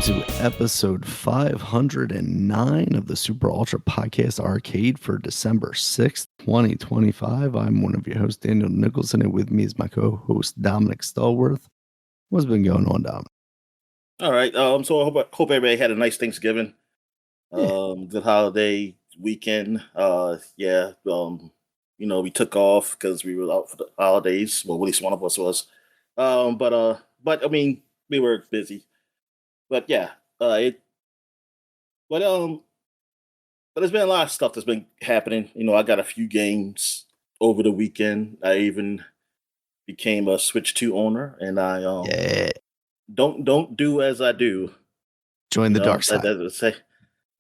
to episode 509 of the Super Ultra Podcast Arcade for December 6th, 2025. I'm one of your hosts, Daniel Nicholson, and with me is my co-host, Dominic Stallworth. What's been going on, Dom? All right. So I hope everybody had a nice Thanksgiving. Good holiday weekend. We took off because we were out for the holidays. Well, at least one of us was. But I mean, we were busy. But yeah, but there's been a lot of stuff that's been happening. I got a few games over the weekend. I even became a Switch 2 owner, and I don't do as I do. Join the dark side.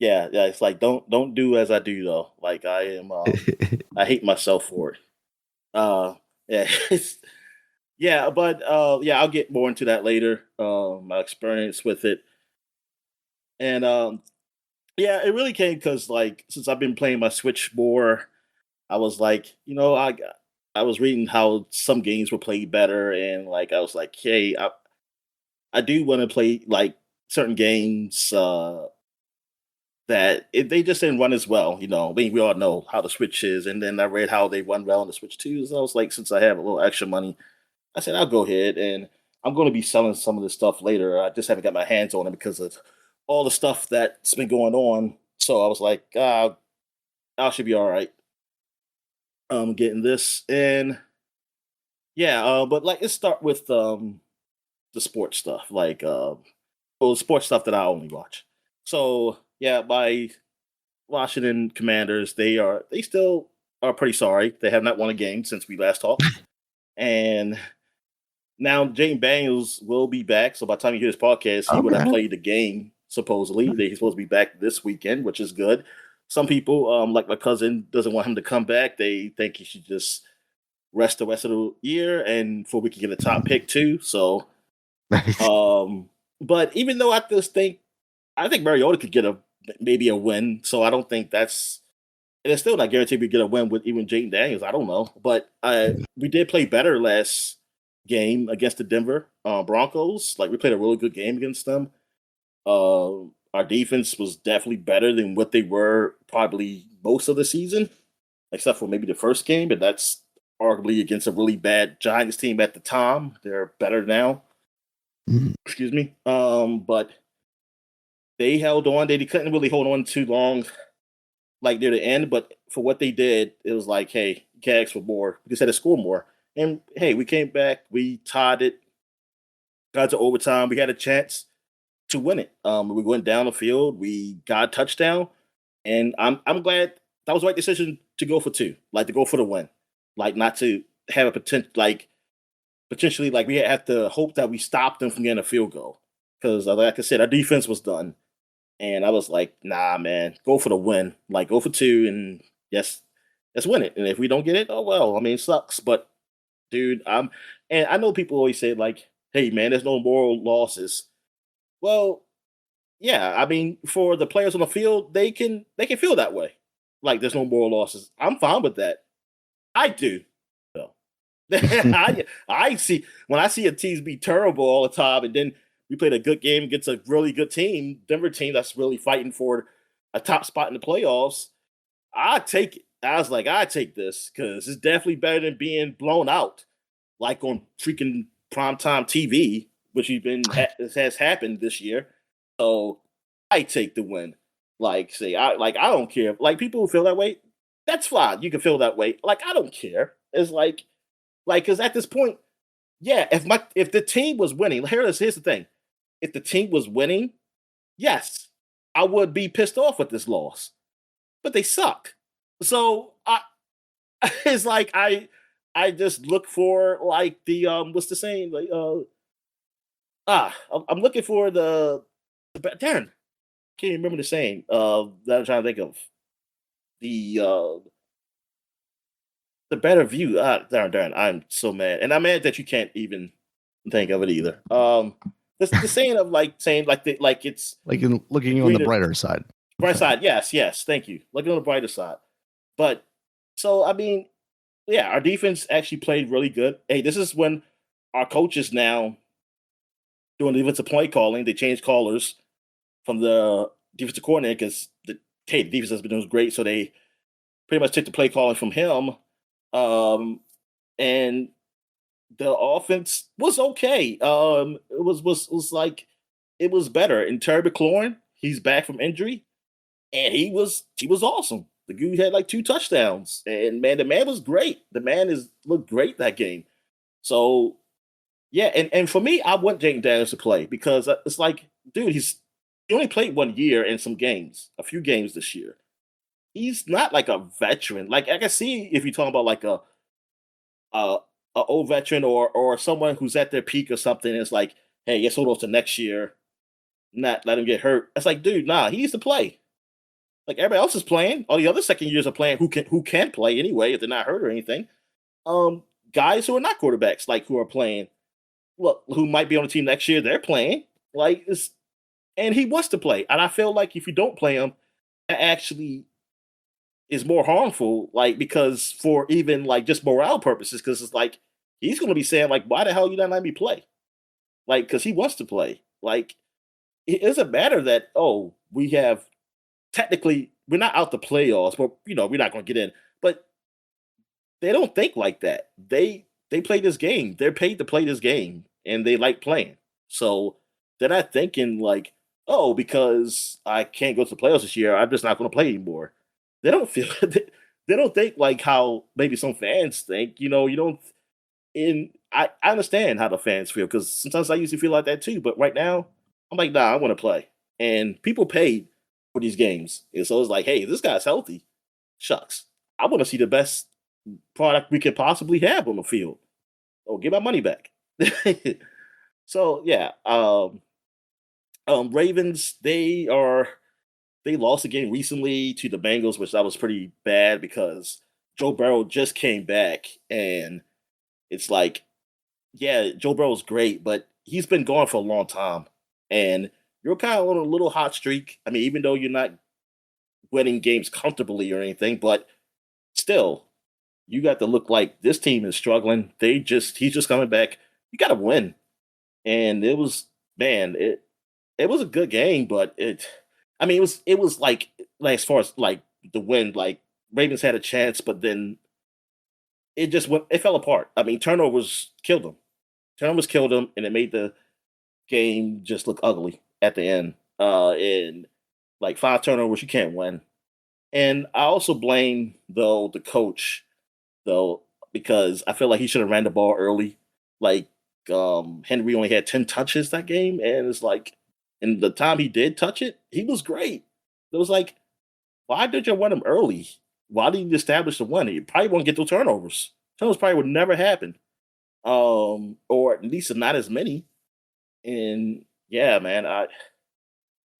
Yeah, it's like don't do as I do though. Like I am, I hate myself for it. I'll get more into that later. My experience with it, and it really came because since I've been playing my Switch more, I was like, I was reading how some games were played better, and I was like, hey, I do want to play certain games that they just didn't run as well. I mean, we all know how the Switch is, and then I read how they run well on the Switch 2. So I was like, since I have a little extra money, I said I'll go ahead, and I'm going to be selling some of this stuff later. I just haven't got my hands on it because of all the stuff that's been going on. So I was like, I should be all right. Getting this, and but let's start with the sports stuff, sports stuff that I only watch. So yeah, my Washington Commanders, they still are pretty sorry. They have not won a game since we last talked. And now Jaden Daniels will be back. So by the time you hear this podcast, he would have played the game, supposedly. He's supposed to be back this weekend, which is good. Some people, like my cousin, doesn't want him to come back. They think he should just rest the rest of the year and before we can get a top pick too. So but even though I think Mariota could get maybe a win, so I don't think and it's still not guaranteed we get a win with even Jaden Daniels. I don't know, but we did play better last game against the Denver Broncos. We played a really good game against them. Our defense was definitely better than what they were probably most of the season, except for maybe the first game, but that's arguably against a really bad Giants team at the time. They're better now. Excuse me. But they held on. They couldn't really hold on too long, near the end. But for what they did, it was like, hey, you can't ask for more. We just had to score more. And hey, we came back. We tied it. Got to overtime. We had a chance to win it. We went down the field. We got a touchdown, and I'm glad that was the right decision to go for two, to go for the win, not to have a potentially we have to hope that we stop them from getting a field goal because, like I said, our defense was done, and I was like, nah, man, go for the win, go for two, and yes, let's win it. And if we don't get it, oh well, I mean, it sucks, but dude, and I know people always say hey, man, there's no moral losses. Well, yeah, I mean, for the players on the field, they can feel that way. There's no moral losses. I'm fine with that. I do. So I see when I see a team be terrible all the time, and then we played a good game against a really good team, Denver team that's really fighting for a top spot in the playoffs. I take it. I was like, I take this because it's definitely better than being blown out, on freaking primetime TV, which has happened this year. So I take the win. I don't care. People who feel that way, that's fine. You can feel that way. I don't care. It's because at this point, yeah, if the team was winning, here's the thing. If the team was winning, yes, I would be pissed off with this loss. But they suck. So it's I just look for the what's the saying? I'm looking for the darn, can't even remember the saying that I'm trying to think of. The better view. Darn, I'm so mad. And I'm mad that you can't even think of it either. The saying of saying it's looking on the brighter side. Bright side, yes, thank you. Looking on the brighter side. But so I mean, yeah, our defense actually played really good. Hey, this is when our coaches now doing the defensive play calling. They changed callers from the defensive coordinator because the defense has been doing great, so they pretty much took the play calling from him. And the offense was okay. It was like it was better. And Terry McLaurin, he's back from injury, and he was awesome. The dude had like 2 touchdowns, and man, the man was great. The man is looked great that game. So yeah, and for me, I want Jake Daniels to play because it's like, dude, he only played 1 year in some games, a few games this year. He's not like a veteran. Like I can see if you're talking about like a, a old veteran or someone who's at their peak or something. It's like, hey, let's hold on to next year, not let him get hurt. It's like, dude, nah, he needs to play. Like everybody else is playing. All the other second years are playing who can play anyway if they're not hurt or anything. Guys who are not quarterbacks, like who are playing, look, who might be on the team next year, they're playing. Like it's and he wants to play. And I feel like if you don't play him, that actually is more harmful, like because for even like just morale purposes, because it's like he's gonna be saying, like, why the hell you not let me play? Like, because he wants to play. Like, it doesn't matter that, oh, we have technically we're not out the playoffs, but we're not gonna get in. But they don't think like that. They play this game. They're paid to play this game and they like playing. So they're not thinking like, oh, because I can't go to the playoffs this year, I'm just not gonna play anymore. They don't feel they don't think like how maybe some fans think. You don't and I understand how the fans feel because sometimes I used to feel like that too. But right now, I'm like, nah, I want to play. And people paid for these games. And so it's like, hey, this guy's healthy. Shucks. I want to see the best product we could possibly have on the field. Oh, get my money back. So yeah, Ravens, they lost a game recently to the Bengals, which that was pretty bad because Joe Burrow just came back and it's like, yeah, Joe Burrow's great, but he's been gone for a long time. And you're kind of on a little hot streak. I mean, even though you're not winning games comfortably or anything, but still, you got to look like this team is struggling. He's just coming back. You got to win. And it was, man, it was a good game, but I mean, it was like as far as like the win, like Ravens had a chance, but then it fell apart. I mean, turnovers killed them. Turnovers killed them, and it made the game just look ugly at the end. And like 5 turnovers, you can't win. And I also blame though the coach though because I feel like he should have ran the ball early. Like Henry only had 10 touches that game, and it's like, and the time he did touch it, he was great. It was like, why did you run him early? Why did you establish the one? He probably won't get those turnovers. Turnovers probably would never happen. Or at least not as many. And yeah, man,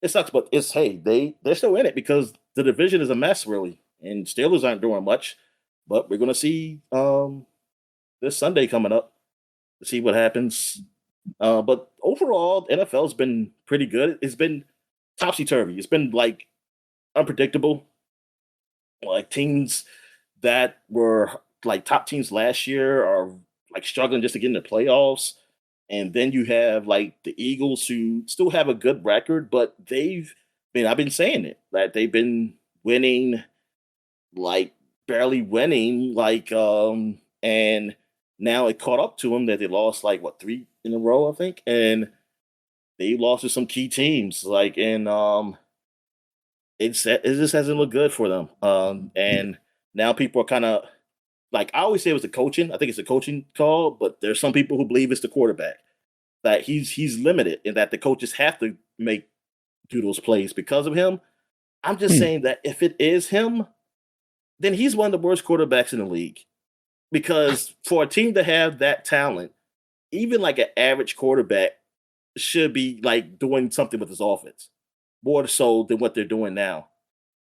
it sucks, but it's hey, they're still in it because the division is a mess, really, and Steelers aren't doing much. But we're gonna see this Sunday coming up to see what happens. But overall, the NFL's been pretty good. It's been topsy turvy. It's been like unpredictable. Like teams that were like top teams last year are like struggling just to get in the playoffs. And then you have like the Eagles who still have a good record, but I've been saying it, that they've been winning, like barely winning, and now it caught up to them that they lost like what, 3 in a row, I think. And they lost to some key teams, like, and it just hasn't looked good for them. And now people are kind of like, I always say it was the coaching. I think it's a coaching call, but there's some people who believe it's the quarterback, that he's limited and that the coaches have to do those plays because of him. I'm just Hmm. saying that if it is him, then he's one of the worst quarterbacks in the league. Because for a team to have that talent, even like an average quarterback should be like doing something with his offense more so than what they're doing now.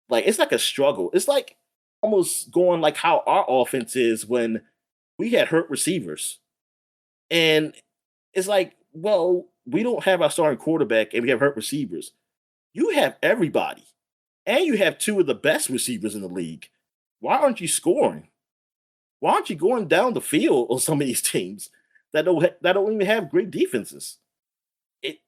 Like it's like a struggle. It's like almost going like how our offense is when we had hurt receivers. And it's like, well, we don't have our starting quarterback and we have hurt receivers. You have everybody. And you have 2 of the best receivers in the league. Why aren't you scoring? Why aren't you going down the field on some of these teams that don't even have great defenses? It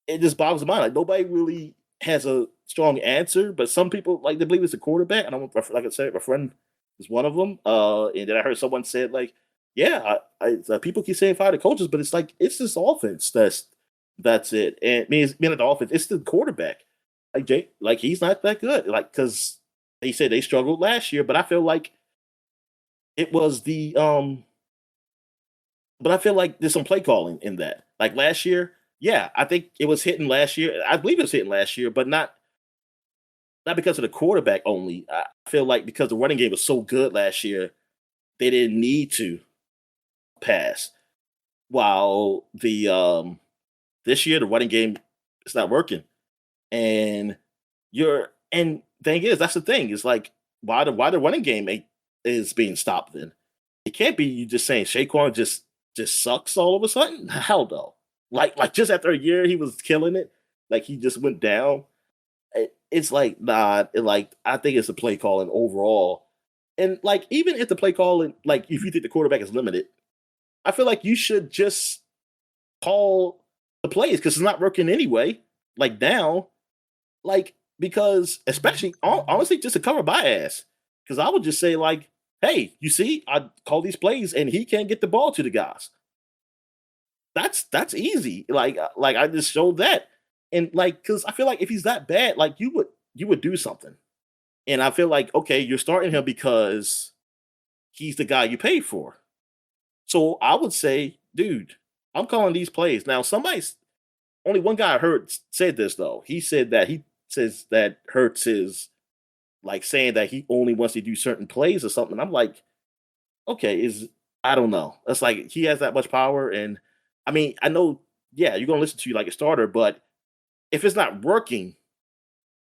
it just boggles the mind. Like nobody really has a strong answer, but some people like they believe it's a quarterback. And like I said, my friend is one of them. And then I heard someone said like, yeah, people keep saying fire the coaches, but it's like it's this offense that's it. And meaning the offense, it's the quarterback. Like Jay, like he's not that good. Like because they said they struggled last year, but I feel like it was but I feel like there's some play calling in that. Like last year, yeah, I think it was hitting last year. I believe it was hitting last year, but not because of the quarterback only. I feel like because the running game was so good last year, they didn't need to pass. While the this year the running game is not working. And thing is, that's the thing. It's like why the running game is being stopped then. It can't be you just saying Saquon just sucks all of a sudden. Hell no. Like just after a year he was killing it, like he just went down. It's like nah. Like I think it's a play calling overall, and like even if the play calling, like if you think the quarterback is limited, I feel like you should just call the plays because it's not working anyway. Like now, like because especially honestly just to cover my ass, because I would just say like, hey, you see, I call these plays and he can't get the ball to the guys. That's easy. Like I just showed that, and like because I feel like if he's that bad, like you would do something. And I feel like okay, you're starting him because he's the guy you paid for. So I would say, dude, I'm calling these plays now. Somebody's only one guy I heard said this though. He said that he says that Hurts is like saying that he only wants to do certain plays or something. I'm like, okay, is I don't know. It's like he has that much power, and I mean, I know, yeah, you're gonna listen to you like a starter, but if it's not working,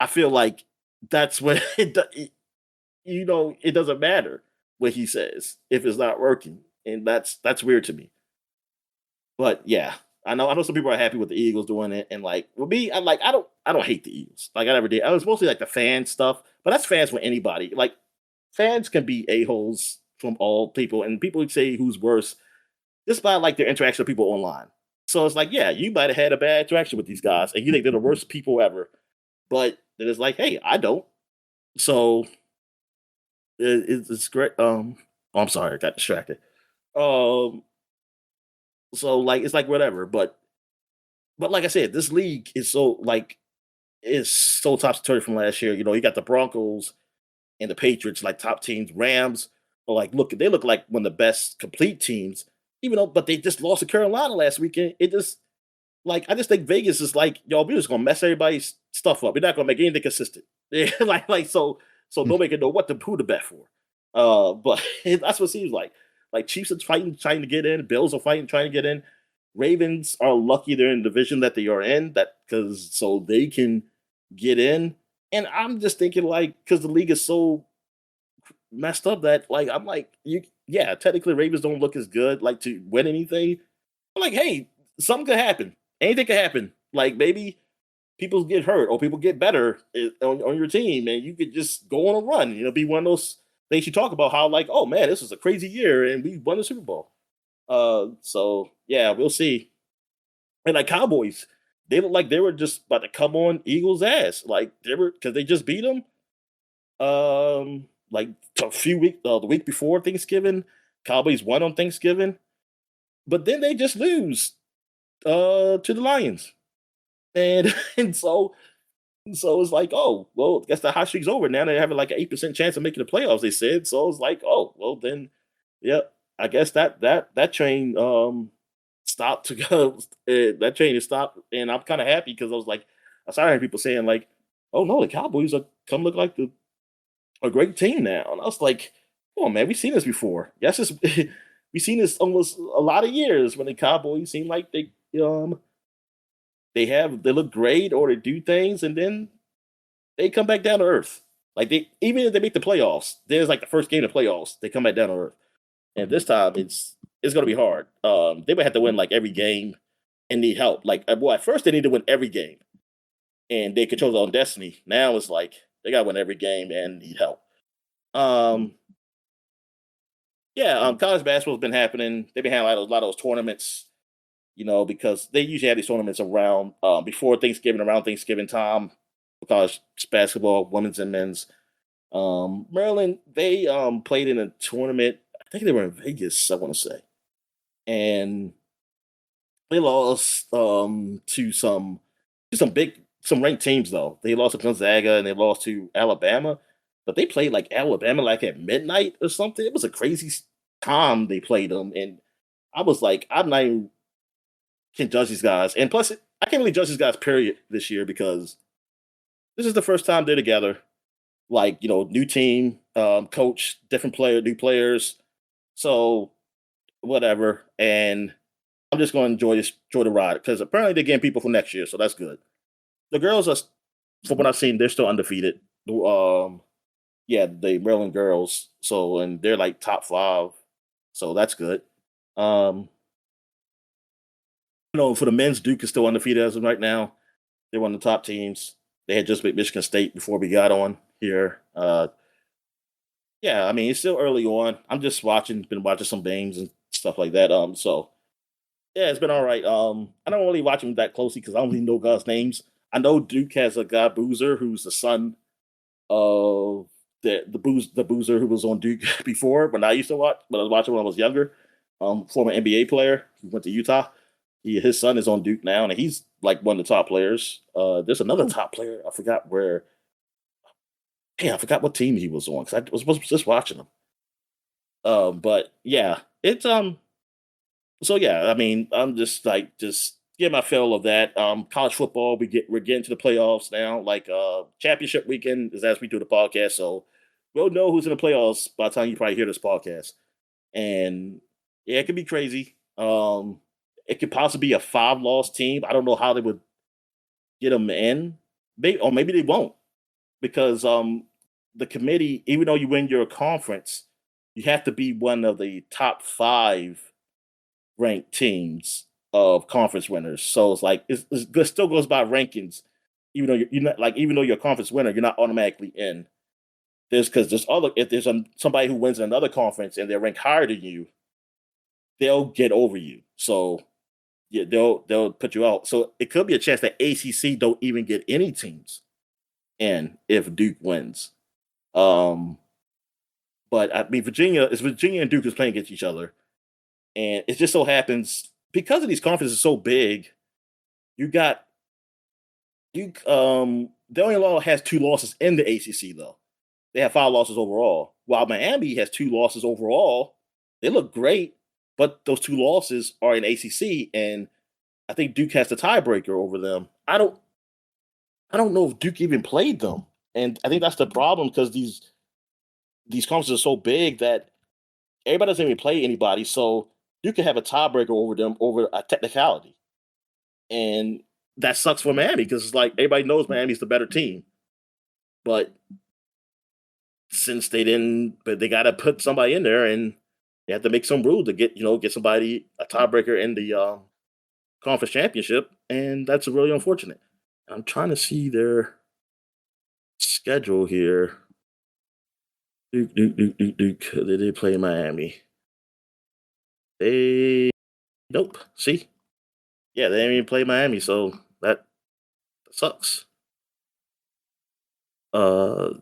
I feel like that's when it doesn't matter what he says if it's not working, and that's weird to me. But yeah, I know some people are happy with the Eagles doing it, and like with me, I don't hate the Eagles. Like I never did. I was mostly like the fan stuff, but that's fans with anybody. Like fans can be a holes from all people, and people would say who's worse just by like their interaction with people online. So it's like, yeah, you might have had a bad interaction with these guys, and you think they're the worst people ever. But then it's like, hey, I don't. So it's great. Oh, I'm sorry, I got distracted. Um, so like it's like whatever, but like I said, this league is so topsy turvy from last year. You know, you got the Broncos and the Patriots like top teams. Rams are like they look like one of the best complete teams, even though but they just lost to Carolina last weekend. It just like I just think Vegas is like, yo, we're just gonna mess everybody's stuff up. We're not gonna make anything consistent. Yeah, so nobody can know who to bet for. But that's what it seems like. Like Chiefs are fighting, trying to get in. Bills are fighting, trying to get in. Ravens are lucky they're in the division that they are in, that because so they can get in. And I'm just thinking like because the league is so messed up that like I'm like you yeah technically Ravens don't look as good like to win anything. I'm like hey something could happen, anything could happen. Like maybe people get hurt or people get better on your team, and you could just go on a run. You know, be one of those things you talk about how like oh man this was a crazy year and we won the Super Bowl. So yeah, we'll see. And like Cowboys, they look like they were just about to come on Eagles' ass. Like they were because they just beat them. Like a few weeks, the week before Thanksgiving, Cowboys won on Thanksgiving, but then they just lose to the Lions, and and so it's like oh well, I guess the hot streak's over now. They're having like an 8% chance of making the playoffs. They said so. It's like oh well then, yeah, I guess that train stopped to go. That train is stopped, and I'm kind of happy because I was like I started hearing people saying like oh no the Cowboys are come look like a great team now. And I was like, come on, man, we've seen this before. Yes, we've seen this almost a lot of years when the Cowboys seem like they look great or they do things and then they come back down to earth. Like they even if they make the playoffs, there's like the first game of the playoffs, they come back down to earth. And this time it's gonna be hard. They would have to win like every game and need help. Like well, at first they need to win every game and they control their own destiny. Now it's like they gotta win every game and need help. Um, yeah, college basketball's been happening. They've been having a lot of those tournaments. because they usually have these tournaments around before Thanksgiving, around Thanksgiving time, college basketball, women's and men's. Maryland, they played in a tournament. I think they were in Vegas, I want to say, and they lost to some ranked teams though. They lost to Gonzaga and they lost to Alabama, but they played like Alabama like at midnight or something. It was a crazy time they played them, and I was like, I'm not even can judge these guys, and plus, I can't really judge these guys period this year because this is the first time they're together. Like new team, coach, different player, new players, so whatever, and I'm just going to enjoy the ride because apparently they're getting people for next year, so that's good. The girls are, from what I've seen, they're still undefeated. Yeah, the Maryland girls. So and they're like top five, so that's good. Um, for the men's, Duke is still undefeated as of right now. They're one of the top teams. They had just beat Michigan State before we got on here. Yeah, I mean it's still early on. I'm just been watching some games and stuff like that. So yeah, it's been all right. I don't really watch them that closely because I don't really know guys' names. I know Duke has a guy Boozer who's the son of the Boozer who was on Duke before when I used to watch, but I was watching when I was younger. Former NBA player who went to Utah. His son is on Duke now, and he's like one of the top players. There's another top player. I forgot where. Hey, I forgot what team he was on because I was just watching him. But yeah, it's So yeah, I mean, I'm just getting my fill of that. College football, we're getting to the playoffs now. Like championship weekend is as we do the podcast, so we'll know who's in the playoffs by the time you probably hear this podcast. And yeah, it could be crazy. It could possibly be a 5-loss team. I don't know how they would get them in, or maybe they won't because the committee, even though you win your conference, you have to be one of the top 5 ranked teams of conference winners. So it's like it still goes by rankings, even though you're not like even though you're a conference winner, you're not automatically in. There's other if there's somebody who wins in another conference and they're ranked higher than you, they'll get over you. So yeah, they'll put you out. So it could be a chance that ACC don't even get any teams in if Duke wins. Um, but I mean Virginia and Duke is playing against each other. And it just so happens because of these conferences so big, you got Duke. The only law has 2 losses in the ACC though. They have 5 losses overall. While Miami has 2 losses overall, they look great, but those 2 losses are in ACC, and I think Duke has the tiebreaker over them. I don't know if Duke even played them, and I think that's the problem because these conferences are so big that everybody doesn't even play anybody, so you can have a tiebreaker over them over a technicality, and that sucks for Miami because it's like everybody knows Miami's the better team, but since they didn't, but they got to put somebody in there, and they have to make some rule to get somebody a tiebreaker in the conference championship, and that's really unfortunate. I'm trying to see their schedule here. Duke, Duke, Duke, Duke, Duke. They did play Miami. They nope. See, yeah, they didn't even play Miami, so that sucks. Uh,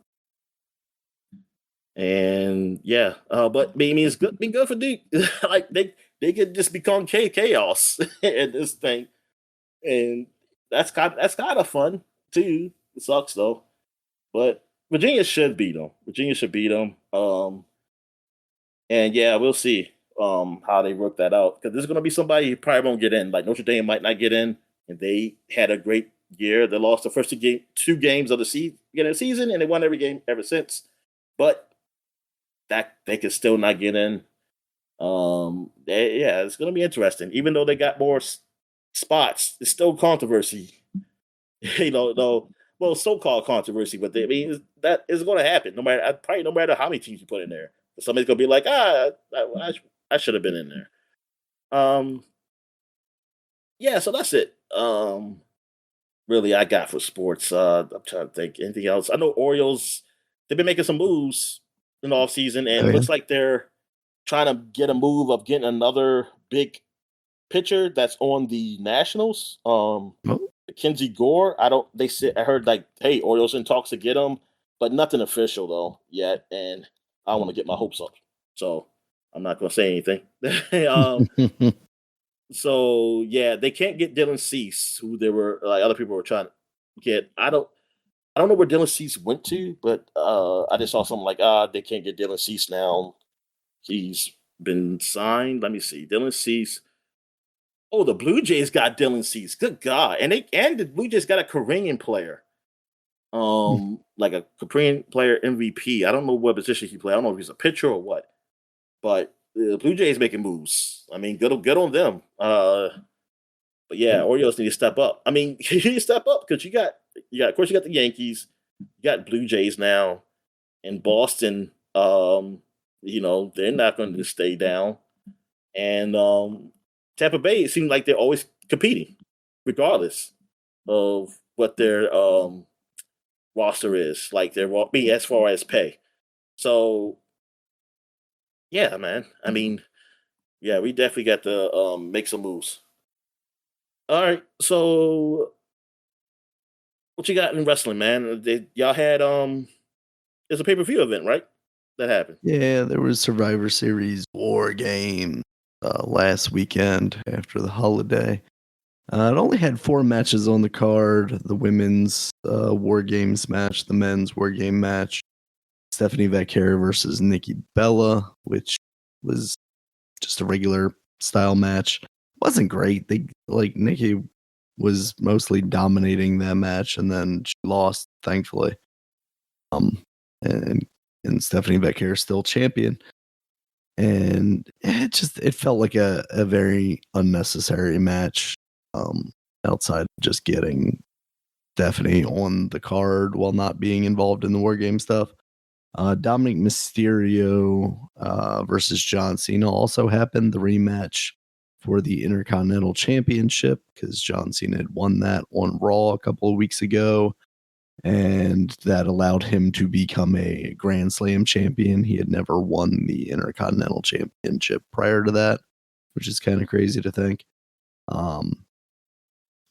and yeah, but I mean, it's good. Been good for Duke. Like they could just become chaos in this thing, and that's kind of fun too. It sucks though, but Virginia should beat them. Virginia should beat them. And yeah, we'll see how they work that out because there's going to be somebody who probably won't get in. Like Notre Dame might not get in, and they had a great year. They lost the first two games of the season, and they won every game ever since. But that they could still not get in. Yeah, it's going to be interesting. Even though they got more spots, it's still controversy. Though, well, so-called controversy, but I mean that is going to happen. No matter how many teams you put in there, somebody's going to be like, I should have been in there. Um, yeah, so that's it. Really, I got for sports. I'm trying to think anything else. I know Orioles. They've been making some moves in the offseason, and it looks like they're trying to get a move of getting another big pitcher that's on the Nationals. Oh, Kinsey Gore. I heard like, hey, Orioles in talks to get him, but nothing official though yet, and I don't want to get my hopes up, so I'm not going to say anything. So yeah, they can't get Dylan Cease, who they were like other people were trying to get. I don't know where Dylan Cease went to, but I just saw something like they can't get Dylan Cease now. He's been signed. Let me see, Dylan Cease. Oh, the Blue Jays got Dylan Cease. Good God, and the Blue Jays got a Korean player, like a Korean player MVP. I don't know what position he played. I don't know if he's a pitcher or what, but the Blue Jays making moves. I mean, good on them. But yeah, Orioles need to step up. I mean, you need to step up because of course you got the Yankees, you got Blue Jays now, in Boston. They're not going to stay down, and Tampa Bay. It seems like they're always competing, regardless of what their roster is. Like as far as pay. So yeah, man. I mean, yeah, we definitely got to make some moves. All right, so what you got in wrestling, man? Y'all had it's a pay-per-view event, right? That happened. yeah, there was Survivor Series War Game last weekend after the holiday. It only had 4 matches on the card: the women's War Games match, the men's War Game match, Stephanie Vaquer versus Nikki Bella, which was just a regular style match. Wasn't great. Nikki was mostly dominating that match, and then she lost, thankfully. And Stephanie Vaquer is still champion. And it felt like a very unnecessary match. Outside of just getting Stephanie on the card while not being involved in the War Game stuff. Dominic Mysterio versus John Cena also happened, the rematch for the Intercontinental Championship, because John Cena had won that on Raw a couple of weeks ago, and that allowed him to become a Grand Slam champion. He had never won the Intercontinental Championship prior to that, which is kind of crazy to think.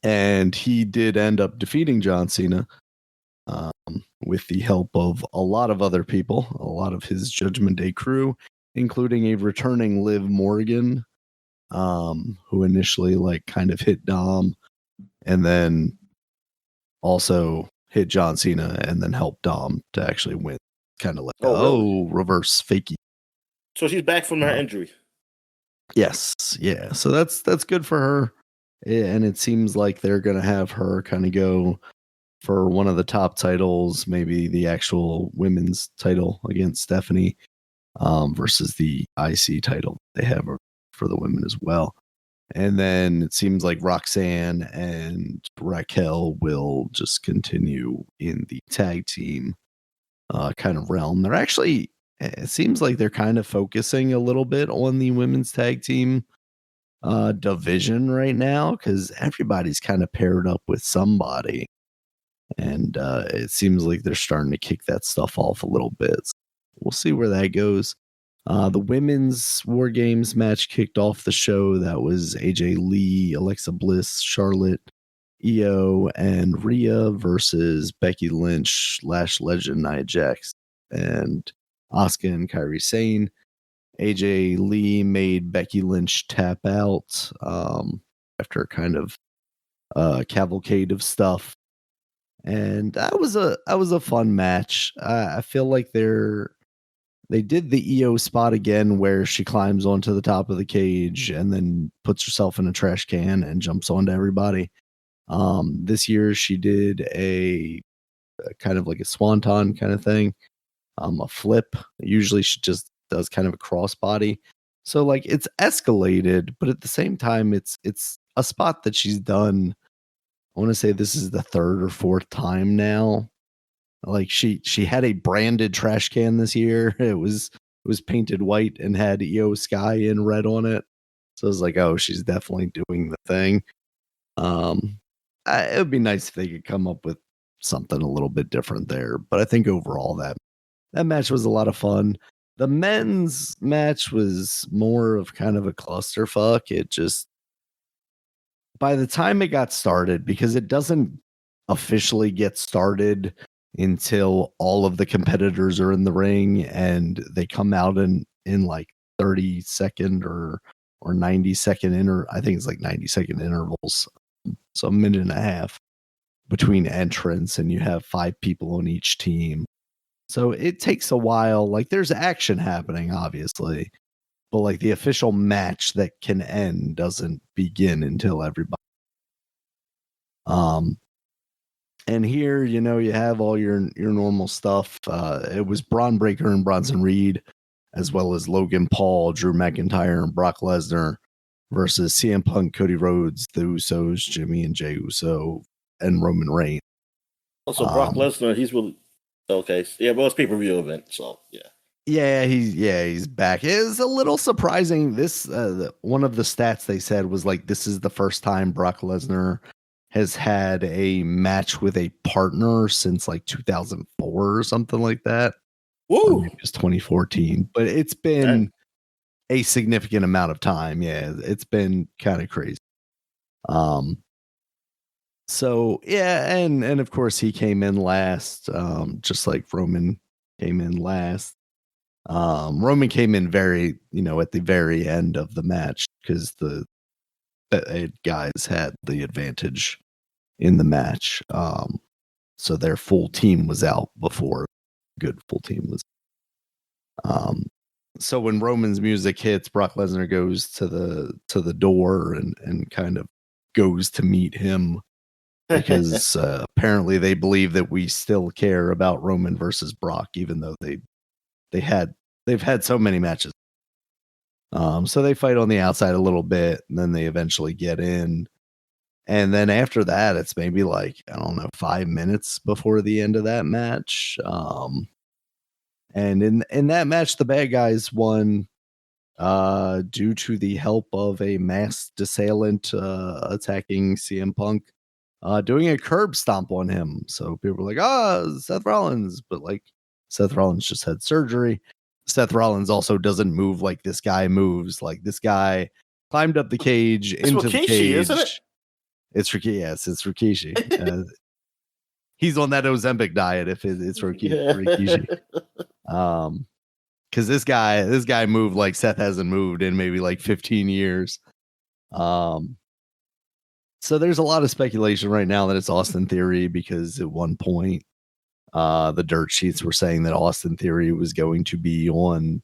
And he did end up defeating John Cena with the help of a lot of other people, a lot of his Judgment Day crew, including a returning Liv Morgan, who initially kind of hit Dom and then also hit John Cena and then helped Dom to actually win. Kind of like, really? Reverse fakey. So she's back from her injury. Yes. Yeah. So that's good for her. And it seems like they're going to have her kind of go for one of the top titles, maybe the actual women's title against Stephanie, versus the IC title they have for the women as well. And then it seems like Roxanne and Raquel will just continue in the tag team kind of realm. It seems like they're kind of focusing a little bit on the women's tag team division right now, because everybody's kind of paired up with somebody. And it seems like they're starting to kick that stuff off a little bit. So we'll see where that goes. The women's War Games match kicked off the show. That was AJ Lee, Alexa Bliss, Charlotte, Io, and Rhea versus Becky Lynch, Lash Legend, Nia Jax, and Asuka and Kairi Sane. AJ Lee made Becky Lynch tap out after kind of cavalcade of stuff. And that was a fun match. I feel like they did the EO spot again where she climbs onto the top of the cage and then puts herself in a trash can and jumps onto everybody. This year she did a kind of like a swanton kind of thing, a flip. Usually she just does kind of a crossbody. So it's escalated, but at the same time it's a spot that she's done. I want to say this is the 3rd or 4th time now. She had a branded trash can this year. It was painted white and had EO Sky in red on it. So I was like, oh, she's definitely doing the thing. It would be nice if they could come up with something a little bit different there. But I think overall that match was a lot of fun. The men's match was more of kind of a clusterfuck. by the time it got started, because it doesn't officially get started until all of the competitors are in the ring and they come out in like 30-second or 90-second I think it's like 90-second intervals, so a minute and a half between entrants, and you have 5 people on each team. So it takes a while. Like there's action happening, obviously, but like the official match that can end doesn't begin until everybody. And here, you know, you have all your normal stuff. It was Braun Breaker and Bronson Reed, as well as Logan Paul, Drew McIntyre, and Brock Lesnar versus CM Punk, Cody Rhodes, the Usos, Jimmy and Jey Uso, and Roman Reigns. Also, Brock Lesnar, he's really okay. Yeah, well, it's pay-per-view event, so yeah. Yeah, he's back. It is a little surprising. This one of the stats they said was like this is the first time Brock Lesnar has had a match with a partner since like 2004 or something like that. Woo! Maybe it was 2014, but it's been a significant amount of time. Yeah, it's been kind of crazy. So yeah, and of course he came in last, just like Roman came in last. Roman came in very, you know, at the very end of the match because the guys had the advantage in the match. So their full team was out before good full team was. So when Roman's music hits, Brock Lesnar goes to the door and kind of goes to meet him because apparently they believe that we still care about Roman versus Brock, even though they've had so many matches. So they fight on the outside a little bit, and then they eventually get in. And then after that, it's maybe like, I don't know, 5 minutes before the end of that match. And in that match, the bad guys won due to the help of a masked assailant attacking CM Punk, doing a curb stomp on him. So people were like, Seth Rollins. But like Seth Rollins just had surgery. Seth Rollins also doesn't move like this guy moves. Like this guy climbed up the cage into the cage. Isn't it? It's Rikishi. Yes, it's Rikishi. He's on that Ozempic diet. If it's Rikishi, because this guy moved like Seth hasn't moved in maybe like 15 years. So there's a lot of speculation right now that it's Austin Theory because at one point, the dirt sheets were saying that Austin Theory was going to be on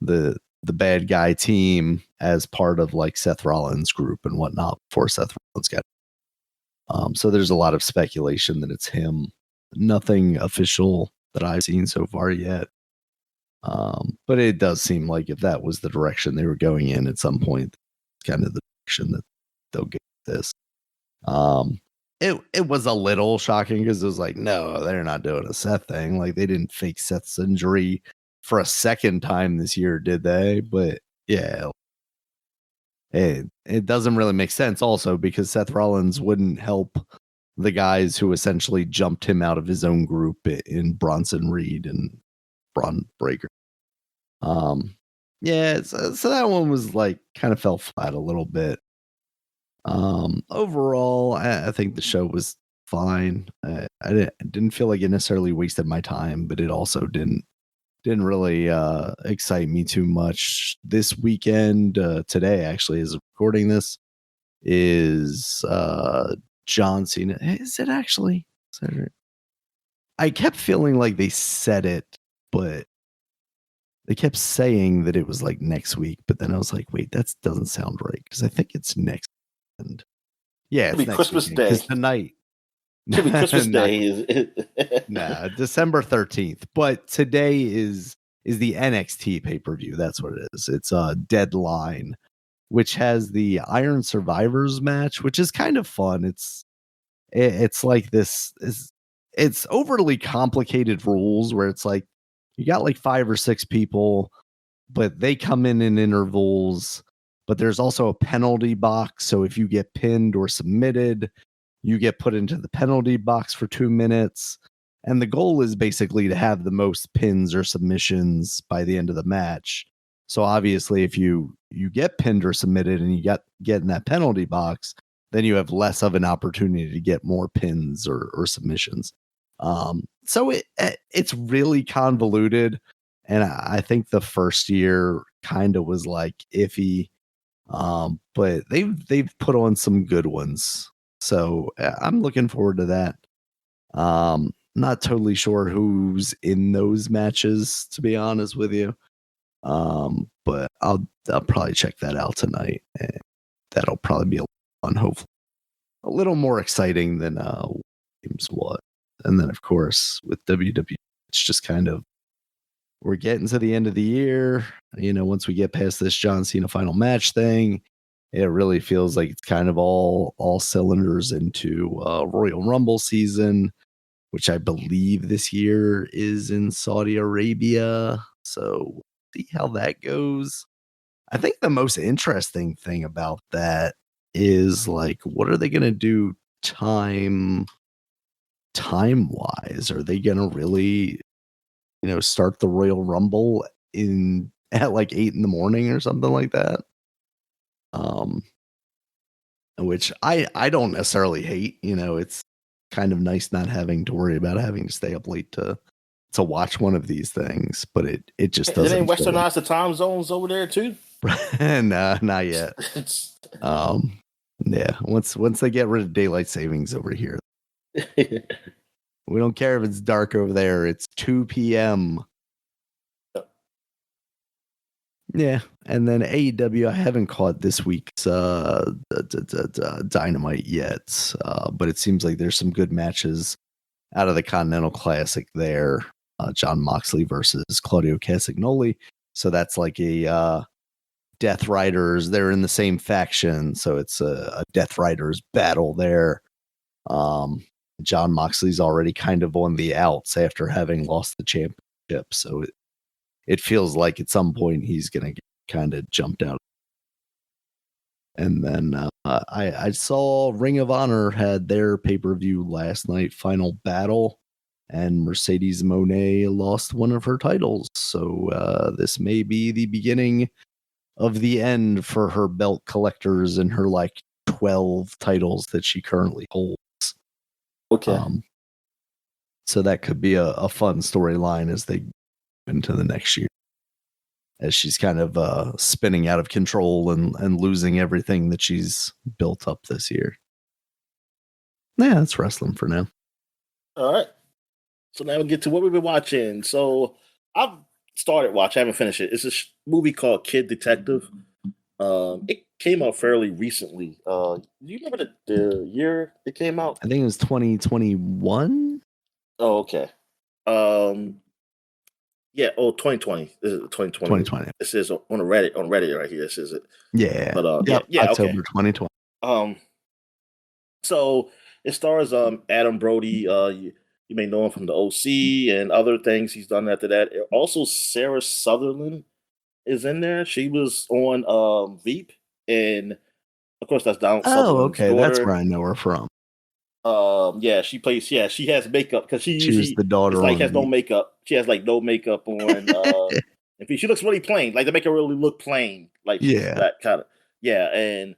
the bad guy team as part of like Seth Rollins' group and whatnot before Seth Rollins got. So there's a lot of speculation that it's him. Nothing official that I've seen so far yet. But it does seem like if that was the direction they were going in at some point, it's kind of the direction that they'll get this. It was a little shocking because it was like, no, they're not doing a Seth thing. Like they didn't fake Seth's injury for a second time this year, did they? But yeah, it doesn't really make sense also because Seth Rollins wouldn't help the guys who essentially jumped him out of his own group in Bronson Reed and Braun Breaker. Yeah, so that one was like kind of fell flat a little bit. Overall, I think the show was fine. I didn't feel like it necessarily wasted my time, but it also didn't really excite me too much. This weekend, today actually, is recording this, is John Cena. Is it actually? I kept feeling like they said it, but they kept saying that it was like next week. But then I was like, wait, that doesn't sound right because I think it's next weekend. Yeah, it's next Christmas weekend, Day. Tonight. Could be Christmas Day. Nah, December 13th. But today is the NXT pay-per-view. That's what it is. It's a Deadline, which has the Iron Survivors match, which is kind of fun. It's like this it's overly complicated rules where it's like you got like 5 or 6 people, but they come in intervals, but there's also a penalty box. So if you get pinned or submitted, you get put into the penalty box for 2 minutes. And the goal is basically to have the most pins or submissions by the end of the match. So obviously, if you get pinned or submitted and you get in that penalty box, then you have less of an opportunity to get more pins or submissions. So it's really convoluted, and I think the first year kind of was like iffy, but they've put on some good ones, so I'm looking forward to that. Not totally sure who's in those matches, to be honest with you. But I'll probably check that out tonight, and that'll probably be a fun, hopefully a little more exciting than games was. And then of course with WWE, it's just kind of we're getting to the end of the year. Once we get past this John Cena final match thing, it really feels like it's kind of all cylinders into Royal Rumble season, which I believe this year is in Saudi Arabia. So we'll see how that goes. I think the most interesting thing about that is like, what are they going to do time wise? Are they going to really, start the Royal Rumble at like 8 a.m. or something like that? Which I don't necessarily hate. It's kind of nice not having to worry about having to stay up late to watch one of these things, but it just doesn't. It ain't westernized the time zones over there too. Nah, not yet. Yeah. Once they get rid of daylight savings over here, we don't care if it's dark over there. It's 2 p.m. Yeah, and then AEW, I haven't caught this week's Dynamite yet, but it seems like there's some good matches out of the Continental Classic there. John Moxley versus Claudio Castagnoli. So that's like a Death Riders. They're in the same faction, so it's a Death Riders battle there. John Moxley's already kind of on the outs after having lost the championship, so it feels like at some point he's going to get kind of jumped out. And then I saw Ring of Honor had their pay-per-view last night, Final Battle, and Mercedes Moné lost one of her titles. So this may be the beginning of the end for her belt collectors and her like 12 titles that she currently holds. Okay. So that could be a fun storyline as they go into the next year, as she's kind of spinning out of control and losing everything that she's built up this year. Yeah, that's wrestling for now. All right. So now we get to what we've been watching. So I've started watching, I haven't finished it. It's a movie called Kid Detective. It came out fairly recently. Do you remember the year it came out? I think it was 2021. Oh, okay. Yeah, 2020. This is 2020. 2020. It says on Reddit right here. It says it. Yeah. But yeah, October okay. 2020. So it stars Adam Brody. You may know him from the OC and other things he's done after that. Also, Sarah Sutherland is in there. She was on Veep, and of course that's Donald Sutherland's okay, daughter. that's where I know her from. Yeah, she plays. Yeah, she has makeup because she was the daughter. Like has no makeup. She has like no makeup on. And she looks really plain. Like they make her really look plain. Like yeah, that kind of and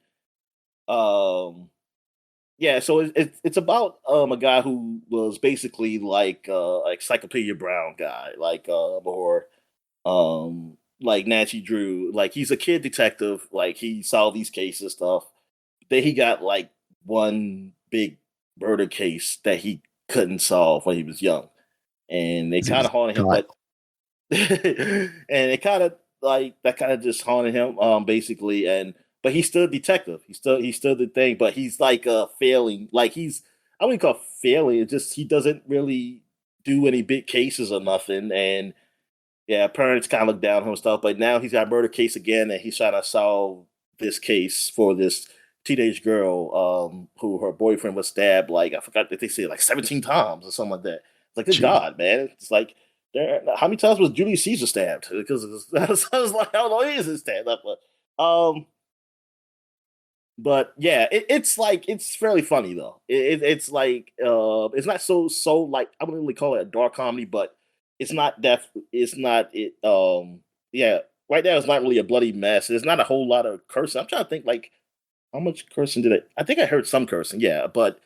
yeah. So it's about a guy who was basically like Encyclopedia Brown guy, like or like Nancy Drew. Like he's a kid detective. Like he solved these cases stuff. Then he got like one big murder case that he couldn't solve when he was young, and they kind of haunted him. But and it kind of like that kind of just haunted him, basically. But he's still a detective. He's still the thing. But he's like failing. Like I wouldn't call it failing. It's just he doesn't really do any big cases or nothing. And yeah, parents kind of look down on him and stuff. But now he's got a murder case again, and he's trying to solve this case for this teenage girl who her boyfriend was stabbed, like I forgot that they said like 17 times or something like that. It's like, good God, man. It's like how many times was Julius Caesar stabbed? Because I was like, how long is it stabbed up? But yeah, it's like it's fairly funny though. It's like it's not so like I wouldn't really call it a dark comedy, but it's not yeah, right now it's not really a bloody mess. There's not a whole lot of cursing. I'm trying to think like how much cursing did I think I heard some cursing, yeah, but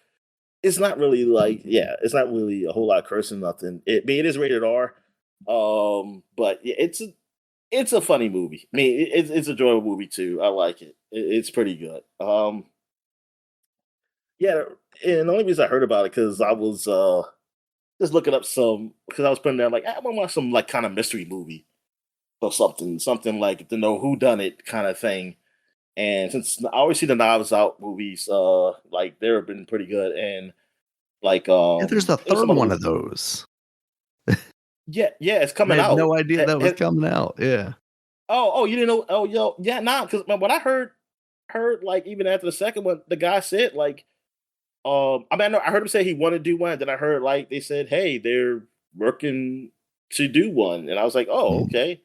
it's not really like it's not really a whole lot of cursing, nothing. It is rated R, but yeah, it's a funny movie. I mean, it's a enjoyable movie too. I like it. It's pretty good. Yeah, and the only reason I heard about it because I was just looking up some because I was putting down like I want to watch some like kind of mystery movie or something like to know who done it kind of thing. And since I always see the Knives Out movies, like they've been pretty good, and like Yeah, there's a there's third some other one movies. of those. Yeah, it's I coming had out. no idea that was coming out. Yeah. You didn't know? Oh, yo, yeah, nah. Because what I heard like even after the second one, the guy said like, I mean, I heard him say he wanted to do one. Then I heard like they said, hey, they're working to do one, and I was like, oh, Mm. okay,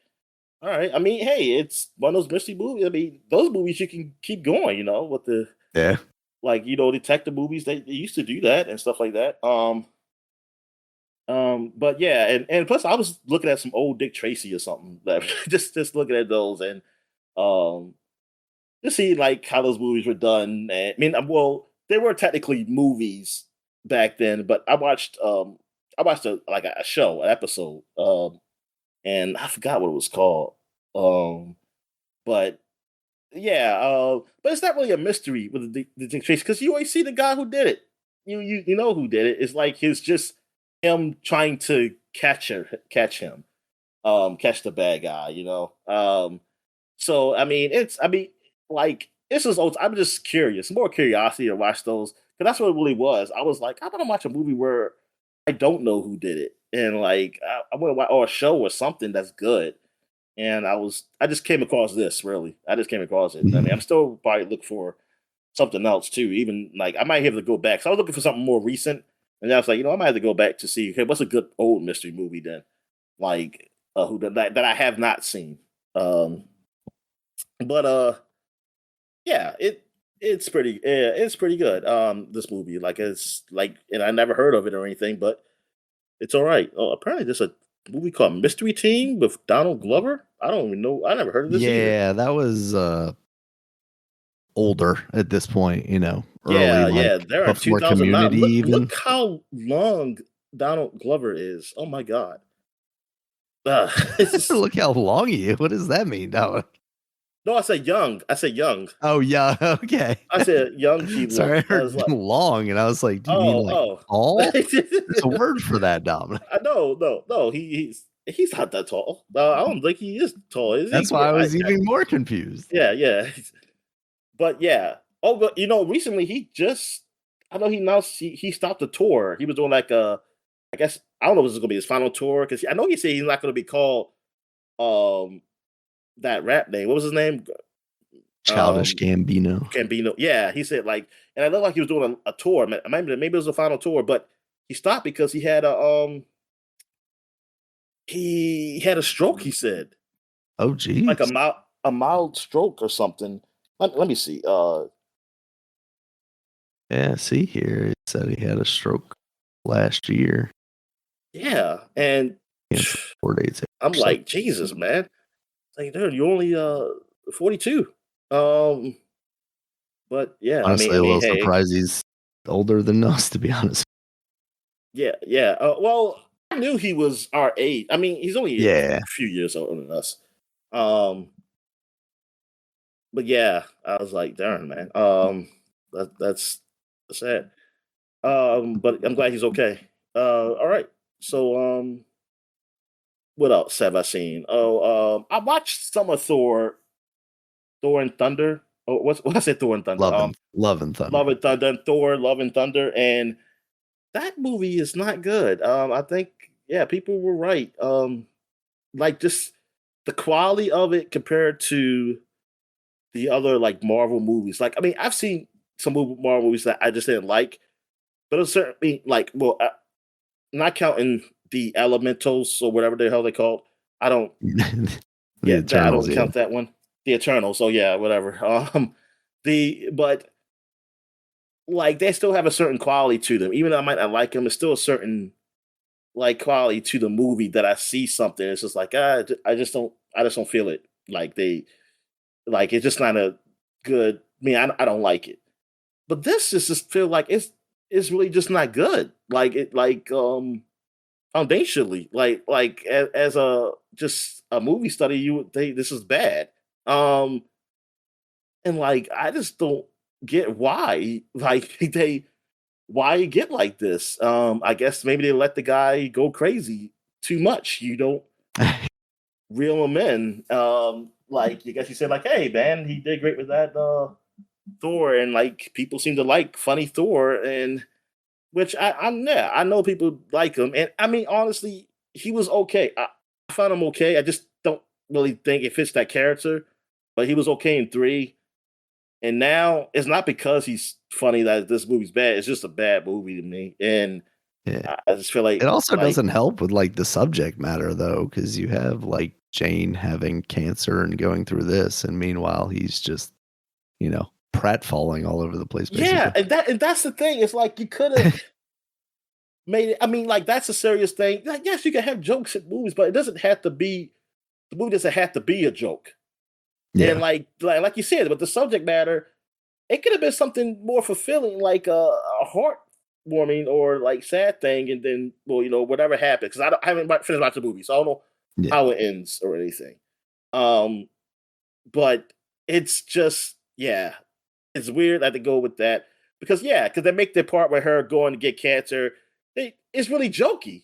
all right. I mean, hey, it's one of those mystery movies. I mean, those movies you can keep going, with the Yeah. like, detective movies. They used to do that and stuff like that. But yeah, and plus I was looking at some old Dick Tracy or something that just looking at those and um to see like how those movies were done. And I mean, well, they were technically movies back then, but I watched a show, an episode, and I forgot what it was called. Um, but yeah, but it's not really a mystery with the Dick Tracy because you always see the guy who did it. You know who did it. It's like his just him trying to catch him, catch the bad guy. So I mean, like this is. I'm just curious, more curiosity to watch those because that's what it really was. I was like, I want to watch a movie where I don't know who did it, and like I want to watch or a show or something that's good. And I just came across this really. I just came across it. I mean, I'm Mhm. still probably looking for something else too. Even like I might have to go back. So I was looking for something more recent, and I was like, I might have to go back to see okay, what's a good old mystery movie then, like who that I have not seen. Um, but yeah, it's pretty good. This movie, like it's like, and I never heard of it or anything, but it's all right. Oh, apparently there's a movie called Mystery Team with Donald Glover. I don't even know. I never heard of this either. Yeah, that was older at this point, early Yeah, like yeah, they're in before 2009. community Look even. how long Donald Glover is. Oh my god. It's just Look how long you. What does that mean? No. no. I said young. I said young. Oh yeah, okay. I said young. He Sorry, I looked. I was heard like, long and I was like, do you mean like oh, oh. tall? There's a word for that, Dominic. I know, no. He's not that tall. I don't think he is tall. Is he? That's why I was even more confused. Yeah. But yeah. Oh, but recently I know he announced he stopped the tour. He was doing like I guess I don't know if this is gonna be his final tour because I know he said he's not gonna be called um that rap name. What was his name? Childish Um Gambino. Gambino. Yeah, he said like, and I looked like he was doing a tour. Maybe it was a final tour, but he stopped because he had a stroke. He said Oh, like geez. a mild stroke or something. Let me see. Yeah, see here, it said he had a stroke last year. Yeah, and Canceled 4 days I'm after. So like, Jesus, man. Like, dude, you're only 42. Um, but yeah, honestly, I a mean, little hey, surprised he's older than us, to be honest. yeah. Well, I knew he was our age. I mean, he's only a Yeah. few years older than us. Um, but yeah, I was like, darn, man. That's sad. But I'm glad he's okay. All right. So, what else have I seen? Oh, I watched some of Thor and Thunder. Oh, what I said Thor and Thunder. Love and Thunder. Love and Thunder, and Thor, Love and Thunder, and that movie is not good. I think yeah, people were right. Like just the quality of it compared to the other like Marvel movies. Like I mean, I've seen some Marvel movies that I just didn't like, but it's certainly like not counting the Elementals or whatever the hell they called. I don't. The Yeah, I Eternals, don't yeah. count that one. The Eternals. So yeah, whatever. But like they still have a certain quality to them. Even though I might not like them, it's still a certain like quality to the movie that I see something. It's just like I just don't feel it. Like they like it's just not a good I don't like it. But this just feel like it's really just not good. Like it like foundationally, as a just a movie study, you would think this is bad. Um and like I just don't get why like they why you get like this. I guess maybe they let the guy go crazy too much. You don't reel him in. Like I guess he said, like, hey man, he did great with that Thor, and like people seem to like funny Thor, and which I'm yeah, I know people like him, and I mean honestly, he was okay. I found him okay. I just don't really think it fits that character, but he was okay in 3. And now it's not because he's funny that this movie's bad. It's just a bad movie to me, and Yeah. I just feel It also like doesn't help with like the subject matter though, because you have like Jane having cancer and going through this, and meanwhile he's just, pratfalling all over the place yeah, basically. and that's the thing. It's like you could have made it. I mean, like that's a serious thing. Like, yes, you can have jokes in movies, but it doesn't have to be the movie doesn't have to be a joke. And Yeah. like you said, but the subject matter, it could have been something more fulfilling, like a heartwarming or like sad thing, and then whatever happened. Because I haven't finished watching the movie, so I don't know Yeah. how it ends or anything. Um, but it's just it's weird that they go with that because they make the part where her going to get cancer. It's really jokey.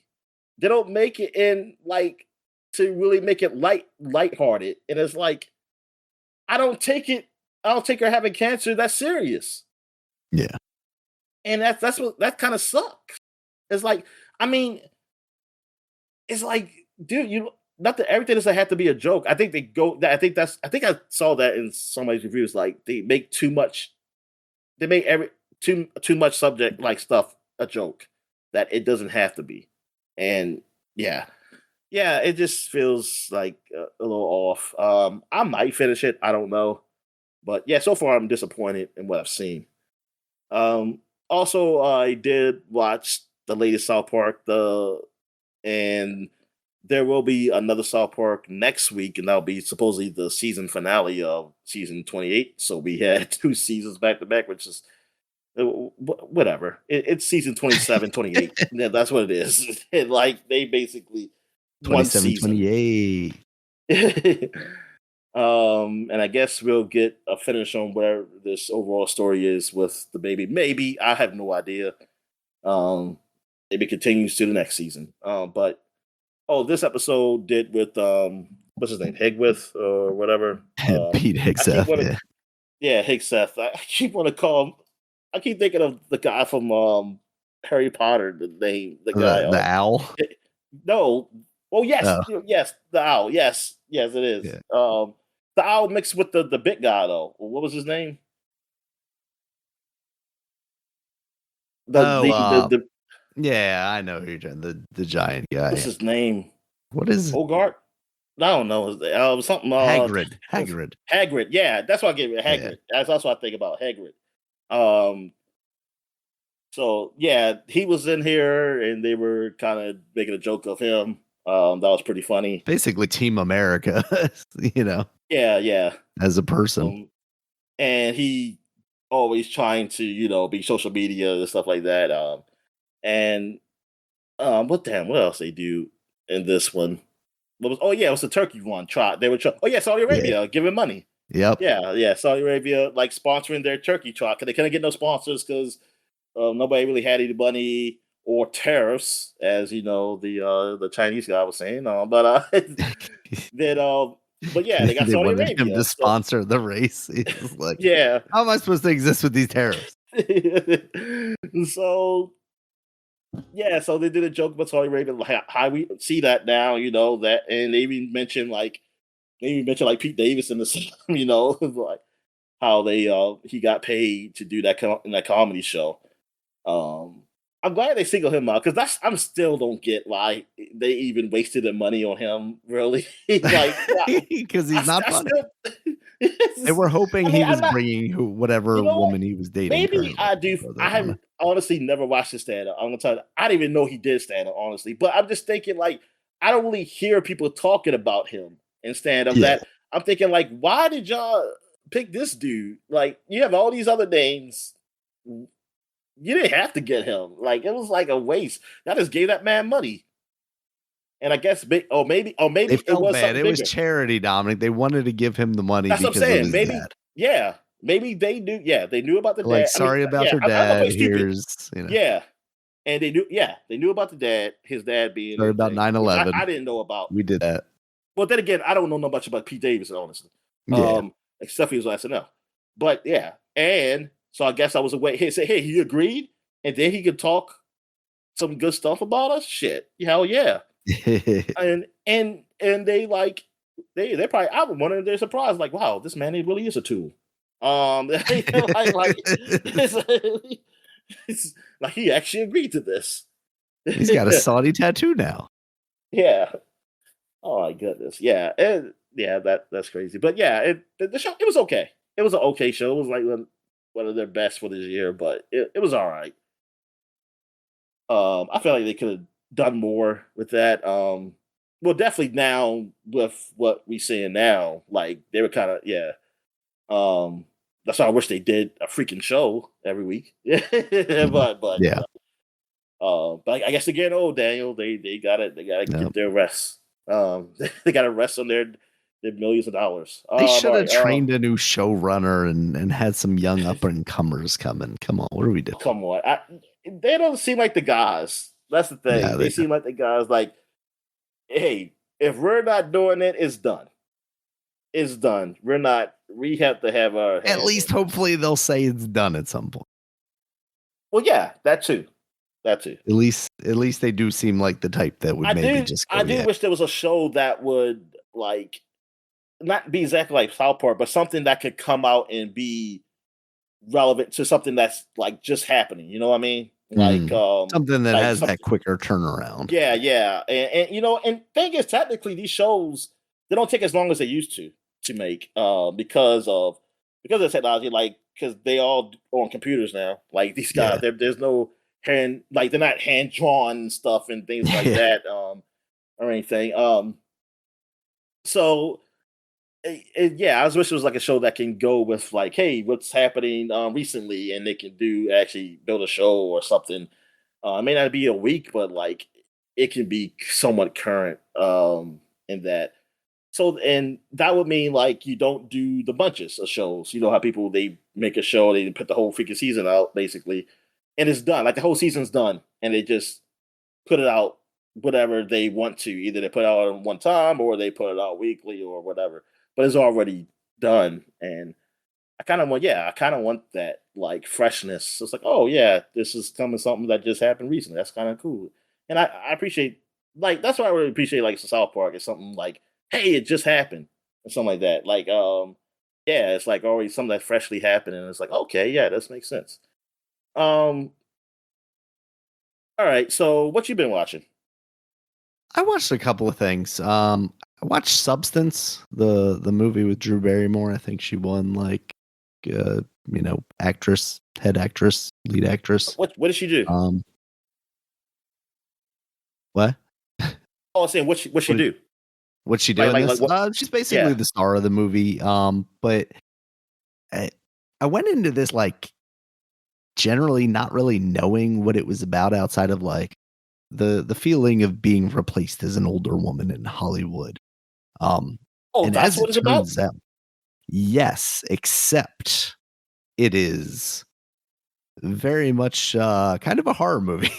They don't make it in like to really make it lighthearted, and it's like I don't take it. I don't take her having cancer that serious, Yeah. and that's what that kind of sucks. It's like I mean, it's like, dude, you not that everything doesn't have to be a joke. I think they go. I think I saw that in somebody's reviews. Like they make too much. They make too much subject like stuff a joke that it doesn't have to be, and yeah, it just feels like a little off. I might finish it. I don't know. But yeah, so far I'm disappointed in what I've seen. Also, I did watch the latest South Park, and there will be another South Park next week, and that'll be supposedly the season finale of season 28. So we had 2 seasons back to back, which is whatever. It's season 27, 28. Yeah, that's what it is. And like they basically one 27, season. 28. And I guess we'll get a finish on where this overall story is with the baby. Maybe I have no idea. Um, Maybe it continues to the next season. But this episode did with what's his name, Higwith or whatever. Pete I keep Hegseth, wanting, yeah. yeah, Higseth. I keep want to call him. I keep thinking of the guy from Harry Potter. The guy. The owl. No. Oh yes, Oh, yes, the owl. Yes, it is. yeah. The owl mixed with the big guy though. What was his name? The Oh, the the, the yeah, I know who you're talking, the giant what's guy. his name? What is Hogarth? I don't know. Something. Hagrid? Was Hagrid. Hagrid. Yeah, that's what I get. Yeah. Hagrid. That's what I think about Hagrid. Um. So yeah, he was in here, and they were kind of making a joke of him. That was pretty funny. Basically Team America, Yeah. as a person. And he always trying to be social media and stuff like that. And what else they do in this one? It was the Turkey one. They were Saudi Yeah. Arabia giving money. Yep. Yeah, Saudi Arabia like sponsoring their turkey trot because they couldn't get no sponsors because nobody really had any money or tariffs, as the Chinese guy was saying. Then but yeah, they got They Saudi wanted him Arabia. to So sponsor the race. He's like, yeah. how am I supposed to exist with these tariffs? So yeah, so they did a joke about Saudi Arabia, like how we see that now, that, and they even mentioned like Pete Davis in the like how they he got paid to do that in that comedy show. I'm glad they single him out because I'm still don't get why they even wasted their money on him. Really, like Because he's not funny. They were hoping I he mean, was bringing whatever woman he was dating. maybe I do. I have honestly never watched his stand up. I'm gonna tell you, I didn't even know he did stand up, honestly. But I'm just thinking, like, I don't really hear people talking about him in stand up. Yeah. That I'm thinking, like, why did y'all? pick this dude? Like, you have all these other names. You didn't have to get him. Like, it was like a waste. I just gave that man money. And I guess, maybe They it felt was bad. something It was bigger. charity, Dominic. They wanted to give him the money That's what I'm because of saying. his Maybe, dad. yeah, maybe they knew. Yeah, they knew about the Like, dad. I mean, sorry about yeah, your I'm not gonna dad. play stupid. Here's, Yeah, and they knew. Yeah, they knew about the dad, his dad being sorry about anything, which 9/11. I didn't know about. We did that. Well, then again, I don't know much about Pete Davidson, honestly. Yeah. Except he was on SNL. But yeah, and so I guess I was away. He said, "Hey, he agreed," and then he could talk some good stuff about us. Shit, hell yeah! And they like they probably I was wondering they're surprised like, wow, this man he really is a tool. It's like he actually agreed to this. He's got a Saudi tattoo now. Yeah. Oh my goodness. Yeah. And yeah, that's crazy. But yeah, the show it was okay. It was an okay show. It was like one of their best for this year, but it was all right. I feel like they could have done more with that. Well, definitely now with what we seeing now, like they were kind of yeah. That's why I wish they did a freaking show every week. but Yeah. but I guess they're getting old, Daniel. They gotta get their rest. They gotta rest on their millions of dollars. They should have All right, trained a new showrunner and had some young up and comers coming. Come on, what are we doing? come on, they don't seem like the guys. That's the thing. Yeah, they seem like the guys. Like, hey, if we're not doing it, it's done. It's done. We're not. We have to have our. At least, hopefully, they'll say it's done at some point. Well, yeah, that too. That too. At least they do seem like the type that would just go. I do wish there was a show that would like not be exactly like South Park, but something that could come out and be relevant to something that's like just happening. You know what I mean? Like something that like has that quicker turnaround. Yeah, and you know, and thing is, technically, these shows they don't take as long as they used to make because of the technology. Like because they all on computers now. Like these guys, there's no hand, like they're not hand drawn stuff and things like that, or anything. So yeah, I was wish it was like a show that can go with like, hey, what's happening recently, and they can do actually build a show or something. It may not be a week, but like it can be somewhat current in that. So and that would mean like you don't do the bunches of shows. You know how people they make a show, they put the whole freaking season out basically, and it's done. Like the whole season's done, and they just put it out whatever they want to. Either they put it out at one time or they put it out weekly or whatever. But it's already done, and I kind of want that like freshness. It's like, oh yeah, this is coming something that just happened recently. That's kind of cool, and I appreciate like that's why I really appreciate like South Park. It's something like, hey, it just happened or something like that. Like yeah, it's like already something that freshly happened, and it's like okay, yeah, this makes sense. Um, all right, so what you been watching? I watched a couple of things. I watched Substance, the movie with Drew Barrymore. I think she won like head actress, lead actress. What did she do? What? Oh, I'm saying what she do? What's she doing? She's basically the star of the movie. But I went into this like generally not really knowing what it was about outside of like the feeling of being replaced as an older woman in Hollywood. And that's what it's about? Yes, except it is very much kind of a horror movie.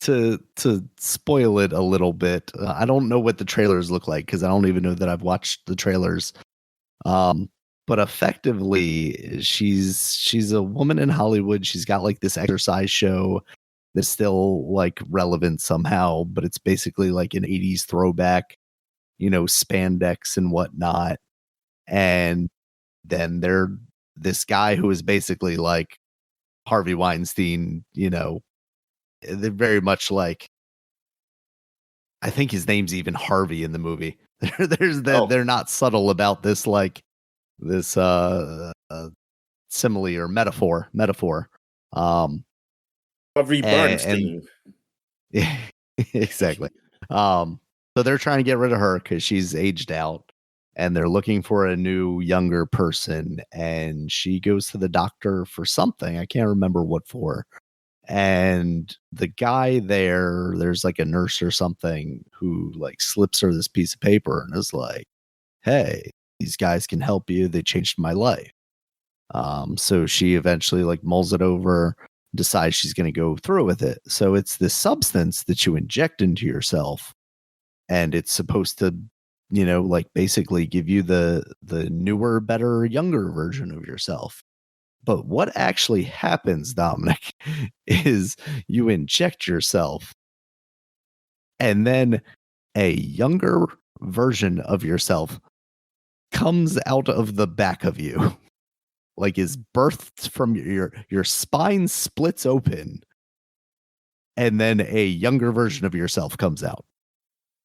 To spoil it a little bit, I don't know what the trailers look like because I don't even know that I've watched the trailers. But effectively, she's a woman in Hollywood. She's got like this exercise show that's still like relevant somehow, but it's basically like an 80s throwback, spandex and whatnot. And then this guy who is basically like Harvey Weinstein, they're very much like, I think his name's even Harvey in the movie. They're not subtle about this, like this simile or metaphor. Harvey Bernstein. Yeah, exactly. So they're trying to get rid of her because she's aged out. and they're looking for a new younger person, and she goes to the doctor for something. I can't remember what for. And the guy there's like a nurse or something who like slips her this piece of paper and is like, hey, these guys can help you. They changed my life. So she eventually like mulls it over, decides she's going to go through with it. So it's this substance that you inject into yourself, and it's supposed to, like basically give you the newer, better, younger version of yourself. But what actually happens, Dominic, is you inject yourself, and then a younger version of yourself comes out of the back of you, like is birthed from your spine splits open, and then a younger version of yourself comes out.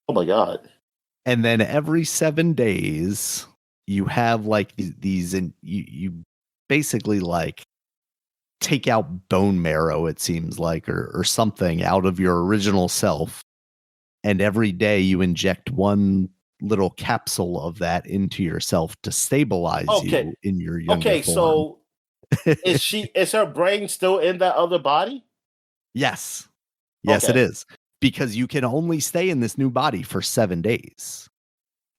Oh my God. And then every 7 days, you have like these, and you basically like take out bone marrow, it seems like, or something out of your original self. And every day you inject one little capsule of that into yourself to stabilize you in your younger form. So is her brain still in that other body? Yes. Yes, it is. Because you can only stay in this new body for 7 days.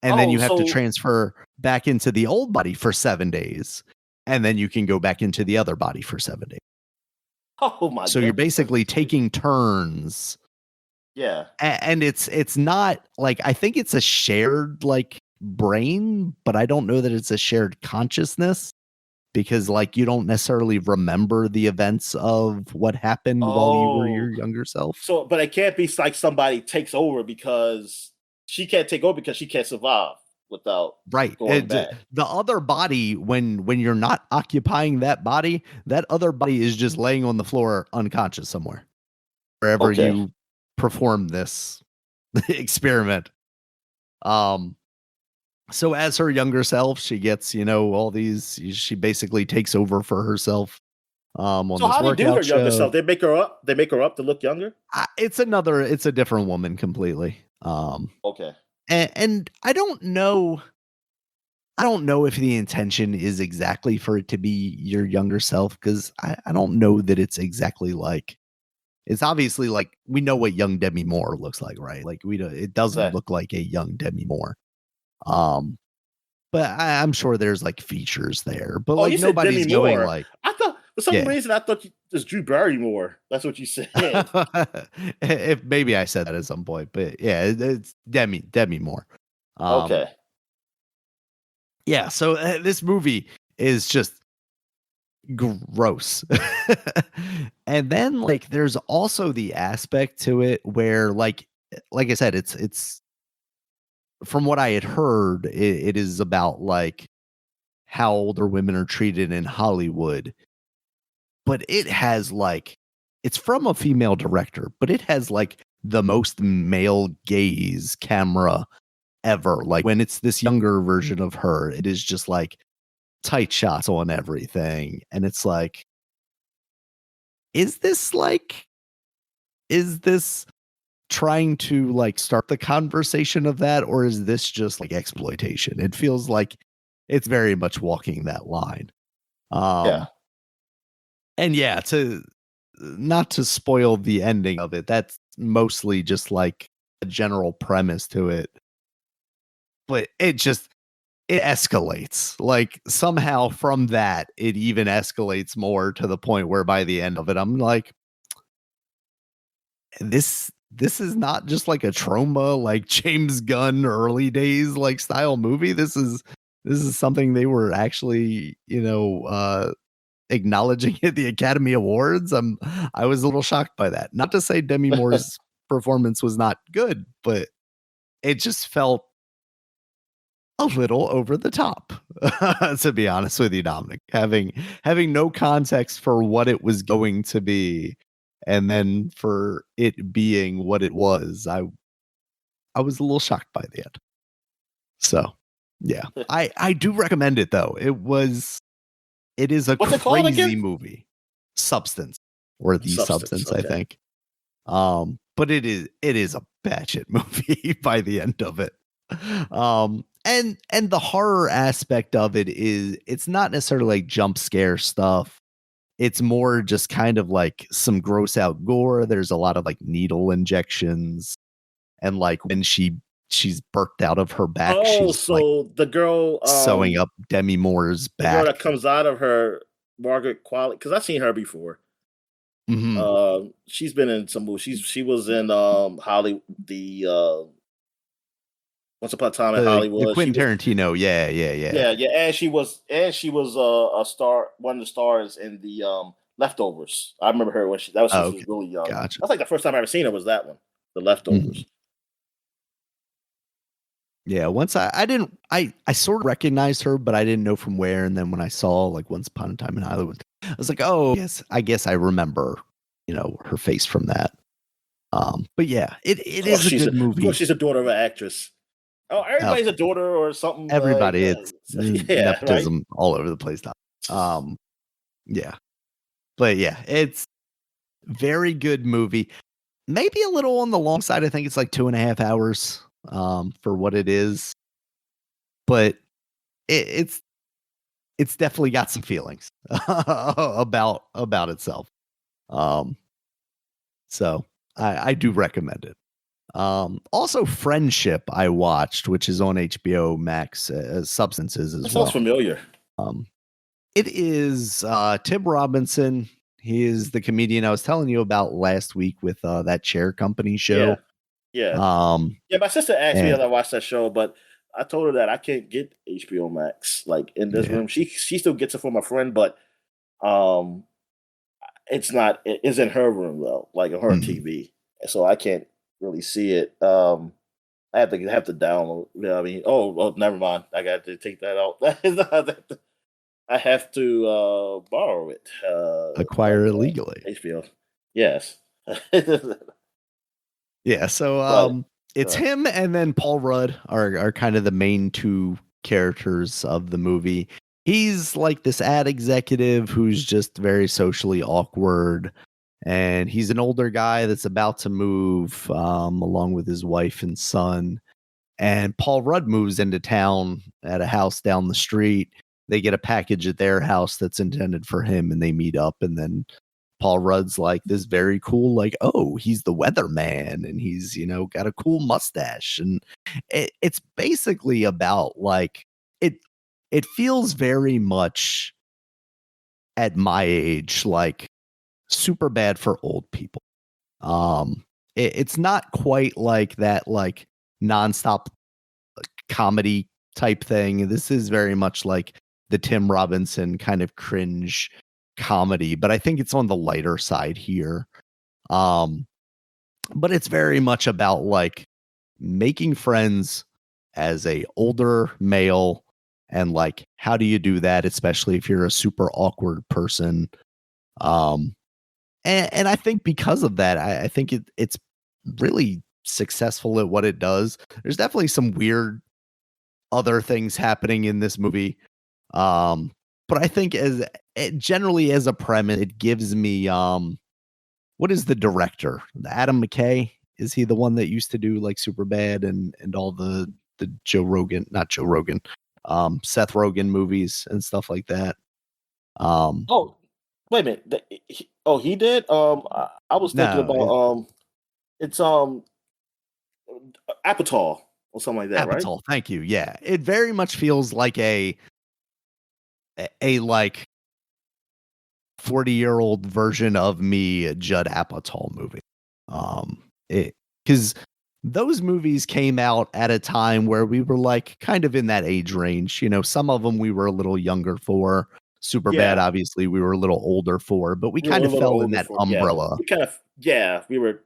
And then you have to transfer back into the old body for 7 days. And then you can go back into the other body for 7 days. Oh my! So you're basically taking turns. Yeah. And it's not like, I think it's a shared like brain, but I don't know that it's a shared consciousness, because like you don't necessarily remember the events of what happened while you were your younger self. So, but it can't be like somebody takes over, because she can't take over because she can't survive without going back. The other body, when you're not occupying that other body is just laying on the floor unconscious somewhere, wherever you perform this experiment. So as her younger self, she gets, all these, she basically takes over for herself. On so this how do they do her show. younger self? They make her up. They make her up to look younger. It's a different woman completely. And I don't know if the intention is exactly for it to be your younger self, because I don't know that it's exactly like, it's obviously like, we know what young Demi Moore looks like, right? Like it doesn't look like a young Demi Moore. But I'm sure there's like features there, but like nobody's going like, I thought for some reason I thought it was Drew Barrymore. That's what you said. If maybe I said that at some point, but yeah, it's Demi Moore. Yeah, so this movie is just gross. And then like there's also the aspect to it where like I said, it's from what I had heard, it is about like how older women are treated in Hollywood. But it has like, it's from a female director, but it has like the most male gaze camera ever. Like when it's this younger version of her, it is just like tight shots on everything. And it's like, is this trying to like start the conversation of that, or is this just like exploitation? It feels like it's very much walking that line. And yeah, to not to spoil the ending of it, that's mostly just like a general premise to it. But it escalates. Like somehow from that, it even escalates more to the point where by the end of it, I'm like, this is not just like a trauma, like James Gunn early days like style movie. This is something they were actually, acknowledging at the Academy Awards. I was a little shocked by that. Not to say Demi Moore's performance was not good, but it just felt a little over the top, to be honest with you, Dominic. Having no context for what it was going to be, and then for it being what it was, I was a little shocked by the end. So, yeah, I do recommend it though. It is a crazy movie. Substance, or The Substance, I think. But it is a batshit movie by the end of it. and the horror aspect of it is it's not necessarily like jump scare stuff. It's more just kind of like some gross out gore. There's a lot of like needle injections, and like when she's burped out of her back, Oh, she's like so sewing up Demi Moore's the girl back. that comes out of her, Margaret Qualley, because I've seen her before. She's been in some movies. She was in Hollywood, the Once Upon a Time in The Hollywood. She Quentin was, Tarantino, yeah. yeah, and she was a star, one of the stars in the Leftovers. I remember her when that was when Oh, she was really young. gotcha. That's like the first time I ever seen her was that one, The Leftovers. Yeah, once I sort of recognized her, but I didn't know from where. And then when I saw like Once Upon a Time in Hollywood, I was like, oh, yes, I guess I remember, her face from that. But yeah, it is a good movie. Of course, she's a daughter of an actress. Oh, everybody's a daughter or something. Everybody, it's yeah, nepotism all over the place now. Yeah, but yeah, it's very good movie. Maybe a little on the long side. I think it's like 2.5 hours for what it is, but it's definitely got some feelings about itself. So I do recommend it. Also Friendship I watched, which is on HBO Max, Substances as that well. sounds familiar. It is Tim Robinson. He is the comedian I was telling you about last week with that chair company show. Yeah. My sister asked me if I watched that show, but I told her that I can't get HBO Max like in this room. She still gets it from a friend, but it is in her room though, like on her TV. So I can't really see it. I have to download. You know what I mean, oh, never mind. I got to take that out. I have to borrow it. Acquire it legally. HBO. Yes. Yeah, so it's him and then Paul Rudd are kind of the main two characters of the movie. He's like this ad executive who's just very socially awkward, and he's an older guy that's about to move along with his wife and son. And Paul Rudd moves into town at a house down the street. They get a package at their house that's intended for him, and they meet up, and then Paul Rudd's like this very cool, like, oh, he's the weatherman, and he's, got a cool mustache. And it's basically about like it feels very much at my age like super bad for old people. It's not quite like that, like nonstop comedy type thing. This is very much like the Tim Robinson kind of cringe comedy, but I think it's on the lighter side here. But it's very much about like making friends as a older male, and like how do you do that, especially if you're a super awkward person. And I think because of that, I think it's really successful at what it does. There's definitely some weird other things happening in this movie. But I think generally as a premise, it gives me what is the director? Adam McKay? Is he the one that used to do like Superbad and all the Seth Rogen movies and stuff like that? Oh, wait a minute. He did? I was thinking about it's Apatow or something like that, Apatow, right? thank you. Yeah. It very much feels like a like 40-year-old version of me, Judd Apatow movie. Because those movies came out at a time where we were like kind of in that age range. Some of them we were a little younger for. Superbad, obviously, we were a little older for, but we kind of fell in that umbrella. We were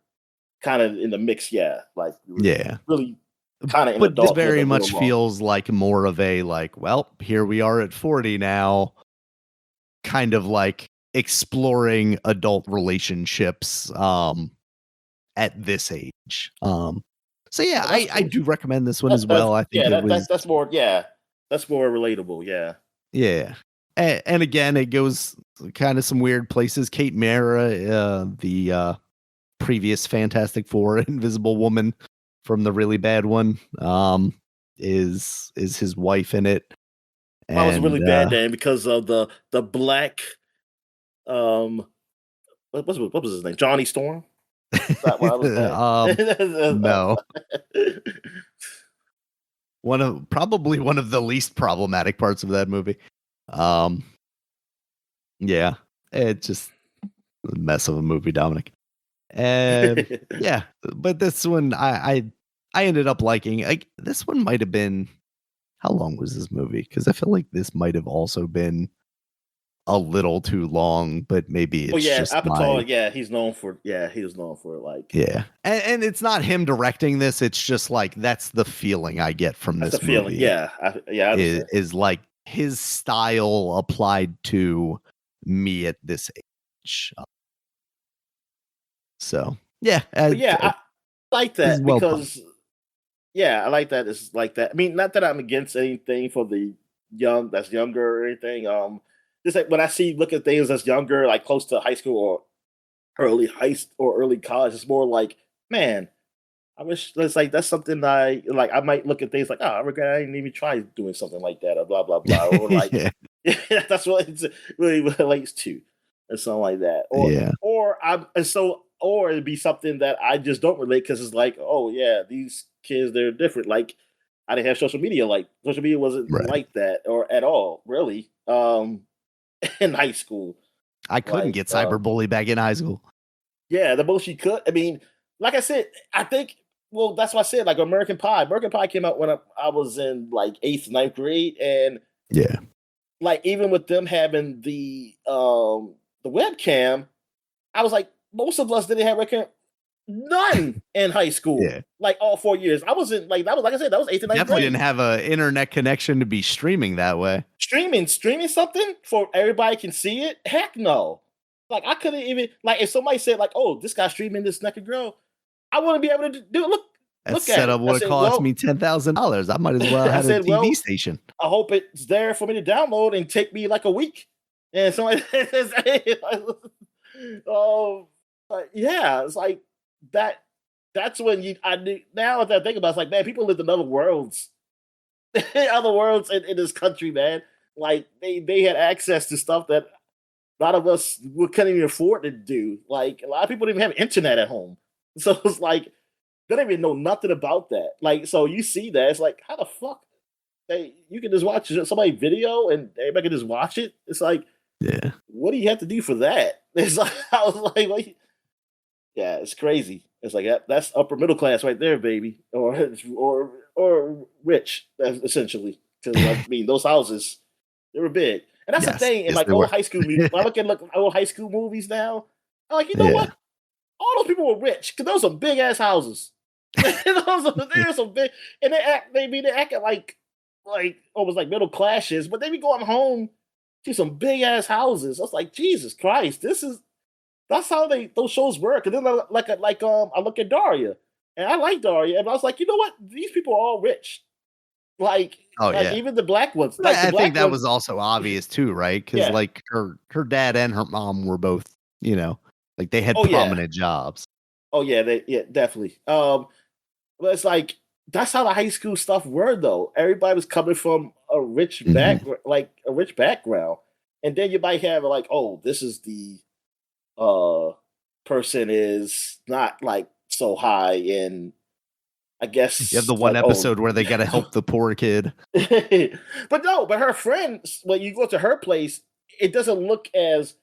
kind of in the mix, like really kind of. But this very much feels like more of a like, well, here we are at 40 now, kind of like exploring adult relationships at this age. So yeah, I do recommend this one as well. I think that's more relatable. Yeah. And again, it goes kind of some weird places. Kate Mara, the previous Fantastic Four Invisible Woman from the really bad one. is his wife in it. That was really And bad then because of the black what was his name? Johnny Storm? Is that why it was no. bad? Probably one of the least problematic parts of that movie. Yeah, it's just a mess of a movie, Dominic. Yeah, but this one I ended up liking. Like, this one might have been, how long was this movie? Because I feel like this might have also been a little too long, but maybe Oh it's yeah, just Apatow, he was known for like yeah. And it's not him directing this. It's just like that's the feeling I get from that's the this feeling. movie. Yeah, I understand. Is like his style applied to me at this age. So yeah, But yeah, I like this is that well done. because I like that. It's like that. I mean, not that I'm against anything for the that's younger or anything. Just like when I look at things that's younger, like close to high school or early college, it's more like, man, I wish that's like that's something I like. I might look at things like, oh, I regret I didn't even try doing something like that, or blah blah blah, or like, Yeah. yeah, that's what it really relates to, or something like that, Yeah. or it'd be something that I just don't relate because it's like, oh yeah, these kids they're different. Like I didn't have social media. Like social media wasn't Right. like that or at all, really. In high school, I couldn't like get cyberbullied back in high school. yeah, the most you could. I mean, like I said, I think. Well, that's what I said. Like American Pie. American Pie came out when I was in like 8th, 9th grade, and Yeah. like even with them having the webcam, I was like, most of us didn't have webcam. None in high school. Yeah. Like all 4 years. I wasn't like that was like I said, that was 8th and 9th Definitely grade. didn't have an internet connection to be streaming that way. Streaming something for everybody can see it? Heck no. Like I couldn't even like if somebody said like, oh, this guy's streaming this naked girl, I wouldn't be able to do it. That Look at setup it. I would said, cost well, me $10,000. I might as well I have had a said, TV well, station. I hope it's there for me to download and take me like a week. And so oh, yeah, it's like that. That's when I knew. Now that I think about it, it's like, man, people lived in other worlds, other worlds in this country, man. Like they had access to stuff that a lot of us couldn't even afford to do. Like a lot of people didn't even have internet at home, so it's like they don't even know nothing about that. Like, so you see that, it's like, how the fuck you can just watch somebody video and everybody can just watch it? It's like, yeah, what do you have to do for that? It's like I was like yeah, it's crazy. It's like that's upper middle class right there, baby, or rich, essentially. Because I mean, those houses they were big, and that's the thing. In yes, like they were. old high school movies, when I look at old high school movies now, I'm like, you know Yeah, what? All those people were rich because those are big ass houses. There's some big, and they acting like almost like middle classes, but they be going home to some big ass houses. I was like, Jesus Christ, that's how those shows work. And then I look at Daria, and I like Daria, and I was like, you know what? These people are all rich. Like, oh like yeah. even the black ones, But like the I think black that ones, was also obvious too, right? Because yeah. like her dad and her mom were both, like they had Oh yeah. prominent jobs. Oh yeah. Definitely. But it's like that's how the high school stuff were though. Everybody was coming from a rich background, and then you might have like, oh, this is the person is not like so high in, I You have guess, the one like, oh, episode where they got to help the poor kid. but no, but her friends, when you go to her place, it doesn't look as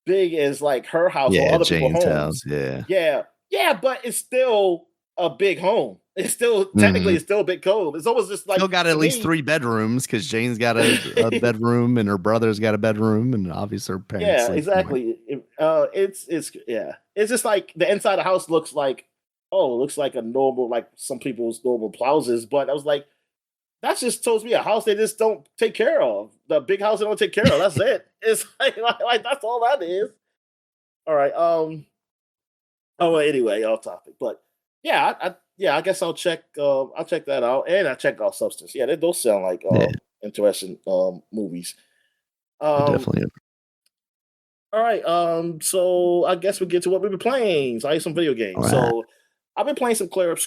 big as like her house or Yeah, other people's Jane's house. homes. Yeah. Yeah, yeah, but it's still a big home. It's still technically Mhm. it's still a big home. It's almost just like Still got at to least me. 3 bedrooms because Jane's got a bedroom and her brother's got a bedroom, and obviously her parents Yeah, sleep somewhere. exactly. It's yeah. It's just like the inside of the house looks like, oh, it looks like a normal, like some people's normal houses. But I was like, that just tells me a house they just don't take care of. The big house they don't take care of. That's it. It's like that's all that is. All right. Oh, well, anyway, off topic. But yeah, I guess I'll check that out, and I check out Substance. Yeah, those sound like Yeah, interesting movies. I Um, definitely am. all right. So I guess we get to what we've been playing. So I have some video games. Alright. So I've been playing some Claire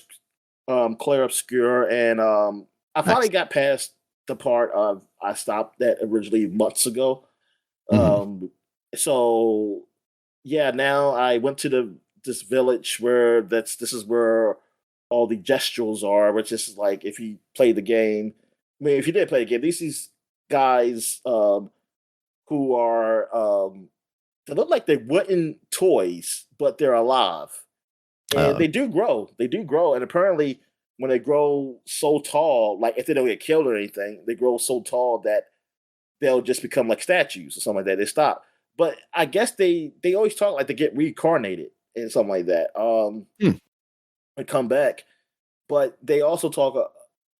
Obscure, and I finally Nice. got past the part of I stopped that originally months ago. Mhm. Um, so yeah, now I went to this village where this is where all the gestuals are, which is like if you play the game. I mean, if you did play the game, these guys who are they look like they're wooden toys, but they're alive, and Oh, they do grow. They do grow, and apparently, when they grow so tall, like if they don't get killed or anything, they grow so tall that they'll just become like statues or something like that. They stop. But I guess they always talk like they get reincarnated and something like that. hmm. And come back. But they also talk.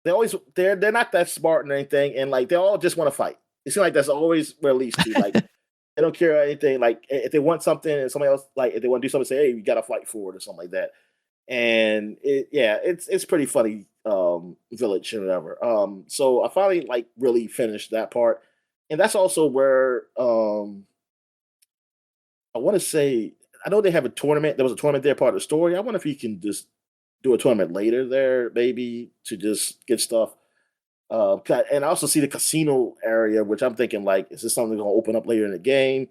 They're not that smart and anything, and like they all just want to fight. It seems like that's always where it leads to. Like they don't care anything. Like if they want something and somebody else, like if they want to do something, say, hey, you got to fight for it or something like that. And it's pretty funny. Village and whatever. So I finally like really finished that part, and that's also where I want to say I know they have a tournament. There was a tournament there, part of the story. I wonder if you can just do a tournament later there, maybe to just get stuff. And I also see the casino area, which I'm thinking like, is this something going to open up later in the game?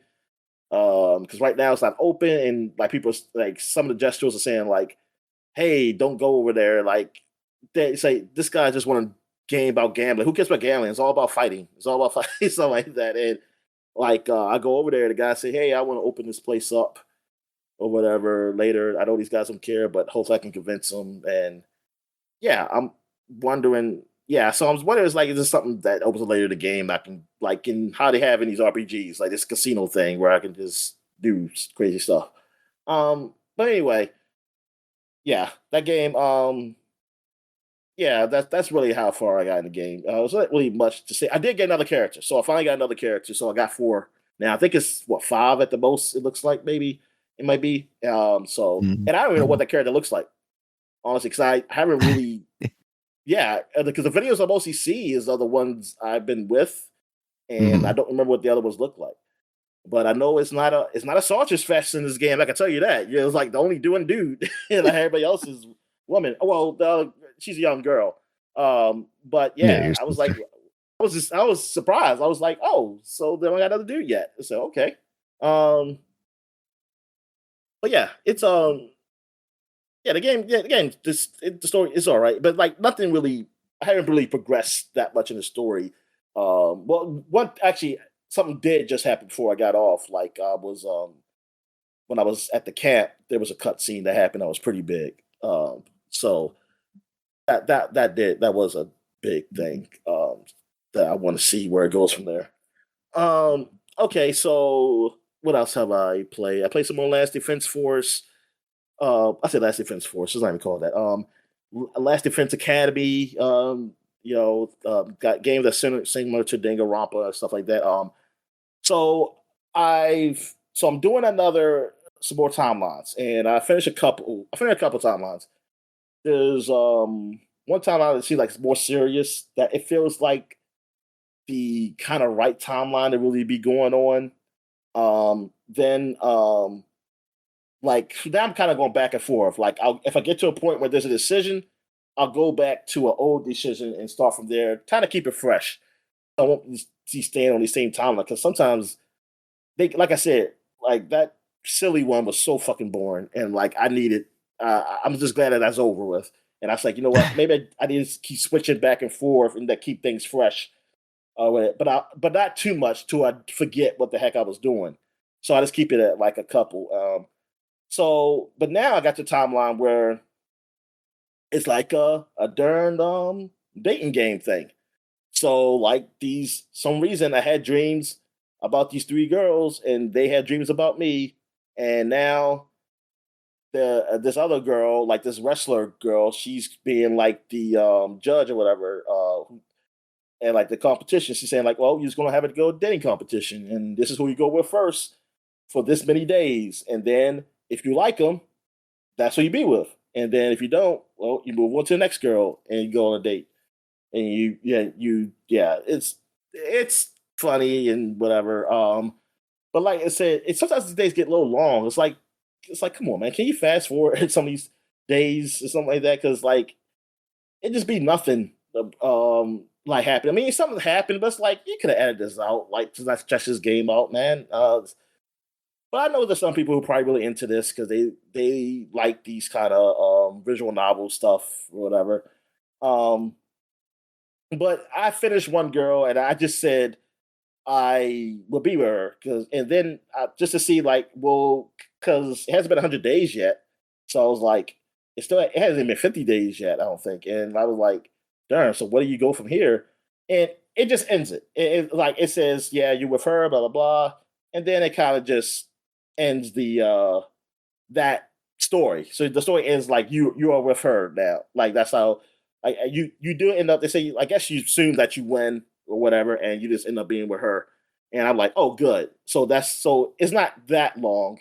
Because right now it's not open, and like people like some of the gestures are saying like, "Hey, don't go over there." Like they say, this guy just want to game about gambling. Who cares about gambling? It's all about fighting. It's all about fighting, something like that. And like I go over there, the guy say, "Hey, I want to open this place up or whatever later." I know these guys don't care, but hopefully I can convince them. And yeah, I'm wondering. Yeah, so I was wondering, is this something that opens later in the game? I can like in how they have in these RPGs, like this casino thing where I can just do crazy stuff. But anyway, yeah, that game. Yeah, that's really how far I got in the game. It's not really much to say. I did get another character, so I finally got another character. So I got four now. I think it's what, five at the most. It looks like maybe it might be. So Mhm. and I don't even know Oh. what that character looks like honestly, because I haven't really. Yeah, because the videos I mostly see is other ones I've been with, and I Mhm. don't remember what the other ones look like. But I know it's not a sausage fest in this game. I can tell you that. Yeah, it's like the only doing dude, and like everybody else is woman. Well, she's a young girl. But Yeah, yeah, your I was like, sister. I was surprised. I was like, oh, so they don't got another dude yet. So okay. Um, but yeah, it's yeah, the game, the story is all right, but like nothing really. I haven't really progressed that much in the story. Well, what actually something did just happen before I got off. Like I was when I was at the camp, there was a cut scene that happened that was pretty big. So that was a big thing. That I want to see where it goes from there. Okay, so what else have I played? I played some more Last Defense Force. I said Last Defense Force. It's not even called that. Last Defense Academy. Got games that similar to Danganronpa and stuff like that. So I'm doing another some more timelines, and I finished a couple. I finished a couple timelines. There's one timeline that seems like it's more serious. That it feels like the kind of right timeline to really be going on. Then like now I'm kind of going back and forth. Like if I get to a point where there's a decision, I'll go back to an old decision and start from there. Kind of keep it fresh. I won't be staying on the same timeline because sometimes they, like I said, like that silly one was so fucking boring, and like I needed. I'm just glad that that's over with. And I was like, you know what? Maybe I need to keep switching back and forth and that keep things fresh. With it, but not too much to I forget what the heck I was doing. So I just keep it at like a couple. But now I got the timeline where it's like a darn dating game thing. So like these some reason I had dreams about these three girls and they had dreams about me, and now the this other girl, like this wrestler girl, she's being like the judge or whatever, and like the competition, she's saying like, well, you're just gonna have it go dating competition, and this is who you go with first for this many days, and then if you like them, that's who you be with. And then if you don't, well, you move on to the next girl and you go on a date. And it's funny and whatever. But like I said, it sometimes the days get a little long. It's like, come on, man, can you fast forward some of these days or something like that? Because like it just be nothing like happened. I mean, something happened, but it's like you could have edited this out, like to not stretch this game out, man. But I know there's some people who are probably really into this because they like these kind of visual novel stuff or whatever. Um, but I finished one girl and I just said I will be with her because, and then just to see like, well, because it hasn't been 100 days yet, so I was like, it hasn't even been 50 days yet, I don't think, and I was like, darn, so where do you go from here? And it just ends it. Like it says, yeah, you're with her, blah blah blah, and then it kind of just ends the that story. So the story ends like you are with her now. Like that's how like you do end up. They say I guess you assume that you win or whatever, and you just end up being with her. And I'm like, oh, good. So it's not that long,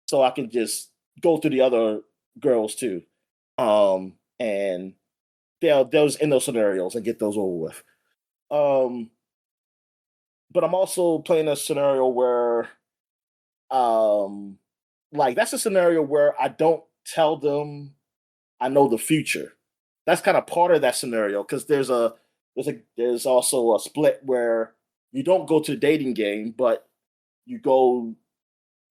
so I can just go through the other girls too, and they'll just end those scenarios and get those over with. Um, but I'm also playing a scenario where um like that's a scenario where I don't tell them I know the future. That's kind of part of that scenario because there's also a split where you don't go to the dating game, but you go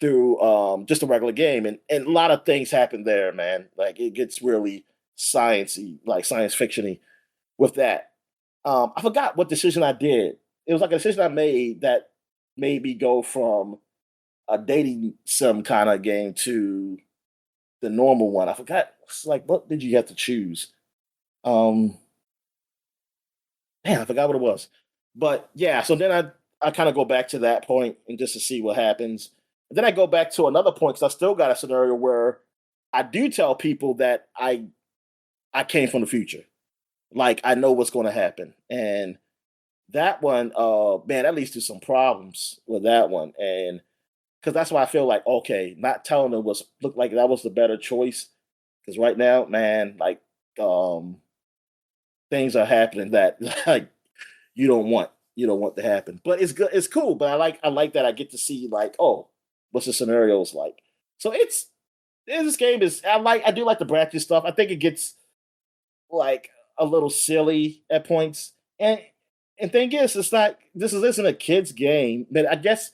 through just a regular game, and a lot of things happen there, man. Like it gets really sciencey, like science fictiony with that. I forgot what decision I did. It was like a decision I made that made me go from a dating sim kind of game to the normal one. I forgot. It's like, what did you have to choose? Um, Man, I forgot what it was. But yeah, so then I kind of go back to that point and just to see what happens. And then I go back to another point because I still got a scenario where I do tell people that I came from the future. Like I know what's going to happen, and that one, man, that leads to some problems with that one, and because that's why I feel like okay, not telling them was looked like that was the better choice. Because right now, man, like um, things are happening that like you don't want to happen. But it's good, it's cool. But I like that I get to see like oh, what's the scenarios like. So this game is I do like the bracket stuff. I think it gets like a little silly at points, and thing is, it's not this isn't a kids game, but I guess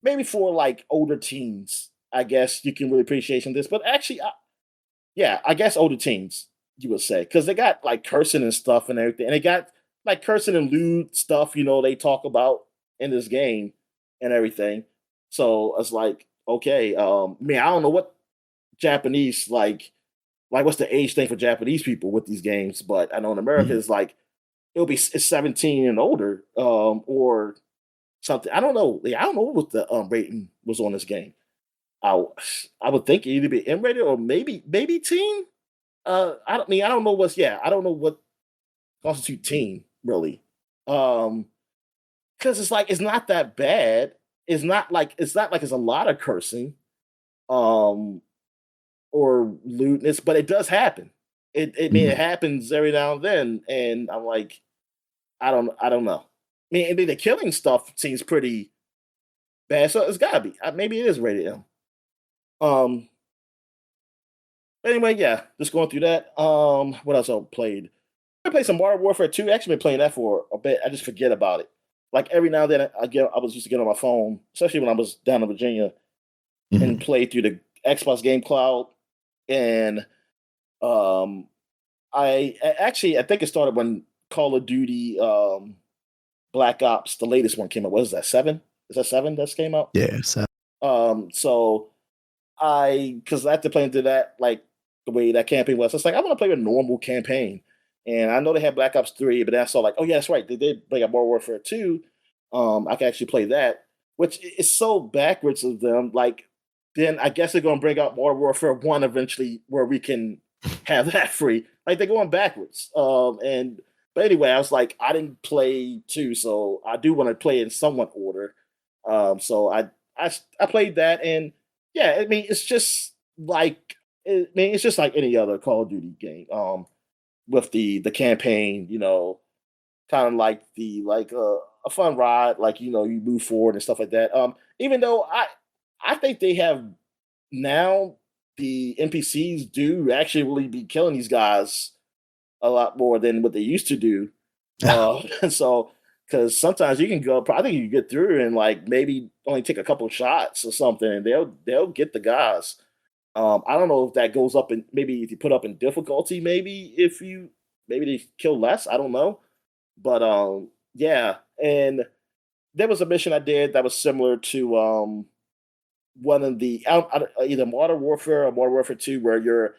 maybe for like older teens, I guess you can really appreciate this. But actually, yeah, I guess older teens you would say because they got like cursing and stuff and everything, and they got like cursing and lewd stuff. You know, they talk about in this game and everything. So it's like okay, I mean, I don't know what Japanese like what's the age thing for Japanese people with these games, but I know in America Mhm. it's like it's 17 and older, or something. I don't know. I don't know what the rating was on this game. I I would think it either be M rated or maybe teen. I don't know what's I don't know what constitute teen really. Because it's like it's not that bad. It's not like it's a lot of cursing um or lewdness, but it does happen. It I mean it Mhm. happens every now and then, and I'm like I don't know. I mean the killing stuff seems pretty bad, so it's gotta be. Maybe it is rated M. Um, anyway, yeah, just going through that. What else I played? I played some Modern Warfare 2. Actually been playing that for a bit. I just forget about it. Like every now and then I was used to get on my phone, especially when I was down in Virginia, and Mhm. play through the Xbox Game Cloud. And um actually I think it started when Call of Duty Black Ops, the latest one came out. What is that? Seven? Is that seven that's came out? Yeah. So, So because after playing through that, like the way that campaign was, it's like I want to play a normal campaign. And I know they had Black Ops 3, but then I saw like, oh yeah, that's right. They did bring up Modern Warfare 2. I can actually play that, which is so backwards of them. Like, then I guess they're gonna bring out Modern Warfare 1 eventually where we can have that free. Like they're going backwards. And but anyway, I was like, I didn't play 2, so I do want to play in somewhat order. So I played that and yeah, I mean, it's just like it's just like any other Call of Duty game. With the campaign, you know, kind of like a fun ride, like you know, you move forward and stuff like that. Even though I think they have now the NPCs do actually really be killing these guys a lot more than what they used to do. So because sometimes you can go, I think you can get through and like maybe only take a couple shots or something, and they'll get the guys. I don't know if that goes up in maybe if you put up in difficulty, maybe they kill less. I don't know, but yeah. And there was a mission I did that was similar to one of the either Modern Warfare or Modern Warfare 2, where you're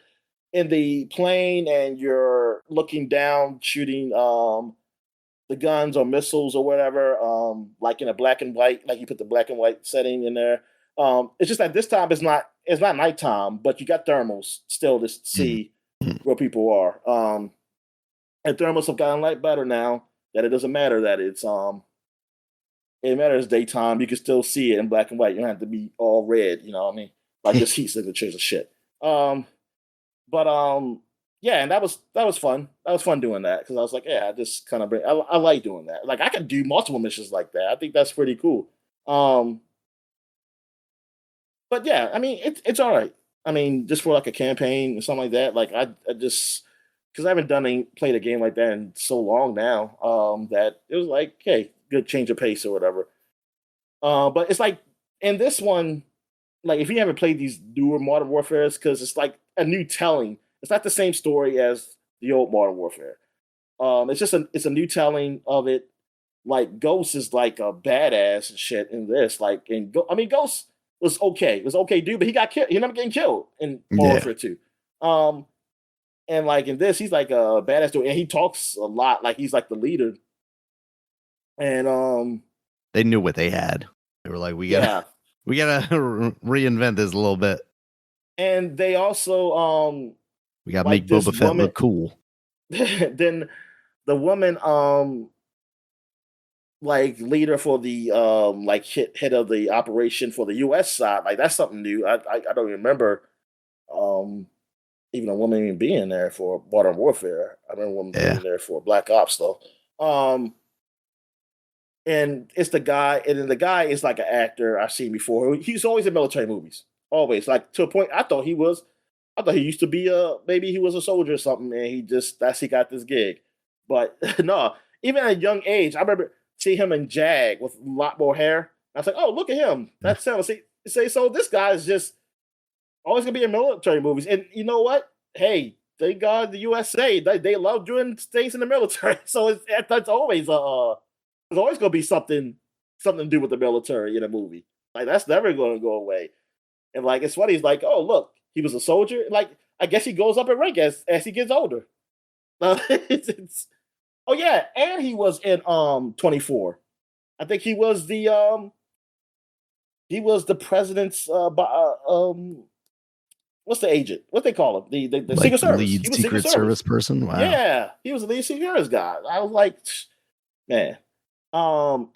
in the plane and you're looking down, shooting the guns or missiles or whatever, like in a black and white, like you put the black and white setting in there. It's just that this time it's not nighttime, but you got thermals still to see Mhm. where people are. And thermals have gotten a lot better now that it doesn't matter that it matters daytime. You can still see it in black and white. You don't have to be all red. You know what I mean? Like this heat signatures and shit. But yeah, and that was fun. That was fun doing that because I was like, yeah, I just kind of I like doing that. Like I could do multiple missions like that. I think that's pretty cool. Um, but yeah, I mean it's all right. I mean, just for like a campaign or something like that. Like I just because I haven't played a game like that in so long now. That it was like, hey, good change of pace or whatever. But it's like in this one, like if you haven't played these newer Modern Warfares, because it's like a new telling. It's not the same story as the old Modern Warfare. It's a new telling of it. Like Ghost is like a badass and shit in this. Like I mean, Ghost was okay. It was okay, dude, but he got killed. He ended up getting killed in Modern Yeah. Warfare 2. Um, and like in this, he's like a badass dude, and he talks a lot. Like he's like the leader. And They knew what they had. They were like, yeah, we gotta reinvent this a little bit. and they also We gotta like make this Boba Fett woman. look cool. Then the woman like leader for the like head of the operation for the US side, like that's something new. I don't remember um even a woman even being there for Modern Warfare. I remember a woman Yeah. being there for Black Ops though. um and it's the guy, and then the guy is like an actor I've seen before. He's always in military movies, always, like to a point. I thought he used to be maybe he was a soldier or something, and he got this gig. But no, even at a young age, I remember seeing him in Jag with a lot more hair. I was like, oh, look at him. That's him. So this guy is just always gonna be in military movies. And you know what? Hey, thank God the USA, they love doing things in the military. So that's always there's always gonna be something to do with the military in a movie. Like that's never gonna go away. And like it's funny, he's like, oh look, he was a soldier. Like I guess he goes up in rank as he gets older. Oh yeah, and he was in 24. I think he was the president's what's the agent? What they call him? The Like Secret Service. lead He was Secret Secret Service. Service person. Wow. Yeah, he was the lead Secret Service guy. I was like, man.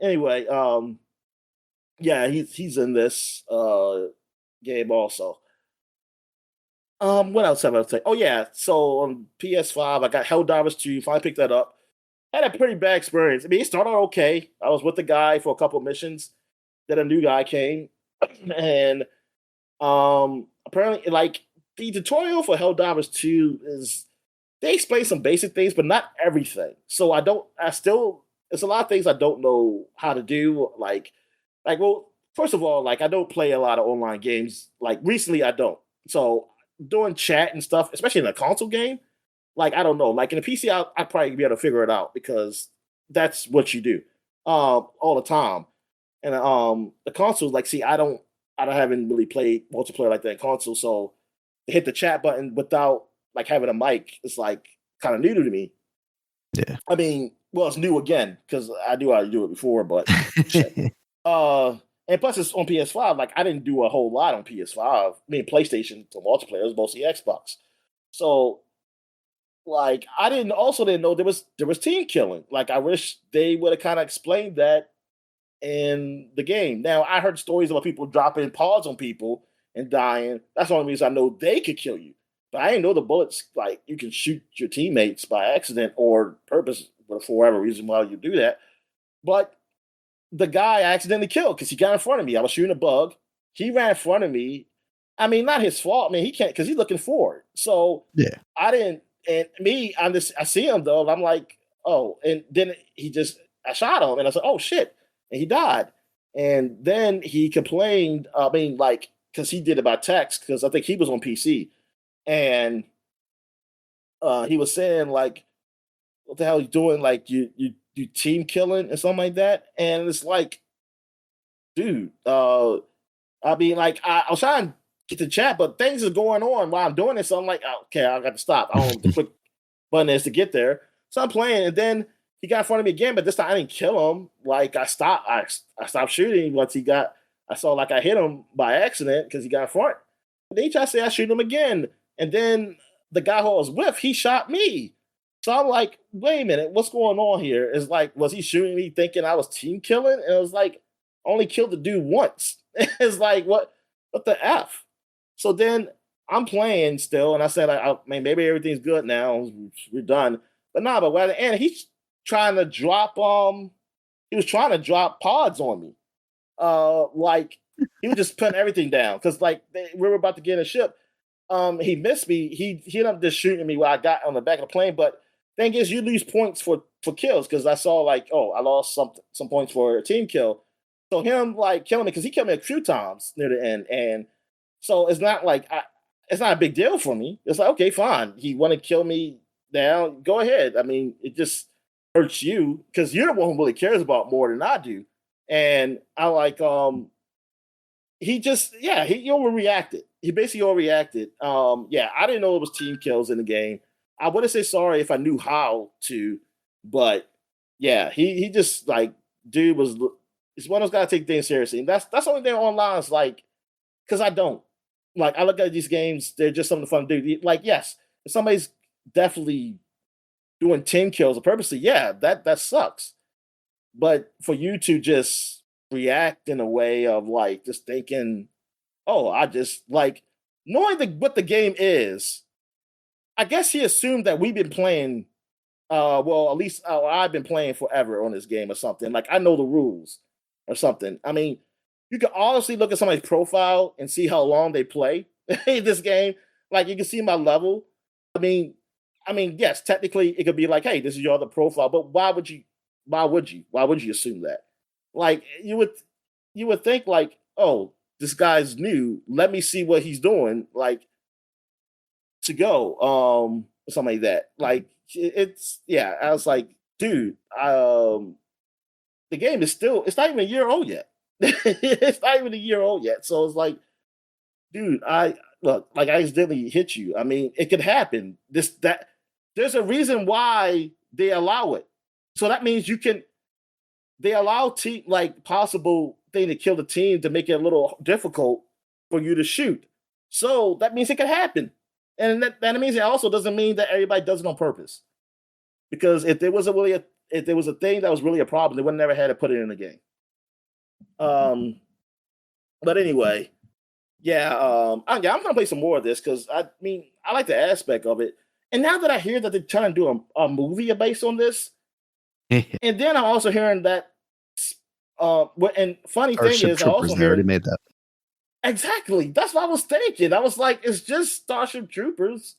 Anyway, yeah, he's in this game also. What else have I say? Oh yeah, so on PS5 I got Helldivers 2. Finally picked that up. Had a pretty bad experience. I mean, it started out okay. I was with the guy for a couple of missions. Then a new guy came, and apparently, like the tutorial for Helldivers 2 is they explain some basic things, but not everything. So I still, there's a lot of things I don't know how to do. Well, first of all, like I don't play a lot of online games. Like recently, I don't. So doing chat and stuff, especially in a console game, like I don't know. Like in a PC, I'd probably be able to figure it out because that's what you do all the time. And the consoles, like, see, I don't haven't really played multiplayer like that in console, so to hit the chat button without like having a mic is like kind of new to me. Yeah. I mean, well, it's new again because I knew how to do it before, but shit. Uh, and plus it's on PS5. Like I didn't do a whole lot on PS5. I mean, PlayStation to multiplayer, it was mostly Xbox. So like I didn't know there was team killing. Like I wish they would have kind of explained that in the game. Now I heard stories about people dropping paws on people and dying. That's the only reason I know they could kill you. But I didn't know the bullets like you can shoot your teammates by accident or purpose, but for whatever reason why you do that. But the guy I accidentally killed because he got in front of me. I was shooting a bug. He ran in front of me. I mean, not his fault. I mean, he can't because he's looking forward. So Yeah. I didn't. And me, I see him though. And I'm like, oh, and then I shot him, and I said, oh shit, and he died. And then he complained. I mean, like, because he did it by text, because I think he was on PC, and he was saying like, what the hell are you doing? Like, you team killing and something like that. And it's like, dude, I mean, like, I was trying to get the chat, but things are going on while I'm doing this. So I'm like, oh, okay, I got to stop. I don't know what the quick button is to get there. So I'm playing, and then he got in front of me again, but this time I didn't kill him. Like, I stopped shooting once he got. I saw like I hit him by accident because he got in front. Then he tried to say I shoot him again, and then the guy who I was with, he shot me. So I'm like, wait a minute, what's going on here? It's like, was he shooting me thinking I was team killing? And it was like, only killed the dude once. It's like, what the F? So then I'm playing still, and I said, I mean, maybe everything's good now. We're done. But nah, but at the end, he's trying to drop he was trying to drop pods on me. Like he was just putting everything down because like we were about to get in a ship. He missed me. He ended up just shooting me while I got on the back of the plane. But thing is, you lose points for kills because I saw like, oh, I lost some points for a team kill. So him like killing me because he killed me a few times near the end, and so it's not like it's not a big deal for me. It's like, okay, fine. He want to kill me now. Go ahead. I mean, it just hurts you because you're the one who really cares about more than I do. And I like he just he overreacted. He basically overreacted. I didn't know it was team kills in the game. I wouldn't say sorry if I knew how to, but yeah, he just like dude was. He's one of those guys take things seriously. And that's the only thing online is like, because I don't. Like, I look at these games, they're just something fun to do. Like, yes, if somebody's definitely doing 10 kills purposely, yeah, that sucks. But for you to just react in a way of like just thinking, oh, I just like knowing what the game is, I guess he assumed that we've been playing well, at least I've been playing forever on this game or something. Like I know the rules or something. I mean, you can honestly look at somebody's profile and see how long they play this game. Like you can see my level. I mean, yes, technically it could be like, hey, this is your other profile, but why would you? Why would you? Why would you assume that? Like you would think like, oh, this guy's new. Let me see what he's doing. Like to go, something like that. Like it's I was like, dude, the game is still it's not even a year old yet. It's not even a year old yet. So it's like, dude, I look like I accidentally hit you. I mean, it could happen. There's a reason why they allow it. So that means they allow team like possible thing to kill the team to make it a little difficult for you to shoot. So that means it could happen. And that means it also doesn't mean that everybody does it on purpose. Because if there was a thing that was really a problem, they would never had to put it in the game. But anyway, I'm gonna play some more of this because I mean I like the aspect of it. And now that I hear that they're trying to do a movie based on this, and then I'm also hearing that. And funny Starship thing is, I Troopers, also they already heard made that. exactly. That's what I was thinking. I was like, it's just Starship Troopers,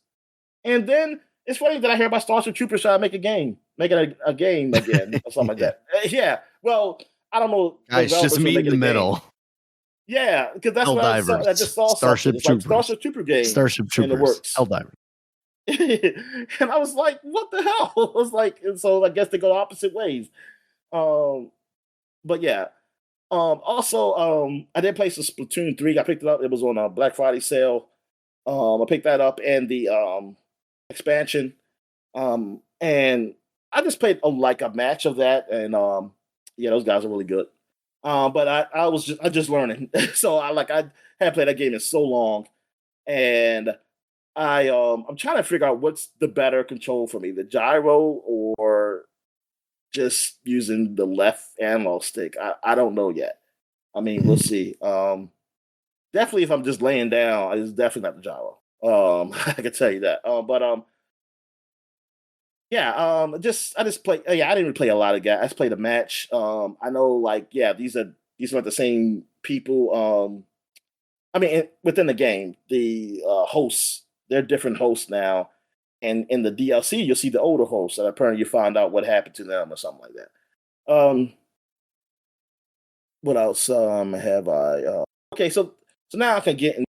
and then it's funny that I hear about Starship Troopers trying to make a game, making a game again or something like that. Yeah. Well, I don't know. Guys, just meet in the middle. Yeah, because that's what Helldivers. I just saw. Starship something. It's Troopers. like Starship Trooper game Starship in the Troopers. works. Helldivers. And I was like, what the hell? I was like, and so I guess they go opposite ways. But yeah. Also, I did play some Splatoon 3. I picked it up. It was on a Black Friday sale. I picked that up and the expansion. And I just played like a match of that, and those guys are really good. But I just learning, so I hadn't played that game in so long, and I'm trying to figure out what's the better control for me, the gyro or just using the left analog stick. I don't know yet. I mean, we'll see. Definitely, if I'm just laying down, it's definitely not the gyro. I can tell you that. I just play. I didn't really play a lot of guys. I just played a match. I know, these are not the same people. I mean, within the game, the hosts, they're different hosts now, And in the DLC, you'll see the older hosts, and apparently you find out what happened to them or something like that. What else have I? Okay, so now I can get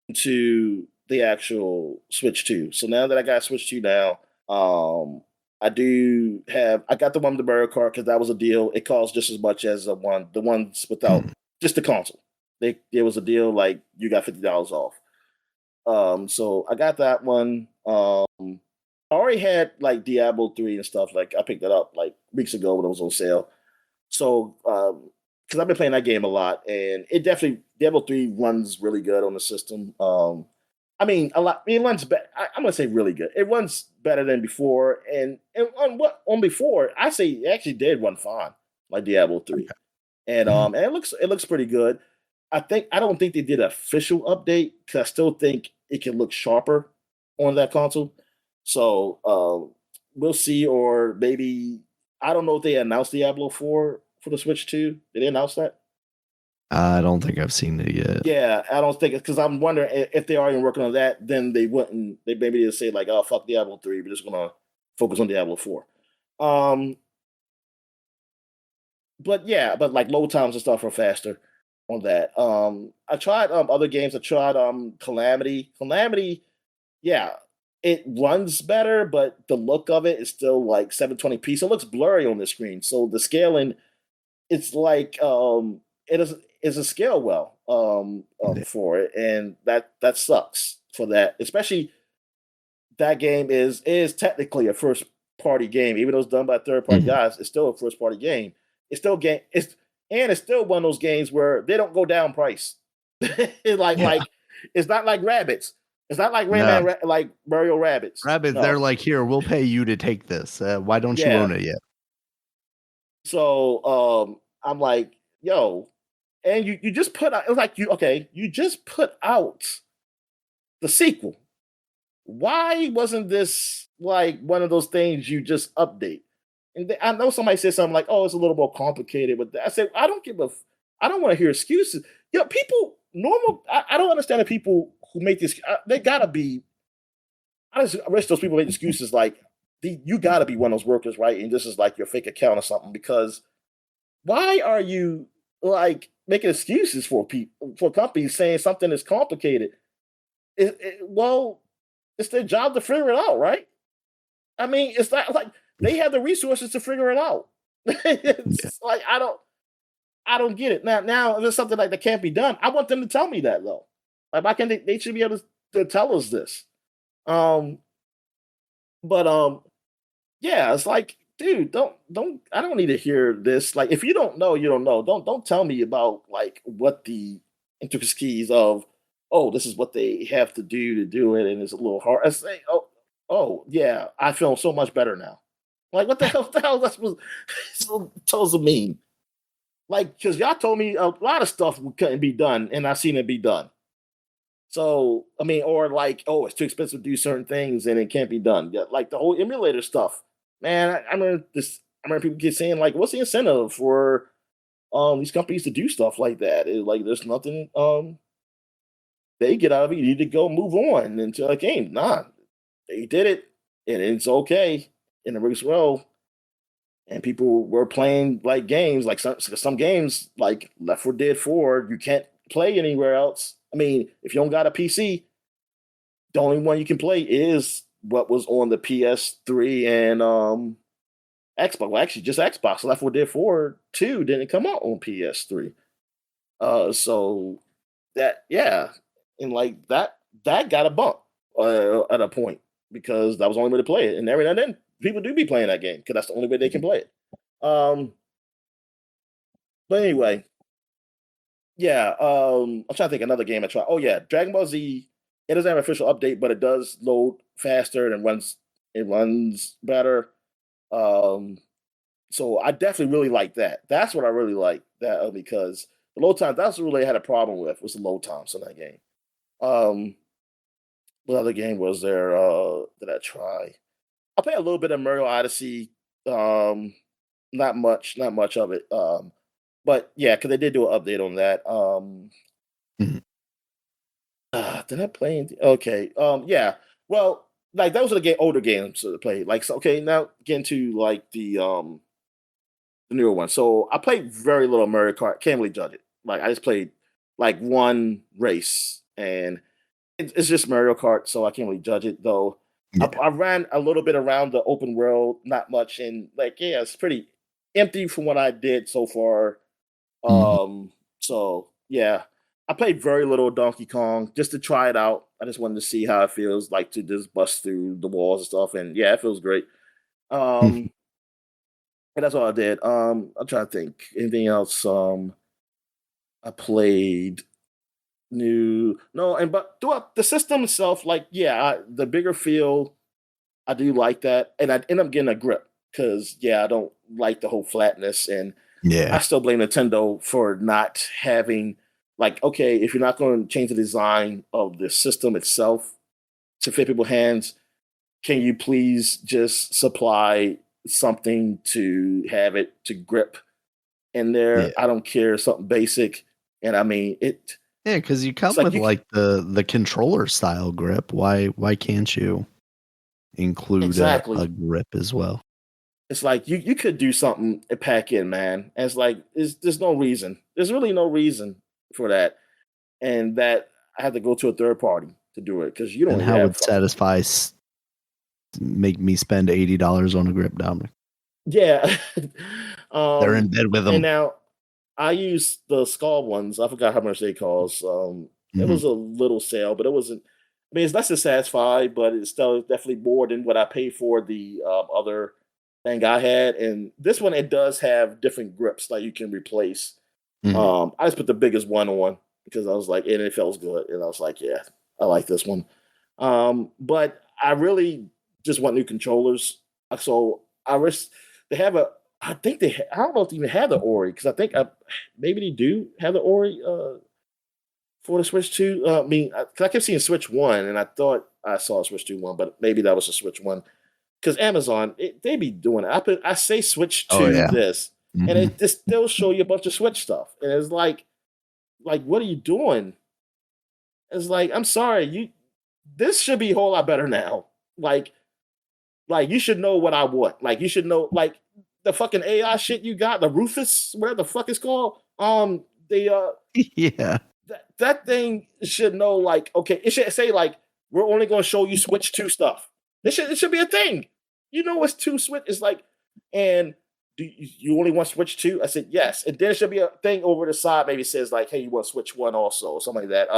into the actual Switch 2. So now that I got Switch 2 now, I got the one with the Mario Kart because that was a deal. It costs just as much as the ones without just the console. There was a deal like you got $50 off. So I got that one. I already had like Diablo 3 and stuff. Like I picked it up like weeks ago when it was on sale. So because I've been playing that game a lot, and it definitely Diablo 3 runs really good on the system. I mean, a lot. I mean, it runs better. I'm gonna say really good. It runs better than before, and on before, I say it actually did run fine, like Diablo 3, and it looks pretty good. I don't think they did an official update because I still think it can look sharper on that console. So we'll see, or maybe I don't know if they announced Diablo 4 for the Switch 2. Did they announce that? I don't think I've seen it yet. Yeah, I don't think it's because I'm wondering if they are even working on that, then they wouldn't. They maybe they'll say like, "Oh, fuck Diablo 3, we're just gonna focus on Diablo 4." Um, but yeah, but like load times and stuff are faster on that. I tried other games. I tried Calamity. Calamity, yeah, it runs better, but the look of it is still like 720p. So it looks blurry on the screen. So the scaling, it's like it is a scale well for it, and that sucks for that. Especially that game is technically a first party game, even though it's done by third party guys. It's still a first party game. It's still game. It's still one of those games where they don't go down price. Like it's not like rabbits. It's not like Rayman, like Mario Rabbids. Rabbits, No. they're like, here, we'll pay you to take this. Why don't you own it yet? So I'm like, yo, and you just put out. It was like you just put out the sequel. Why wasn't this like one of those things you just update? And I know somebody said something like, "Oh, it's a little more complicated with that." I said, "I don't want to hear excuses." People normal. I don't understand the people who make this. They gotta be. I just wish those people make excuses like, you gotta be one of those workers, right? And this is like your fake account or something. Because why are you like making excuses for people for companies saying something is complicated? Well, it's their job to figure it out, right? I mean, it's not like they have the resources to figure it out. It's like I don't get it. Now if there's something like that can't be done, I want them to tell me that though. Like why can't they should be able to tell us this. But yeah, it's like, dude, don't I don't need to hear this. Like if you don't know, you don't know. Don't tell me about like what the intricacies of this is what they have to do it, and it's a little hard. I say, yeah, I feel so much better now. Like what the hell? The hell that's supposed to mean? Like because y'all told me a lot of stuff couldn't be done, and I seen it be done. So I mean, or like, it's too expensive to do certain things, and it can't be done. Yeah, like the whole emulator stuff, man. I remember this. I remember people keep saying like, "What's the incentive for these companies to do stuff like that?" It's like there's nothing they get out of it. You need to go move on into a game. Nah, they did it, and it's okay, and it works well. And people were playing like games, like some games, like Left 4 Dead 4, you can't play anywhere else. I mean, if you don't got a PC, the only one you can play is what was on the PS3 and Xbox. Well, actually, just Xbox. Left 4 Dead 4 2 didn't come out on PS3. So yeah, and like that got a bump at a point because that was the only way to play it. And every now and then, people do be playing that game because that's the only way they can play it. But anyway, yeah. I'm trying to think another game I tried. Oh yeah, Dragon Ball Z. It doesn't have an official update, but it does load faster and runs better. Um, so I definitely really like that. That's what I really like that because the load time. That's what really had a problem with was the load times in that game. Um, what other game was there? Did I try? I played a little bit of Mario Odyssey. Not much of it. But yeah, because they did do an update on that. Mhm. Did I play? Okay. Yeah. Well, like those are the older games to play. Like, so, okay, now get into like the newer one. So I played very little Mario Kart. Can't really judge it. Like I just played like one race, and it's just Mario Kart, so I can't really judge it though. Yeah. I ran a little bit around the open world, not much, and like yeah, it's pretty empty from what I did so far. Mhm. So yeah, I played very little Donkey Kong just to try it out. I just wanted to see how it feels like to just bust through the walls and stuff, and yeah, it feels great. Um, and that's all I did. I'm trying to think anything else. I played new no, and but throughout the system itself, like yeah, the bigger feel, I do like that, and I end up getting a grip because yeah, I don't like the whole flatness, and I Yeah. still blame Nintendo for not having like okay, if you're not going to change the design of the system itself to fit people's hands, can you please just supply something to have it to grip in Yeah. there? I don't care, something basic, and I mean it. Yeah, because you It's come like with you like the controller style grip. Why can't you include a exactly. grip as well? It's like you could do something and pack in, man. And it's like there's no reason. There's really no reason for that, and that I had to go to a third party to do it because you don't And even how have would fucking satisfy make me spend $80 on a grip, Dominic? yeah. They're in bed with And them. now I use the skull ones. I forgot how much they cost. It Mhm. was a little sale, but it wasn't. I mean, it's less than satisfied, but it's still definitely more than what I paid for the other thing I had. And this one, it does have different grips that you can replace. Mhm. I just put the biggest one on because I was like, and it feels good, and I was like, yeah, I like this one. But I really just want new controllers. So I wish they have a. I think they. I don't know if they even have the Ori because I think maybe they do have the Ori for the Switch Two. I mean, 'cause I kept seeing Switch One, and I thought I saw a Switch Two one, but maybe that was a Switch One because Amazon they be doing it. I say Switch Oh, Two yeah. this, and Mhm. it just still show you a bunch of Switch stuff, and it's like what are you doing? It's like I'm sorry, you this should be a whole lot better now. Like like you should know what I want. Like you should know like the fucking AI shit you got, the Rufus, whatever the fuck it's called. The Yeah. that thing should know like okay, it should say like we're only going to show you Switch Two stuff. It should be a thing. You know what's two Switch? It's like and do you only want Switch Two? I said yes, and then there should be a thing over the side maybe says like hey you want Switch One also or something like that.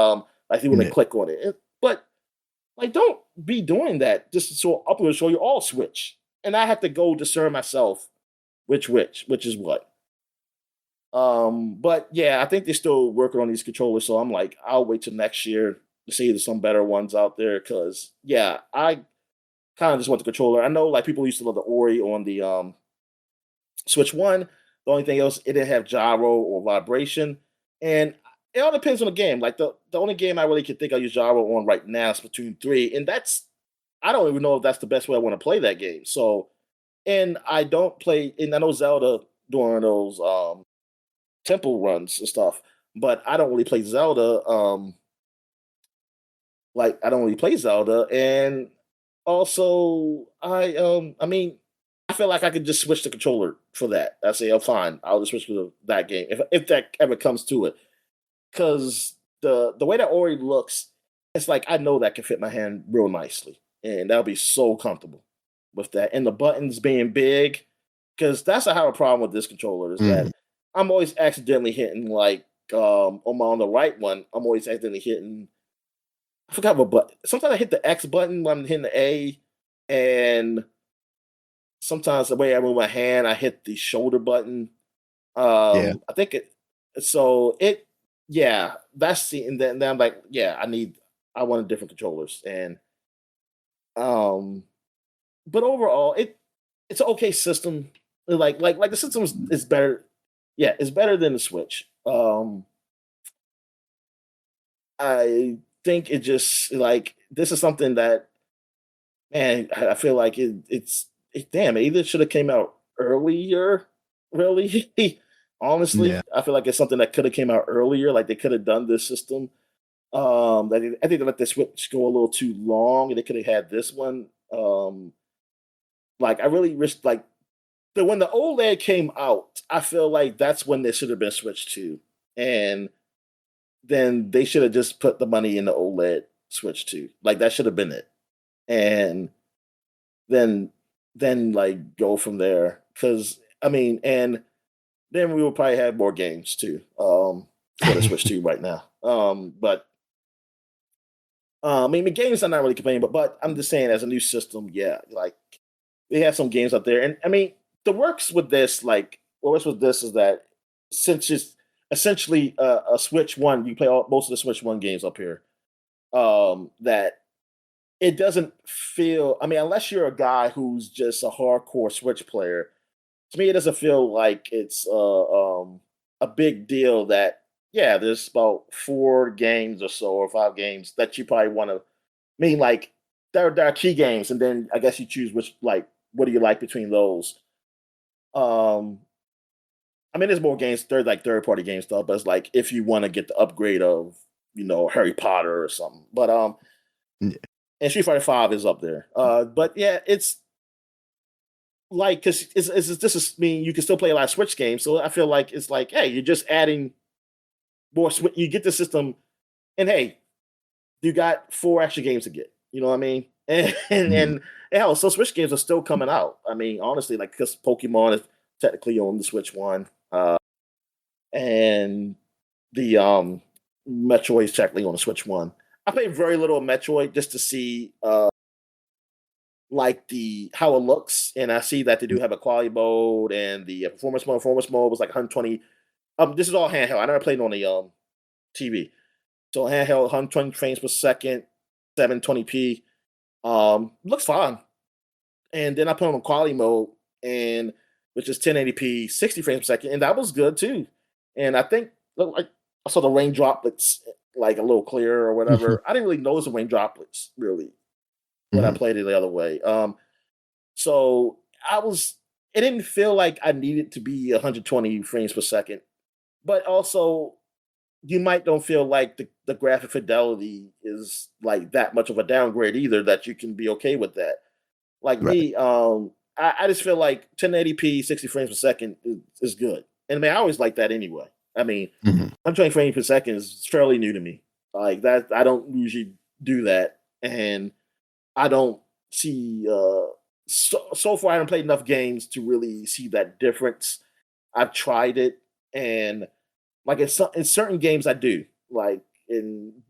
Like you want to Yeah. click on it, but like don't be doing that just so I'm going to show you all Switch, and I have to go discern myself which is what. But yeah, I think they're still working on these controllers, so I'm like, I'll wait till next year to see if there's some better ones out there. Cause yeah, I kind of just want the controller. I know like people used to love the Ori on the Switch One. The only thing else, it didn't have gyro or vibration, and it all depends on the game. Like the only game I really can think I use gyro on right now is Splatoon 3, and that's I don't even know if that's the best way I want to play that game. So, and I don't play, and I know Zelda during those temple runs and stuff. But I don't really play Zelda. Like I don't really play Zelda, and also I mean, I feel like I could just switch the controller for that. I say, oh, fine, I'll just switch to that game if that ever comes to it. Because the way that Ori looks, it's like I know that can fit my hand real nicely, and that'll be so comfortable with that. And the buttons being big, because that's I have a problem with this controller is Mhm. that I'm always accidentally hitting like on the right one. I'm always accidentally hitting. I forgot what button. Sometimes I hit the X button when I'm hitting the A, and sometimes the way I move my hand, I hit the shoulder button. Yeah. I think it. So it, yeah, that's the. And then I'm like, yeah, I wanted different controllers, and um, but overall, it's an okay system. Like the system is better. Yeah, it's better than the Switch. I think it just like this is something that man, I feel like damn, it either should have came out earlier, really. Yeah. Honestly, I feel like it's something that could have came out earlier. Like they could have done this system. I think they let the Switch go a little too long, and they could have had this one. Like I really wish like when the OLED came out, I feel like that's when they should have been switched to, and then they should have just put the money in the OLED Switch to. Like that should have been it, and then like go from there. Because I mean, and then we will probably have more games too. For the Switch 2 right now. But I mean, the games I'm not really complaining, but I'm just saying as a new system, yeah, like they have some games out there, and I mean, the works with this, like what works with this is that since it's essentially a Switch One, you play most of the Switch One games up here. That it doesn't feel. I mean, unless you're a guy who's just a hardcore Switch player, to me, it doesn't feel like it's a big deal that yeah, there's about 4 games or so or 5 games that you probably want to. I mean, like there are key games, and then I guess you choose which like what do you like between those. Um, I mean, there's more games, third party game stuff, but it's like if you want to get the upgrade of Harry Potter or something. But Yeah. and Street Fighter Five is up there. But yeah, it's like because this is I mean you can still play a lot of Switch games, so I feel like it's like hey, you're just adding more. You get the system, and hey, you got 4 extra games to get. You know what I mean? Mhm. And hell, so Switch games are still coming out. I mean, honestly, like because Pokemon is technically on the Switch One, and the Metroid is technically on the Switch One. I played very little of Metroid just to see like the how it looks, and I see that they do have a quality mode and the performance mode. Performance mode was like 120. This is all handheld. I never played on the TV. So handheld 120 frames per second, 720p. Looks fine. And then I put on quality mode, and which is 1080p, 60 frames per second, and that was good too. And I think look like I saw the rain droplets like a little clearer or Mhm. whatever. I didn't really notice the rain droplets really when I Mhm. played it the other way. So I was. It didn't feel like I needed to be 120 frames per second, but also you might don't feel like the graphic fidelity is like that much of a downgrade either that you can be okay with that. Like Right. me, I just feel like 1080p 60 frames per second is good. And I mean I always like that anyway. I mean Mhm. 120 frames per second is fairly new to me. Like that I don't usually do that. And I don't see so far I haven't played enough games to really see that difference. I've tried it and like in certain games I do. Like in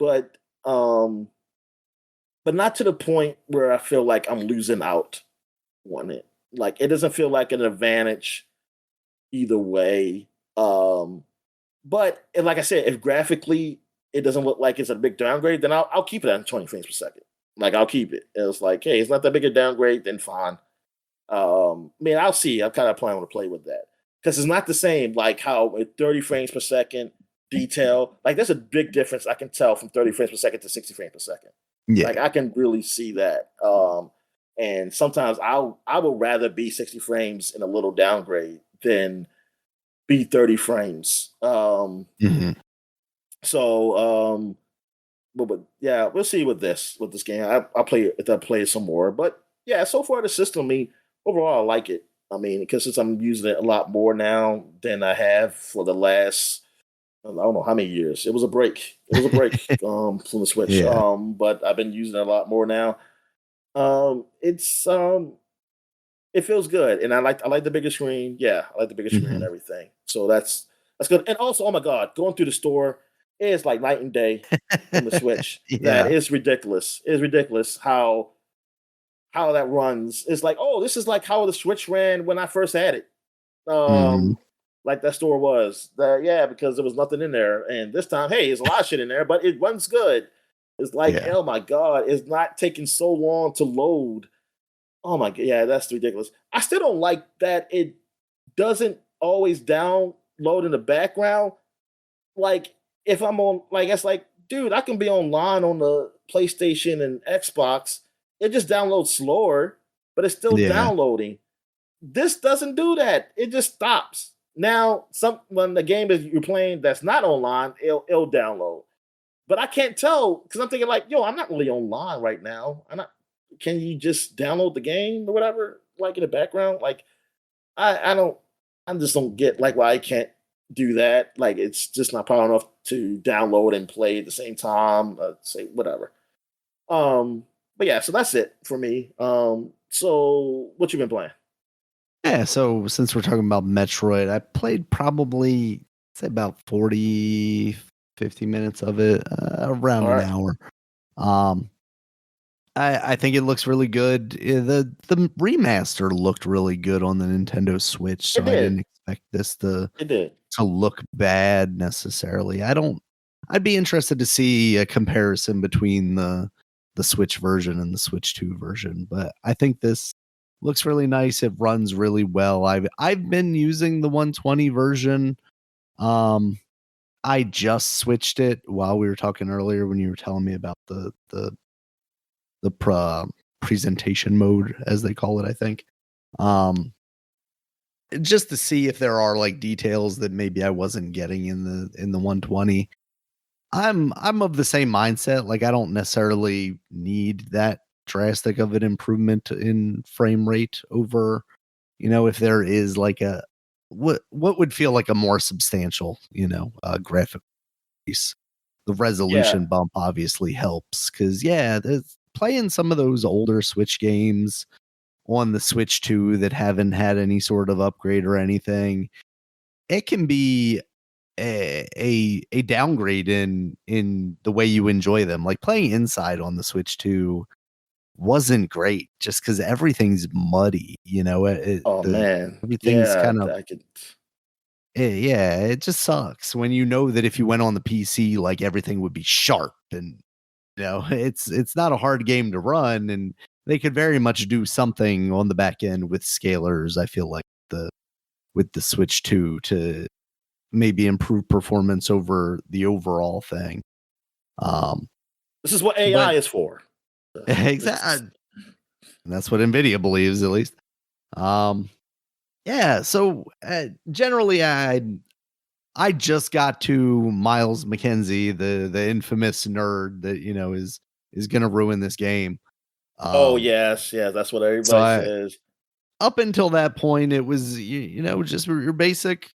um but not to the point where I feel like I'm losing out on it. Like it doesn't feel like an advantage either way. But and like I said, if graphically it doesn't look like it's a big downgrade, then I'll keep it at 20 frames per second. Like I'll keep it. And it's like, hey, it's not that big a downgrade, then fine. I mean, I'll see. I'm kind of planning to play with that because it's not the same. Like how at 30 frames per second detail, like there's a big difference I can tell from 30 frames per second to 60 frames per second. Like Yeah. I can really see that. And sometimes I would rather be 60 frames in a little downgrade than be 30 frames. Mhm. So but yeah, we'll see with this game. I'll play it if I play it some more. But yeah, so far the system, I mean, overall I like it. I mean, because since I'm using it a lot more now than I have for the last I don't know how many years. It was a break. It was a break from the Switch. Yeah. But I've been using it a lot more now. It's it feels good, and I like the bigger screen. Yeah, I like the bigger screen and Mhm. everything. So that's good. And also, oh my god, going through the store is like night and day on the Switch. That Yeah. is ridiculous. It is ridiculous how that runs. It's like, oh, this is like how the Switch ran when I first had it. Mhm. Like that store was. Yeah, because there was nothing in there. And this time, hey, there's a lot of shit in there, but it runs good. It's like, Yeah. oh my god, it's not taking so long to load. Oh my god, yeah, that's ridiculous. I still don't like that it doesn't always download in the background. Like if I'm on, like it's like, dude, I can be online on the PlayStation and Xbox. It just downloads slower, but it's still Yeah. downloading. This doesn't do that. It just stops. Now, some when the game is you're playing that's not online, it'll download. but I can't tell because I'm thinking like, yo, I'm not really online right now. I'm not. Can you just download the game or whatever, like in the background? Like, I don't. I just don't get like why I can't do that. Like, it's just not powerful enough to download and play at the same time. Say whatever. But yeah, so that's it for me. So what you been playing? Yeah, so since we're talking about Metroid, I played probably say about 40, 50 minutes of it, around All an right, hour. Um, I think it looks really good. The remaster looked really good on the Nintendo Switch, it so I did. didn't expect this It did. to look bad necessarily. I'd be interested to see a comparison between the Switch version and the Switch 2 version, but I think this looks really nice. It runs really well. I've been using the 120 version. Um I just switched it while we were talking earlier when you were telling me about the presentation mode, as they call it, I think. Um just to see if there are like details that maybe I wasn't getting in the 120. I'm of the same mindset. Like, I don't necessarily need that drastic of an improvement in frame rate over, if there is like a what would feel like a more substantial, graphic piece. The Yeah. resolution bump obviously helps because yeah, playing some of those older Switch games on the Switch 2 that haven't had any sort of upgrade or anything, it can be a downgrade in the way you enjoy them. Like playing Inside on the Switch 2 wasn't great just because everything's muddy. Oh man. Everything's Yeah, kind of I could. yeah. It just sucks when you know that if you went on the PC, like everything would be sharp and it's not a hard game to run, and they could very much do something on the back end with scalers. I feel like the with the Switch 2 to maybe improve performance over the overall thing. Um, This is what but AI is for. exactly, that's what Nvidia believes, at least. Um, yeah. So generally, I just got to Miles McKenzie, the infamous nerd that is going to ruin this game. Oh Um, yes, yes, that's what so everybody I says. up until that point, it was just your basic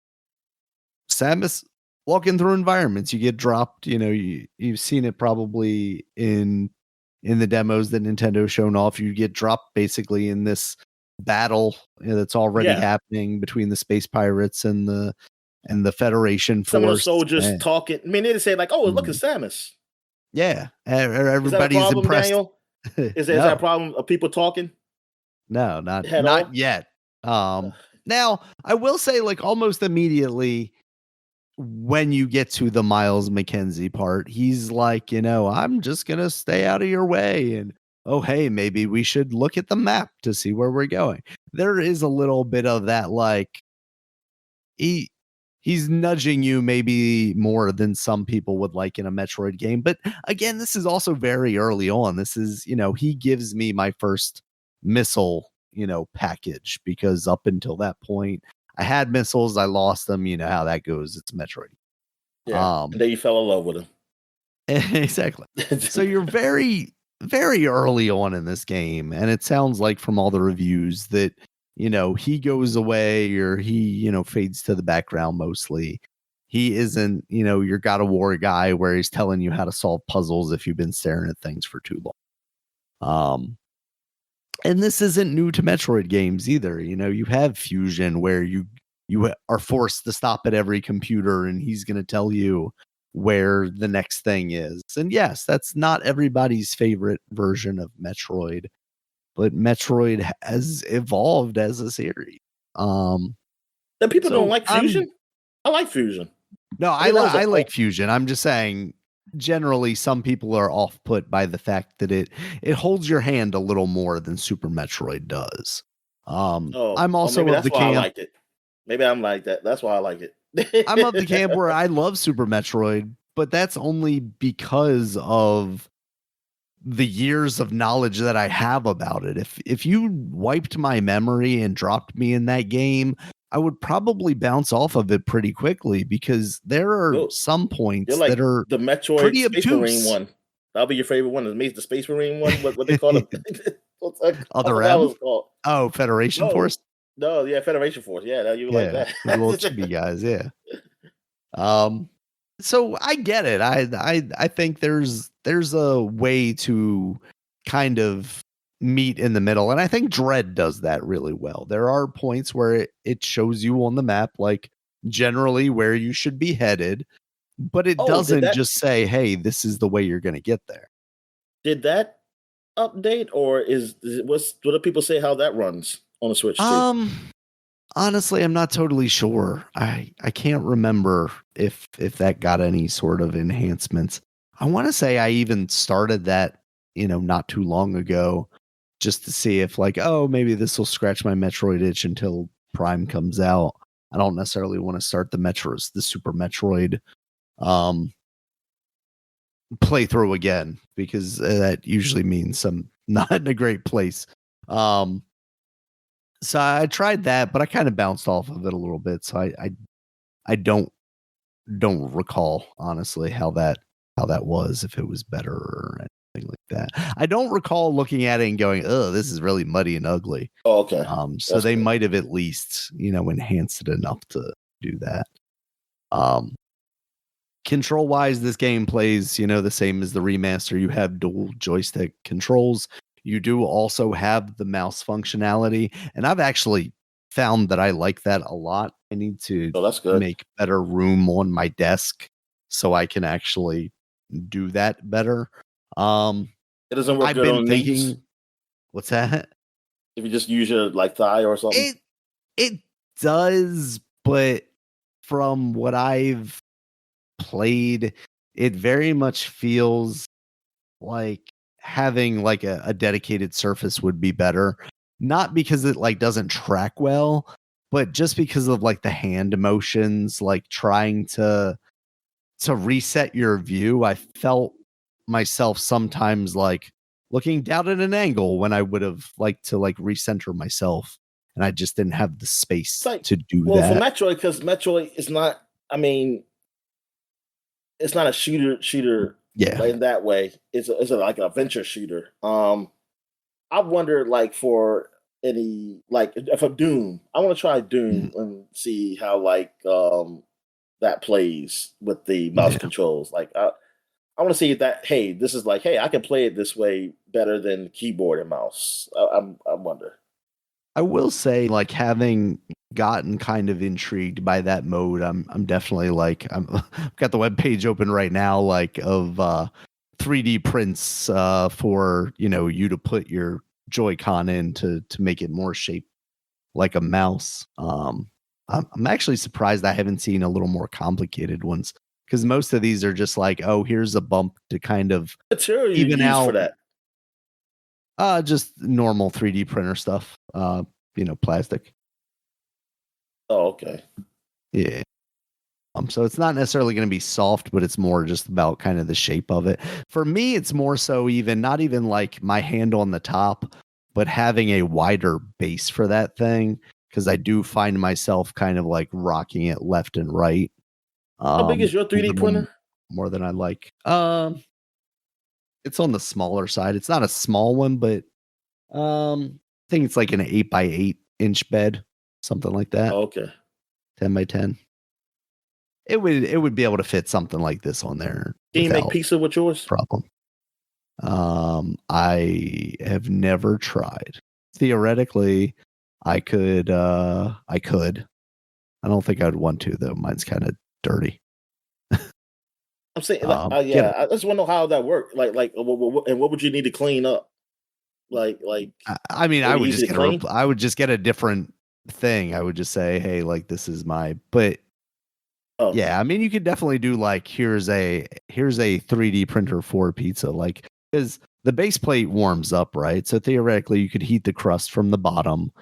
Samus walking through environments. You get dropped. You've seen it probably in the demos that Nintendo's shown off. You get dropped basically in this battle that's already Yeah, happening between the space pirates and the Federation some of the force. soldiers talking. I mean, they say like, "Oh, look at Mhm. Samus." Yeah, Is that a everybody's problem, impressed. Daniel? Is that a No, problem of people talking no, at not all? yet. Uh, Now I will say, like almost immediately when you get to the Miles McKenzie part, he's like, I'm just gonna stay out of your way, and oh hey, maybe we should look at the map to see where we're going. There is a little bit of that, like he he's nudging you maybe more than some people would like in a Metroid game. But again, this is also very early on. This is, he gives me my first missile, package because up until that point, I had missiles, I lost them. You know how that goes. It's Metroid. yeah, and Um, then you fell in love with exactly. So him. you're very, very early on in this game, and it sounds like from all the reviews that he goes away or he fades to the background mostly. He isn't your God of War guy where he's telling you how to solve puzzles if you've been staring at things for too long. And this isn't new to Metroid games either. You have Fusion where you are forced to stop at every computer and he's going to tell you where the next thing is. And yes, that's not everybody's favorite version of Metroid, but Metroid has evolved as a series. Um Then people don't so like I'm fusion. I like fusion. no, I think that was a I like Fusion. I'm just saying generally some people are off put by the fact that it holds your hand a little more than Super Metroid does. I'm oh also maybe of that's the why I camp liked it. Maybe I'm like that. That's why I like I'm of the camp it. where I love Super Metroid, but that's only because of the years of knowledge that I have about it. If you wiped my memory and dropped me in that game, I would probably bounce off of it pretty quickly because there are some You're points like that are the Metroid pretty Space Marine obtuse. one. That'll be your favorite one. The Space Marine one. What they call it? I Other forgot what M? it's called. Oh, Federation No, Force? no, yeah, Federation Force. Yeah, you like Yeah, that. the little chibi guys, yeah. So I get it. I think there's a way to kind of meet in the middle, and I think Dread does that really well. There are points where it shows you on the map like generally where you should be headed, but it Oh, doesn't just say, "Hey, this is the way you're going to get there." did that update, or what do people say how that runs on the Switch too? Honestly, I'm not totally sure. I can't remember if that got any sort of enhancements. I want to say I even started that, not too long ago just to see if like, oh, maybe this will scratch my Metroid itch until Prime comes out. I don't necessarily want to start the Super Metroid playthrough again because that usually means I'm not in a great place. So I tried that, but I kind of bounced off of it a little bit. So I don't recall honestly how that was, if it was better or anything like that. I don't recall looking at it and going, "Oh, this is really muddy and ugly." Oh, okay. So That's they good. might have at least enhanced it enough to do that. Control wise, this game plays the same as the remaster. You have dual joystick controls. You do also have the mouse functionality, and I've actually found that I like that a lot. I need to that's good. make better room on my desk so I can actually do that better. It doesn't work I've good been on thinking, knees what's that? if you just use your like thigh or something. It does, but from what I've played, it very much feels like having like a dedicated surface would be better. Not because it like doesn't track well, but just because of like the hand motions, like trying to reset your view. I felt myself sometimes like looking down at an angle when I would have liked to like recenter myself, and I just didn't have the space to do for that. Metroid, because Metroid is not. I mean, it's not a shooter. Yeah. In that way, it's like an adventure shooter. I wonder, like, for any like for Doom, I want to try Doom and see how like that plays with the mouse controls. Like, I want to see that. Hey, this is like, hey, I can play it this way better than keyboard and mouse. I wonder. I will say, like, having gotten kind of intrigued by that mode, I'm definitely like I've got the web page open right now, like of 3D prints for you to put your Joy-Con in to make it more shaped like a mouse. I'm actually surprised I haven't seen a little more complicated ones, because most of these are just like, oh, here's a bump to kind of material you use for that. Just normal 3D printer stuff. Plastic. Oh, okay. Yeah. So it's not necessarily going to be soft, but it's more just about kind of the shape of it. For me, it's more so not even like my hand on the top, but having a wider base for that thing, because I do find myself kind of like rocking it left and right. How big is your 3D printer? More than I like. It's on the smaller side. It's not a small one, but I think it's like an 8x8 inch bed, something like that. Oh, okay. 10x10. It would be able to fit something like this on there. Can you make pizza with yours? Problem. I have never tried. Theoretically, I could. I don't think I'd want to though. Mine's kind of dirty. I'm saying, yeah. I just want to know how that worked. Like, and what would you need to clean up? Like. I mean, I would just get a different thing. I would just say, hey, like this is my. But yeah, I mean, you could definitely do like here's a 3D printer for pizza, like, because the base plate warms up, right? So theoretically, you could heat the crust from the bottom,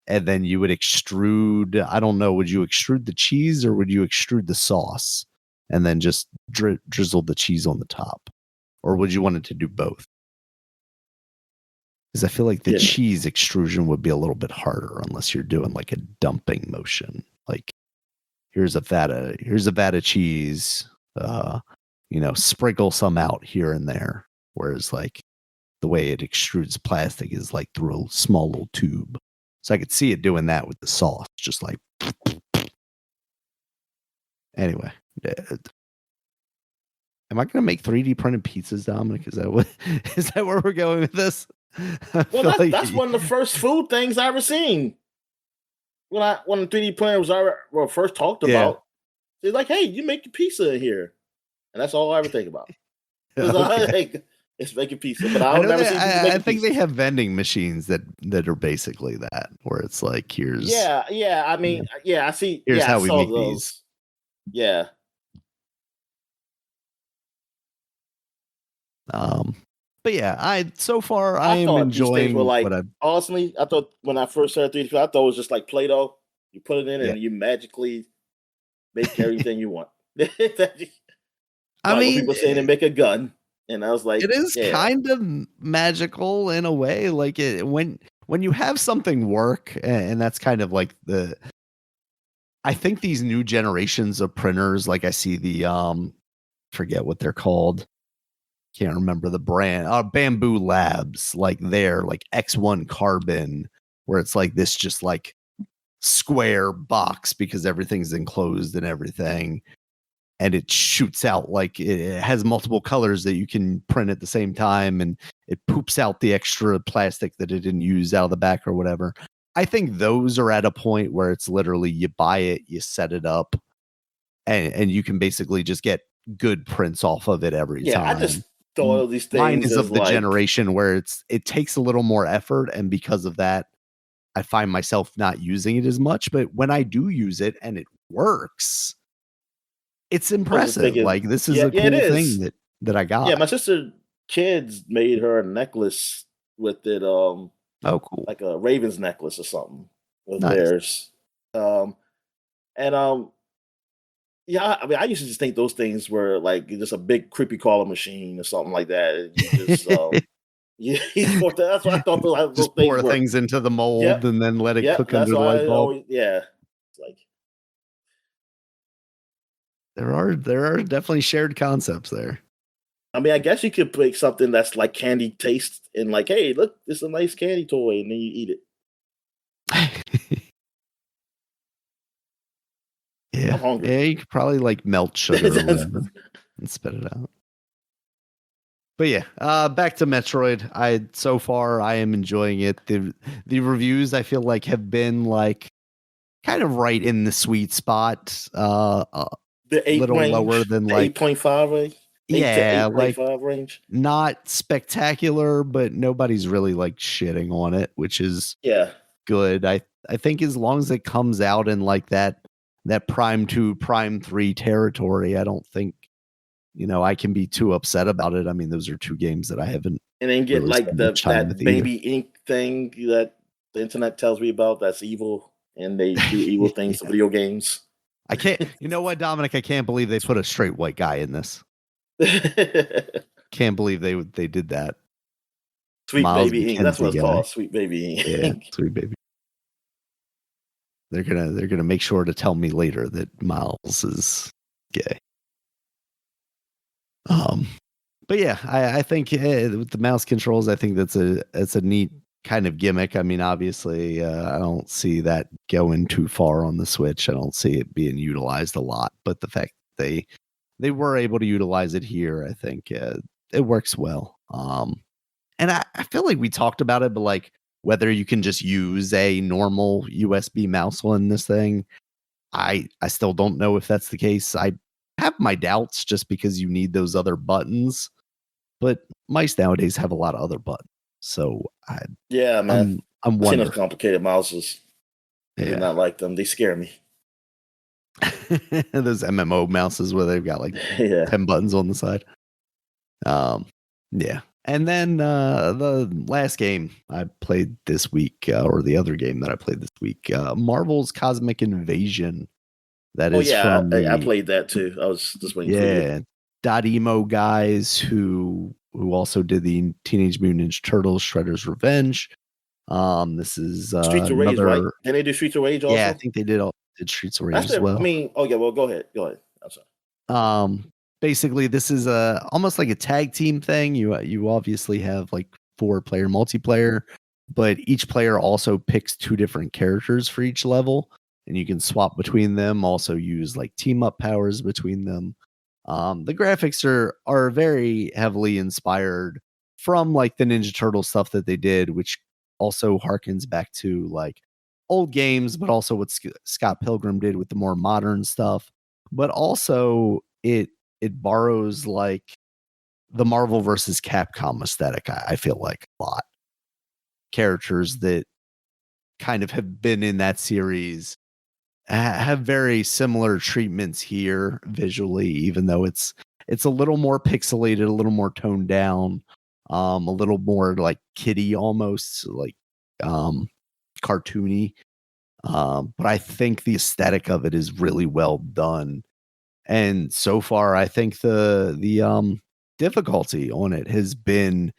and then you would extrude. I don't know. Would you extrude the cheese or would you extrude the sauce, and then just drizzle the cheese on the top, or would you want it to do both? Because I feel like the cheese extrusion would be a little bit harder unless you're doing like a dumping motion. Like here's a vat of cheese, sprinkle some out here and there. Whereas like the way it extrudes plastic is like through a small little tube. So I could see it doing that with the sauce, just like. Anyway, am I going to make 3D printed pizzas, Dominic? Is that where we're going with this? Well, that's one of the first food things I ever seen. When the 3D printer was first talked about, it's like, hey, you make a pizza in here, and that's all I ever think about. It's making pizza, but I think they have vending machines that are basically that, where it's like, here's I see. Here's how we make those. These. Yeah. But yeah, I am enjoying honestly, I thought when I first started 3D, I thought it was just like Play-Doh. You put it in and you magically make everything you want. People saying to make a gun, and I was like, it is kind of magical in a way. Like when you have something work, and that's kind of like I think these new generations of printers, like I see the forget what they're called. Can't remember the brand. Bamboo Labs, like they're like X1 Carbon, where it's like this just like square box because everything's enclosed and everything, and it shoots out like it has multiple colors that you can print at the same time, and it poops out the extra plastic that it didn't use out of the back or whatever. I think those are at a point where it's literally you buy it, you set it up, and you can basically just get good prints off of it every time. I just thought of these things. Mine is of the generation where it takes a little more effort, and because of that, I find myself not using it as much. But when I do use it and it works, it's impressive. Like this is a cool thing that I got. Yeah, my sister kids made her a necklace with it. Oh, cool! Like a raven's necklace or something with theirs. Yeah, I mean, I used to just think those things were like just a big creepy crawler machine or something like that. And you just, that's what I thought. Those just pour things into the mold and then let it cook under the light bulb. It's like there are definitely shared concepts there. I mean, I guess you could make something that's like candy taste and like, hey, look, this is a nice candy toy, and then you eat it. Yeah, I'm hungry. Yeah, you could probably like melt sugar or whatever and spit it out. But yeah, back to Metroid. So far I am enjoying it. The reviews I feel like have been like kind of right in the sweet spot. The 8 little range, lower than like 8.5 range. 8 like 5 range. Not spectacular, but nobody's really like shitting on it, which is good. I think as long as it comes out in like that Prime 2, Prime 3 territory, I don't think, I can be too upset about it. I mean, those are two games that I haven't. And then get really like that baby ink thing that the internet tells me about that's evil, and they do evil things to video games. I can't. You know what, Dominic? I can't believe they put a straight white guy in this. Can't believe they did that. Sweet Baby Ink. That's what it's called. Sweet Baby Ink. Yeah, Sweet Baby. They're gonna make sure to tell me later that Miles is gay. But yeah, I think with the mouse controls, I think that's a neat kind of gimmick. I mean, obviously, I don't see that going too far on the Switch. I don't see it being utilized a lot. But the fact that they were able to utilize it here, I think it works well. And I feel like we talked about it, but like whether you can just use a normal USB mouse on this thing, I still don't know if that's the case. I have my doubts just because you need those other buttons, but mice nowadays have a lot of other buttons. So man, I'm wondering. Complicated mouses. I do not like them. They scare me. Those MMO mouses where they've got like 10 buttons on the side. Yeah. And then the last game I played this week, or the other game that I played this week, Marvel's Cosmic Invasion. That is from I played that too. I was just waiting for you. Dot Emo guys who who also did the Teenage Mutant Ninja Turtles Shredder's Revenge. This is Streets of Rage, right? another. Did they do Streets of Rage Yeah, I also? think they did Streets of Rage That's as it. I well. mean, oh yeah. Well, go ahead. Go ahead. I'm sorry. Basically, this is almost like a tag team thing. You obviously have like 4-player multiplayer, but each player also picks 2 different characters for each level, and you can swap between them. Also, use like team up powers between them. The graphics are very heavily inspired from like the Ninja Turtle stuff that they did, which also harkens back to like old games, but also what Scott Pilgrim did with the more modern stuff. But also it borrows like the Marvel versus Capcom aesthetic. I feel like a lot. Characters that kind of have been in that series have very similar treatments here visually, even though it's a little more pixelated, a little more toned down, a little more like kiddie, almost like cartoony. But I think the aesthetic of it is really well done. And so far, I think the difficulty on it has been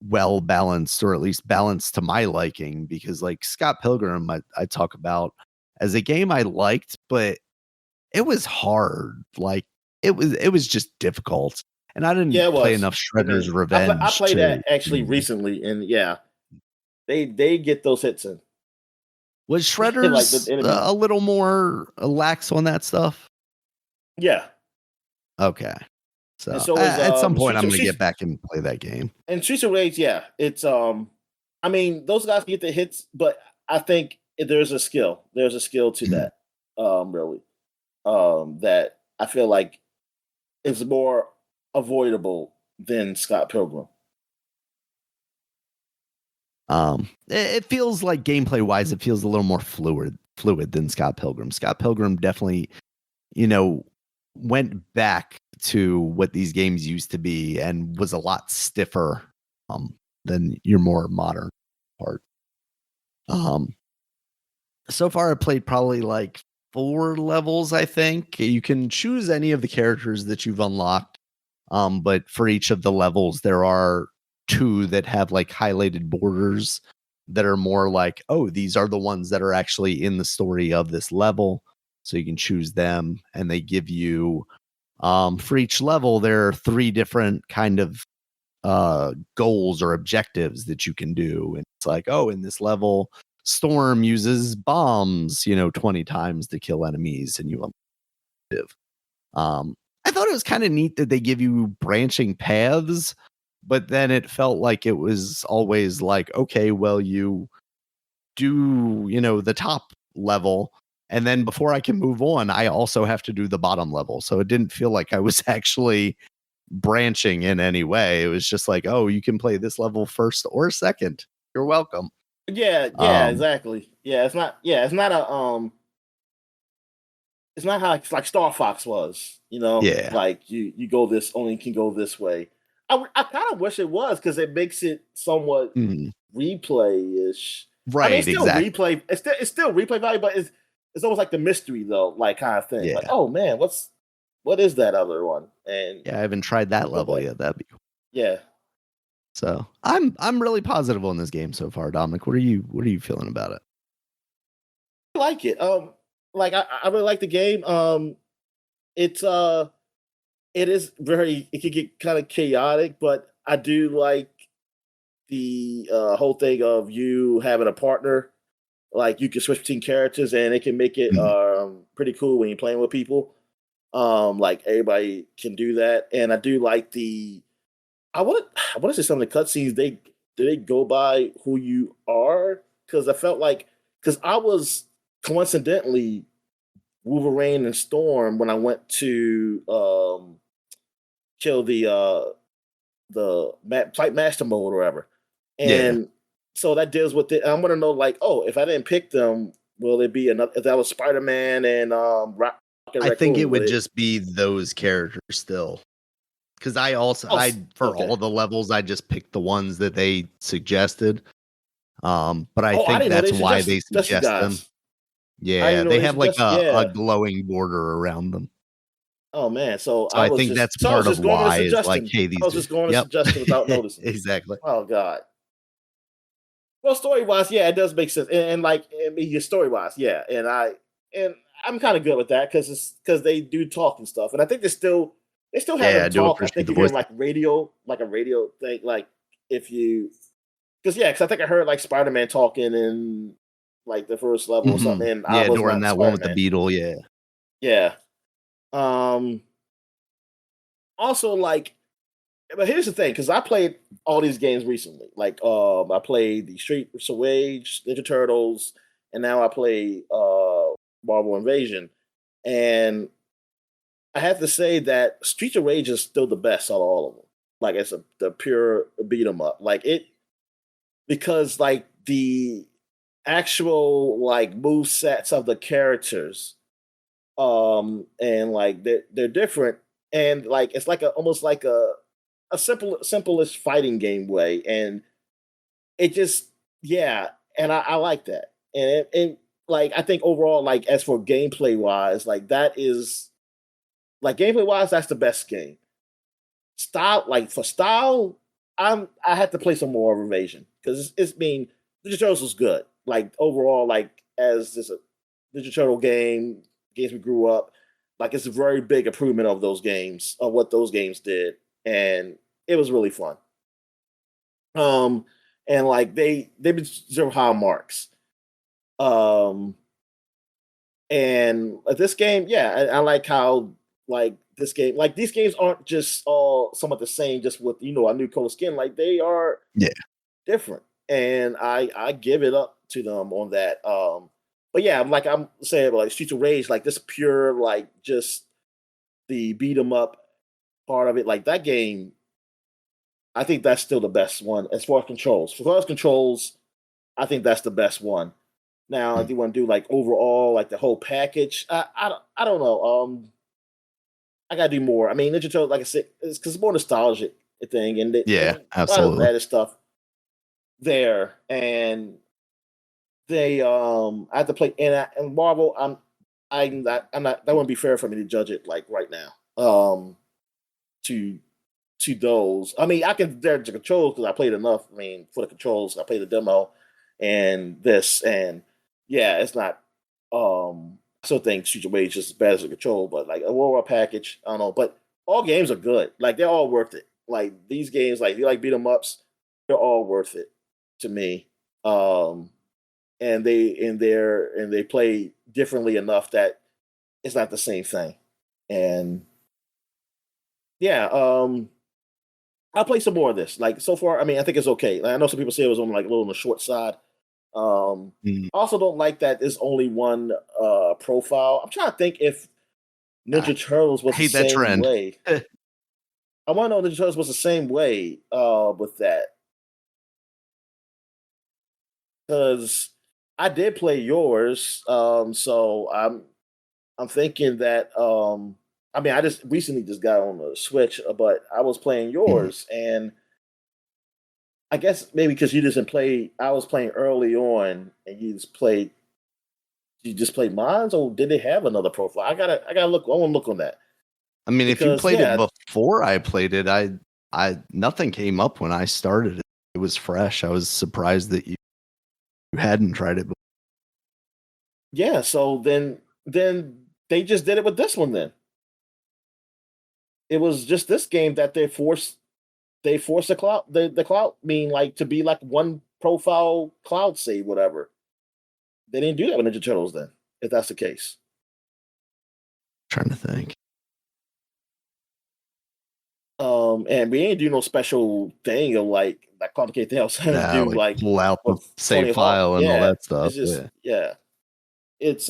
well balanced, or at least balanced to my liking, because like Scott Pilgrim, I talk about as a game I liked, but it was hard. Like it was just difficult. And I didn't Yeah, it play was. enough I Shredder's mean, I Revenge played to that actually recently, and yeah, they get those hits in. Was Like the Shredder's enemy. a little more lax on that stuff? Yeah, Okay. and So so is at some point, Streets I'm of going to get back and play that game. and Streets of Rage. Yeah, it's I mean, those guys get the hits, but I think there's a skill. There's a skill to Mhm. that. Really, that I feel like is more avoidable than Scott Pilgrim. It feels like gameplay wise, it feels a little more fluid than Scott Pilgrim. Scott Pilgrim definitely, you know, went back to what these games used to be and was a lot stiffer than your more modern part. So far, I played probably like 4 levels. I think you can choose any of the characters that you've unlocked, but for each of the levels, there are 2 that have like highlighted borders that are more like, oh, these are the ones that are actually in the story of this level. So you can choose them, and they give you for each level there are 3 different kind of goals or objectives that you can do. And it's like, oh, in this level, Storm uses bombs, 20 times to kill enemies, and you live. I thought it was kind of neat that they give you branching paths, but then it felt like it was always like, okay, well, you do, the top level, and then before I can move on, I also have to do the bottom level. So it didn't feel like I was actually branching in any way. It was just like, oh, you can play this level first or second. You're welcome. Yeah, Um, exactly. Yeah, it's not. Yeah, it's not how like Star Fox was. yeah, Like you go this only can go this way. I kind of wish it was because it makes it somewhat mhm. replay ish. I mean, Right, it's still exactly. replay. It's still replay value, but it's almost like the mystery though, like kind of thing. Like, Yeah, oh man, what is that other one? And yeah. I haven't tried that go level back. yet. That'd be Yeah, so. I'm really positive on this game so far, Dominic. What are you feeling about it? I like it. Like I really like the game. It's it is very it can get kind of chaotic, but I do like the whole thing of you having a partner. Like you can switch between characters, and it can make it Mhm. pretty cool when you're playing with people. Like everybody can do that, and I do like the. I want to say some of the cutscenes they go by who you are because I felt like because I was coincidentally Wolverine and Storm when I went to kill the fight master mode or whatever. Yeah, And so that deals with it. I'm gonna know like, oh, if I didn't pick them, will it be another if that was Spider Man and Rocket I think it Raccoon, will would it just be those characters still. Because I also oh for okay. all the levels, I just picked the ones that they suggested. But I Oh, I think didn't know that's they why they suggested suggest them. guys. I Yeah, didn't know they they have like suggested a yeah. glowing border around them. Oh man, so So I think that's I was part of just going with a why is like, suggestion. hey, I these was are just going with a yep. suggestion without noticing. Exactly. Oh god. Well, story wise, yeah, it does make sense, and like, I mean, story wise, yeah, and I'm kind of good with that because they do talk and stuff, and I think they still have Yeah, I them do talk. I appreciate think the you hear voice. them like a radio thing, like if you because I think I heard like Spider Man talking in like the first level or Mhm. something, and I Yeah, was during not that one Spider with the Man. beetle, yeah. Yeah. Um. Also, like, but here's the thing, because I played all these games recently. Like, I played the Streets of Rage, Ninja Turtles, and now I play Marvel Invasion. And I have to say that Streets of Rage is still the best out of all of them. Like, it's the pure beat 'em up. Like it because like the actual like move sets of the characters, and like they're different, and like it's like almost like a simplest fighting game way, and it just yeah, and I like that, and like I think overall, like as for gameplay wise, like that is like gameplay wise, that's the best game. Style, like for style, I had to play some more of Invasion because it's been Ninja Turtles was good. Like overall, like as this a Ninja Turtle game, games we grew up, like it's a very big improvement of those games, of what those games did, and it was really fun. Um, and like they deserve high marks. Um, and this game, yeah, I like how like this game, like these games aren't just all somewhat the same, just with a new color skin. Like they are Yeah. different, and I give it up to them on that. But yeah, I'm saying like Streets of Rage, like this pure like just the beat 'em up part of it, like that game. I think that's still the best one as far as controls. For far as controls, I think that's the best one. Now, if Mm. you want to do like overall, like the whole package, I don't know. I gotta do more. I mean, Ninja Turtles, like I said, it's because it's more nostalgic thing, Yeah, and a lot of absolutely. that is stuff there, and I have to play and Marvel. I'm not. That wouldn't be fair for me to judge it like right now. To those, I mean, I can judge the controls because I played enough. I mean, for the controls, I played the demo and this, and yeah, it's not. I still think Street of Rage is just as bad as the control, but like a overall package, I don't know. But all games are good. Like they're all worth it. Like these games, like if you like beat 'em ups, they're all worth it to me. Um, and they play differently enough that it's not the same thing. And yeah, I'll play some more of this. Like so far, I mean, I think it's okay. Like, I know some people say it was on like a little on the short side. Um, Mm. I also don't like that there's only one profile. I'm trying to think if I Ninja Turtles was the hate that same trend. way. I want to know if Ninja Turtles was the same way with that, because I did play yours. So I'm thinking that I mean I just recently just got on the Switch, but I was playing Mhm. yours, and I guess maybe because you didn't play, I was playing early on, and you just played mines, or did they have another profile? I gotta look. I want to look on that I mean, if you because played it yeah, before I played it, I nothing came up when I started it. It was fresh. I was surprised that you hadn't tried it before. yeah. So then they just did it with this one. Then it was just this game that they forced the cloud mean like to be like one profile cloud save whatever. They didn't do that with Ninja Turtles then, if that's the case. Trying to think. And we ain't do no special thing of like complicated thing else to Yeah, do like like pull out the with Tony save Hawk. file and all Yeah, that stuff. it's just Yeah. it's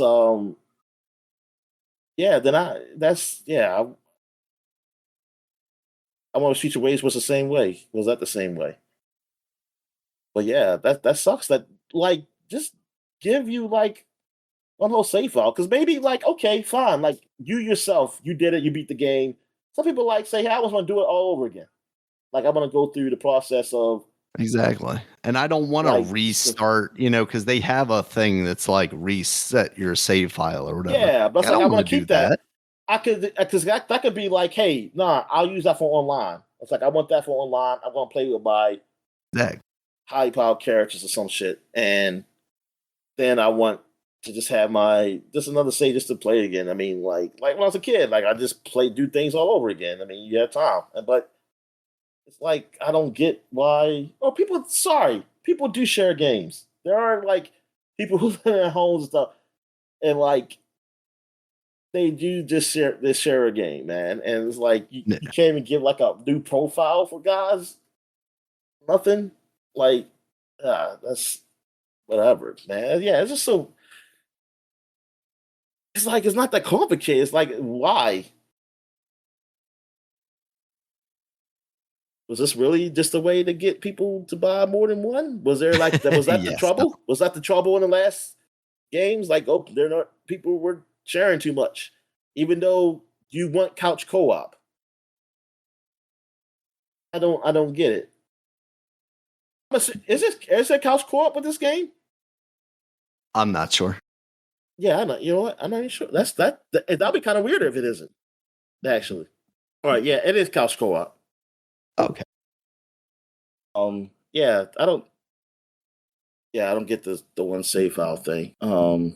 yeah. Then I that's yeah. I want to Future Ways was the same way. Was that the same way? But yeah, that sucks. That like just give you like one whole save file because maybe like okay, fine. Like you yourself, you did it. You beat the game. Some people like say, "Hey, I was going to do it all over again." Like I'm going to go through the process of Exactly. And I don't wanna like restart, because they have a thing that's like reset your save file or whatever. yeah, but Like, it's I like don't I wanna want to do keep that. that. I could, because that could be like, hey, nah, I'll use that for online. It's like I want that for online. I'm gonna play with my That high powered characters or some shit, and then I want to just have my just another save just to play again. I mean, like when I was a kid, like I just do things all over again. I mean, you have time, but it's like I don't get why. Oh, people, sorry, people do share games. There are like people who live in their homes and stuff, and like they do just share a game, man. And it's like you can't even give like a new profile for guys. Nothing. Like, that's whatever, man. Yeah, it's just so. It's like it's not that complicated. It's like why was this really just a way to get people to buy more than one? Was there like that? Was that the yes, no. trouble? Was that the trouble in the last games? Like, oh, they're not people were sharing too much, even though you want couch co-op. I don't get it. Is there couch co-op with this game? I'm not sure. Yeah, I know. You know what? I'm not even sure. That'd be kind of weird if it isn't. Actually, all right. Yeah, it is couch co-op. Okay. Yeah, I don't. Yeah, I don't get the one save file thing. I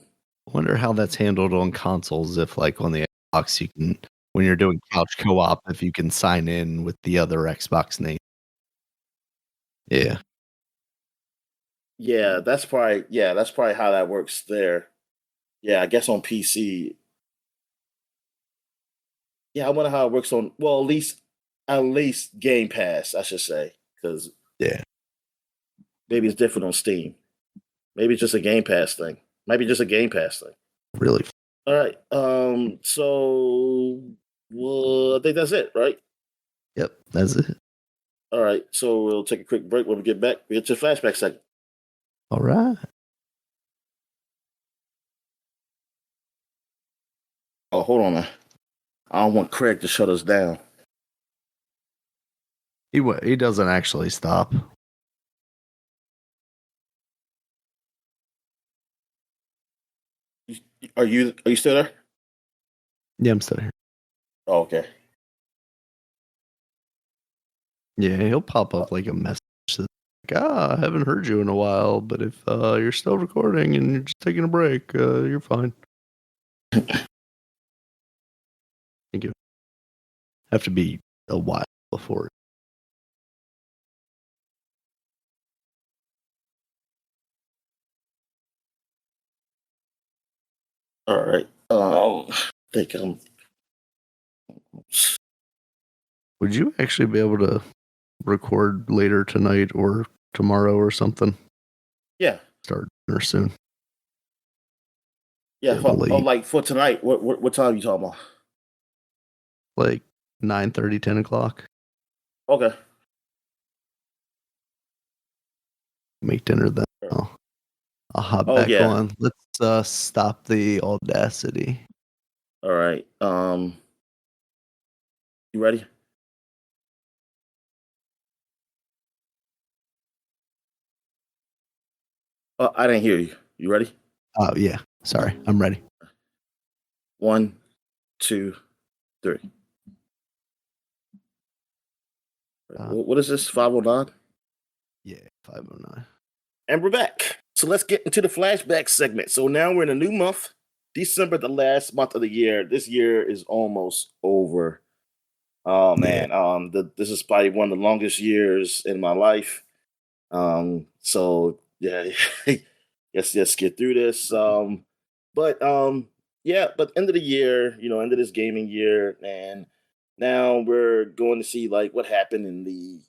wonder how that's handled on consoles. If like on the Xbox, you can when you're doing couch co-op, if you can sign in with the other Xbox name. Yeah. That's probably how that works there. Yeah, I guess on PC. Yeah, I wonder how it works on. Well, at least Game Pass, I should say, because Yeah. maybe it's different on Steam. Maybe it's just a Game Pass thing. Maybe just a Game Pass thing. Really. All right. So, well, I think that's it, right? Yep. That's it. All right. So we'll take a quick break. When we get back, we get to flashback segment. All right. Oh, hold on. I don't want Craig to shut us down. He doesn't actually stop. Are you still there? Yeah, I'm still here. Oh, okay. Yeah, he'll pop up like a message that's like, I haven't heard you in a while, but if you're still recording and you're just taking a break, you're fine. Thank you. Have to be a while before. All right. I think I'm. Would you actually be able to record later tonight or tomorrow or something? Yeah. Start dinner soon. Yeah. Like for tonight. What time are you talking about? Like 9:30, 10 o'clock. Okay. Make dinner then. I'll hop back on. Let's stop the audacity. All right. You ready? I didn't hear you. You ready? Oh yeah. Sorry, I'm ready. 1, 2, 3. What is this? 509? Yeah, 509. And we're back. So let's get into the flashback segment. So now we're in a new month, December, the last month of the year. This year is almost over. Oh man, this is probably one of the longest years in my life. So yeah, let's get through this. But end of the year, end of this gaming year, and now we're going to see like what happened in the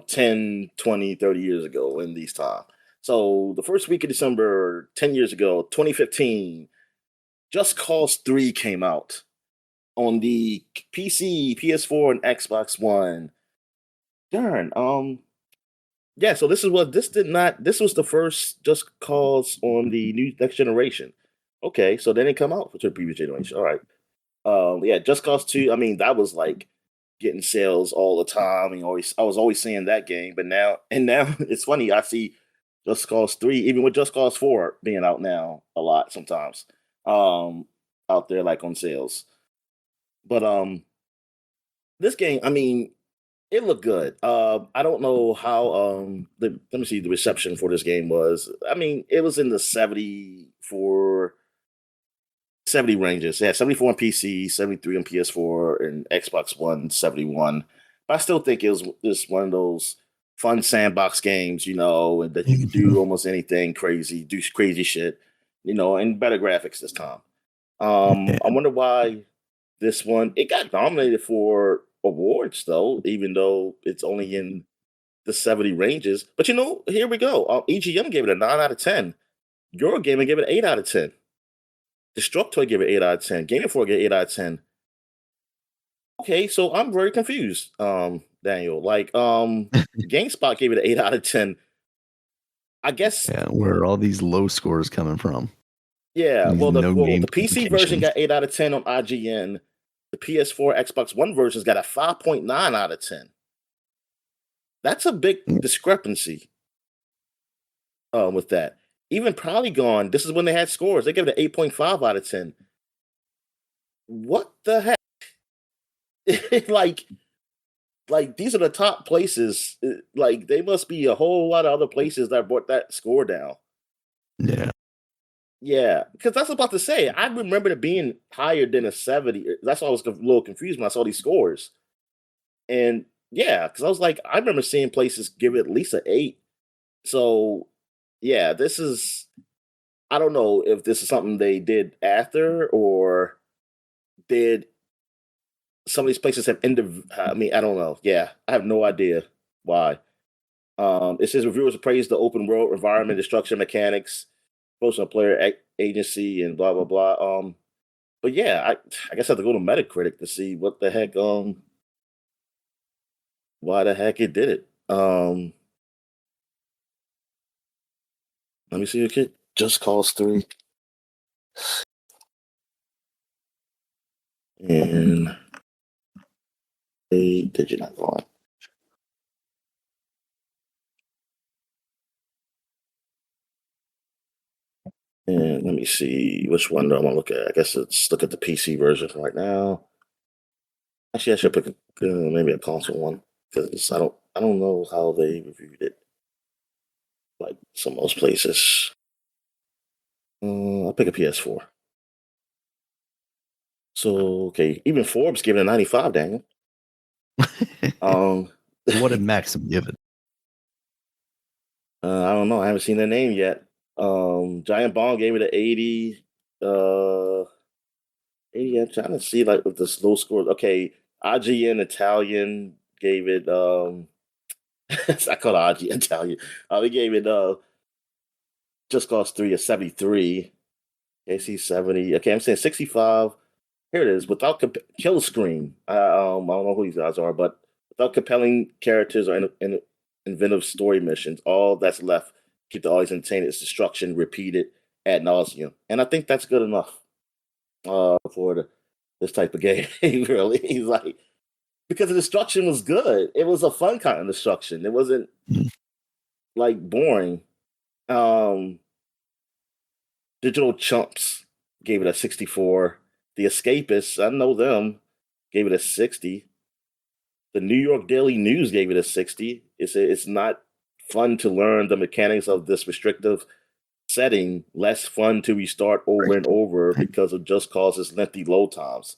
10, 20, 30 years ago in these times. So the first week of December, 10 years ago, 2015, Just Cause 3 came out on the PC, PS4, and Xbox One. Darn. Yeah, so this was the first Just Cause on the new next generation. Okay, so they didn't come out for the previous generation. All right. Yeah, Just Cause 2, I mean, that was like getting sales all the time. And I was always seeing that game, but now it's funny, I see Just Cause 3, even with Just Cause 4 being out now a lot sometimes. out there like on sales. But this game, I mean, it looked good. I don't know how let me see the reception for this game was. I mean, it was in the 70 ranges. Yeah, 74 on PC, 73 on PS4, and Xbox One 71. But I still think it was just one of those fun sandbox games, and that you could do almost anything crazy, do crazy shit, and better graphics this time. Yeah. I wonder why this one it got nominated for awards though, even though it's only in the 70 ranges. But here we go. EGM gave it a 9 out of 10. Eurogamer gave it an 8 out of 10. Destructoid gave it 8 out of 10. Game Informer gave it 8 out of 10. Okay, so I'm very confused, Daniel. Like, GameSpot gave it an 8 out of 10. I guess. Yeah, where are all these low scores coming from? Yeah, These well, the no game the PC version publications. got 8 out of 10 on IGN. The PS4, Xbox One version's got a 5.9 out of 10. That's a big discrepancy with that. Even Polygon, this is when they had scores. They gave it an 8.5 out of 10. What the heck? like these are the top places. Like they must be a whole lot of other places that brought that score down. Yeah. Yeah, because that's what I was about to say. I remember it being higher than a 70. That's why I was a little confused when I saw these scores. And yeah, because I was like, I remember seeing places give it at least an 8. So yeah, this is, I don't know if this is something they did after or did some of these places have I mean, I don't know. Yeah, I have no idea why. It says reviewers praise the open world environment, destruction mechanics, promotional player agency, and blah blah blah. But yeah, I guess I have to go to Metacritic to see what the heck why the heck it did it. Let me see. Okay, Just Cause 3, and they did you not go on? And let me see which one do I want to look at. I guess let's look at the PC version right now. Actually, I should pick maybe a console one because I don't know how they reviewed it. Like some of those places. I'll pick a PS4. So okay, even Forbes gave it a 95, Daniel. What did Maxim give it? I don't know. I haven't seen their name yet. Giant Bomb gave it an 80. 80. I'm trying to see like with the slow scores. Okay, IGN Italian gave it. I call it IGN Italian. They gave it Just Cause 3 a 73. AC 70. Okay, I'm saying 65. Here it is. Without Kill Scream. I don't know who these guys are, but without compelling characters or inventive story missions, all that's left keep the audience entertained is destruction repeated ad nauseum, and I think that's good enough for this type of game. Really, he's like because the destruction was good. It was a fun kind of destruction. It wasn't like boring. Um, Digital Chumps gave it a 64. The Escapists, I know them, gave it a 60. The New York Daily News gave it a 60. It's not fun to learn the mechanics of this restrictive setting, less fun to restart over and over because of Just Cause's lengthy load times.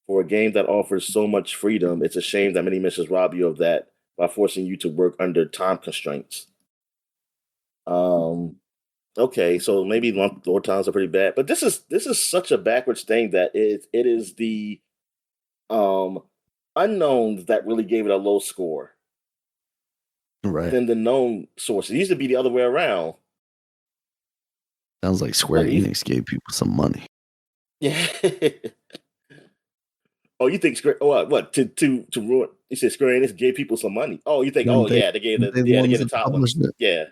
For a game that offers so much freedom, it's a shame that many missions rob you of that by forcing you to work under time constraints. Okay, so maybe load times are pretty bad, but this is such a backwards thing that it is the unknowns that really gave it a low score Right. than the known sources. It used to be the other way around. Sounds like Square Enix gave people some money. Yeah. Oh, you think Square? What to ruin? You said Square Enix gave people some money. Oh, you think? Oh, yeah, they gave the top ones. Yeah,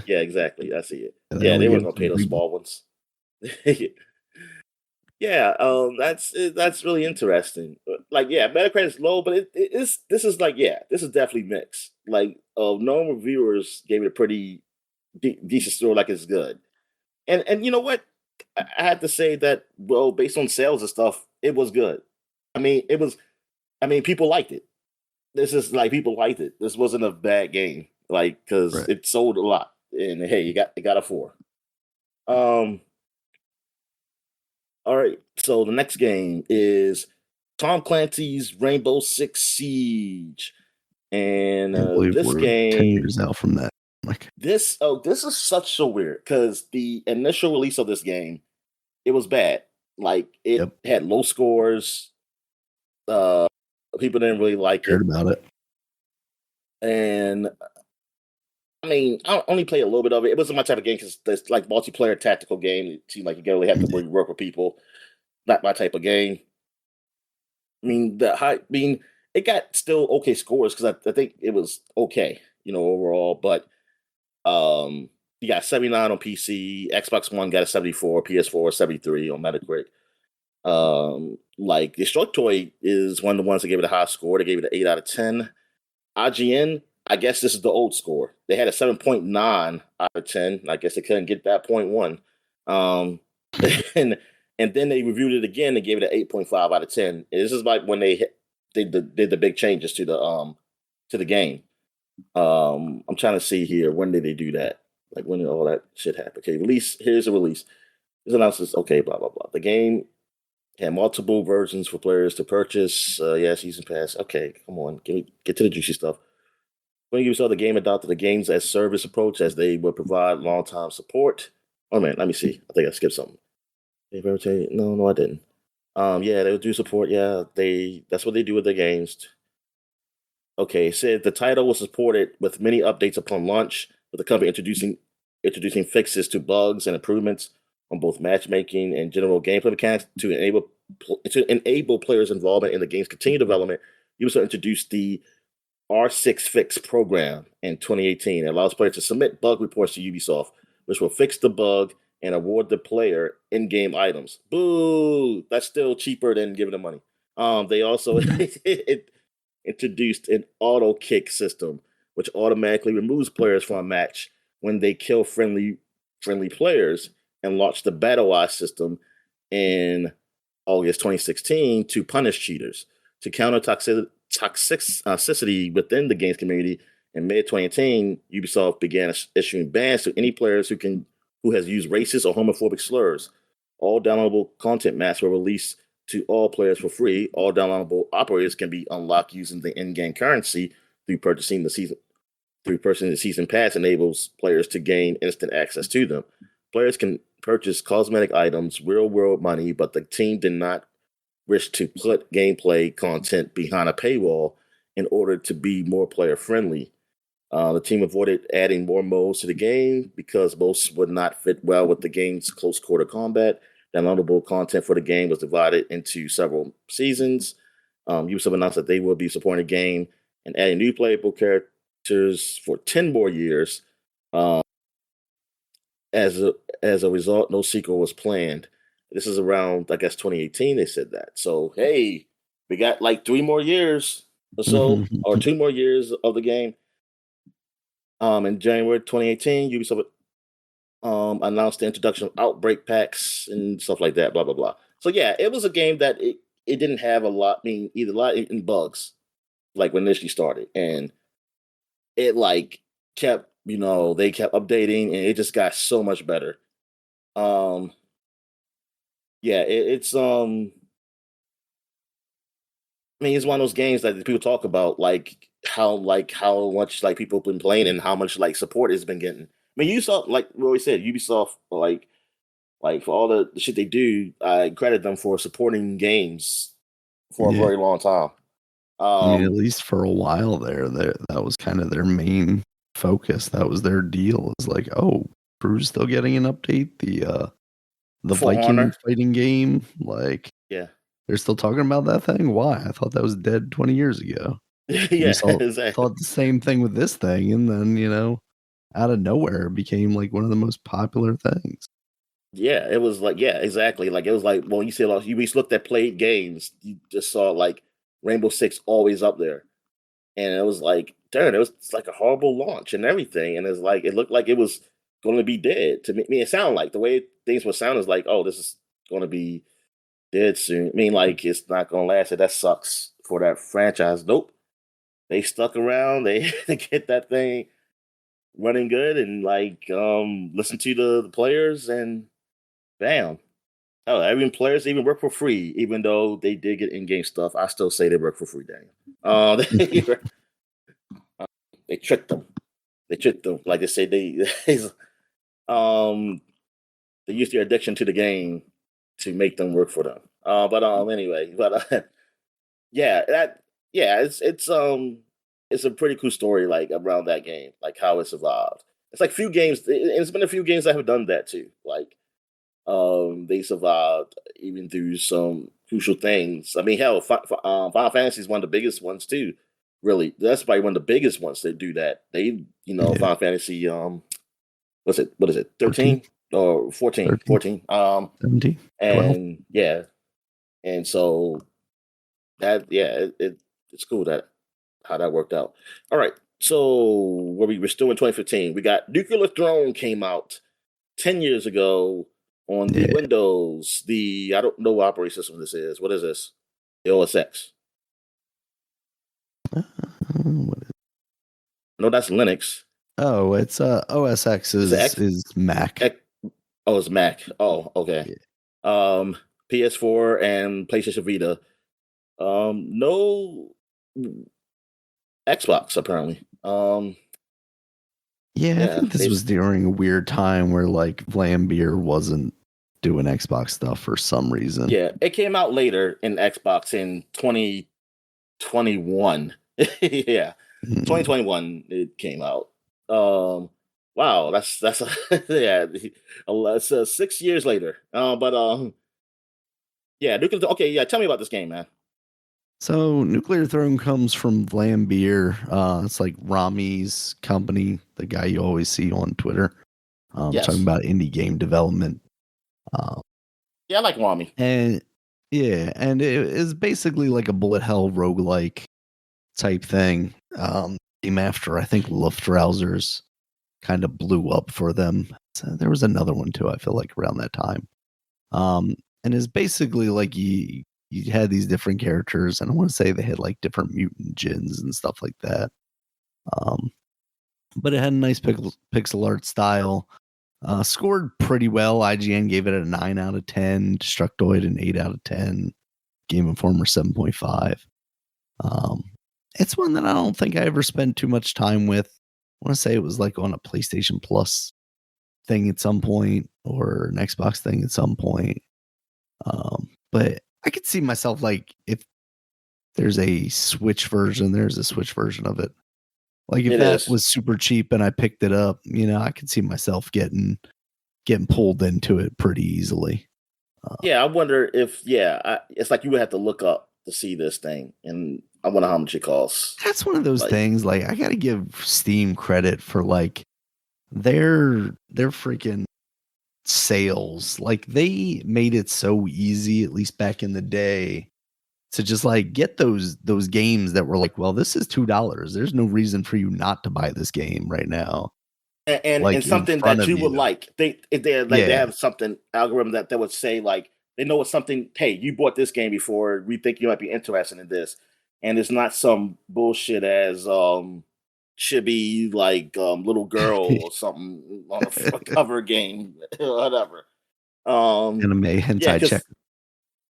yeah, exactly. I see it. Yeah, they weren't gonna pay those small ones. Yeah, that's really interesting. Like, yeah, Metacritic is low, but this is like, yeah, this is definitely mixed. Like, known reviewers gave it a pretty decent score, like it's good. And you know what? I had to say that, well, based on sales and stuff, it was good. I mean, it was. I mean, people liked it. This is like people liked it. This wasn't a bad game, like because Right. it sold a lot. And hey, you got a 4. Um. All right. So the next game is Tom Clancy's Rainbow Six Siege, and Can't believe this we're 10 game, years out from that. Like, this is such so weird because the initial release of this game, it was bad. Like it yep, had low scores. Uh, People didn't really like cared it, about it. and I mean, I only played a little bit of it. It wasn't my type of game because it's like multiplayer tactical game. It seemed like you really have to Yeah. really work with people. Not my type of game. I mean, it got still okay scores because I think it was okay, overall. But you got 79 on PC, Xbox One got a 74, PS4 73 on Metacritic. Like Destructoid is one of the ones that gave it a high score. They gave it an 8 out of 10. IGN, I guess this is the old score. They had a 7.9 out of 10. I guess they couldn't get that point one. Um, and and then they reviewed it again and gave it an 8.5 out of 10. And this is like when they did the big changes to the game. I'm trying to see here, when did they do that? Like when did all that shit happen? Okay, release. Here's a release. This announces okay, blah blah blah. The game had multiple versions for players to purchase. Yeah, season pass. Okay, come on, get to the juicy stuff. When you saw the game adopted the games as service approach, as they would provide long time support. Oh man, let me see. I think I skipped something. No, I didn't. Yeah, they would do support. Yeah, that's what they do with their games. Okay, it said the title was supported with many updates upon launch, with the company introducing fixes to bugs and improvements on both matchmaking and general gameplay mechanics to enable players' involvement in the game's continued development. Ubisoft introduced the R6 Fix program in 2018. It allows players to submit bug reports to Ubisoft, which will fix the bug and award the player in-game items. Boo! That's still cheaper than giving them money. They also it introduced an auto kick system, which automatically removes players from a match when they kill friendly players, and launched the Battle Eye system in August 2016 to punish cheaters. To counter toxicity within the games community, in mid 2018, Ubisoft began issuing bans to any players who has used racist or homophobic slurs. All downloadable content maps were released to all players for free. All downloadable operators can be unlocked using the in-game currency through purchasing the season pass enables players to gain instant access to them. Players can purchase cosmetic items, real-world money, but the team did not wish to put gameplay content behind a paywall in order to be more player-friendly. The team avoided adding more modes to the game because most would not fit well with the game's close quarter combat. Downloadable content for the game was divided into several seasons. Ubisoft announced that they will be supporting the game and adding new playable characters for 10 more years. Um, as a result, no sequel was planned. This is around, I guess, 2018. They said that. So hey, we got like 3 more years or so, or 2 more years of the game. In January 2018, Ubisoft announced the introduction of outbreak packs and stuff like that. Blah blah blah. So yeah, it was a game that it didn't have a lot. I mean, either a lot in bugs, like when initially started, and it like kept they kept updating, and it just got so much better. Um, yeah, it's I mean, it's one of those games that people talk about, like how much like people have been playing and how much like support it's been getting. I mean, Ubisoft, like we always said, Ubisoft, like for all the shit they do, I credit them for supporting games for a Yeah. very long time. I mean, at Um, least for a while there, that was kind of their main focus. That was their deal. It's like, oh, Crew's still getting an update. The for Viking Honor, fighting game, like yeah, they're still talking about that thing. Why? I thought that was dead 20 years ago. We yeah, saw exactly. thought the same thing with this thing, and then out of nowhere, it became like one of the most popular things. Yeah, it was like yeah, exactly. Like it was like well, you see, like you looked at played games, you just saw like Rainbow Six always up there. And it was like, darn, it's like a horrible launch and everything. And it's like it looked like it was going to be dead. To me, it sound like the way things would sound is like, oh, this is going to be dead soon. I mean, like it's not going to last. That sucks for that franchise. Nope, they stuck around. They they get that thing running good and like listen to the players and bam. Oh, even players even work for free, even though they did get in-game stuff. I still say they work for free, Daniel. They tricked them. They tricked them. Like they say, um, they use their addiction to the game to make them work for them. But anyway, but yeah, it's a pretty cool story like around that game, like how it survived. It's like few games. It's been a few games that have done that too. Like they survived even through some crucial things. I mean, hell, Final Fantasy is one of the biggest ones too. Really, that's probably one of the biggest ones that do that. They, Final Fantasy, what's it? What is it? 13 or 14? 13. 14. 17. And 12. Yeah, and so that it's cool that how that worked out. All right, so we're still in 2015. We got Nuclear Throne came out 10 years ago on the Windows. I don't know what operating system this is. What is this? The OS X. What is it? No, that's Linux. Oh, it's OS X is Mac. It's Mac. Oh, okay. Yeah. PS4 and PlayStation Vita. No Xbox apparently. I think this was during a weird time where like Vlambeer wasn't doing Xbox stuff for some reason. Yeah, it came out later in Xbox in 2021. Yeah, 2021 it came out. Wow, that's yeah, it's 6 years later. Yeah, okay, yeah. Tell me about this game, man. So Nuclear Throne comes from Vlambeer. It's like Rami's company, the guy you always see on Twitter. Yes. Talking about indie game development. Yeah, I like Rami. And it is basically like a bullet hell roguelike type thing. Came after, I think, Luftrausers kind of blew up for them. So there was another one too, I feel like, around that time. And it's basically like you had these different characters, and I want to say they had like different mutant gins and stuff like that. But it had a nice pixel art style. Scored pretty well. IGN gave it a 9 out of 10. Destructoid an 8 out of 10. Game Informer 7.5. It's one that I don't think I ever spent too much time with. I want to say it was like on a PlayStation Plus thing at some point or an Xbox thing at some point. But I could see myself like if there's a Switch version, there's a Switch version of it. Like if that was super cheap and I picked it up, I could see myself getting pulled into it pretty easily. Yeah, I wonder if it's like you would have to look up to see this thing, and I wonder how much it costs. That's one of those things. Like I got to give Steam credit for like their freaking sales. Like they made it so easy, at least back in the day, to just like get those games that were like, well, this is $2. There's no reason for you not to buy this game right now. And something that you would like. They have something algorithm that would say like they know it's something. Hey, you bought this game before. We think you might be interested in this, and it's not some bullshit as should be like little girl or something on a cover game, whatever. Anime hentai check.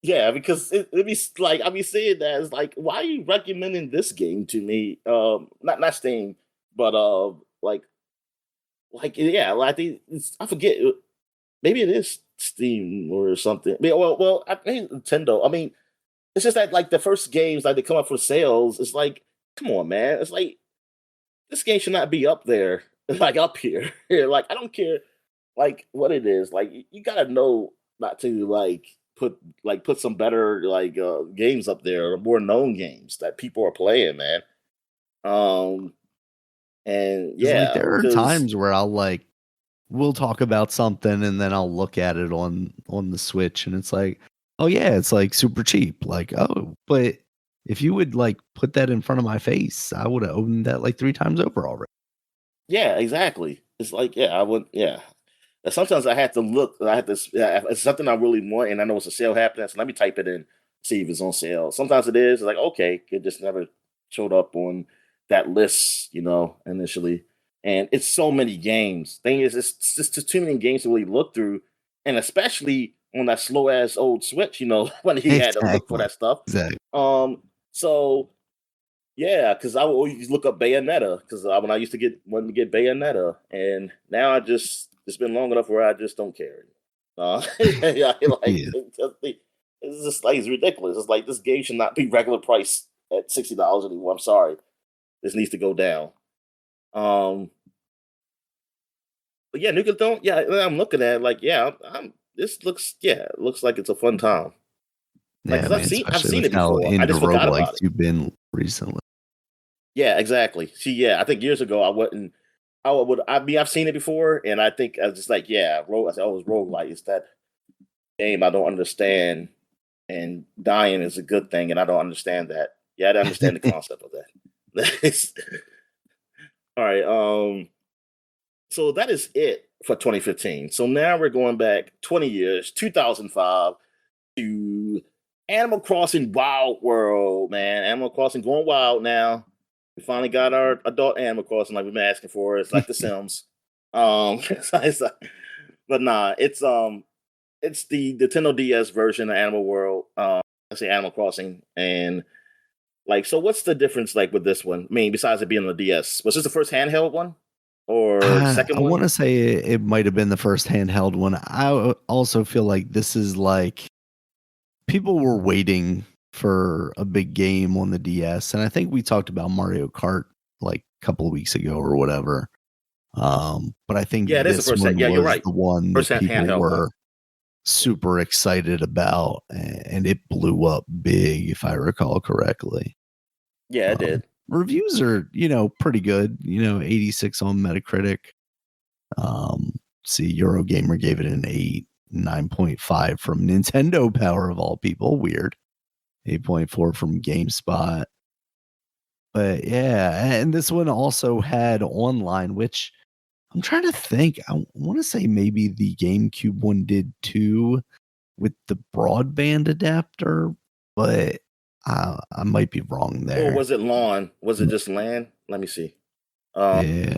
Yeah, because it be like I be saying that it's like, why are you recommending this game to me? Not Steam, but like I think I forget. Maybe it is Steam or something. I mean, well, I think Nintendo. I mean, it's just that like the first games like they come up for sales. It's like, come on, man. It's like this game should not be up there, like up here. Like I don't care, like what it is. Like you gotta know not to like put some better like games up there or more known games that people are playing, man. And yeah, like there are times where we'll talk about something and then I'll look at it on the Switch and it's like, oh yeah, it's like super cheap. Like, oh, but if you would like put that in front of my face, I would have owned that like 3 times over already. Yeah, exactly. it's like, yeah, I would, yeah. And sometimes I have to look. I have to. Yeah, if it's something I really want, and I know it's a sale happening. So let me type it in, see if it's on sale. Sometimes it is like, okay, it just never showed up on that list, initially. And it's so many games. Thing is, it's just too many games to really look through, and especially on that slow ass old Switch, when he had to look for Exactly. that stuff. Exactly. So yeah, because I would always look up Bayonetta because when I used to wanted to get Bayonetta, and now it's been long enough where I just don't care. Yeah, like Yeah. it's just like it's ridiculous. It's like this game should not be regular price at $60 anymore. I'm sorry, this needs to go down. Um, but yeah, Nuka don't. Yeah, I'm looking at it like, yeah, this looks, yeah, it looks like it's a fun time. Like, Yeah, cause man, I've especially seen with it how before. I into just forgot about roguelikes it. you've been recently. Yeah, exactly. See, yeah, I think years ago I wouldn't. I would. I mean, I've seen it before, and I think I was just like, yeah, I said, oh, it's roguelike. It's that game I don't understand, and dying is a good thing, and I don't understand that. Yeah, I don't understand the concept of that. All right. So that is it for 2015. So now we're going back 20 years, 2005, to Animal Crossing Wild World, man. Animal Crossing going wild now. We finally got our adult Animal Crossing like we've been asking for. It's like The Sims. But nah, it's the Nintendo DS version of Animal World. I say Animal Crossing, and like, so what's the difference like with this one? I mean, besides it being on the DS, was this the first handheld one or the I second one? want to say it might have been the first handheld one. Also feel like this is like people were waiting for a big game on the DS, and I think we talked about Mario Kart like a couple of weeks ago or whatever. But I think Yeah, it is the this first. one Yeah, you're was right. the one First that people handheld one. were super excited about, and it blew up big, if I recall correctly. Yeah, it did. Reviews are, pretty good. 86 on Metacritic. See, Eurogamer gave it an 8, 9.5 from Nintendo Power of all people. Weird. 8.4 from GameSpot. But yeah, and this one also had online, which I'm trying to think. I want to say maybe the GameCube one did too with the broadband adapter, but I might be wrong Or there. was it lawn? Was it just land? Let me see. Yeah.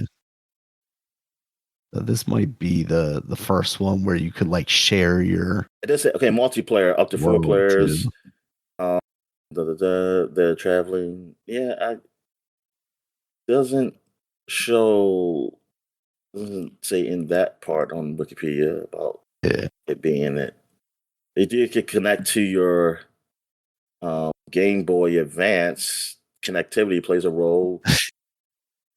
So this might be the first one where you could like share your It does say, okay, multiplayer up to four world too. players. Um, they're traveling. Yeah, I doesn't show doesn't say in that part on Wikipedia about Yeah. it being it. It did get connect to your Game Boy Advance. Connectivity plays a role.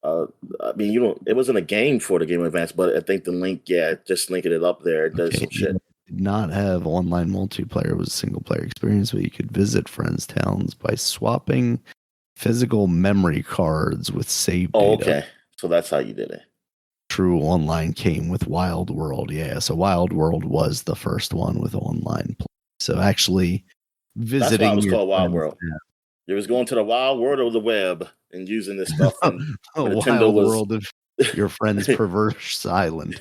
Uh, I mean, you don't. It wasn't a game for the Game Boy Advance, but I think the link, yeah, just linking it up there, it does Okay. some shit. Did not have online multiplayer. It was a single player experience where you could visit friends' towns by swapping physical memory cards with save Oh, data. okay. So that's how you did it. True online came with Wild World. Yeah, so Wild World was the first one with online play. So actually That's why it visiting was your called Wild friends. World. It was going to the wild world of the web and using this stuff, and A Nintendo wild was. world of your friend's perverse island.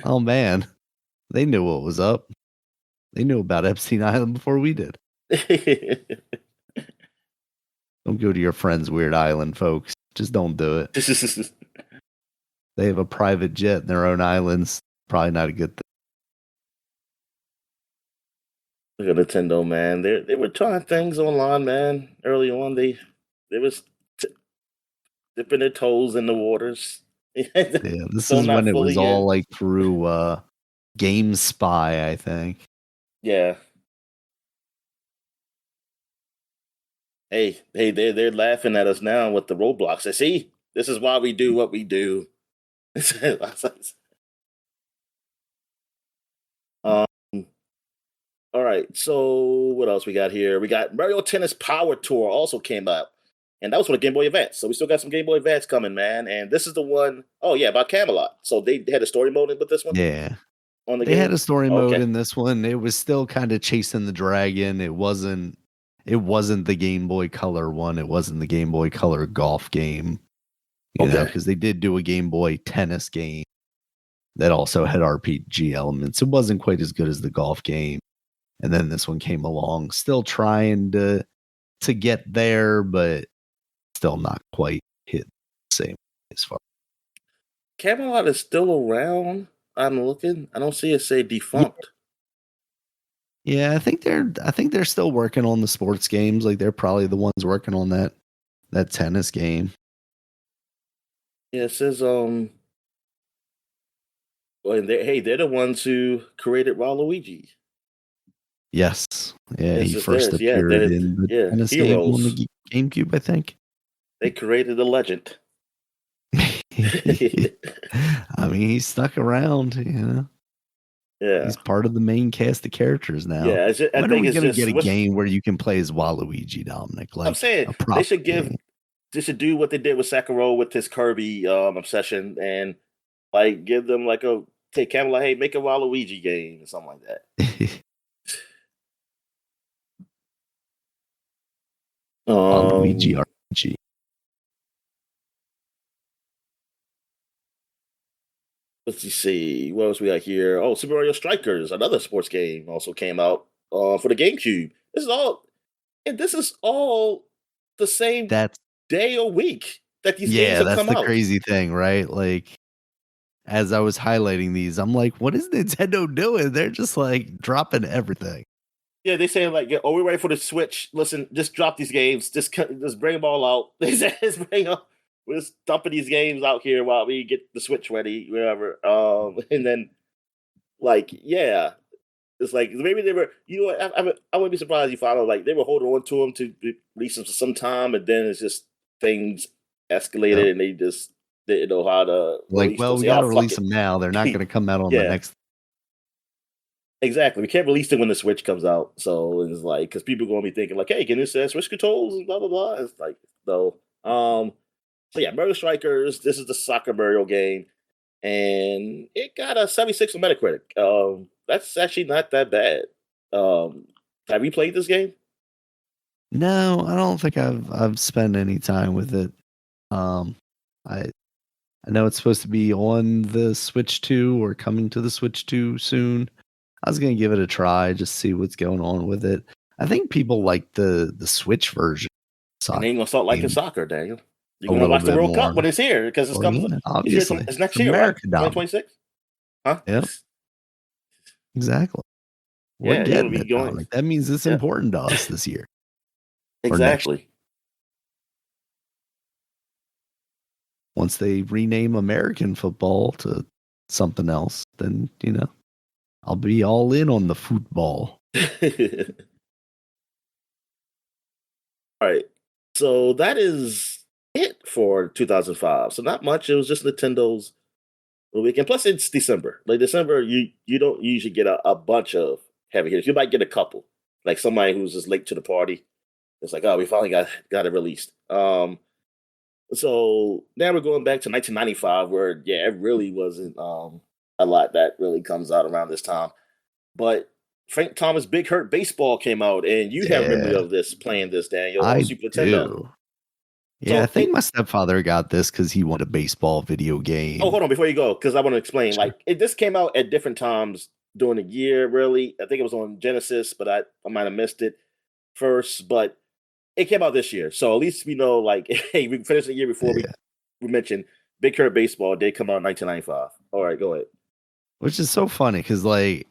Oh man, they knew what was up. They knew about Epstein Island before we did. Don't go to your friend's weird island, folks. Just don't do it. They have a private jet in their own islands. Probably not a good thing. Look at Nintendo, man. They were trying things online, man. Early on, they was dipping their toes in the waters. Yeah, this Still is when not it was fully all in. like through Game Spy, I think. Yeah. Hey, they're laughing at us now with the Roblox. They see, this is why we do what we do. um, all right. So what else we got here? We got Mario Tennis Power Tour also came out, and that was for the Game Boy Advance. So we still got some Game Boy Advance coming, man. And this is the one, oh yeah, about Camelot. So they had a story mode with this one Yeah. on the They had game. a story mode Okay. in this one. It was still kind of chasing the dragon. It wasn't the Game Boy Color one. It wasn't the Game Boy Color golf game. You know, because they did do a Game Boy tennis game that also had RPG elements. It wasn't quite as good as the golf game. And then this one came along, still trying to get there, but still not quite hit the same as far. Camelot is still around. I'm looking. I don't see it say defunct. Yeah, I think they're still working on the sports games. Like they're probably the ones working on that tennis game. Yeah, it says well, and they're the ones who created Waluigi. Yes. Yeah, This he is first theirs. Yeah, appeared in the tennis game on the GameCube, I think. They created a legend. I mean, he's stuck around, you know. Yeah. He's part of the main cast of characters now. Yeah, when are we going to get a game where you can play as Waluigi, Dominic? Like I'm saying they should do what they did with Sekiro with his Kirby obsession and like give them like take Camelot, hey, make a Waluigi game or something like that. Waluigi RPG. Let's see. What else we got here? Oh, Super Mario Strikers, another sports game, also came out for the GameCube. This is all the same day or week that these games have come out. That's the crazy thing, right? Like, as I was highlighting these, I'm like, what is Nintendo doing? They're just like dropping everything. Yeah, they say like, we're ready for the Switch. Listen, just drop these games. Just bring them all out. They say, we're just dumping these games out here while we get the Switch ready, whatever. And then, like, yeah, it's like maybe they were. You know, I wouldn't be surprised if you found out like they were holding on to them to release them for some time, and then it's just things escalated, and they just didn't know how to. Like, well, we got to release them now. They're not going to come out on the next. Exactly. We can't release it when the Switch comes out. So it's like, because people are going to be thinking like, hey, can this Switch controls and blah, blah, blah. It's like, no. So yeah, Mario Strikers, this is the soccer Mario game. And it got a 76 on Metacritic. That's actually not that bad. Have you played this game? No, I don't think I've spent any time with it. I know it's supposed to be on the Switch 2 or coming to the Switch 2 soon. I was going to give it a try, just see what's going on with it. I think people like the Switch version. And they ain't going to start liking soccer, Daniel. You're going to watch the World Cup when it's here because it's coming. Obviously. It's next year, right? 2026? Huh? Yep. Exactly. We're getting it. Going. That means it's important to us this year. Exactly. Once they rename American football to something else, then, you know, I'll be all in on the football. All right. So that is it for 2005. So not much. It was just Nintendo's weekend. Plus, it's December. Like December, you don't usually get a bunch of heavy hitters. You might get a couple. Like somebody who's just late to the party. It's like, oh, we finally got it released. So now we're going back to 1995, where it really wasn't a lot that really comes out around this time. But Frank Thomas' Big Hurt Baseball came out, and you have memory of this playing this, Daniel, on Super Nintendo. Yeah, so, I think my stepfather got this because he wanted a baseball video game. Oh, hold on, before you go, because I want to explain. Sure. Like, this came out at different times during the year, really. I think it was on Genesis, but I might have missed it first. But it came out this year, so at least we know, like, hey, we finished the year before we mentioned Big Hurt Baseball did come out in 1995. All right, go ahead. Which is so funny because, like,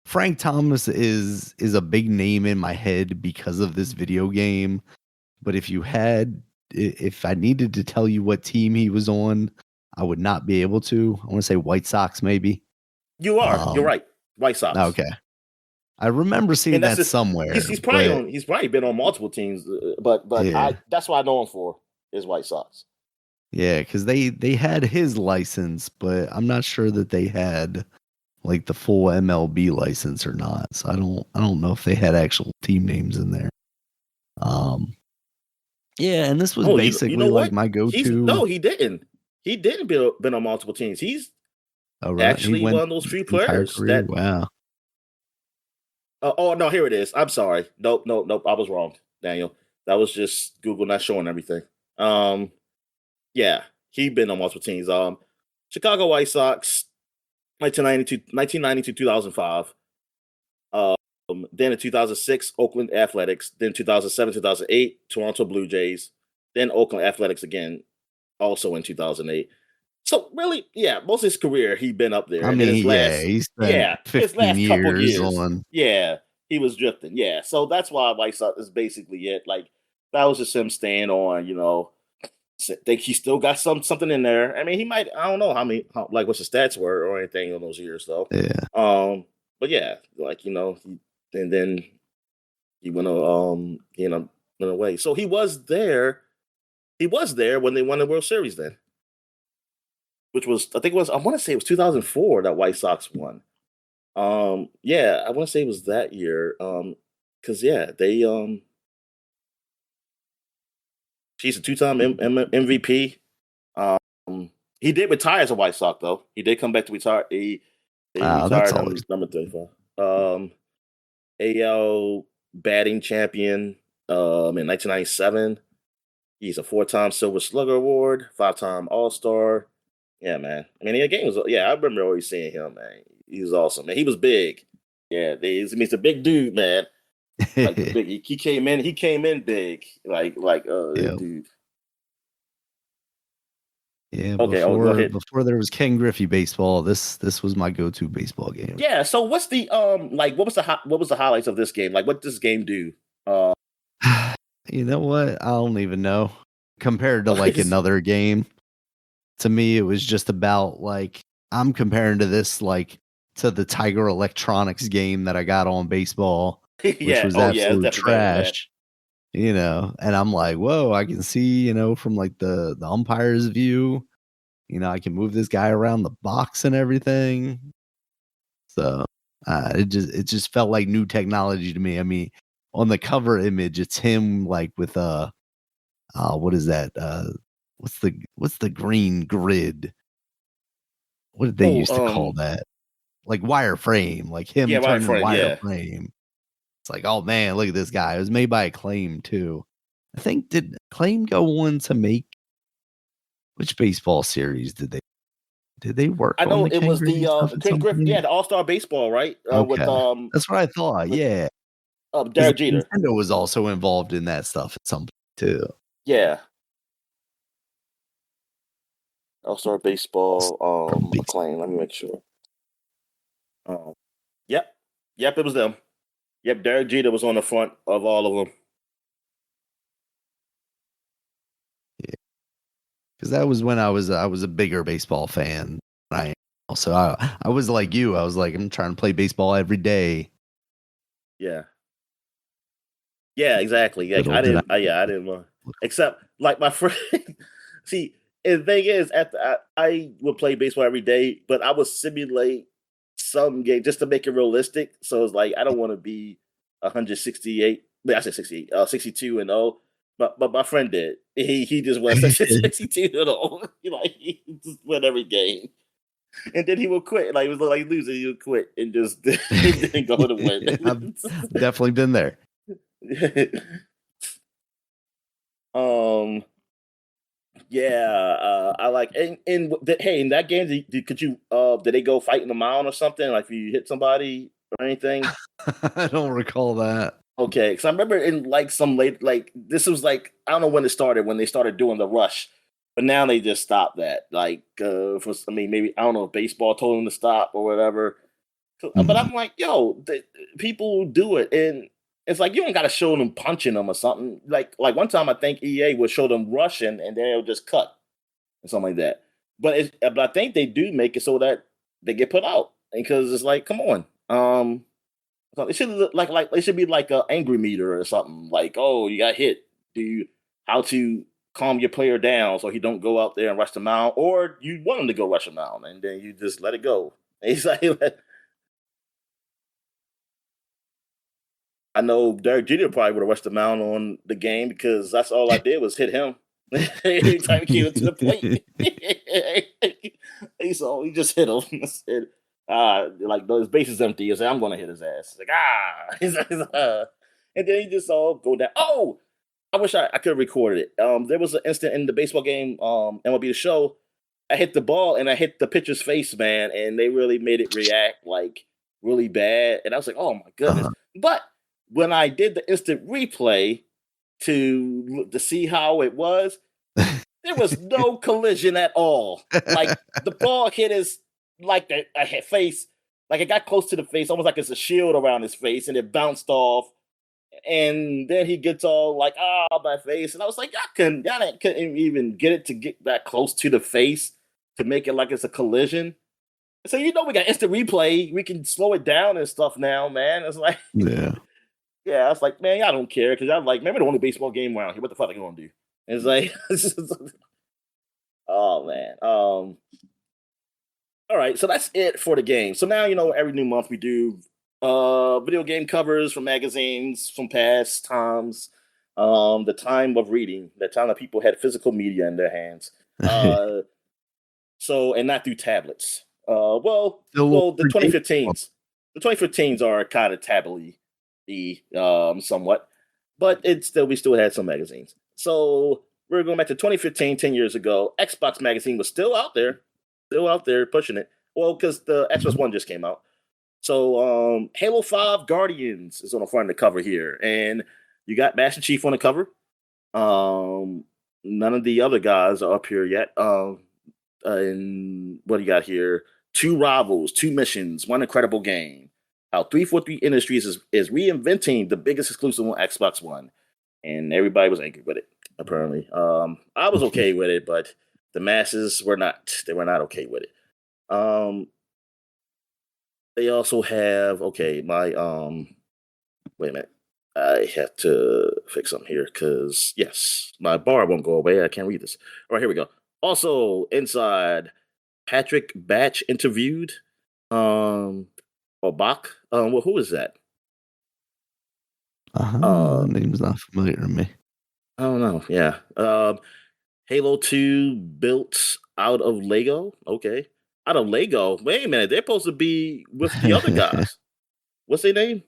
Frank Thomas is a big name in my head because of this video game. But if I needed to tell you what team he was on, I would not be able to. I want to say White Sox, maybe. You are. You're right. White Sox. Okay. I remember seeing that somewhere. He's probably been on multiple teams, but that's what I know him for is White Sox. Yeah, because they had his license, but I'm not sure that they had like the full MLB license or not. So I don't know if they had actual team names in there. Yeah, and this was basically like my go-to. No, he didn't. He didn't been on multiple teams. He's actually one of those few players that. Wow. Oh no, here it is. I'm sorry. Nope. I was wrong, Daniel. That was just Google not showing everything. Yeah, he been on multiple teams. Chicago White Sox, 1990 to 2005. Then in 2006, Oakland Athletics. Then 2007, 2008, Toronto Blue Jays. Then Oakland Athletics again, also in 2008. So really, yeah, most of his career he been up there. I And then mean, he spent his 15 last couple years years, on. yeah, he was drifting. Yeah, so that's why White Sox is basically it. Like that was just him staying on. Think he still got something in there. I mean, he might. I don't know like what his stats were or anything in those years though. Yeah. But yeah, like and then he went went away. So he was there. He was there when they won the World Series then, which was I want to say it was 2004 that White Sox won. Yeah, I want to say it was that year. Because yeah, they he's a two-time MVP. He did retire as a White Sox though. He did come back to retire. He That's retired always number 34. AL batting champion in 1997. He's a 4-time Silver Slugger Award, 5-time All-Star. Yeah, man. I mean, the game was. Yeah, I remember always seeing him, man. He was awesome, man. He was big. Yeah, he's a big dude, man. Like the big. He came in. He came in big. Like Yep. dude. Yeah, Okay, go ahead. before there was Ken Griffey baseball, this was my go-to baseball game. Yeah. So what's the what was the highlights of this game? Like what does this game do? You know what? I don't even know. Compared to like another game, to me, it was just about like I'm comparing to this like to the Tiger Electronics game that I got on baseball, which was absolute trash. And I'm like, whoa, I can see, from like the umpire's view, I can move this guy around the box and everything. So it just felt like new technology to me. I mean, on the cover image, it's him like with what is that? What's the green grid? What did they used to call that? Like wireframe, like him turning wireframe. It's like, oh man, look at this guy. It was made by Acclaim too. I think did Acclaim go on to make which baseball series did they work on? I know the it Ken was Griffey the Ken Griffey, the All-Star Baseball, right? Okay. That's what I thought. Yeah. Derek Jeter. Nintendo was also involved in that stuff at some point too. Yeah. All-Star Baseball, Acclaim. Let me make sure. Yep, it was them. Yep, Derek Jeter was on the front of all of them. Yeah, because that was when I was a bigger baseball fan. I was like you. I was like, I'm trying to play baseball every day. Yeah. Yeah, exactly. Yeah, I didn't. Except like my friend. See, the thing is, I would play baseball every day, but I would simulate some game just to make it realistic. So it's like I don't want to be 168. I said 68, 62 and 0. But my friend did. He just went 62 and 0. He just win every game, and then he would quit. Like it was like losing, he would quit and just didn't go to win. I've definitely been there. Yeah, I like hey, in that game, did they go fight in the mound or something? Like if you hit somebody or anything? I don't recall that. Okay, because I remember in like some late, like this was like I don't know when they started doing the rush, but now they just stopped that. Like maybe I don't know if baseball told them to stop or whatever. But I'm like, yo, people do it, and it's like you don't got to show them punching them or something. Like one time, I think EA would show them rushing, and then it'll just cut and something like that. But I think they do make it so that they get put out because it's like, come on, so it should look like it should be like an angry meter or something. Like, oh, you got hit. How to calm your player down so he don't go out there and rush the mound, or you want him to go rush the mound, and then you just let it go. It's like. I know Derek Jeter probably would have rushed the mound on the game because that's all I did was hit him. Anytime he came to the plate. So he just hit him. Like his base is empty. He said, I'm going to hit his ass. Like, and then he just all go down. Oh, I wish I could have recorded it. There was an instant in the baseball game, MLB The Show. I hit the ball and I hit the pitcher's face, man, and they really made it react like really bad. And I was like, oh my goodness. Uh, But when I did the instant replay to see how it was, there was no collision at all. Like the ball hit his like a face, like it got close to the face, almost like it's a shield around his face, and it bounced off. And then he gets all like, my face. And I was like, y'all couldn't even get it to get that close to the face to make it like it's a collision. So, we got instant replay. We can slow it down and stuff now, man. It's like, yeah. yeah, I was like, man, y'all don't care. Cause I'm like, maybe the only baseball game around here. What the fuck are they going to do? And it's like, oh, man. All right. So that's it for the game. So now, every new month we do video game covers from magazines from past times, the time of reading, the time that people had physical media in their hands. So and not through tablets. The 2015s. The 2015s are kind of tablet-y, somewhat, but we still had some magazines. So we're going back to 2015, 10 years ago. Xbox magazine was still out there pushing it. Well, because the Xbox One just came out. So Halo 5 Guardians is on the front of the cover here. And you got Master Chief on the cover. None of the other guys are up here yet. And what do you got here? 2 rivals, 2 missions, 1 incredible game. How 343 Industries is reinventing the biggest exclusive on Xbox One. And everybody was angry with it, apparently. I was okay with it, but the masses were not. They were not okay with it. They also have my wait a minute. I have to fix something here because yes, my bar won't go away. I can't read this. All right, here we go. Also inside, Patrick Batch interviewed or Bach. Well, who is that? Name's not familiar to me. I don't know. Yeah. Halo 2 built out of Lego. Okay. Out of Lego. Wait a minute. They're supposed to be with the other guys. What's their name?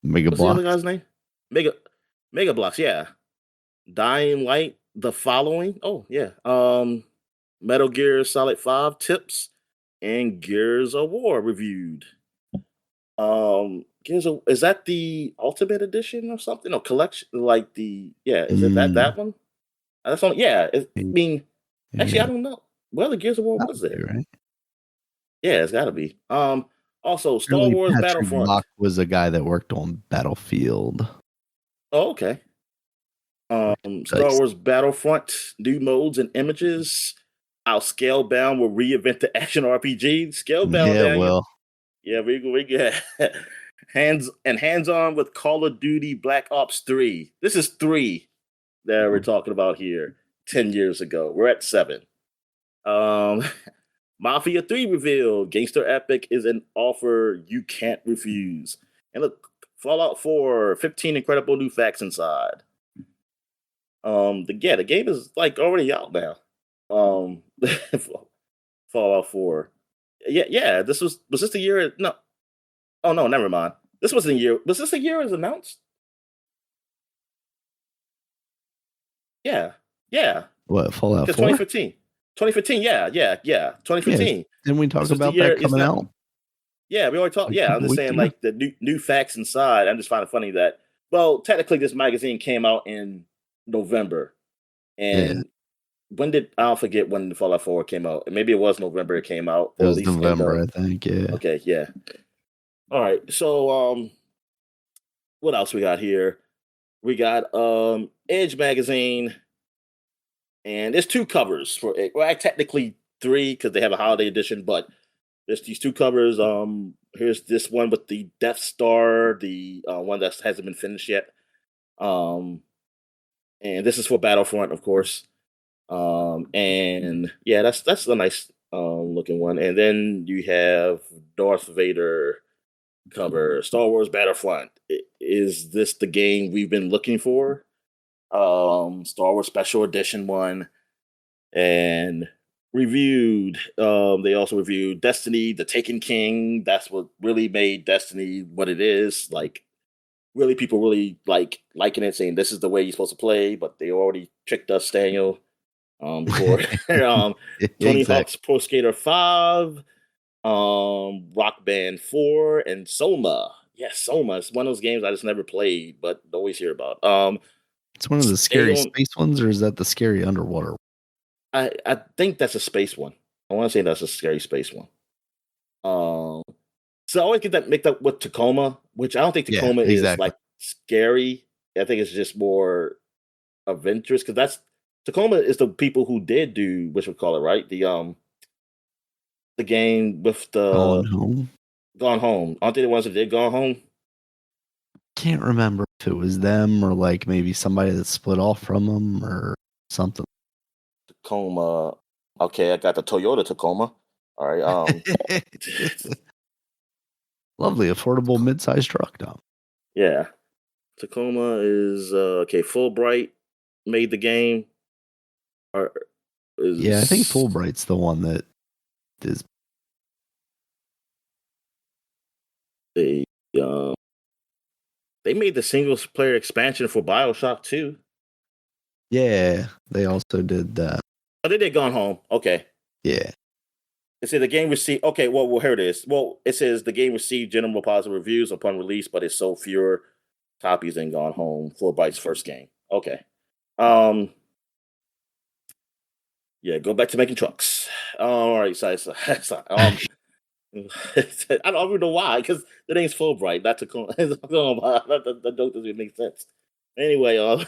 Mega What's Block. the other guy's name? Mega Blocks, yeah. Dying Light, The Following. Oh, yeah. Metal Gear Solid 5 tips and Gears of War reviewed. Is that the Ultimate Edition or something? No, collection like is it that one? That's on actually I don't know. Well, the Gears of War was there, right? Yeah, it's gotta be. Also Star Really, Wars Patrick Battlefront. Block was a guy that worked on Battlefield. Oh, okay. Star Wars Battlefront, new modes and images. How Scalebound will reinvent the action RPG. Scalebound, yeah, well, yeah, we get hands-on with Call of Duty Black Ops 3. This is 3 that we're talking about here. 10 years ago, we're at 7. Mafia 3 revealed. Gangster Epic is an offer you can't refuse. And look, Fallout 4, 15 incredible new facts inside. The game is like already out now. Fallout 4. Yeah. This was this the year? No. Oh no, never mind. This was the year. Was this the year it was announced? Yeah. What, Fallout 4? 2015. 2015. Yeah. 2015. Yeah, didn't we talk about that coming out? Yeah, we already talked. Yeah, I'm just saying, like the new facts inside. I'm just finding it funny that, well, technically, this magazine came out in November, and I don't forget when the Fallout 4 came out. Maybe it was November it came out. It was November, I think. Yeah. Okay. Yeah. All right. So, what else we got here? We got Edge magazine, and there's 2 covers for it. Well, technically 3 because they have a holiday edition, but there's these 2 covers. Here's this one with the Death Star, the one that hasn't been finished yet. And this is for Battlefront, of course. And yeah, that's a nice looking one. And then you have Darth Vader cover, Star Wars Battlefront. Is this the game we've been looking for? Star Wars Special Edition one, and reviewed. They also reviewed Destiny, The Taken King. That's what really made Destiny what it is. Like people really liking it, saying this is the way you're supposed to play, but they already tricked us, Daniel. For Tony Exactly. Hawk's Pro Skater 5, Rock Band 4, and Soma. Yes, Soma. It's one of those games I just never played, but always hear about. It's one of the Stay scary on. space ones, or is that the scary underwater? I think that's a space one. I want to say that's a scary space one. So I always get that mixed up with Tacoma, which I don't think Yeah, Tacoma is exactly. like scary. I think it's just more adventurous because that's Tacoma is the people who did do what we call it, right? The game with Gone the Home. Gone Home. Aren't they the ones that did Gone Home? Can't remember if it was them or like maybe somebody that split off from them or something. Tacoma. Okay, I got the Toyota Tacoma. All right. Lovely, affordable mid-sized truck, Dom. Yeah. Tacoma is okay. Fulbright made the game. Or Yeah, I think is Fulbright's the one that is. they um they made the single player expansion for Bioshock 2. Yeah, they also did that. Oh, they did Gone Home. Okay. Yeah. It said the game received. Okay, well, here it is. Well, it says the game received general positive reviews upon release, but it sold fewer copies than Gone Home, Fulbright's first game. Okay. Um. Yeah, go back to making trucks. All right, I don't even know why, because the name's Fulbright. Not Tacoma. That joke doesn't even make sense. Anyway, okay.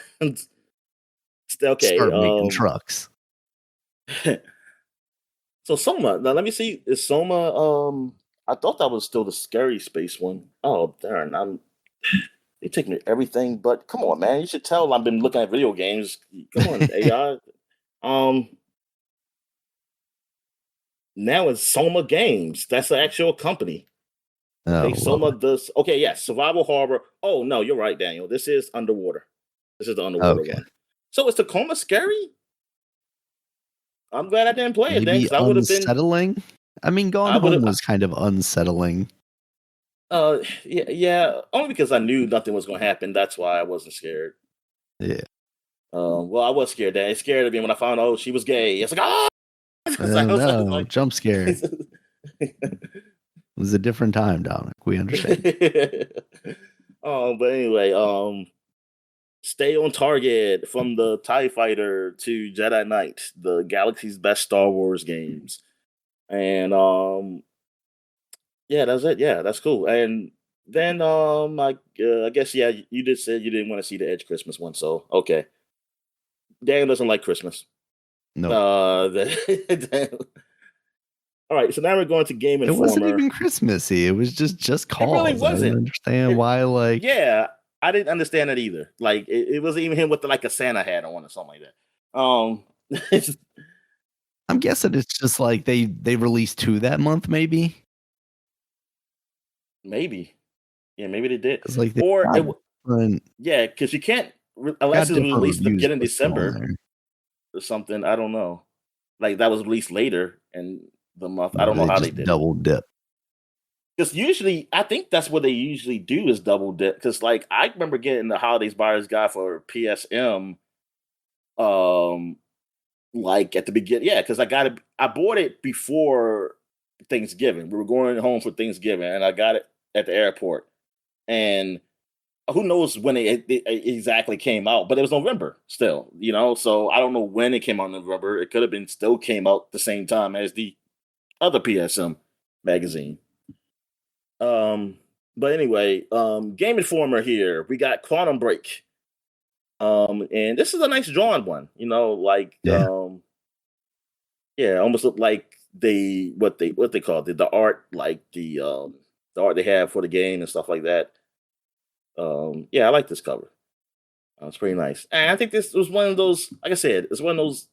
Start making trucks. So Soma. Now let me see. Is Soma? I thought that was still the scary space one. Oh darn! They take me everything, but come on, man. You should tell I've been looking at video games. Come on, AI. Um, Now it's Soma Games. That's the actual company. Oh, Okay, Soma does. Okay, yes, Survival Harbor. Oh no, you're right, Daniel. This is underwater. This is the underwater okay. one. So is Tacoma scary? I'm glad I didn't play it then, Maybe because I would have been. unsettling. I mean, Gone I would Home have. was kind of unsettling. Yeah. Only because I knew nothing was going to happen. That's why I wasn't scared. Yeah. Well, I was scared. It scared me when I found out she was gay. It's like, oh, Oh no, jump scare. It was a different time, Dominic. We understand. But anyway, stay on target from the TIE Fighter to Jedi Knight, the galaxy's best Star Wars games. And yeah, that's it. Yeah, that's cool. And then I guess you did say you didn't want to see the Edge Christmas one, so okay. Dan doesn't like Christmas. No, All right, so now we're going to Game it wasn't Informer. even Christmassy. It was just It really cause. I don't wasn't. understand why. Like, Yeah, I didn't understand it either. Like, it wasn't even him with like a Santa hat on or something like that. I'm guessing it's just like they released 2 that month, maybe. Maybe, yeah, maybe they did. Because like Or different, yeah, because you can't unless got it's different released reviews again in listed on December there. or something. I don't know. Like that was released later in the month. I Maybe don't know they how they just did it. double dip. Because usually, I think that's what they usually do is double dip. Because like I remember getting the holidays buyer's guide for PSM, um, like at the beginning. Yeah, because I bought it before Thanksgiving. We were going home for Thanksgiving, and I got it at the airport. And who knows when it exactly came out, but it was November still, So I don't know when it came out in November. It could have been still came out the same time as the other PSM magazine. But anyway, Game Informer here. We got Quantum Break. And this is a nice drawn one, like Yeah. yeah, almost look like what they call it, the art, like the art they have for the game and stuff like that. Yeah, I like this cover. It's pretty nice. And I think this was one of those, like I said, it's one of those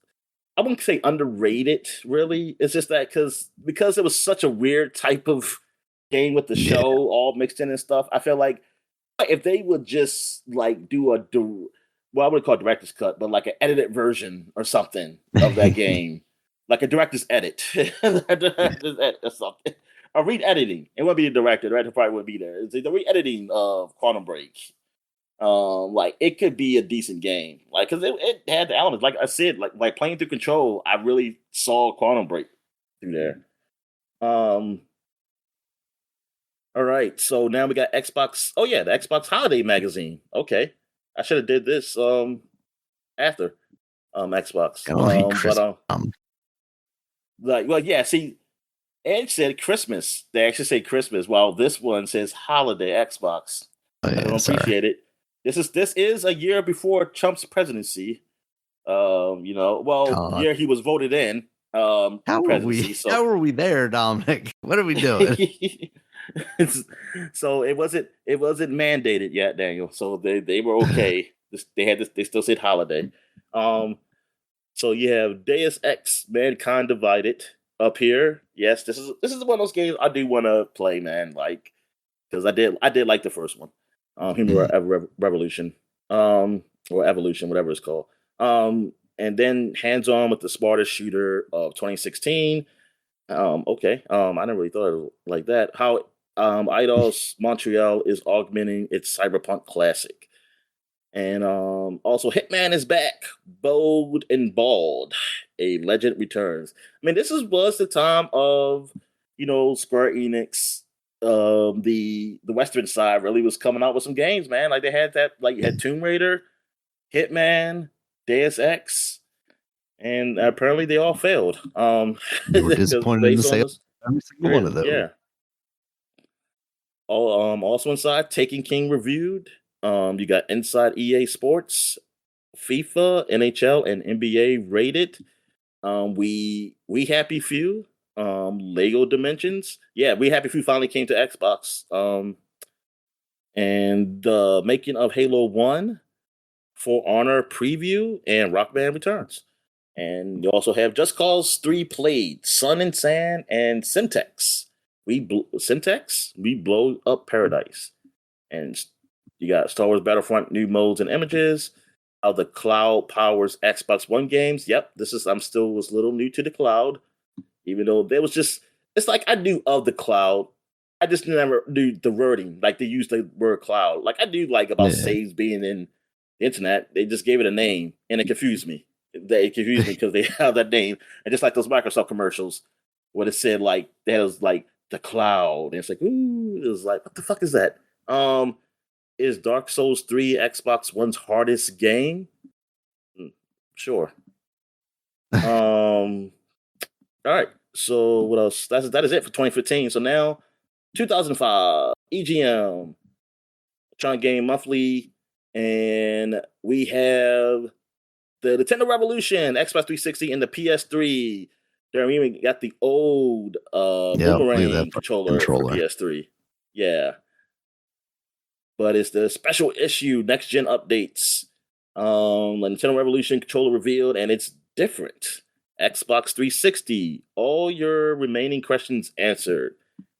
I wouldn't say underrated, really. It's just that because it was such a weird type of game with the Yeah. show all mixed in and stuff. I feel like if they would just like well, I would call it director's cut, but like an edited version or something of that game, like a director's edit, or something, or re-editing. It wouldn't be the director. The director probably would be there. It's the re-editing of Quantum Break. Like it could be a decent game, like because it had the elements. Like I said, like playing through Control, I really saw Quantum Break through there. Um, all right, so now we got Xbox. Oh yeah, the Xbox Holiday Magazine. Okay, I should have did this after Xbox. I don't hate But Chris. like well yeah, see, Edge said Christmas. They actually say Christmas, while this one says Holiday Xbox. Oh, I yeah, don't sorry. appreciate it. This is a year before Trump's presidency. God. Year he was voted in presidency. So How are we there, Dominic? What are we doing? so it wasn't mandated yet, Daniel. So they were okay. They still said holiday. Um, so you have Deus Ex Mankind Divided up here. Yes, this is one of those games I do want to play, man. Like because I did like the first one, Human Revolution, or Evolution, whatever it's called. And then hands on with the smartest shooter of 2016. Okay. I never really thought of it like that. How Eidos Montreal is augmenting its cyberpunk classic. And also Hitman is back, bold and bald. A legend returns. I mean, was the time of Square Enix. The Western side really was coming out with some games, man. Like they had that, like you had Tomb Raider, Hitman, Deus Ex, and apparently they all failed. You were disappointed in the based on sales. this, Every single one of those. yeah. Also inside, Taking King reviewed. You got Inside EA Sports, FIFA, NHL, and NBA rated. We Happy Few, Lego Dimensions. Yeah, We Happy Few finally came to Xbox. And the making of Halo 1, For Honor preview, and Rock Band returns. And you also have Just Cause 3 played, Sun and Sand, and Syntax. Syntax, we blow up paradise. And you got Star Wars Battlefront new modes and images. How the cloud powers Xbox One games. Yep, I'm still was a little new to the cloud, even though there was just it's like I knew of the cloud. I just never knew the wording, like they use the word cloud. Like I knew like about Yeah. saves being in the internet. They just gave it a name and it confused me. They confused me because they have that name. And just like those Microsoft commercials where it said like that was like the cloud. And it's like, ooh, it was like, what the fuck is that? Is Dark Souls 3 Xbox One's hardest game? Sure. All right. So what else? That is it for 2015. So now 2005 EGM, Tron Game Monthly, and we have the Nintendo Revolution, Xbox 360, and the PS3. There, we even got the old Boomerang controller for PS3. Yeah. But it's the special issue next gen updates. The Nintendo Revolution controller revealed, and it's different. Xbox 360, all your remaining questions answered.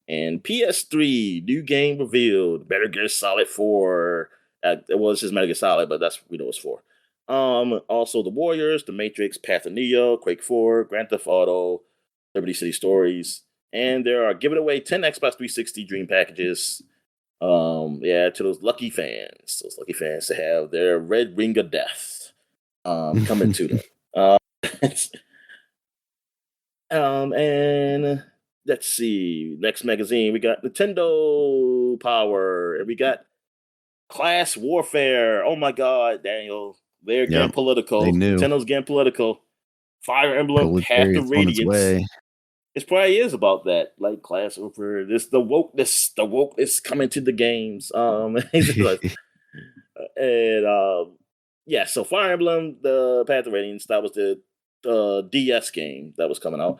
And PS3, new game revealed. Metal Gear Solid 4. It was just Metal Gear Solid, but that's what we know it's for. Also The Warriors, The Matrix, Path of Neo, Quake 4, Grand Theft Auto, Liberty City Stories. And there are giving away 10 Xbox 360 Dream packages. To those lucky fans to have their red ring of death coming to them. And let's see, next magazine we got Nintendo Power, and we got Class Warfare. Oh my God, Daniel, they're getting political. Nintendo's getting political. Fire Emblem Path of Radiance. It probably is about that, like Class Warfare. The wokeness coming to the games. So Fire Emblem, the Path of Radiance, that was the DS game that was coming out.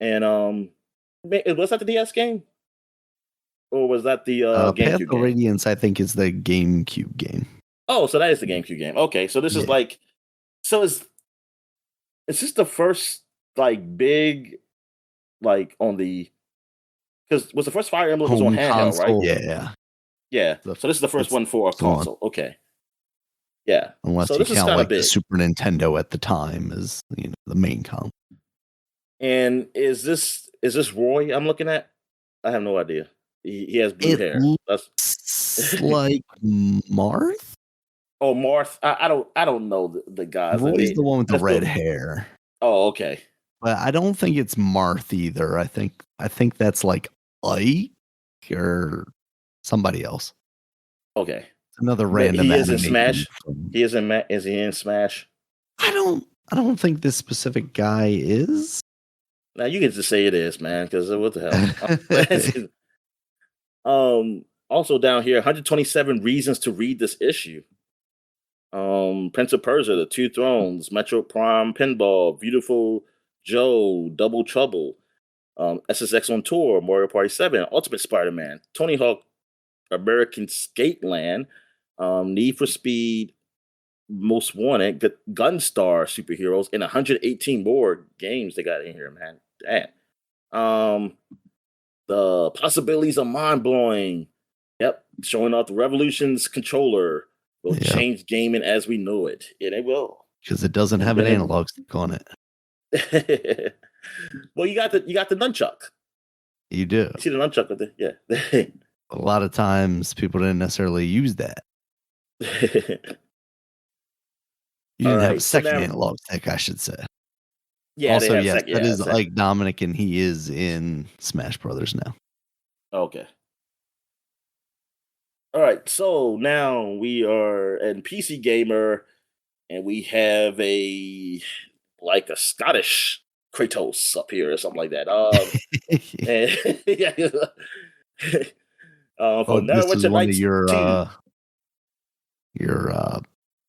And was that the DS game? Or was that the GameCube Path game? of Radiance, I think, is the GameCube game. Oh, so that is the GameCube game. Okay, so this is like, so is this the first like big, like on the, because was the first Fire Emblem was on handheld, console, right? Yeah. So this is the first one for a console. Okay. Yeah. Unless so you this count is kind like of big. the Super Nintendo at the time as the main console. And is this Roy I'm looking at? I have no idea. He has blue hair. That's like Marth. Oh, Marth. I don't know the guys. Roy's the one with I the just red know. hair. Oh, okay. But I don't think it's Marth either. I think that's like Ike or somebody else. Okay. Another But random he is in animated Smash. film. He is in. Is he in Smash? I don't think this specific guy is. Now you can just say it is, man. Because what the hell? Also down here, 127 reasons to read this issue. Prince of Persia, The Two Thrones, Metro Prime Pinball, Beautiful Joe, Double Trouble, SSX on Tour, Mario Party 7, Ultimate Spider-Man, Tony Hawk, American Skateland, Need for Speed, Most Wanted, Gunstar Superheroes, and 118 more games they got in here, man. Damn. The possibilities are mind blowing. Yep, showing off the Revolution's controller will change gaming as we know it. And it will. Because it doesn't have an analog stick on it. Well, you got the nunchuck. You do. You see the nunchuck with it? Yeah. A lot of times people didn't necessarily use that. You didn't have a second analog stick, I should say. Yeah. Also, yes, that is like Dominic, and he is in Smash Brothers now. Okay. All right. So now we are in PC Gamer, and we have a Scottish Kratos up here or something like that. And, yeah. This is one of your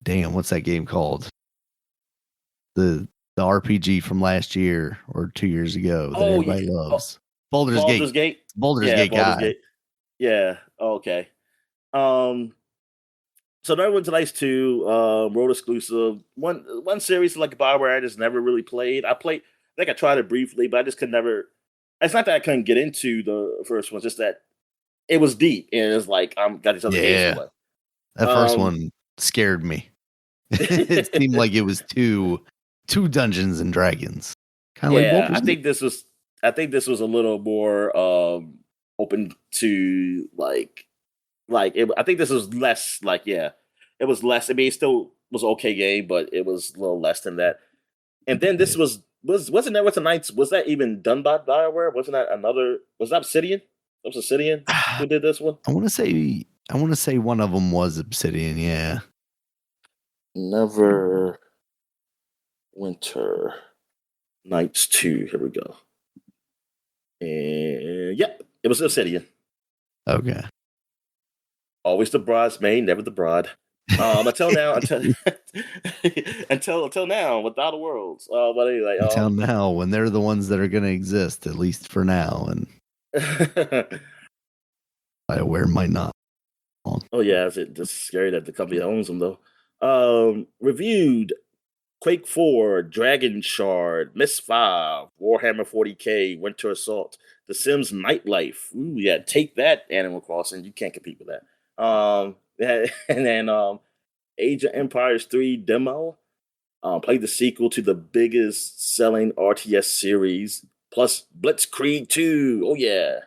damn, what's that game called? The RPG from last year or 2 years ago that everybody loves. Baldur's Gate. Baldur's Gate guy. Yeah. Okay. So that one's nice too. Road exclusive. One series like BioWare I just never really played. I think I tried it briefly, but I just could never. It's not that I couldn't get into the first one, just that it was deep and it's like I'm got these other games away. That first one scared me. It seemed like it was two Dungeons and Dragons. Kind of like Baldur's Gate. I think this was a little more open to like I think this was less it was less. I mean, it still was okay game, but it was a little less than that. And then this wasn't that What's the Knights? Was that even done by BioWare? Wasn't that another? Was that Obsidian? It was Obsidian who did this one. I want to say one of them was Obsidian. Yeah. Never Winter Nights 2. Here we go. And yep, it was Obsidian. Okay. Always the bridesmaid, never the bride. Until now, until now, with Outer Worlds. But anyway, until now, when they're the ones that are going to exist, at least for now, and BioWare might not. Oh yeah, it's just scary that the company owns them though. Reviewed Quake 4, Dragon Shard, Myst 5, Warhammer 40K, Winter Assault, The Sims Nightlife. Ooh, yeah, take that, Animal Crossing. You can't compete with that. And then Age of Empires 3 demo. Played the sequel to the biggest selling RTS series, plus Blitzkrieg 2. Oh yeah.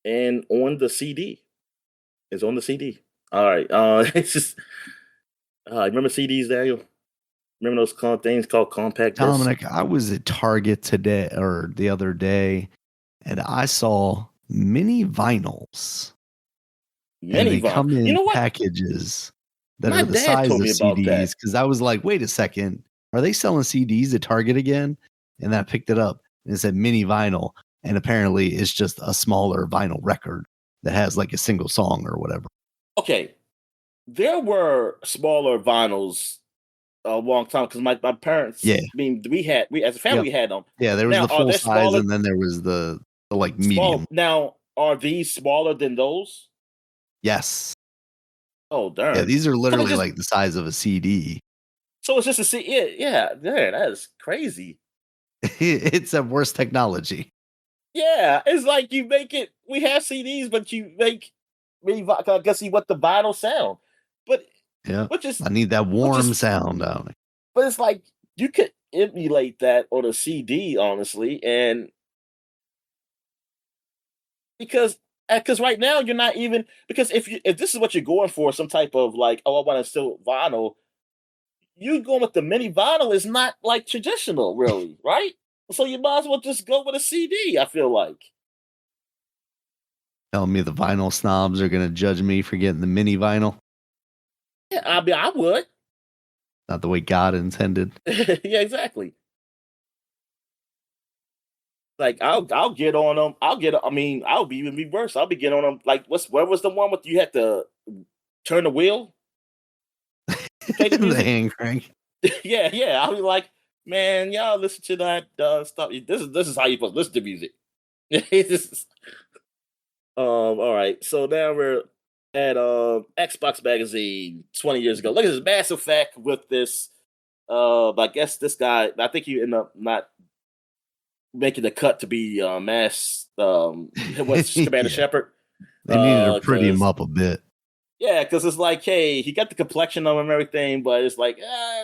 And on the CD. It's on the CD. All right. It's just remember CDs, Daniel? Remember those things called compact discs? Dominic, I was at Target today or the other day, and I saw mini vinyls. And they come in packages that are the size of CDs. Because I was like, wait a second, are they selling CDs at Target again? And then I picked it up and it said mini vinyl. And apparently it's just a smaller vinyl record that has like a single song or whatever. Okay. There were smaller vinyls a long time because my parents, I mean, we as a family, we had them. Yeah, there was the full size and then there was the like medium. Now, are these smaller than those? Yes. Oh, darn. Yeah, these are literally like the size of a CD. So it's just a CD. Yeah, that is crazy. It's a worse technology. Yeah, it's like you make it. We have CDs, but you make I guess see what the vinyl sound. But yeah, I need that warm sound on it. But it's like you could emulate that on a CD, honestly, and because because right now you're not even because if this is what you're going for, some type of like, oh, I want to still vinyl. You going with the mini vinyl is not like traditional, really, right? So you might as well just go with a CD. I feel like. Telling me the vinyl snobs are going to judge me for getting the mini vinyl. Yeah, I mean, I would. Not the way God intended. Yeah, exactly. Like I'll get on them. I mean, I'll be even be worse. I'll be getting on them. Like what was the one with you had to turn the wheel to play the The music? hand crank. Yeah, yeah. I'll be like, man, y'all listen to that stuff. This is how you supposed to listen to music. This is- all right. So now we're at Xbox Magazine 20 years ago. Look at this Mass Effect with this. I guess this guy. I think he ended up not making the cut to be Mass. What's Commander Yeah. Shepard? They needed to pretty him Because up a bit. yeah, because it's like, hey, he got the complexion of him and everything, but it's like,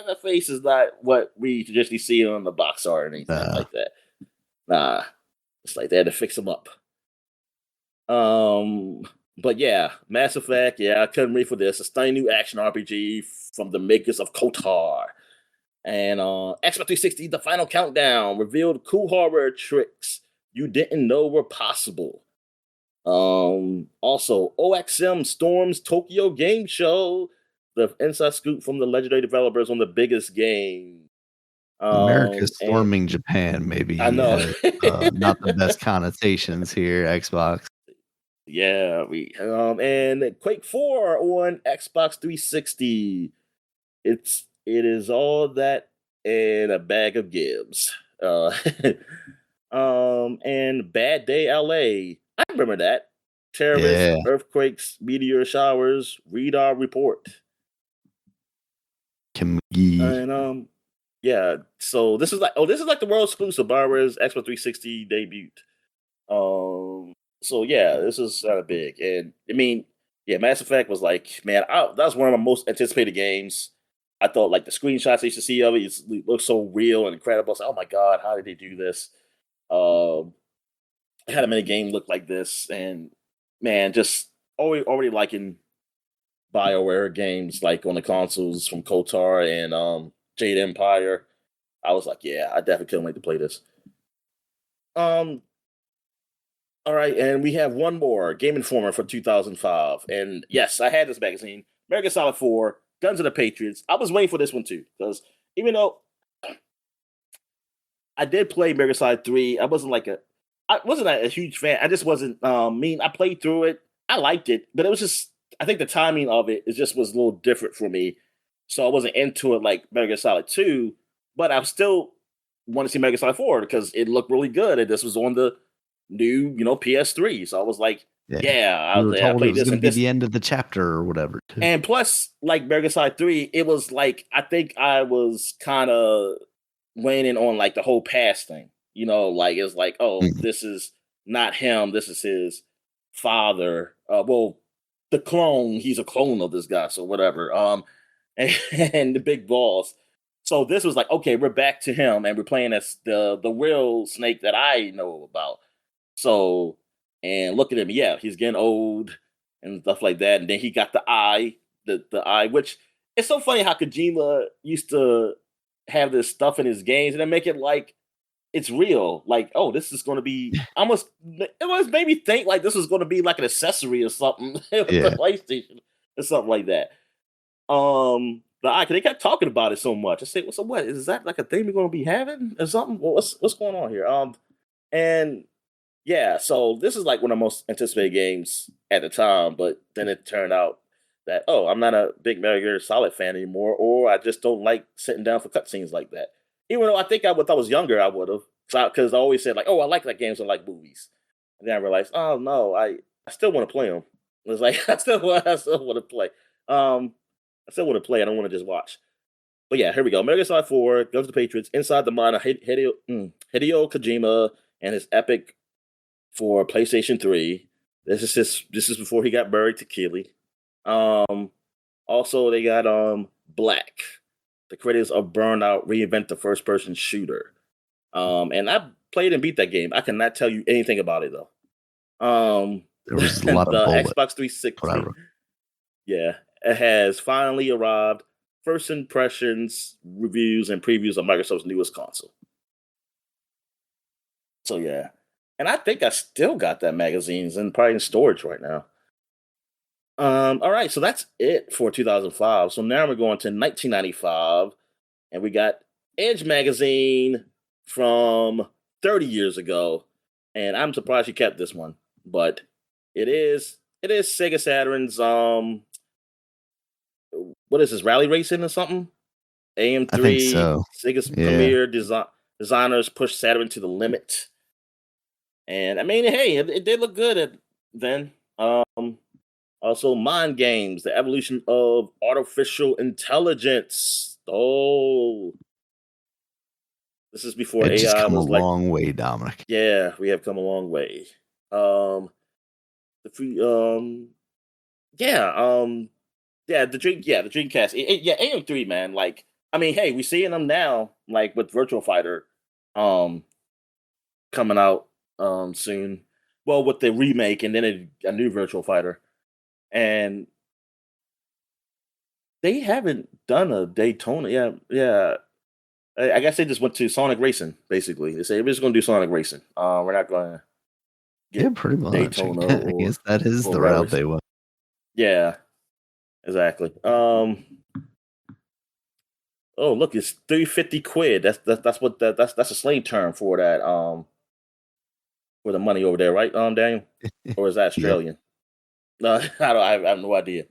the face is not what we traditionally see on the box art or anything like that. Nah, it's like they had to fix him up. Um, but yeah, Mass Effect. Yeah, I couldn't wait for this. A stunning new action RPG from the makers of KOTOR. And Xbox 360, the final countdown revealed cool hardware tricks you didn't know were possible. Also, OXM storms Tokyo Game Show, the inside scoop from the legendary developers on the biggest game. America And storming Japan I maybe know, has not the best connotations here, Xbox. yeah, we and Quake 4 on Xbox 360. It is all that and a bag of gibbs. And Bad Day LA. I remember that. Terrorists, Yeah. earthquakes, meteor showers. Read our report. Kimgi. And yeah. So this is like the world exclusive Bioware's Xbox 360 debut. So yeah, this is kind of big, and I mean, yeah, Mass Effect was like, man, that was one of my most anticipated games. I thought like the screenshots I used to see of it looked so real and incredible. So, oh my god, how did they do this? Um, had a many game look like this, and man, just already liking Bioware games like on the consoles from KOTOR and Jade Empire. I was like, yeah, I definitely couldn't wait to play this. Um, all right, and we have one more Game Informer for 2005, and yes, I had this magazine, American Solid 4, Guns of the Patriots. I was waiting for this one too because even though I did play American Solid 3, I wasn't a huge fan. I just wasn't mean. I played through it. I liked it, but it was just I think the timing of it just was a little different for me. So I wasn't into it like Metal Gear Solid 2, but I still want to see Metal Gear Solid 4 because it looked really good and this was on the new, PS3. So I was like, Yeah. yeah, We were I told it played was this going and to be this. the end of the chapter or whatever. Too. And plus, like Metal Gear Solid 3, it was like I think I was kind of weighing on like the whole past thing. Like it's like, oh, this is not him. This is his father. Well, the clone. He's a clone of this guy, so whatever. And the big boss. So this was like, okay, we're back to him, and we're playing as the real Snake that I know about. So, and look at him, yeah, he's getting old and stuff like that. And then he got the eye, the eye, which it's so funny how Kojima used to have this stuff in his games and then make it like it's real. Like, oh, this is going to be almost. It was made me think like this was going to be like an accessory or something with the PlayStation or something like that. The eye, 'cause they kept talking about it so much. I said, well, so what is that like a thing we're going to be having or something? Well, what's going on here? And yeah, so this is like one of the most anticipated games at the time, but then it turned out that I'm not a big Metal Gear Solid fan anymore, or I just don't like sitting down for cutscenes like that. Even though I think if I was younger, I would have, because I always said like, oh, I like that games, I like movies, and then I realized, oh no, I still want to play them. It's like I still want to play. I still want to play. I don't want to just watch. But yeah, here we go. Metal Gear Solid 4, Guns of the Patriots, Inside the Mind of Hideo Kojima and his epic for PlayStation 3. This is before he got married to Keeley. Also they got Black. The creators of Burnout reinvent the first person shooter. And I played and beat that game. I cannot tell you anything about it though. There was a lot of The bullet. Xbox 360. Whatever. Yeah, it has finally arrived. First impressions, reviews, and previews of Microsoft's newest console. So yeah, and I think I still got that magazines and probably in storage right now. All right, so that's it for 2005. So now we're going to 1995, and we got Edge magazine from 30 years ago, and I'm surprised you kept this one, but it is Sega Saturn's what is this, rally racing or something? I think AM3, so. Sega's Yeah. premier designers push Saturn to the limit. And I mean, hey, it did look good then. Also, Mind Games, the evolution of artificial intelligence. Oh, this is before It's just AI come a was like, long way, Dominic. yeah, we have come a long way. The free, yeah, the Dreamcast. Yeah, AM3, man. Like, I mean, hey, we're seeing them now, like with Virtual Fighter, um, coming out soon. Well, with the remake and then a new Virtual Fighter, and they haven't done a Daytona. Yeah, yeah. I guess they just went to Sonic Racing. Basically, they say we're just going to do Sonic Racing. We're not going to Yeah, get pretty much. Daytona I guess that is or the route rallies. they went. Yeah, exactly. Oh, look, it's 350 quid. That's what that's a slang term for that. For the money over there, right? Daniel, or is that Yep. Australian? No, I have no idea.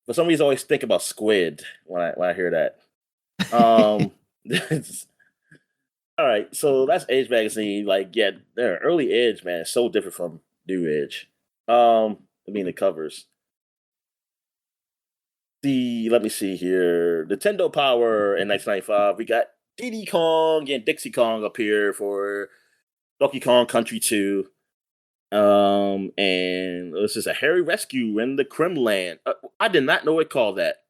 For some reason, I always think about squid when I hear that. Um, all right, so that's Edge magazine. Like, yeah, their early Edge, man, is so different from new Edge. I mean the covers. Let me see here. Nintendo Power in 1995. We got Diddy Kong and Dixie Kong up here for Donkey Kong Country 2. And this is a Harry Rescue in the Kremland. I did not know it called that.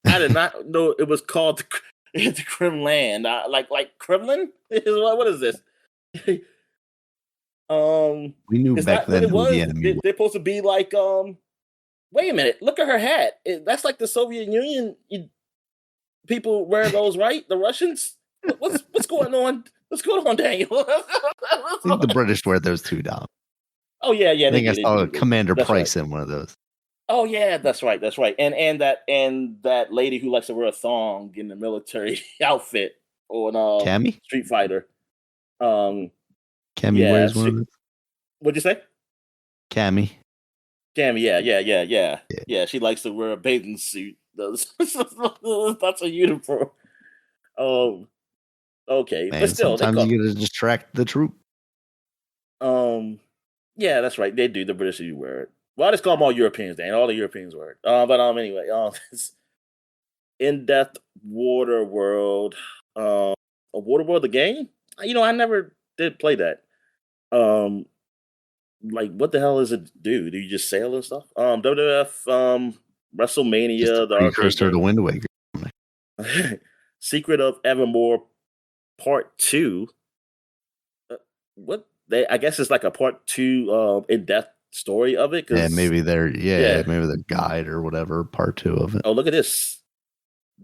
I did not know it was called the Kremland. Like Kremlin? What is this? We knew Is back that what then it who the was? enemy was. They're supposed to be like wait a minute, look at her hat. That's like the Soviet Union people wear those, right? The Russians? What's going on? What's going on, Daniel? I think the British wear those too, Dom. Oh yeah, I they think I do, they saw do. Commander That's right. Price in one of those. Oh yeah, that's right, that's right. And that lady who likes to wear a thong in the military outfit on Cammy? Street Fighter. Um, Cammy yeah. wears one of those. What'd you say? Cammy. Cam, yeah. Yeah. Yeah, she likes to wear a bathing suit. That's a uniform. Um, okay, but Man, still, they sometimes call. you gotta distract the troop. Um, yeah, that's right. They do. The British do wear it. Well, I just call them all Europeans, Dan. All the Europeans wear it. But anyway, it's in-depth water world. A water world, the game. I never did play that. Um, like what the hell does it do? Do you just sail and stuff? WWF, Just a WrestleMania, the arcade precursor to game. Wind Waker. Secret of Evermore Part 2. What they I guess it's like a part 2 in-depth story of it, Yeah, cuz maybe their guide or whatever, part 2 of it. oh, look at this.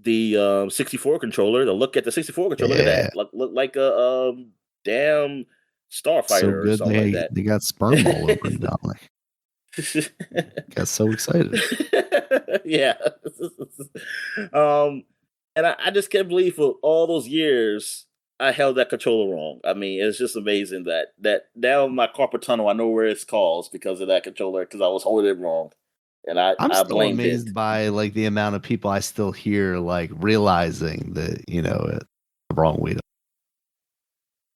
The 64 controller, the look at the 64 controller, look at Yeah. that. Look like a damn So starfighter or good something like they got sperm all over it, that. Dominic. Got so excited. Yeah. um, and I just can't believe for all those years I held that controller wrong. I mean, it's just amazing that now my carpal tunnel, I know where it's caused because of that controller because I was holding it wrong, and I'm I still blamed it. amazed by like the amount of people I still hear like realizing that, the wrong way to.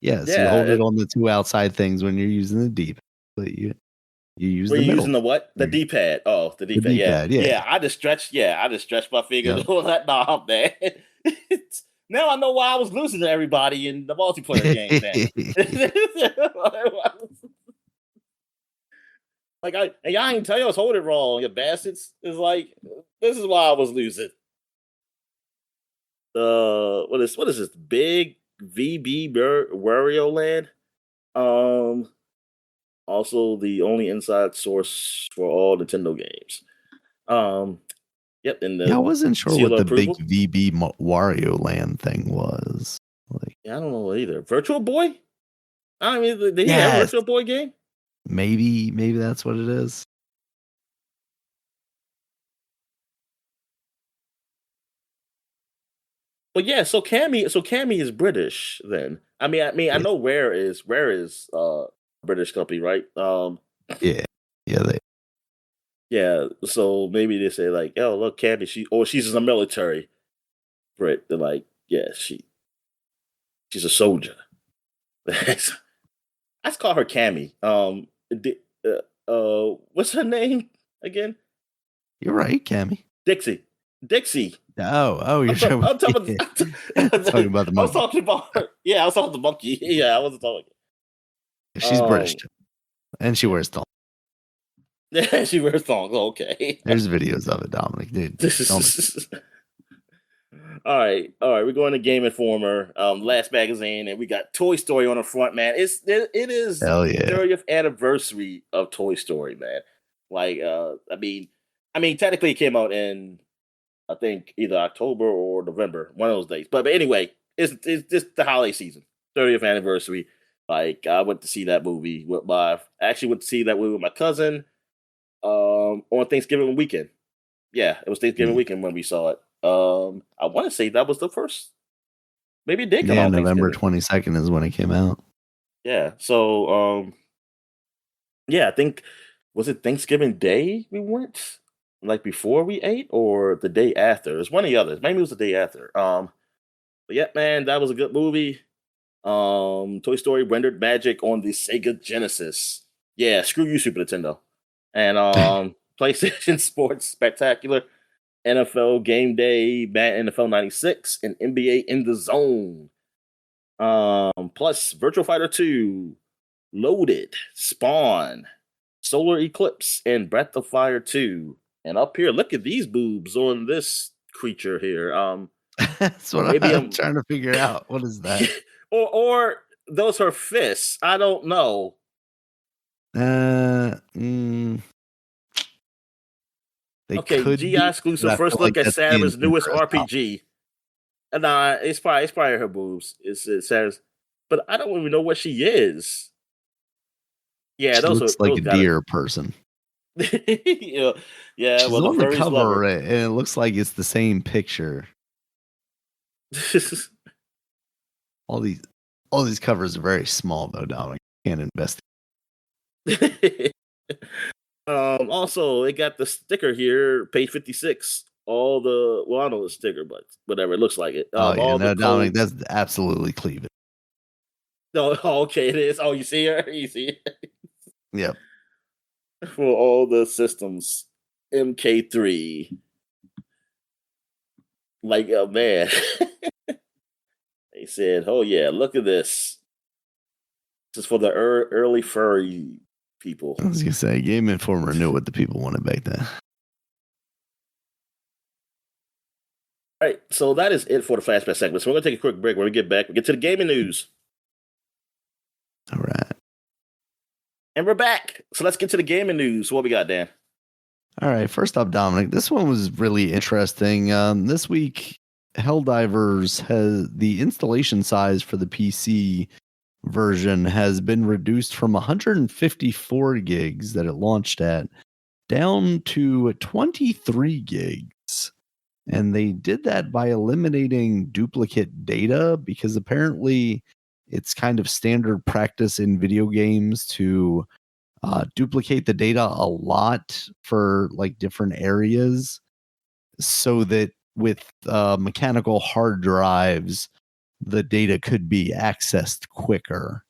Yeah, so you Yeah, hold it on the 2 outside things when you're using the D, but you use were the you middle using the what? The finger, D pad. Oh, the D the pad. Yeah, D-pad, yeah. yeah. I just stretched. Yeah, I just stretched my finger Yep. to hold that knob, man. Now I know why I was losing to everybody in the multiplayer games. Then, like I ain't tell you I was holding it wrong, you bastards. It's like this is why I was losing. What is this big VB Wario Land? Um, Also, the only inside source for all Nintendo games. Yep, and Yeah, I the wasn't sure seal what of the big approval. VB Wario Land thing was. Like, Yeah, I don't know either. Virtual Boy? I mean, did he have a yes, Virtual Boy game? maybe that's what it is. But yeah, so Cammy is British then. I Yeah, know Rare is British company, right? yeah, yeah. Yeah, so maybe they say like, oh look, Cammy, she's in the military. Brit, they're like, yeah, she's a soldier. Let's call her Cammy. What's her name again? You're right, Cammy. Dixie. Dixie. Oh, you're I'm talking. talking, I'm talking. talking about the I was monkey. talking about her. Yeah, I was talking about the monkey. Yeah, I wasn't talking. She's British Um, too, and she yeah, wears thongs. yeah, she wears thongs. Okay. There's videos of it, Dominic. Dude, don't. All right. We're going to Game Informer, Last Magazine, and we got Toy Story on the front, man. It is Hell the yeah. 30th anniversary of Toy Story, man. Like, I mean, technically it came out in I think either October or November, one of those days. But anyway, it's just the holiday season, 30th anniversary. Like, I went to see that movie I actually went to see that movie with my cousin, on Thanksgiving weekend. Yeah, it was Thanksgiving Mm. weekend when we saw it. I want to say that was the first. Maybe it did come Yeah, out November Thanksgiving. 22nd is when it came out. Yeah. So, yeah, I think was it Thanksgiving Day we went, like before we ate, or the day after? It was one of the others. Maybe it was the day after. But yeah, man, that was a good movie. Toy Story rendered magic on the Sega Genesis. Yeah, screw you, Super Nintendo. And PlayStation Sports Spectacular, NFL Game Day, Madden NFL 96, and NBA In the Zone. Plus Virtual Fighter 2, Loaded, Spawn, Solar Eclipse, and Breath of Fire 2. And up here, look at these boobs on this creature here. That's Or what maybe I'm I'm trying to figure out. What is that? or those are fists. I don't know. Uh, mm, they Okay, could GI be, but exclusive. I feel First like look at that's being Satur's newest generous, Dom. RPG. Nah, it's probably her boobs. It's Satur's, but I don't even know what she is. Yeah, She looks like those a gotta. deer person. Yeah, yeah. She's Well, the on the furries love cover, her. and it looks like it's the same picture. All these all these covers are very small, though, Dominic. Can't invest. Also, it got the sticker here, page 56. All the I don't know the sticker, but whatever, it looks like it. Oh yeah, All the no, Dominic, codes. that's absolutely cleavage. No, okay, it is. Oh, you see her? You see it? Yep. For all the systems. MK3. Like, oh man. They said, oh yeah, look at this. This is for the early furry people. I was gonna say, Game Informer knew what the people wanted back then. All right, so that is it for the flashback segment. So we're gonna take a quick break. When we get back, we get to the gaming news. All right. And we're back. So let's get to the gaming news. What we got, Dan? All right. First up, Dominic, this one was really interesting. This week, Helldivers has the installation size for the PC version has been reduced from 154 gigs that it launched at down to 23 gigs. And they did that by eliminating duplicate data because apparently it's kind of standard practice in video games to duplicate the data a lot for like different areas so that with mechanical hard drives, the data could be accessed quicker.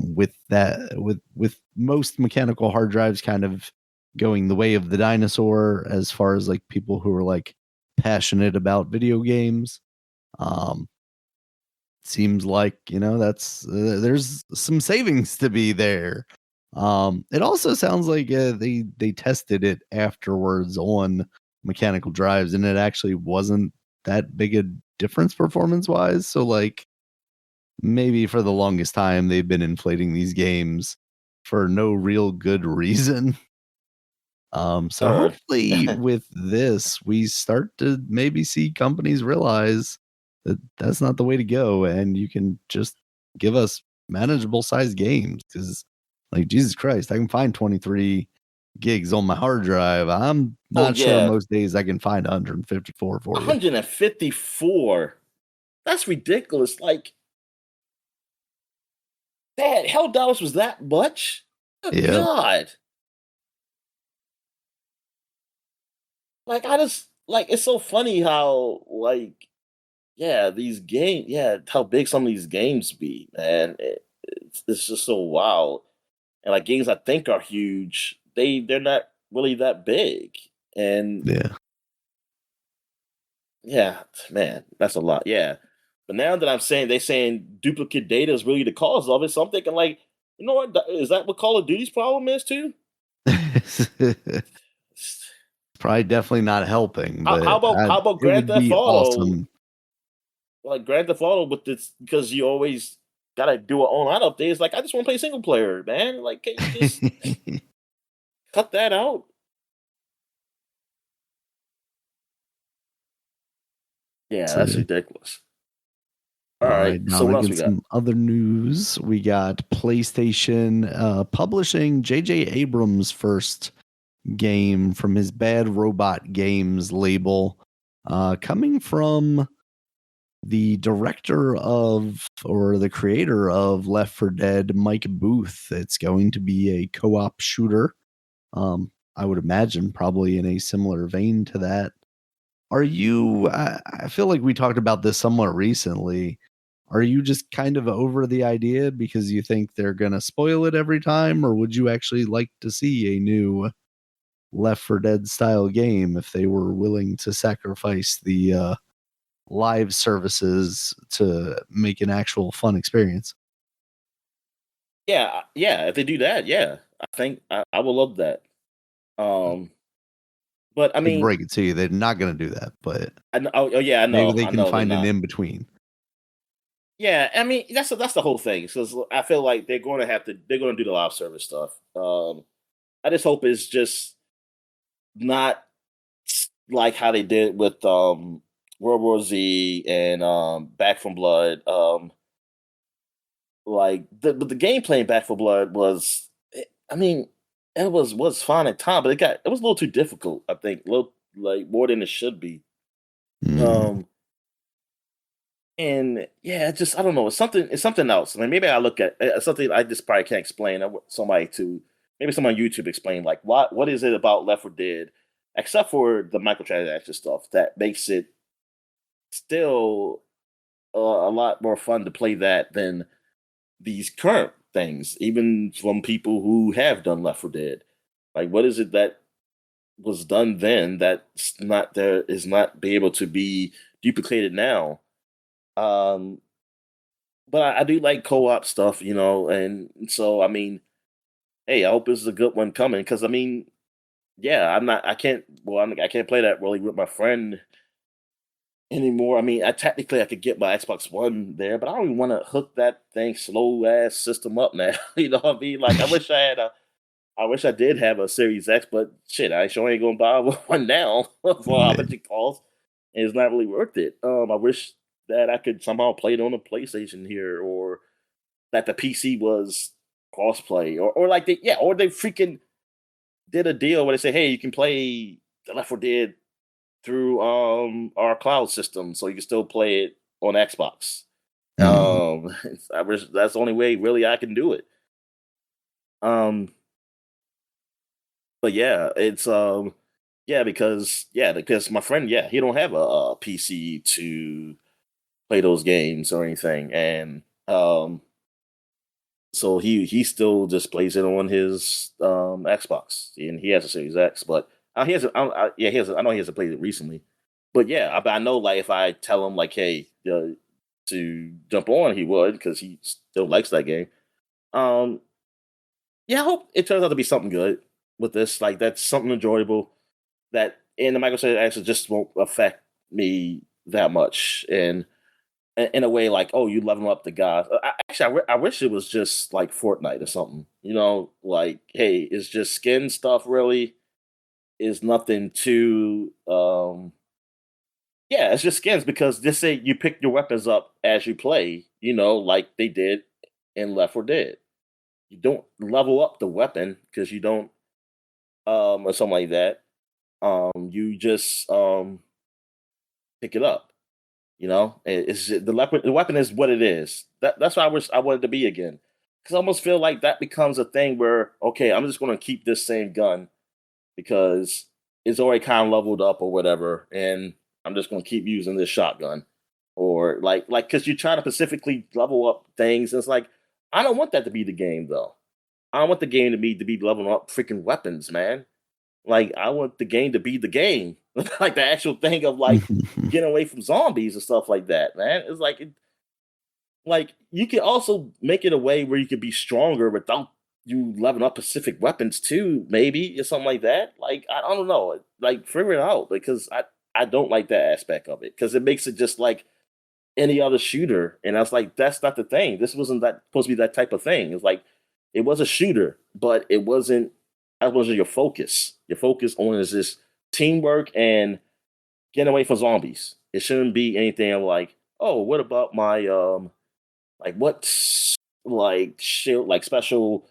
With most mechanical hard drives kind of going the way of the dinosaur as far as like people who are like passionate about video games. Um, Seems like that's there's some savings to be there. It also sounds like they tested it afterwards on mechanical drives, and it actually wasn't that big a difference performance wise. So like maybe for the longest time they've been inflating these games for no real good reason. So Heard. hopefully with this, we start to maybe see companies realize that that's not the way to go, and you can just give us manageable sized games. Because, like, Jesus Christ, I can find 23 gigs on my hard drive. I'm Oh not sure yeah, most days I can find 154 for you. 154. That's ridiculous. Like that, Helldivers was that much? Good Yeah, God. Like I just like it's so funny how like yeah, these games yeah, how big some of these games be, man. It's just so wild. And like games I think are huge, they're not really that big. And yeah. yeah, man, that's a lot. Yeah. But now that I'm saying they saying duplicate data is really the cause of it, so I'm thinking like, you know what? Is that what Call of Duty's problem is too? Probably definitely not helping, How but about how about it Grand would Theft be Auto? awesome. Like Grand Theft Auto with this because you always gotta do an online update. It's like I just want to play single player, man. Like, can you just cut that out? Yeah, that's So, ridiculous. All all right, right, so what Dominic, else in we got? some other news, we got PlayStation publishing J.J. Abrams' first game from his Bad Robot Games label, coming from the director of or the creator of Left 4 Dead, Mike Booth. It's going to be a co-op shooter. I would imagine probably in a similar vein to that. Are you? I feel like we talked about this somewhat recently. Are you just kind of over the idea because you think they're gonna spoil it every time, or would you actually like to see a new Left 4 Dead style game if they were willing to sacrifice the live services to make an actual fun experience? Yeah, yeah. If they do that, yeah, I think I would love that. Um, but I Hate to mean, break it to you, they're not gonna do that, but oh yeah, maybe they I can know they're find an not. in between. Yeah, I mean that's the whole thing. Because I feel like they're going to do the live service stuff. I just hope it's just not like how they did with World War Z and Back from Blood. Like the gameplay in Back for Blood was, I mean, it was fine at time, but it was a little too difficult. I think, a little like more than it should be. Mm, Um, and yeah, it's just I don't know. It's something else. I mean, maybe I look at something I just probably can't explain. I want somebody to maybe someone on YouTube explain like what is it about Left 4 Dead, except for the microtransaction stuff that makes it still a lot more fun to play that than these current things, even from people who have done Left 4 Dead. Like, what is it that was done then that's not there is not be able to be duplicated now? Um, but I do like co-op stuff, you know, and so I mean, hey, I hope this is a good one coming because I mean, yeah, I can't play that really with my friend anymore. I mean, I could get my Xbox One there, but I don't even want to hook that thing slow ass system up now. You know what I mean? Like, I wish I did have a Series X, but shit, I sure ain't gonna buy one now for how yeah. much it costs. And it's not really worth it. I wish that I could somehow play it on a PlayStation here, or that the PC was crossplay, or like or they freaking did a deal where they say, hey, you can play the Left 4 Dead through our cloud system, so you can still play it on Xbox. Mm. I wish that's the only way really I can do it. Um, but yeah, it's because my friend, yeah, he don't have a PC to play those games or anything, and so he still just plays it on his Xbox, and he has a Series X, but he has yeah he has I know he hasn't played it recently, but yeah, I know like if I tell him like hey to jump on, he would because he still likes that game. Um, yeah, I hope it turns out to be something good with this. Like that's something enjoyable that in the microtransactions just won't affect me that much. And in a way like, oh, you leveling up the guys. I wish it was just like Fortnite or something. Like, hey, it's just skin stuff. Really, is nothing too. Yeah, it's just skins because just say you pick your weapons up as you play. Like they did in Left 4 Dead. You don't level up the weapon because you don't, or something like that. You just pick it up. It's the weapon is what it is. That's what I wish I wanted to be again. Because I almost feel like that becomes a thing where, okay, I'm just going to keep this same gun because it's already kind of leveled up or whatever, and I'm just going to keep using this shotgun. Or because you're trying to specifically level up things. And it's like, I don't want that to be the game though. I don't want the game to be leveling up freaking weapons, man. Like I want the game to be the game, like the actual thing of like getting away from zombies and stuff like that, man. It's like you can also make it a way where you could be stronger without you leveling up specific weapons too, maybe or something like that. Like I don't know, like figure it out because I don't like that aspect of it because it makes it just like any other shooter, and I was like, that's not the thing. This wasn't that supposed to be that type of thing. It's like it was a shooter, but it wasn't. That wasn't your focus. Your focus on is this teamwork and getting away from zombies. It shouldn't be anything like, oh, what about my like what's like shield, like special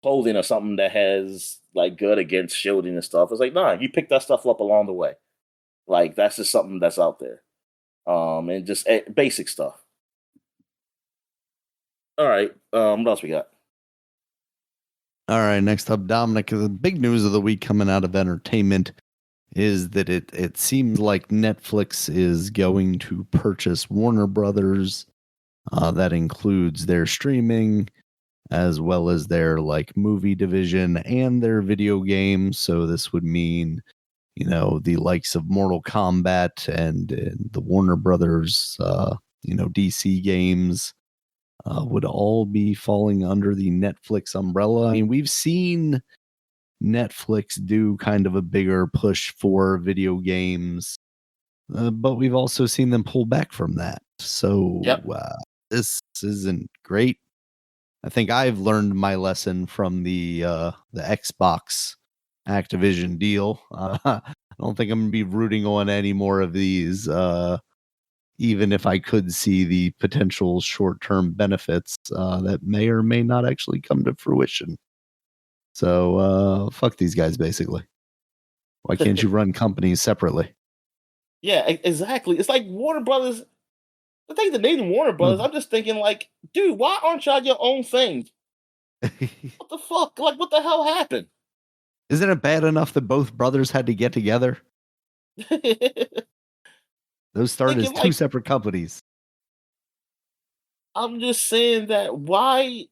clothing or something that has like good against shielding and stuff. It's like, nah, you pick that stuff up along the way. Like that's just something that's out there. And just basic stuff. All right. What else we got? All right, next up, Dominic. The big news of the week coming out of entertainment is that it seems like Netflix is going to purchase Warner Brothers. That includes their streaming as well as their like movie division and their video games. So this would mean, the likes of Mortal Kombat and the Warner Brothers, DC games would all be falling under the Netflix umbrella. I mean, we've seen Netflix do kind of a bigger push for video games, but we've also seen them pull back from that. So Yep. This isn't great. I think I've learned my lesson from the Xbox Activision deal. I don't think I'm going to be rooting on any more of these. Even if I could see the potential short-term benefits that may or may not actually come to fruition. So, fuck these guys, basically. Why can't you run companies separately? Yeah, exactly. It's like Warner Brothers. The thing that name Warner Brothers, I'm just thinking like, dude, why aren't y'all your own thing? What the fuck? Like, what the hell happened? Isn't it bad enough that both brothers had to get together? Those started as Thinking two like, separate companies. I'm just saying that why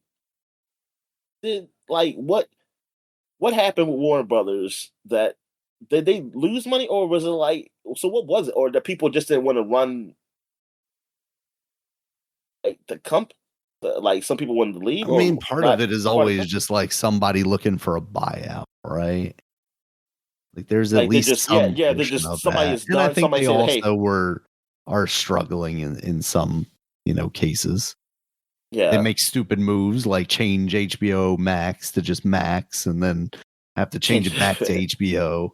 did like what happened with Warner Brothers that did they lose money or was it like so what was it or the people just didn't want to run like the comp like some people wanted to leave I mean, or part of not it is part of always it? just like somebody looking for a buyout, right? Like there's at Like they least just yeah some yeah they're portion just of somebody that. is And I done think somebody they said hey also are struggling in some, cases. They yeah make stupid moves like change HBO Max to just Max and then have to change it back to change. HBO.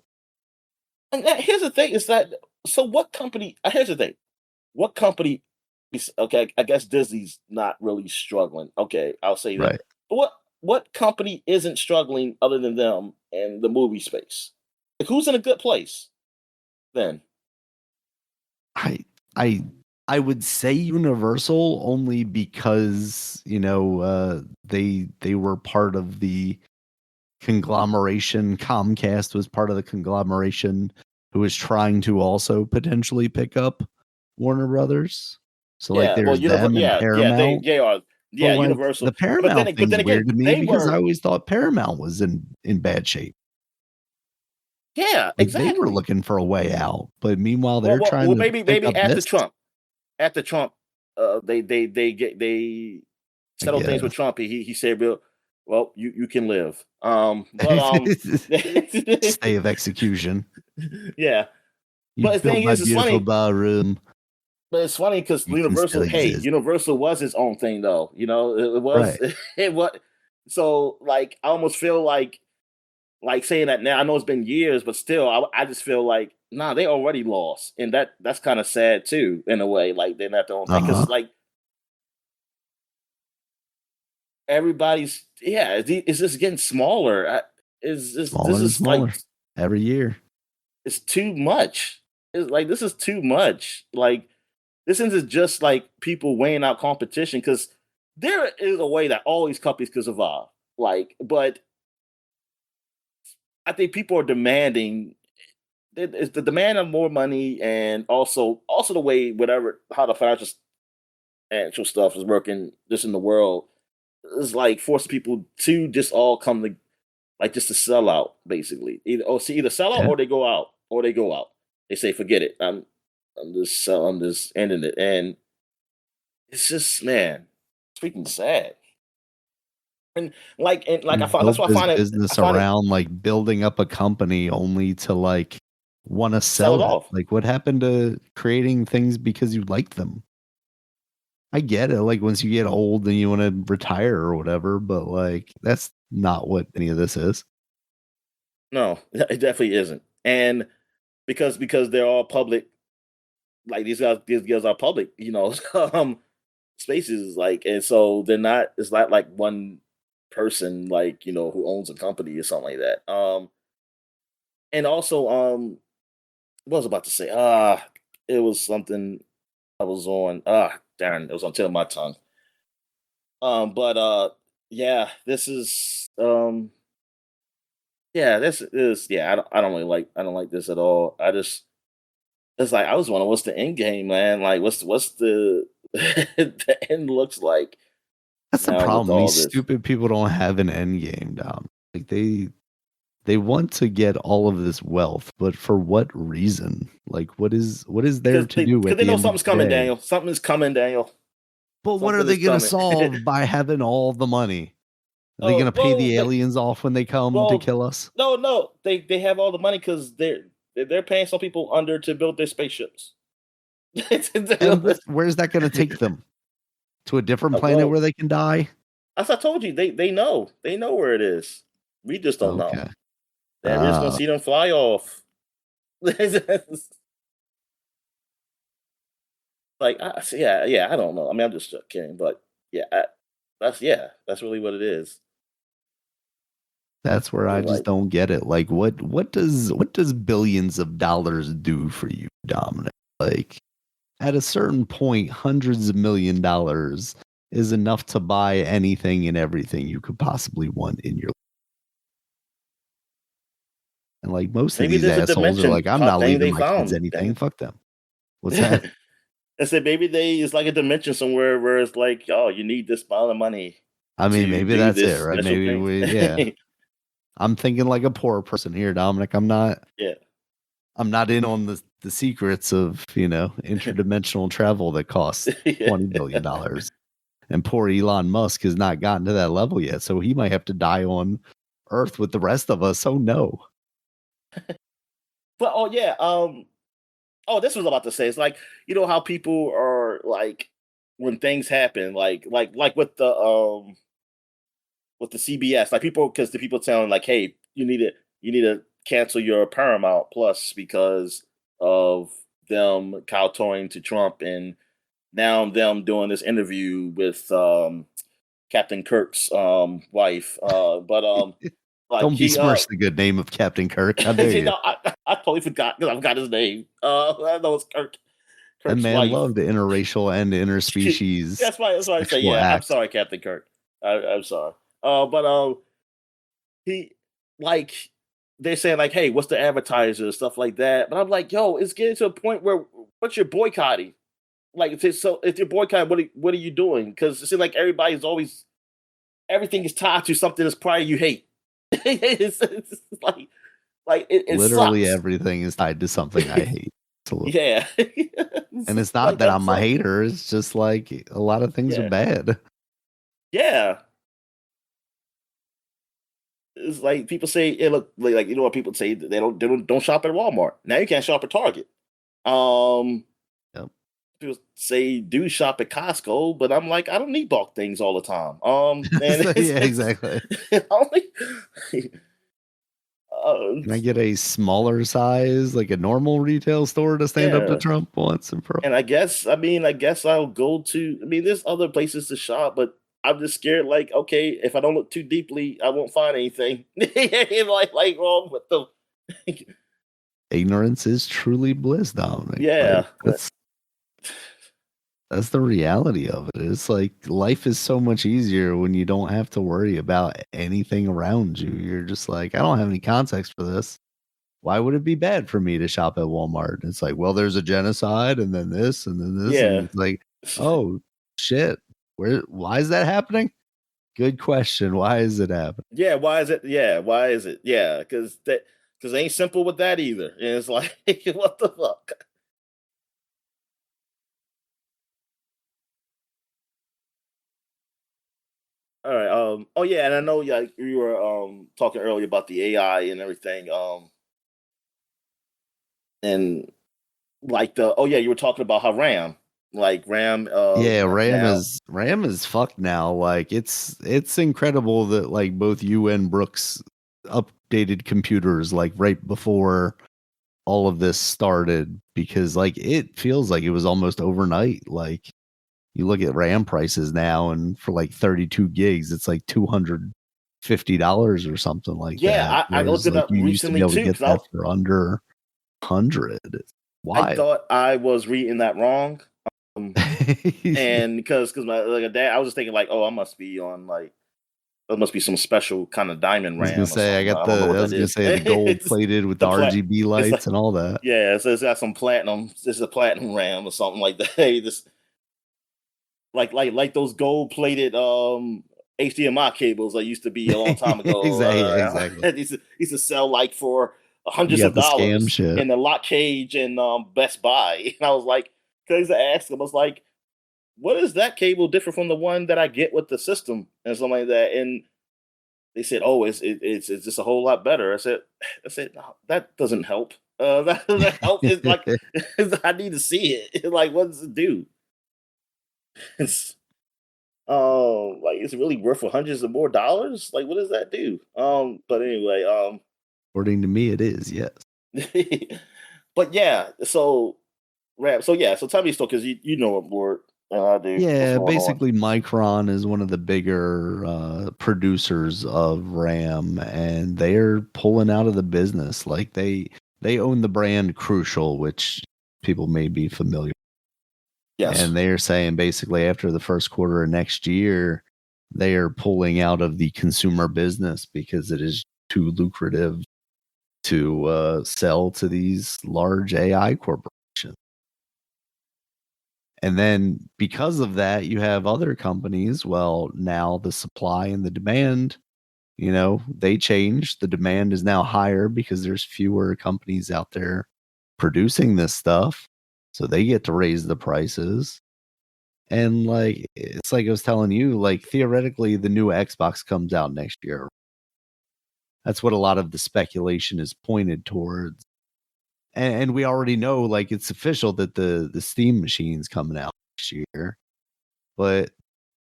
And here's the thing: is that so? What company? Here's the thing: what company? Okay, I guess Disney's not really struggling. Okay, I'll say that. Right. But what company isn't struggling other than them in the movie space? Like, who's in a good place then? I I I would say Universal only because, they were part of the conglomeration. Comcast was part of the conglomeration who was trying to also potentially pick up Warner Brothers. So like Yeah, well, there's them and yeah, Paramount. they are But yeah like Universal. the Paramount But thing's then weird again, to me they because I were always thought Paramount was in bad shape. yeah Like they were exactly. looking for a way out, but meanwhile they're trying Well to pick maybe up this. after Trump, they I settle things with guess. Trump. He said, well, you can live." But Stay of execution. yeah. You But the built thing my is, it's beautiful funny. ballroom. But it's funny because You can still exist. Universal was its own thing, though. It was Right. it was. So like, I almost feel like saying that now. I know it's been years, but still, I just feel like nah, they already lost, and that's kind of sad too in a way. Like they're not their own thing Uh-huh. because like everybody's it's just getting smaller. Is this Smaller and is like smaller every year. it's too much. It's like this is too much. Like this isn't just like people weighing out competition because there is a way that all these companies could survive. Like, but I think people are demanding it's the demand of more money and also the way whatever how the financial stuff is working just in the world is like forcing people to just all come to like just to sell out basically either sell out Yeah. or they go out they say forget it I'm just ending it and it's just man it's freaking sad and I You find that's built why this I business find it around like building up a company only to like want to sell it sell it. off. Like what happened to creating things because you like them? I get it. Like once you get old and you want to retire or whatever, but like that's not what any of this is. No, it definitely isn't. And because they're all public, like these guys are public, spaces, like, and so they're not. It's not like one person, like who owns a company or something like that. And also, what was I about to say? It was something I was on. Darn, it was on tip of my tongue. But yeah, this is yeah, this is yeah. I don't like this at all. It's like I was wondering what's the end game, man. Like what's the the end looks like That's the now with problem. all These this. stupid people don't have an end game down. Like they want to get all of this wealth, but for what reason? Like what is there to do Because at they the know end of something's the coming, day? Daniel. Something is coming, Daniel. But what are Something they is going to coming. solve by having all the money? Are they going Oh to pay well, the aliens off when they come to well, kill us? no. They have all the money because they're paying some people under to build their spaceships. And where's that going to take them? To a different planet Well, where they can die? as I told you, they know where it is. We just don't know. Okay. That we're just gonna see them fly off. Like, yeah. I don't know. I mean, I'm just kidding, but yeah, that's really what it is. That's where I just Like, don't get it. Like what does billions of dollars do for you, Dominic? Like at a certain point, hundreds of $1 million is enough to buy anything and everything you could possibly want in your life. And like most of maybe these there's a assholes are dimension like, I'm not thing leaving they my kids found. anything. Daniel. Fuck them. What's that? I said maybe it's like a dimension somewhere where it's like, oh, you need this amount of money I mean, to maybe do that's it, this right? special Maybe thing. yeah. I'm thinking like a poor person here, Dominic. Yeah. I'm not in on the secrets of, interdimensional travel that costs Yeah. $20 billion. And poor Elon Musk has not gotten to that level yet. So he might have to die on Earth with the rest of us. So no. But oh yeah, this was about to say. It's like how people are like when things happen, like with the CBS, like people because the people telling like, hey, you need to cancel your Paramount Plus because of them kowtowing to Trump, and now them doing this interview with Captain Kirk's wife. But like Don't besmirch the good name of Captain Kirk. How dare you? I totally forgot because I forgot his name. I know it's That Kirk's man wife. loved interracial and interspecies That's why I say, sexual yeah, I'm acts. sorry, Captain Kirk. I'm sorry. But he like they're saying like, hey, what's the advertiser stuff like that. But I'm like, yo, it's getting to a point where what's your boycotting? Like, if you're boycotting, what are you doing? Because it seems like everybody's always everything is tied to something that's probably you hate. It's like it Literally sucks. everything is tied to something I hate. Absolutely. Yeah, And it's not like that that I'm a sucks. hater. It's just like a lot of things are Yeah, bad. yeah. It's like people say, hey, look, like what people say they don't shop at Walmart. Now you can't shop at Target. Um, Yep. people say do shop at Costco, but I'm like, I don't need bulk things all the time. And So, yeah, exactly. only, Can I get a smaller size, like a normal retail store to stand up to yeah. Trump once and for all? And I guess I'll go to. I mean, there's other places to shop, but I'm just scared. Like, okay, if I don't look too deeply, I won't find anything. Like, wrong with the. Ignorance is truly bliss, Dominic. Like Yeah, that's the reality of it. It's like life is so much easier when you don't have to worry about anything around you. You're just like, I don't have any context for this. Why would it be bad for me to shop at Walmart? And it's like, well, there's a genocide and then this and then this. And yeah, it's like, oh shit. Why is that happening? Good question. Why is it happening? yeah. Why is it? Yeah, why is it? Yeah, because it ain't simple with that either. And it's like, what the fuck? All right. Oh yeah, and I know. Yeah, you were talking earlier about the AI and everything. And like the oh yeah, you were talking about how RAM Yeah, now. RAM is fucked now. Like it's incredible that like both you and Brooks updated computers like right before all of this started because like it feels like it was almost overnight. Like you look at RAM prices now and for like 32 gigs it's like $250 or something like that. Yeah, I looked Whereas it like up you used to be recently able to too get because that for under 100. It's I wild. thought I was reading that wrong. Um, and because my like a dad, I was just thinking like, oh, I must be on like there must be some special kind of diamond I was gonna RAM or say I something. got I don't know the what I that was gonna is. say the gold It's plated with the the RGB it's lights like and all that. yeah, so it's got some platinum. This is a platinum RAM or something like that. This like those gold plated HDMI cables that used to be a long time ago. Exactly, yeah, exactly. Used to sell like for You hundreds got of the scam dollars shit. in the lock cage and Best Buy. And I was like, because I asked them, I was like, what is that cable different from the one that I get with the system and something like that? And they said, oh, it's just a whole lot better. I said, no, that doesn't help. That doesn't help. It's like I need to see it. Like, what does it do? It's like it's really worth for hundreds of more dollars. Like, what does that do? But anyway, According to me, it is, yes. but yeah, so rap. So yeah, so tell me a story because you know it more than I do. What's Yeah, going on? basically Micron is one of the bigger producers of RAM and they're pulling out of the business. Like they own the brand Crucial, which people may be familiar. Yes. And they're saying basically after the first quarter of next year, they are pulling out of the consumer business because it is too lucrative to sell to these large AI corporations. And then because of that, you have other companies. Well, now the supply and the demand, they change. The demand is now higher because there's fewer companies out there producing this stuff. So they get to raise the prices. And like it's like I was telling you, like theoretically the new Xbox comes out next year. That's what a lot of the speculation is pointed towards. And we already know like it's official that the Steam machine's coming out next year. But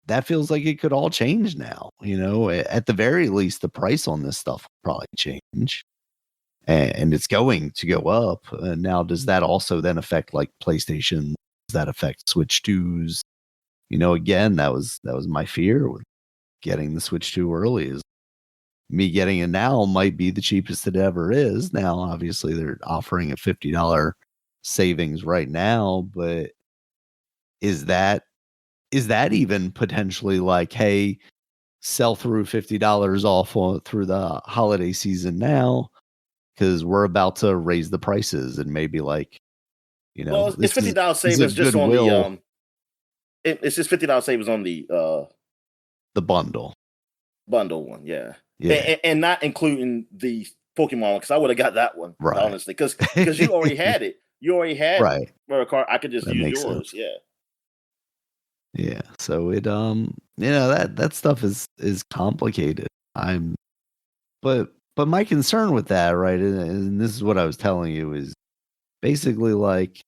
that feels like it could all change now, At the very least the price on this stuff will probably change. And it's going to go up. Now does that also then affect like PlayStation? Does that affect Switch 2s? Again, that was my fear with getting the Switch 2 early is me getting it now might be the cheapest it ever is. Now, obviously, they're offering a $50 savings right now, but is that even potentially like, hey, sell through $50 off through the holiday season now because we're about to raise the prices and maybe like, Well, it's this $50 is a savings just on the goodwill, it's just $50 savings on the the bundle. bundle one, yeah, Yeah, and not including the Pokemon one because I would have got that one right. honestly because you already had it. You already had Right. Mario Kart. I could just That use makes yours. sense. Yeah. Yeah. So it that stuff is complicated. I'm but my concern with that, right, and this is what I was telling you is basically like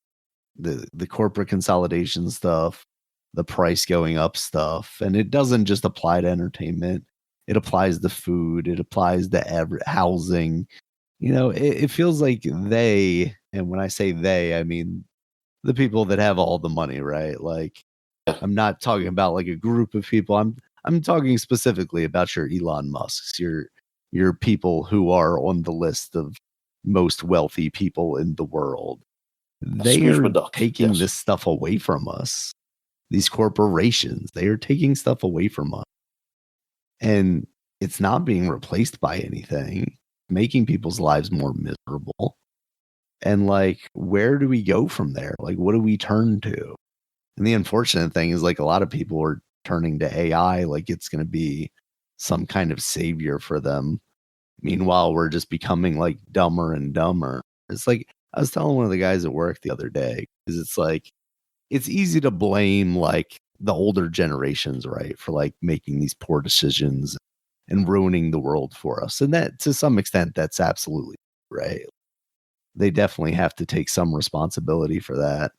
the corporate consolidation stuff, the price going up stuff, and it doesn't just apply to entertainment. It applies to food. It applies to housing. It feels like they, and when I say they, I mean the people that have all the money, right? Like, I'm not talking about like a group of people. I'm talking specifically about your Elon Musks, your people who are on the list of most wealthy people in the world. They Scrooge are McDuck. taking Yes. this stuff away from us. These corporations, they are taking stuff away from us. And it's not being replaced by anything, making people's lives more miserable. And like, where do we go from there? Like, what do we turn to? And the unfortunate thing is, like, a lot of people are turning to AI like it's going to be some kind of savior for them. Meanwhile, we're just becoming like dumber and dumber. It's like, I was telling one of the guys at work the other day, because it's like, it's easy to blame like the older generations, right, for like making these poor decisions and ruining the world for us. And that, to some extent, that's absolutely right. They definitely have to take some responsibility for that.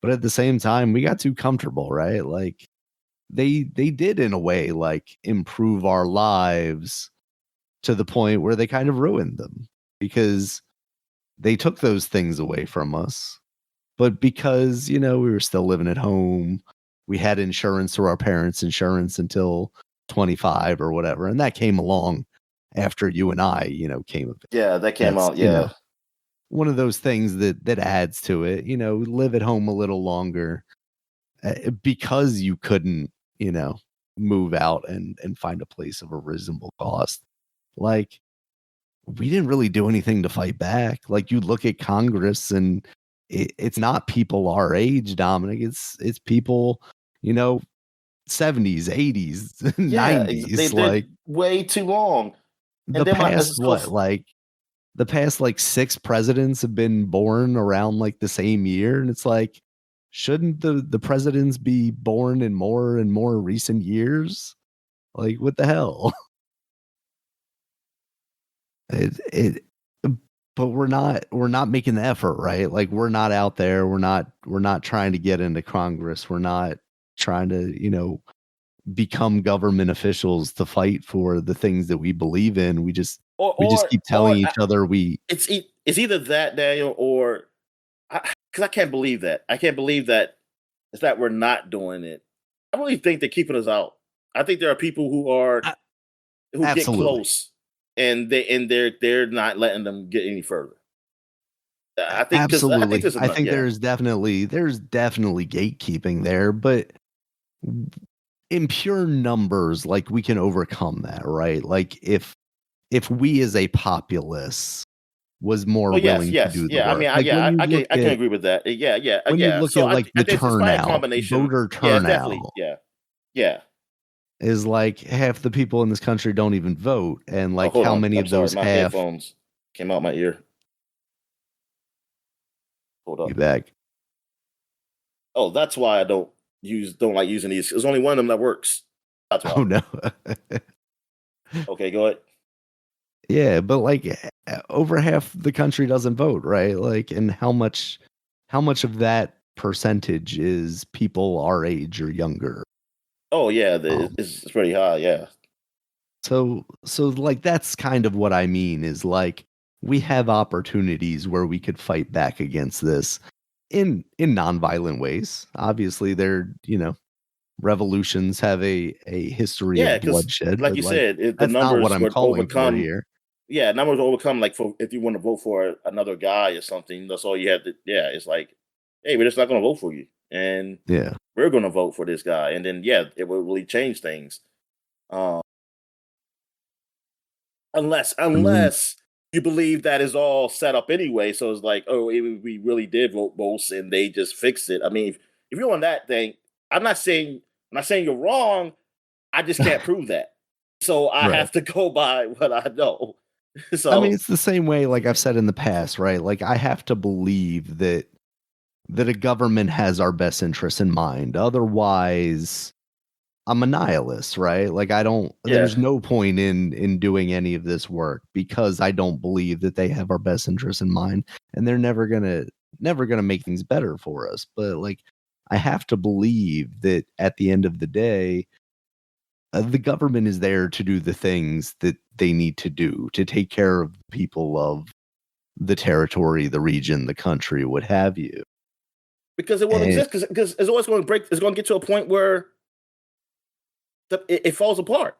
But at the same time, we got too comfortable, right? Like they did in a way like improve our lives to the point where they kind of ruined them, because they took those things away from us. But because, we were still living at home, we had insurance through our parents' insurance until 25 or whatever. And that came along after you and I, came of it. Yeah, that came out. Yeah. One of those things that adds to it, live at home a little longer, because you couldn't, move out and find a place of a reasonable cost. Like, we didn't really do anything to fight back. Like, you look at Congress, and it's not people our age, Dominic. It's people, 70s, 80s, 90s. They did like way too long. The past, the past like 6 presidents have been born around like the same year. And it's like, shouldn't the presidents be born in more and more recent years? Like, what the hell? But we're not making the effort, right? Like, we're not out there. We're not trying to get into Congress. We're not trying to, become government officials to fight for the things that we believe in. We just keep telling each other it's either that, Daniel, or because I can't believe that. I can't believe that it's that we're not doing it. I really think they're keeping us out. I think there are people who get close, and they're not letting them get any further. I think absolutely. I think there's definitely gatekeeping there, but in pure numbers, like, we can overcome that, right? Like, if we as a populace was more willing to do the work. I mean, I can agree with that. Yeah. When you look at like the turnout, voter turnout, yeah, is like half the people in this country don't even vote, and like how many of those my have headphones came out my ear. Hold up. You back? Oh, that's why I don't like using these. There's only one of them that works. That's why. Oh no. Okay, go ahead. Yeah, but like over half the country doesn't vote, right? Like, and how much of that percentage is people our age or younger? Oh yeah, it's pretty high. Yeah. So like, that's kind of what I mean, is like, we have opportunities where we could fight back against this in nonviolent ways. Obviously, revolutions have a history of bloodshed. Like you said, the numbers not what I'm calling for here. Yeah, numbers overcome. Like, if you want to vote for another guy or something, that's all you have to. Yeah, it's like, hey, we're just not going to vote for you, and we're going to vote for this guy, and then it will really change things. Unless you believe that is all set up anyway, so it's like, oh, we really did vote both, and they just fixed it. I mean, if you're on that thing, I'm not saying you're wrong. I just can't prove that, so I have to go by what I know. So I mean, it's the same way, like I've said in the past, right? Like, I have to believe that a government has our best interests in mind. Otherwise, I'm a nihilist, right? Like, there's no point in doing any of this work, because I don't believe that they have our best interests in mind, and they're never gonna never going to make things better for us. But like, I have to believe that at the end of the day, the government is there to do the things that they need to do to take care of the people of the territory, the region, the country, what have you. Because it won't exist. Because it's always going to break. It's going to get to a point where it falls apart.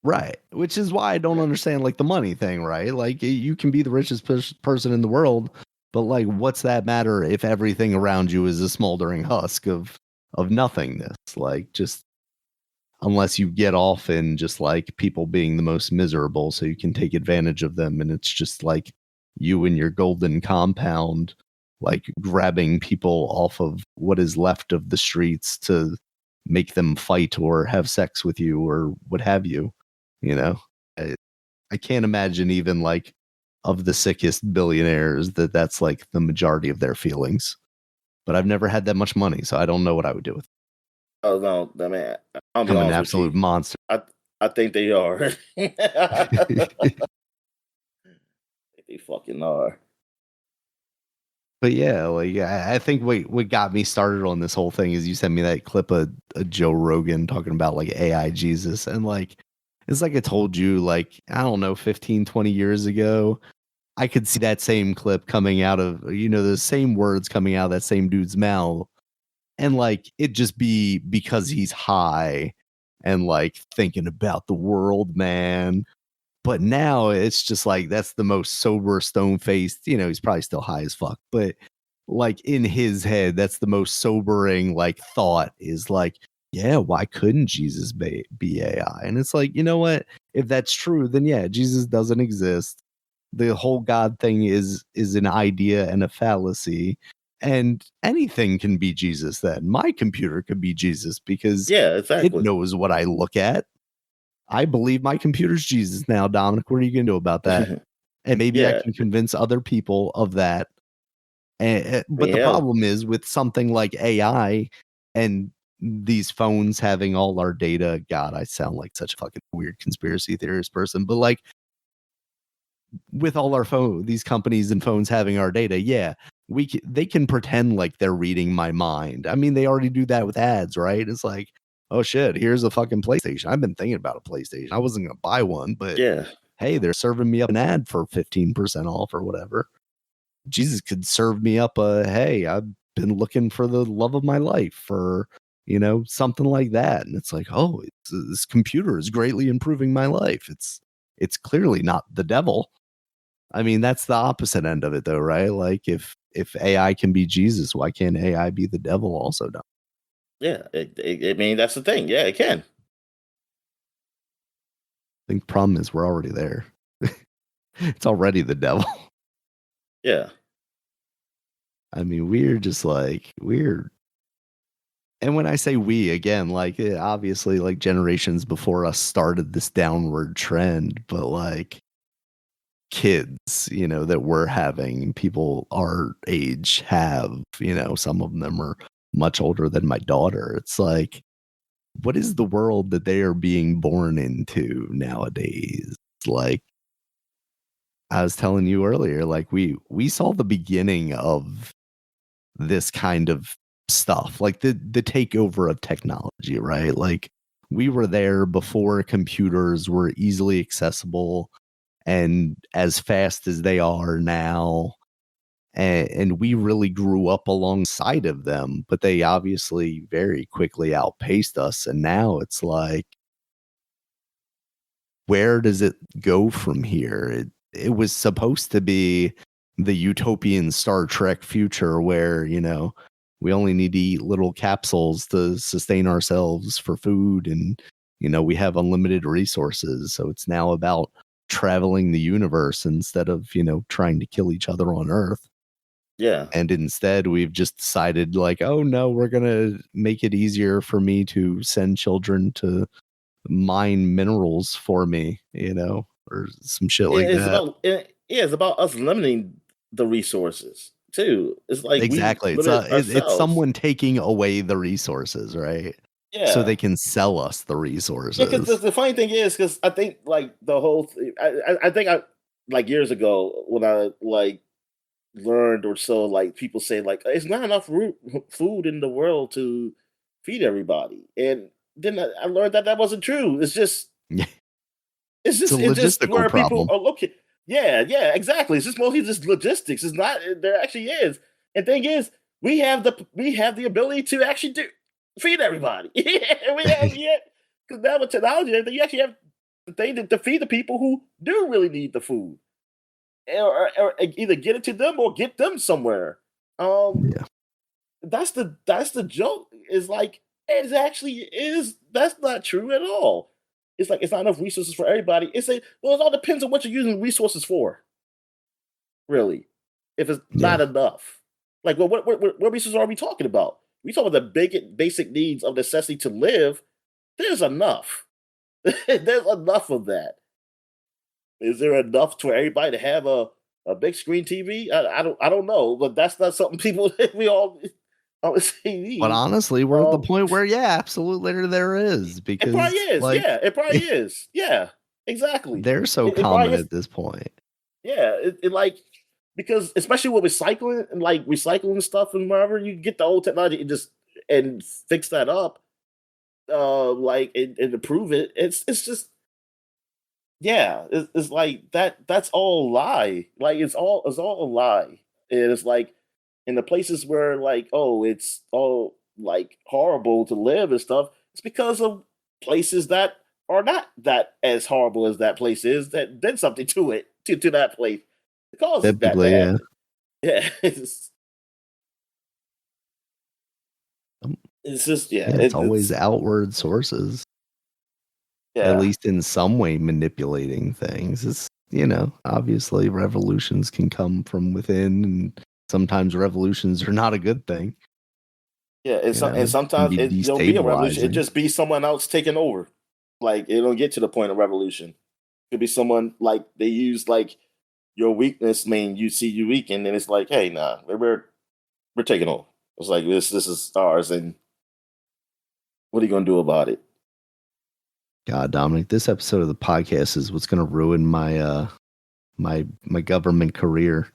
Right. Which is why I don't understand like the money thing, right? Like you can be the richest person in the world, but like what's that matter if everything around you is a smoldering husk of nothingness? Like just unless you get off in just like people being the most miserable so you can take advantage of them, and it's just like you and your golden compound like grabbing people off of what is left of the streets to make them fight or have sex with you or what have you. You know, I can't imagine even like of the sickest billionaires that's like the majority of their feelings. But I've never had that much money, so I don't know what I would do with it. Oh no, I mean, I'll be I'm an honest absolute with you. monster. I think they are. They fucking are. But yeah, like I think what got me started on this whole thing is you sent me that clip of Joe Rogan talking about like AI Jesus, and like it's like I told you, like I don't know, 15, 20 years ago, I could see that same clip coming out of, the same words coming out of that same dude's mouth, and like it just be because he's high and like thinking about the world, man. But now it's just like that's the most sober, stone faced. He's probably still high as fuck, but like in his head, that's the most sobering like thought is like, yeah, why couldn't Jesus be AI? And it's like, you know what? If that's true, then yeah, Jesus doesn't exist. The whole God thing is an idea and a fallacy. And anything can be Jesus then. My computer could be Jesus because Yeah, it exactly. knows what I look at. I believe my computer's Jesus now, Dominic. What are you going to do about that? And maybe I Yeah. can convince other people of that. But the Hell, problem is with something like AI and these phones having all our data. God, I sound like such a fucking weird conspiracy theorist person. But like with all our these companies and phones having our data, yeah, they can pretend like they're reading my mind. I mean, they already do that with ads, right? It's like, oh shit, here's a fucking PlayStation. I've been thinking about a PlayStation. I wasn't gonna buy one, but yeah. hey, they're serving me up an ad for 15% off or whatever. Jesus could serve me up a hey, I've been looking for the love of my life for something like that, and it's like, oh, this computer is greatly improving my life. It's clearly not the devil. I mean, that's the opposite end of it, though, right? Like, if AI can be Jesus, why can't AI be the devil also? Now? Yeah. I mean, that's the thing. Yeah, it can. I think the problem is we're already there. It's already the devil. Yeah. I mean, we're just like we're. And when I say we, again, like obviously, like generations before us started this downward trend, but like kids, that we're having, people our age have, some of them are much older than my daughter. It's like, what is the world that they are being born into nowadays? Like I was telling you earlier, like we saw the beginning of this kind of stuff, like the takeover of technology, right? Like we were there before computers were easily accessible and as fast as they are now. And we really grew up alongside of them, but they obviously very quickly outpaced us. And now it's like, where does it go from here? It was supposed to be the utopian Star Trek future where, we only need to eat little capsules to sustain ourselves for food and, we have unlimited resources. So it's now about traveling the universe instead of, trying to kill each other on Earth. Yeah. And instead, we've just decided, like, oh no, we're going to make it easier for me to send children to mine minerals for me, or some shit like that. It's about us limiting the resources too. It's like we Exactly. limit It's ourselves. someone taking away the resources, right? So Yeah. they can sell us the Yeah, because resources. the funny thing is, because I think like the whole, I think I like years ago when I like learned or so, like people say, like it's not enough food in the world to feed everybody, and then I learned that that wasn't true. Yeah. It's It's a just logistical where people problem. are looking. Yeah, yeah, exactly. It's just mostly just logistics. It's not. There actually is. And thing is, we have the ability to actually do feed everybody. We have because now with technology, and everything, you actually have the thing to feed the people who do really need the food, or either get it to them or get them somewhere. Um, Yeah. that's the joke. Is like it actually is. That's not true at all. It's like it's not enough resources for everybody. It's a well, it all depends on what you're using resources for. Really, if it's Yeah. not enough, like what resources are we talking about? We talk about the basic needs of necessity to live. There's enough. There's enough of that. Is there enough for everybody to have a big screen TV? I don't know, but that's not something people we all honestly But need. honestly, we're at the point where, yeah, absolutely there is It probably because, is. like, Yeah, it probably is. Yeah, exactly. they're so It probably common is. at this point. Yeah, it like because especially with recycling and like recycling stuff and whatever, you get the old technology and just and fix that up, like and improve it. It's just yeah, it's like that. That's all a lie. Like it's all a lie. And it's like in the places where like oh it's all like horrible to live and stuff. It's because of places that are not that as horrible as that place is that did something to it to that place. It causes it that Typically, yeah. bad. Yeah, Um, it's just yeah, yeah, it's always outward sources, at yeah. least in some way manipulating things. It's, obviously revolutions can come from within, and sometimes revolutions are not a good thing. Yeah, and It can sometimes be it don't be a revolution. It destabilizing. just be someone else taking over. Like it don't get to the point of revolution. It could be someone like they use like your weakness, mean you see you weak, and then it's like, hey, nah, we're taking over. It's like this is ours, and what are you gonna do about it? God, Dominic, this episode of the podcast is what's going to ruin my government career,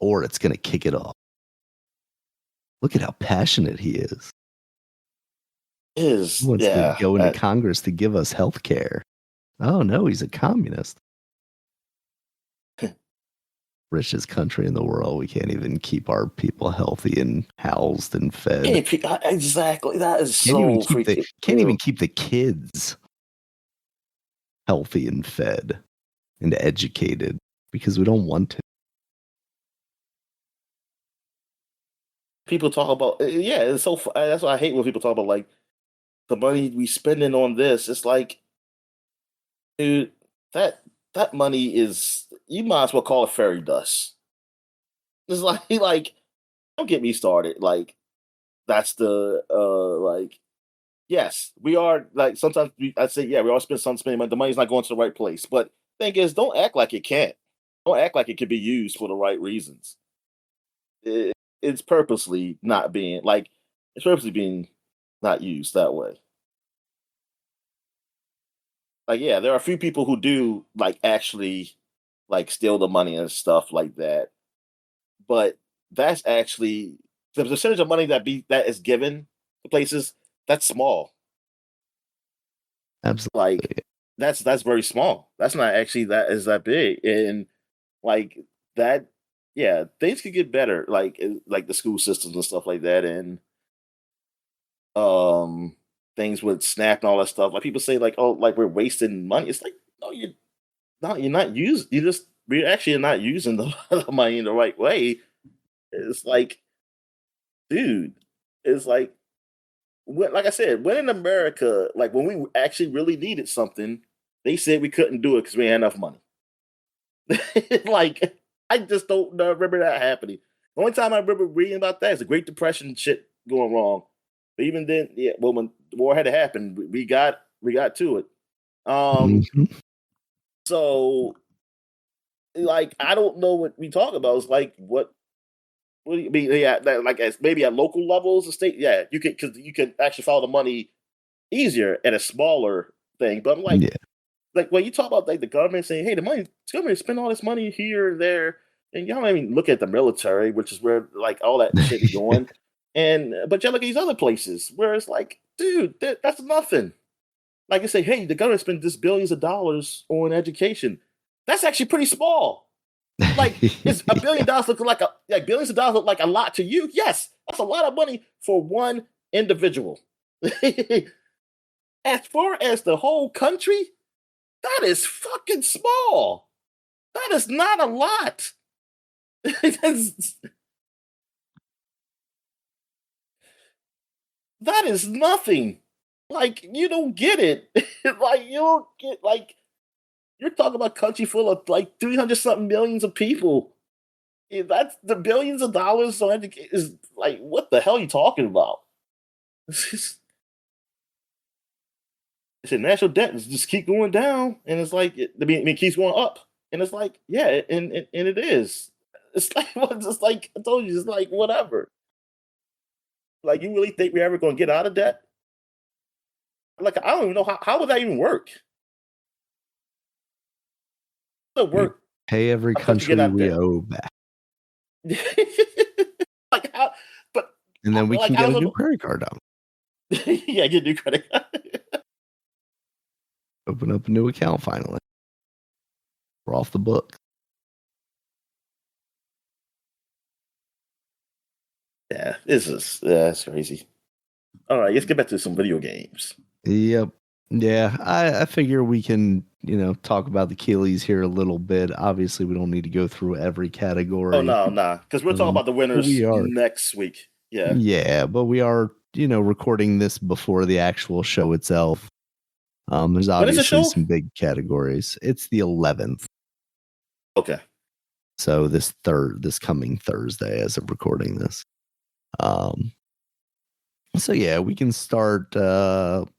or it's going to kick it off. Look at how passionate he is. He Is wants to yeah. go into Congress to give us health care. Oh, no, he's a communist. Richest country in the world. We can't even keep our people healthy and housed and fed. Exactly. That is so freaking. Can't even keep the kids healthy and fed and educated because we don't want to. People talk about yeah. It's so that's why I hate when people talk about like the money we spending on this. It's like, dude, that that money is you might as well call it fairy dust. It's like don't get me started. Like that's the like yes, we are like sometimes I say yeah, we all spend spending money. The money's not going to the right place. But thing is, don't act like it can't. Don't act like it can be used for the right reasons. It, it's purposely not being like it's purposely being not used that way. Like yeah, there are a few people who do like actually like steal the money and stuff like that. But that's actually the percentage of money that is given to places that's small. Like Absolutely. that's very small. That's not actually that is that big, and like that, yeah, things could get better. Like the school systems and stuff like that, and um, things with SNAP and all that stuff. Like people say, like oh, like we're wasting money. It's like no, you're not using. You just we're actually not using the money in the right way. It's like, dude, it's like I said, when in America, like when we actually really needed something, they said we couldn't do it because we had enough money. Like I just don't remember that happening. The only time I remember reading about that is the Great Depression shit going wrong. But even then, yeah, well, when the war had to happen, we got to it. Um, Mhm. so like I don't know what we talk about. It's like what do you mean? Yeah, like as maybe at local levels, the state, yeah, you can because you can actually follow the money easier at a smaller thing. But I'm like, Yeah. like when you talk about like the government saying, "Hey, the government spend all this money here and there," and y'all don't even look at the military, which is where like all that shit be going. And but you look at these other places where it's like, dude, that's nothing. Like I say, hey, the government spent this billions of dollars on education. That's actually pretty small. Like, is $1 billion look like billions of dollars look like a lot to you? Yes, that's a lot of money for one individual. As far as the whole country, that is fucking small. That is not a lot. That is nothing. Like, you don't get it. Like, you don't get, like, you're talking about a country full of like 300 something millions of people. That's the billions of dollars on education is like, what the hell are you talking about? It's a national debt just keep going down, and it's like it keeps going up, and it's like yeah, and it is. It's like well, it's just like I told you, it's like whatever. Like you really think we're ever going to get out of debt? Like I don't even know how would that even work. How would it We work pay every a country get country out of we debt? owe back, Like how? But and then we like can how get a does new credit card out. yeah, get a new credit card. Open up a new account finally. We're off the book. Yeah, this is that's crazy. All right, let's get back to some video games. Yep. Yeah, I figure we can, talk about the Keeleys here a little bit. Obviously, we don't need to go through every category. Oh no, nah, because we'll talk about the winners we are next week. Yeah. Yeah, but we are, recording this before the actual show itself. There's When is the obviously show? some big categories. It's the 11th. Okay. So this coming Thursday as of recording this. So yeah, we can start with,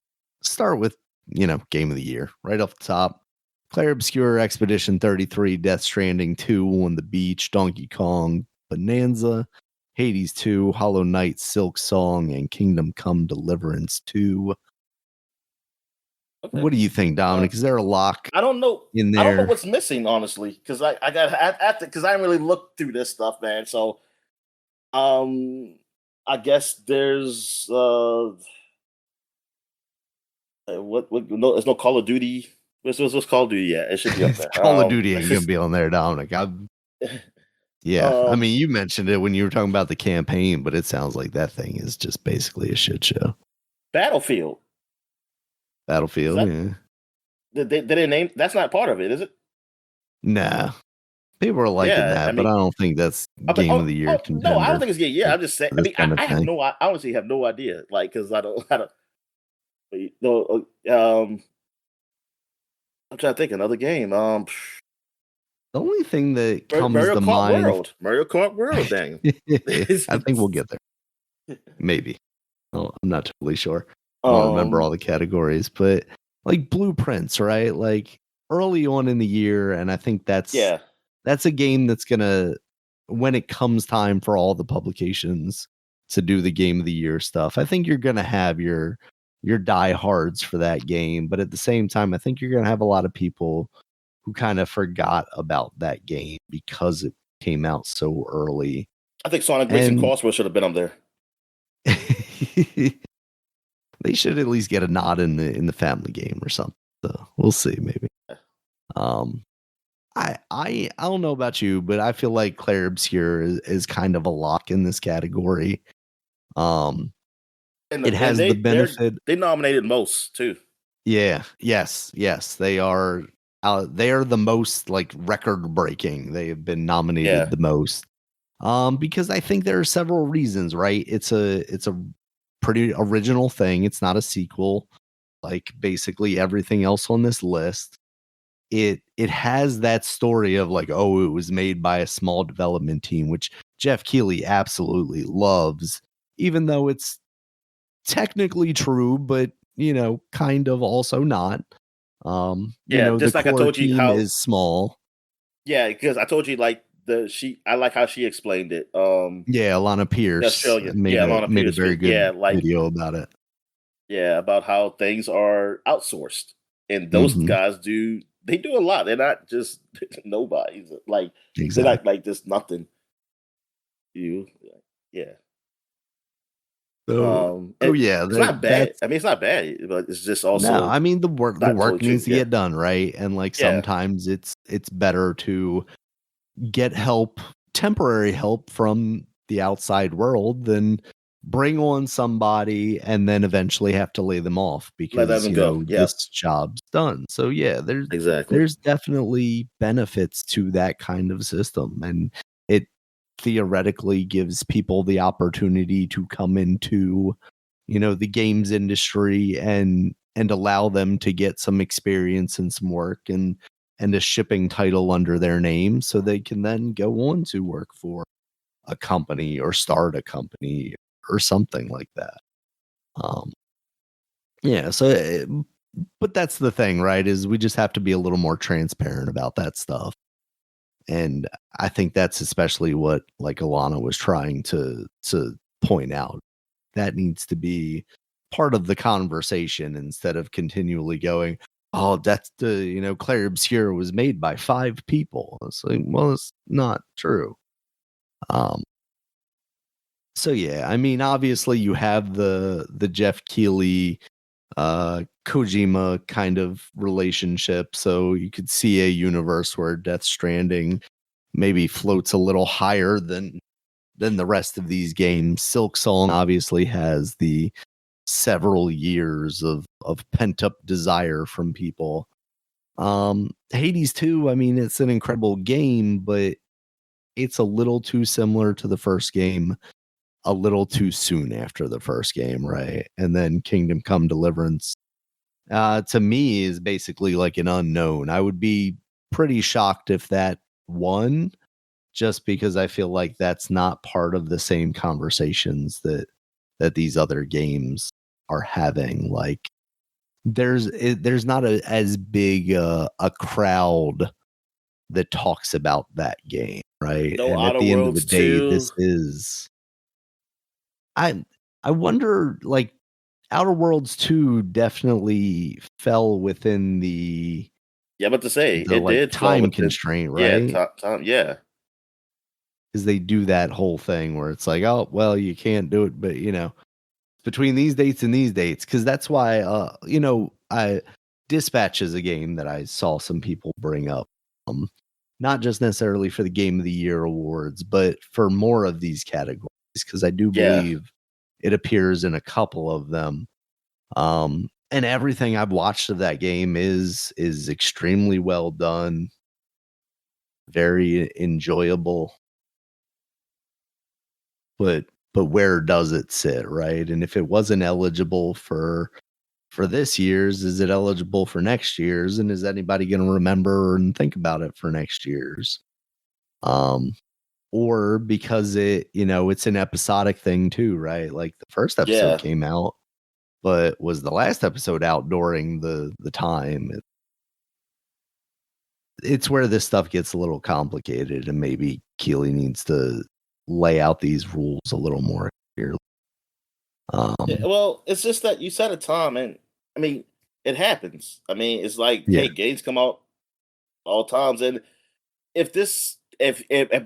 game of the year right off the top. Claire Obscure Expedition 33, Death Stranding 2 on the Beach, Donkey Kong, Bananza, Hades 2, Hollow Knight, Silk Song, and Kingdom Come Deliverance 2. Okay. What do you think, Dominic? Is there a lock? I don't know. In there? I don't know what's missing, honestly, because I got because I didn't really look through this stuff, man. So, I guess there's no, there's no Call of Duty. What's Call of Duty? Yeah, it should be up there. Call of Duty ain't gonna be on there, Dominic. Yeah, I mean, you mentioned it when you were talking about the campaign, but it sounds like that thing is just basically a shit show. Battlefield, yeah. Did they name? That's not part of it, is it? Nah. People are liking that, but I don't think that's game of the year contender. No, I don't think it's game. Yeah, I'm just saying. I mean, I have I honestly have no idea. Like, because I don't. No, I'm trying to think another game. The only thing that comes to mind, Mario Kart World, dang. I think we'll get there. Maybe. Oh, I'm not totally sure. I don't remember all the categories, but like Blueprints, right? Like early on in the year, and I think that's a game that's gonna, when it comes time for all the publications to do the game of the year stuff, I think you're gonna have your diehards for that game, but at the same time, I think you're gonna have a lot of people who kind of forgot about that game because it came out so early. I think Sonic Racing Crossroads should have been up there. They should at least get a nod in the family game or something. So we'll see, maybe. I don't know about you, but I feel like Claire Obscure is kind of a lock in this category. It has the benefit. They nominated most too. Yeah. Yes. They are. They are the most like record breaking. They have been nominated the most. Because I think there are several reasons, right? It's a pretty original thing. It's not a sequel, like basically everything else on this list. It has that story of like, oh, it was made by a small development team, which Jeff Keighley absolutely loves, even though it's technically true, but kind of also not. Just like I told you, how is small. Yeah, because I told you like I like how she explained it. Alana Pierce made a very good video about it. Yeah, about how things are outsourced. and those Mhm. guys they do a lot. They're not just nobodies. Like they're Exactly. not like just nothing. You, yeah. So And yeah, it's not bad. that's I mean, it's not bad, but it's just no, also I mean the not work totally needs true. to Yeah, get done, right? And like yeah. sometimes it's better to get help, temporary help from the outside world than bring on somebody and then eventually have to lay them off Let because, them go. Yep, this job's done. So yeah, exactly. there's definitely benefits to that kind of system, and it theoretically gives people the opportunity to come into, the games industry and allow them to get some experience and some work and a shipping title under their name so they can then go on to work for a company or start a company or something like that. Um, yeah, so but that's the thing, right? Is we just have to be a little more transparent about that stuff. And I think that's especially what like Alana was trying to point out. That needs to be part of the conversation instead of continually going, "Oh, that's the Claire Obscura was made by 5 people." It's like, well, it's not true. Um, so yeah, I mean, obviously you have the Jeff Keighley Kojima kind of relationship, so you could see a universe where Death Stranding maybe floats a little higher than the rest of these games. Silk Song obviously has the several years of pent up desire from people. Hades 2, I mean, it's an incredible game, but it's a little too similar to the first game, a little too soon after the first game, right? And then Kingdom Come Deliverance, to me, is basically like an unknown. I would be pretty shocked if that won, just because I feel like that's not part of the same conversations that these other games are having. Like there's not as big a crowd that talks about that game, right? No And at Outer the end of the Worlds day, 2. this is I I wonder, like, Outer Worlds 2 definitely fell within Yeah, but to say the it like did fall time within. constraint, Yeah, right? time. Yeah, Because they do that whole thing where it's like, oh well, you can't do it, but between these dates and these dates, because that's why I Dispatch is a game that I saw some people bring up, um not just necessarily for the Game of the Year awards, but for more of these categories, because I do yeah, believe it appears in a couple of them. And everything I've watched of that game is extremely well done, very enjoyable. But where does it sit, right? And if it wasn't eligible for this year's, is it eligible for next year's? And is anybody going to remember and think about it for next year's? Um, or because it's an episodic thing too, right? Like the first episode yeah. came out, but was the last episode out during the time? It's where this stuff gets a little complicated, and maybe Keeley needs to lay out these rules a little more clearly. Yeah, Um, well, it's just that you set a time, and I mean, it happens. I mean, it's like, yeah, hey, games come out all times, and if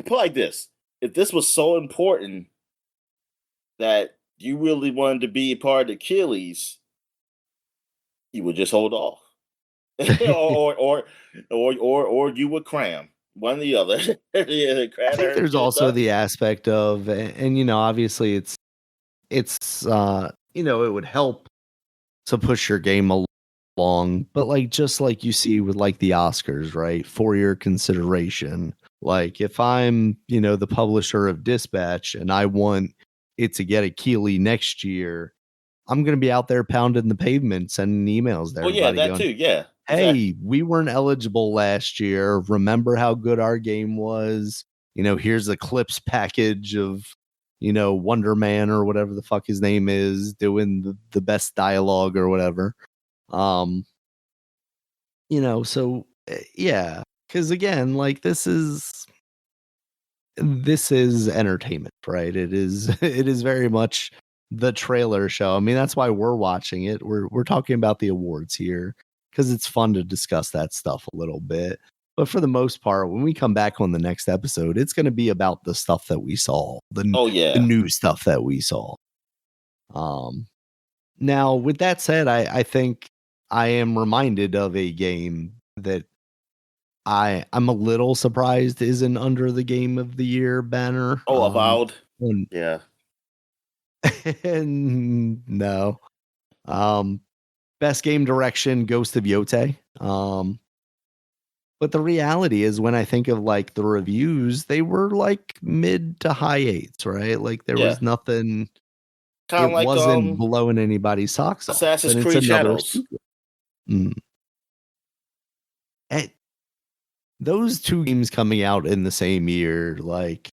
put like this, if this was so important that you really wanted to be a part of the Achilles, you would just hold off, or you would cram one or the other. Yeah, I cram think or there's get it also done. the aspect of, and obviously it's it would help to push your game along, but like just like you see with like the Oscars, right? For your consideration. Like if I'm, the publisher of Dispatch and I want it to get a Keeley next year, I'm gonna be out there pounding the pavement, sending emails to Well, yeah, everybody that going, too. Yeah, exactly. "Hey, we weren't eligible last year. Remember how good our game was? Here's a clips package of, Wonder Man or whatever the fuck his name is doing the best dialogue or whatever." Um, so yeah, because again, like this is entertainment, right? It is it is very much the trailer show. I mean, that's why we're watching it. We're talking about the awards here because it's fun to discuss that stuff a little bit. But for the most part, when we come back on the next episode, it's going to be about the stuff that we saw, the new stuff that we saw. Now, with that said, I think I am reminded of a game that I'm a little surprised isn't under the Game of the Year banner. Oh, Avowed. Yeah. No. Best game direction, Ghost of Yote. But the reality is, when I think of like the reviews, they were like mid to high 8s, right? Like there was nothing. Kind of like wasn't blowing anybody's socks off. Assassin's Creed Shadows. Those two games coming out in the same year, like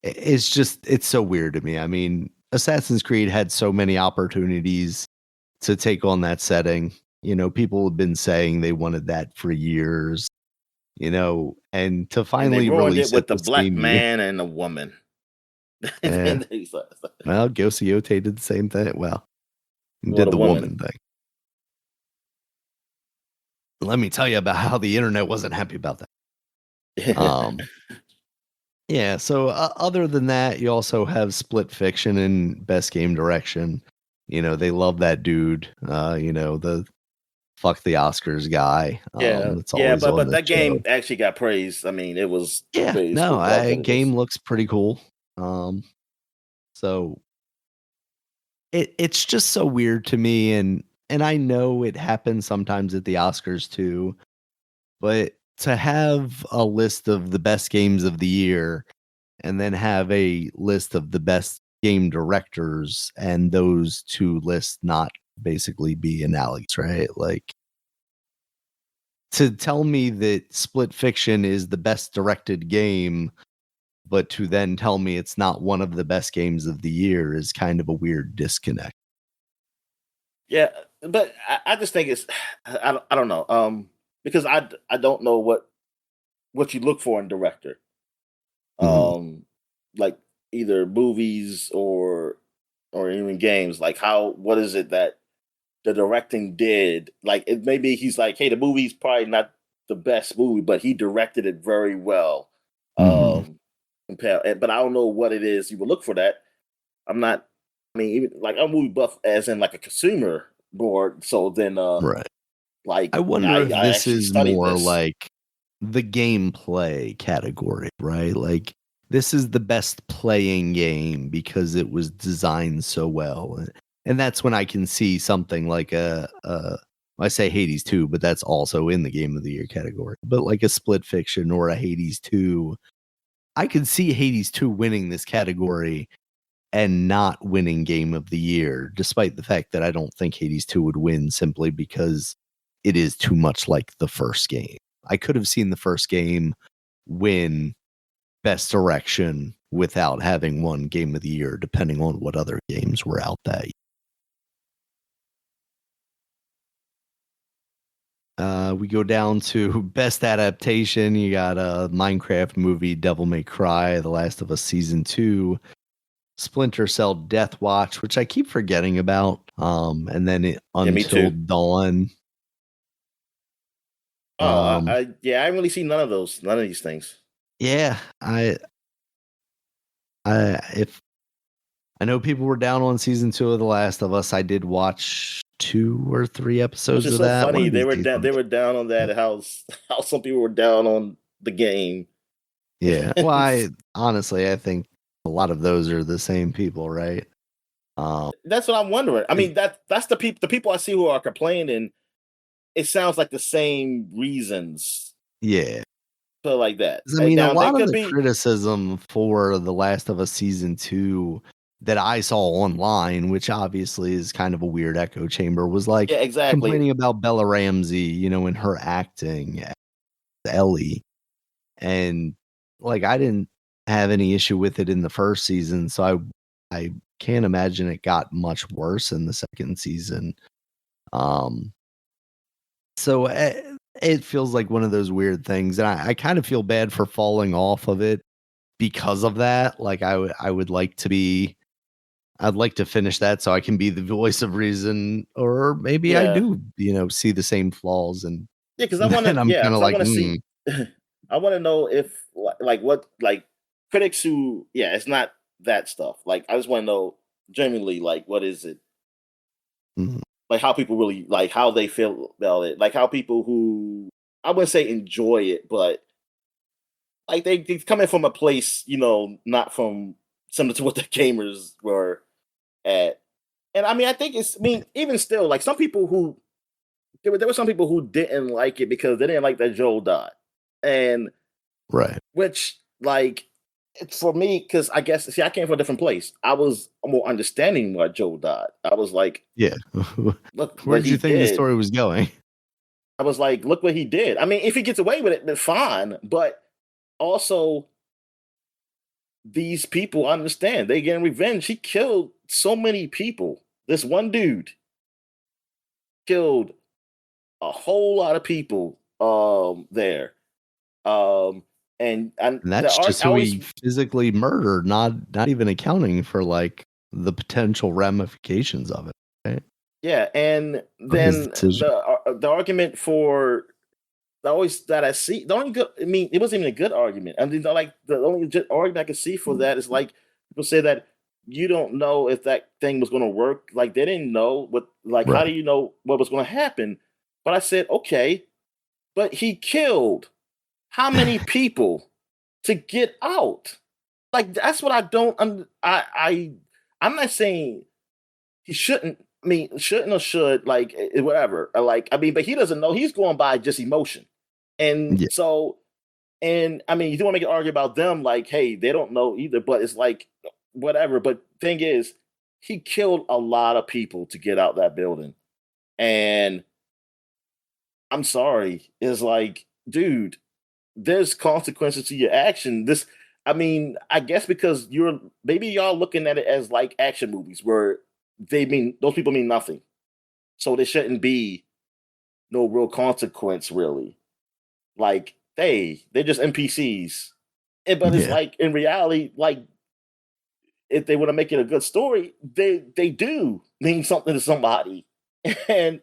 it's so weird to me. I mean, Assassin's Creed had so many opportunities to take on that setting. You know, people have been saying they wanted that for years, you know, and to finally release it with the black man and a woman. Well, Ghost of Yote did the same thing. Well, did the woman thing. Let me tell you about how the internet wasn't happy about that. Yeah, so other than that, you also have Split Fiction and Best Game Direction. You know, they love that dude. You know, the fuck the Oscars guy. But that game actually got praised. I mean, it was praised. No, game looks pretty cool. So it's just so weird to me, and I know it happens sometimes at the Oscars too, but to have a list of the best games of the year and then have a list of the best game directors and those two lists not basically be analogous, right? Like, to tell me that Split Fiction is the best directed game, but to then tell me it's not one of the best games of the year is kind of a weird disconnect. Yeah, but I just think it's I don't know. Because I don't know what you look for in director. Like either movies or even games. Like what is it that the directing did? Like it maybe he's like, hey, the movie's probably not the best movie, but he directed it very well. But I don't know what it is you would look for that. I'm not. I mean, even like I'm movie buff as in like a consumer board. So then, right. Like I wonder if this is more like the gameplay category, right? Like this is the best playing game because it was designed so well. And that's when I can see something like I say Hades 2, but that's also in the Game of the Year category. But like a Split Fiction or a Hades 2, I could see Hades 2 winning this category and not winning Game of the Year, despite the fact that I don't think Hades 2 would win simply because it is too much like the first game. I could have seen the first game win Best Direction without having won Game of the Year, depending on what other games were out that year. We go down to Best Adaptation. You got a Minecraft movie, Devil May Cry, The Last of Us Season 2, Splinter Cell Death Watch, which I keep forgetting about, and then Until Dawn. I haven't really seen none of these things. Yeah, I know people were down on season 2 of The Last of Us. I did watch 2 or 3 episodes of that. Funny. They were down on that. How some people were down on the game. Yeah. Well, I think a lot of those are the same people, right? That's what I'm wondering. I mean, that's the people I see who are complaining. It sounds like the same reasons. Yeah. So like that. I mean, a lot of the criticism for The Last of Us Season 2 that I saw online, which obviously is kind of a weird echo chamber, was like complaining about Bella Ramsey, you know, and her acting as Ellie. And like, I didn't have any issue with it in the first season, so I can't imagine it got much worse in the second season. So it feels like one of those weird things, and I kind of feel bad for falling off of it because of that. Like I would like to be I'd like to finish that so I can be the voice of reason, or maybe I do, see the same flaws, and because I want to. and I'm Yeah, kind of because I like, want to see. I want to know if what critics who it's not that stuff. Like I just want to know genuinely what is it mhm, like how people really how they feel about it, like how people who I wouldn't say enjoy it, but like they coming from a place not from similar to what the gamers were at. And I mean, I think I mean, even still, like some people who there were some people who didn't like it because they didn't like that Joel died, and right, which it's for me because I guess see I came from a different place. I was more understanding why Joel died. I was like, yeah. look what Where'd he you think the did. story was going? I was like, look what he did. I mean, if he gets away with it, then fine. But also, these people understand they getting revenge. He killed so many people. This one dude killed a whole lot of people there. And And the that's art just I who always he physically murdered, not even accounting for like the potential ramifications of it, right? yeah, and Of his then decision. the argument for always that I see the only good I mean it wasn't even a good argument. I mean the only argument I could see for that is like people say that you don't know if that thing was going to work. Like they didn't know what how Right. do you know what was going to happen? But I said okay, but he killed how many people to get out? Like that's what I don't. I'm not saying he shouldn't. I mean, shouldn't or should whatever. Like I mean, but he doesn't know. He's going by just emotion, and Yeah. so I mean, you do want to make an argument about them, like, hey, they don't know either. But it's like whatever. But thing is, he killed a lot of people to get out that building, and I'm sorry, it's like, dude, there's consequences to your action. I mean, I guess because you're maybe y'all looking at it as like action movies where those people mean nothing, so there shouldn't be no real consequence, really. Like they're just NPCs. But it's Yeah. like in reality, like if they want to make it a good story, they do mean something to somebody, and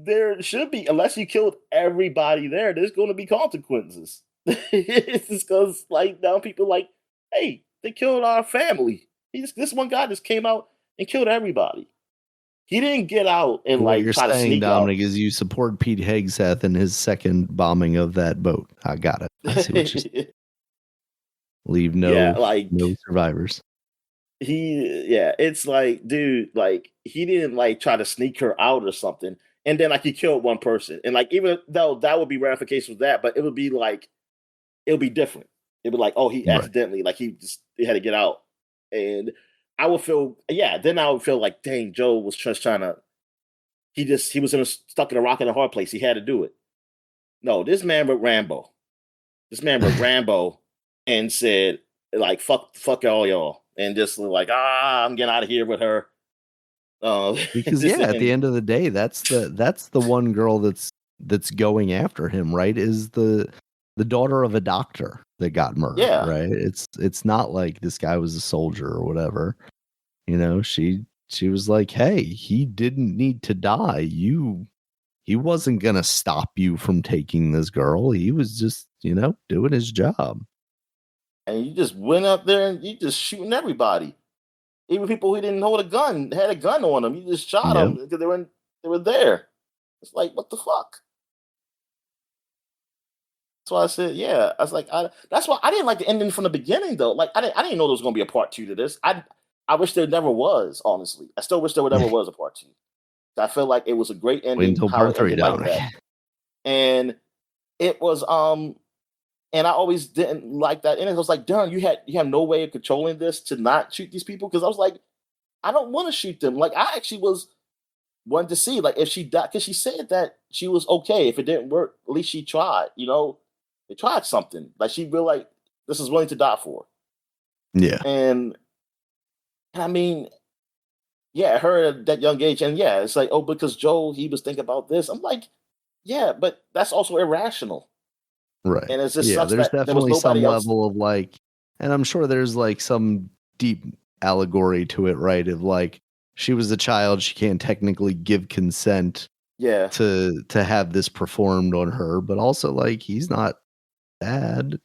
there should be, unless you killed everybody there, there's going to be consequences. It's just because, like, now people like, hey, they killed our family. This one guy just came out and killed everybody. He didn't get out and What you're try to saying, sneak out. Dominic, is you support Pete Hegseth in his second bombing of that boat. I got it. I see what you're saying. Leave Yeah, no survivors. it's like, dude, like he didn't try to sneak her out or something, and then he killed one person, and even though that would be ramifications of that, but it would be it would be different. It'd be like, oh, he Right. accidentally, he had to get out. And I would feel, then I would feel like, dang, Joe was just trying to, he was stuck in a rock and a hard place. He had to do it. No, this man with Rambo. This man with Rambo and said, fuck all y'all. And just I'm getting out of here with her. Because this at the and end of the day, that's the one girl that's going after him, right? Is the daughter of a doctor that got murdered, yeah. right? It's not like this guy was a soldier or whatever. She was like, "Hey, he didn't need to die. He wasn't gonna stop you from taking this girl. He was just, doing his job." And you just went up there and you just shooting everybody. Even people who didn't hold a gun had a gun on them. You just shot them Yep. because they were there. It's like, what the fuck? That's why I said, yeah. I was like, that's why I didn't like the ending from the beginning though. Like I didn't know there was going to be a part two to this. I wish there never was. Honestly, I still wish there never was a part two. I feel like it was a great Wait ending. until How part it 3, ended like Dominic. that, and it was and I always didn't like that. And it was like, darn, you have no way of controlling this to not shoot these people because I was like, I don't want to shoot them. Like I actually was wanted to see if she died because she said that she was okay if it didn't work. At least she tried. They tried something. Like she really this is willing to die for. Yeah. And I mean, yeah, her at that young age, and yeah, it's like, oh, because Joe he was thinking about this. I'm like, yeah, but that's also irrational. Right. And it just Yeah, sucks there's that there was definitely some nobody else. level of and I'm sure there's some deep allegory to it, right? Of like she was a child, she can't technically give consent Yeah. to have this performed on her, but also like he's not bad.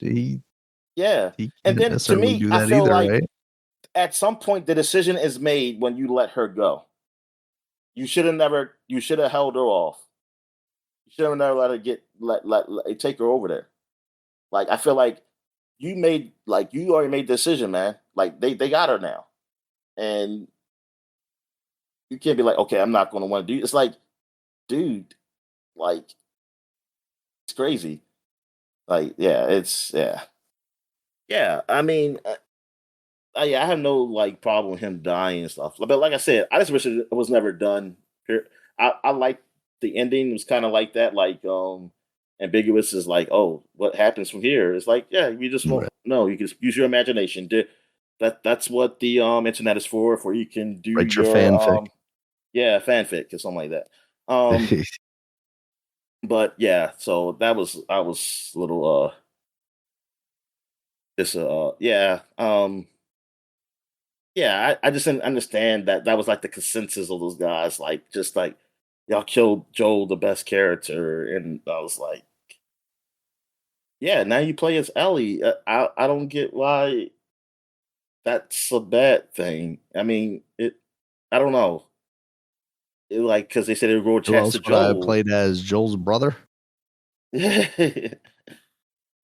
Yeah. He And can't then to necessarily me, do I that feel either, like right? at some point the decision is made when you let her go. You should have held her off. You should have never let her take her over there. Like I feel like you already made the decision, man. Like they got her now. And you can't be like, okay, I'm not gonna want to do it's like, dude, like it's crazy. Like, yeah, it's yeah. Yeah. I mean, yeah, I have no like problem with him dying and stuff. But like I said, I just wish it was never done. I like the ending. It was kind of like that, like ambiguous is like, oh, what happens from here? It's like, yeah, you just won't Right. no, you can just use your imagination. That's what the internet is for you can do Write your your fanfic. yeah, fanfic or something like that. Um but yeah, so that was I was a little just yeah. Yeah, I just didn't understand that that was like the consensus of those guys, like just like y'all killed Joel, the best character, and I was like, yeah, now you play as Ellie. I don't get why that's a bad thing. I mean, I don't know, like because they said it would grow a Who chance else to would I have Joel. played as? Joel's brother? It's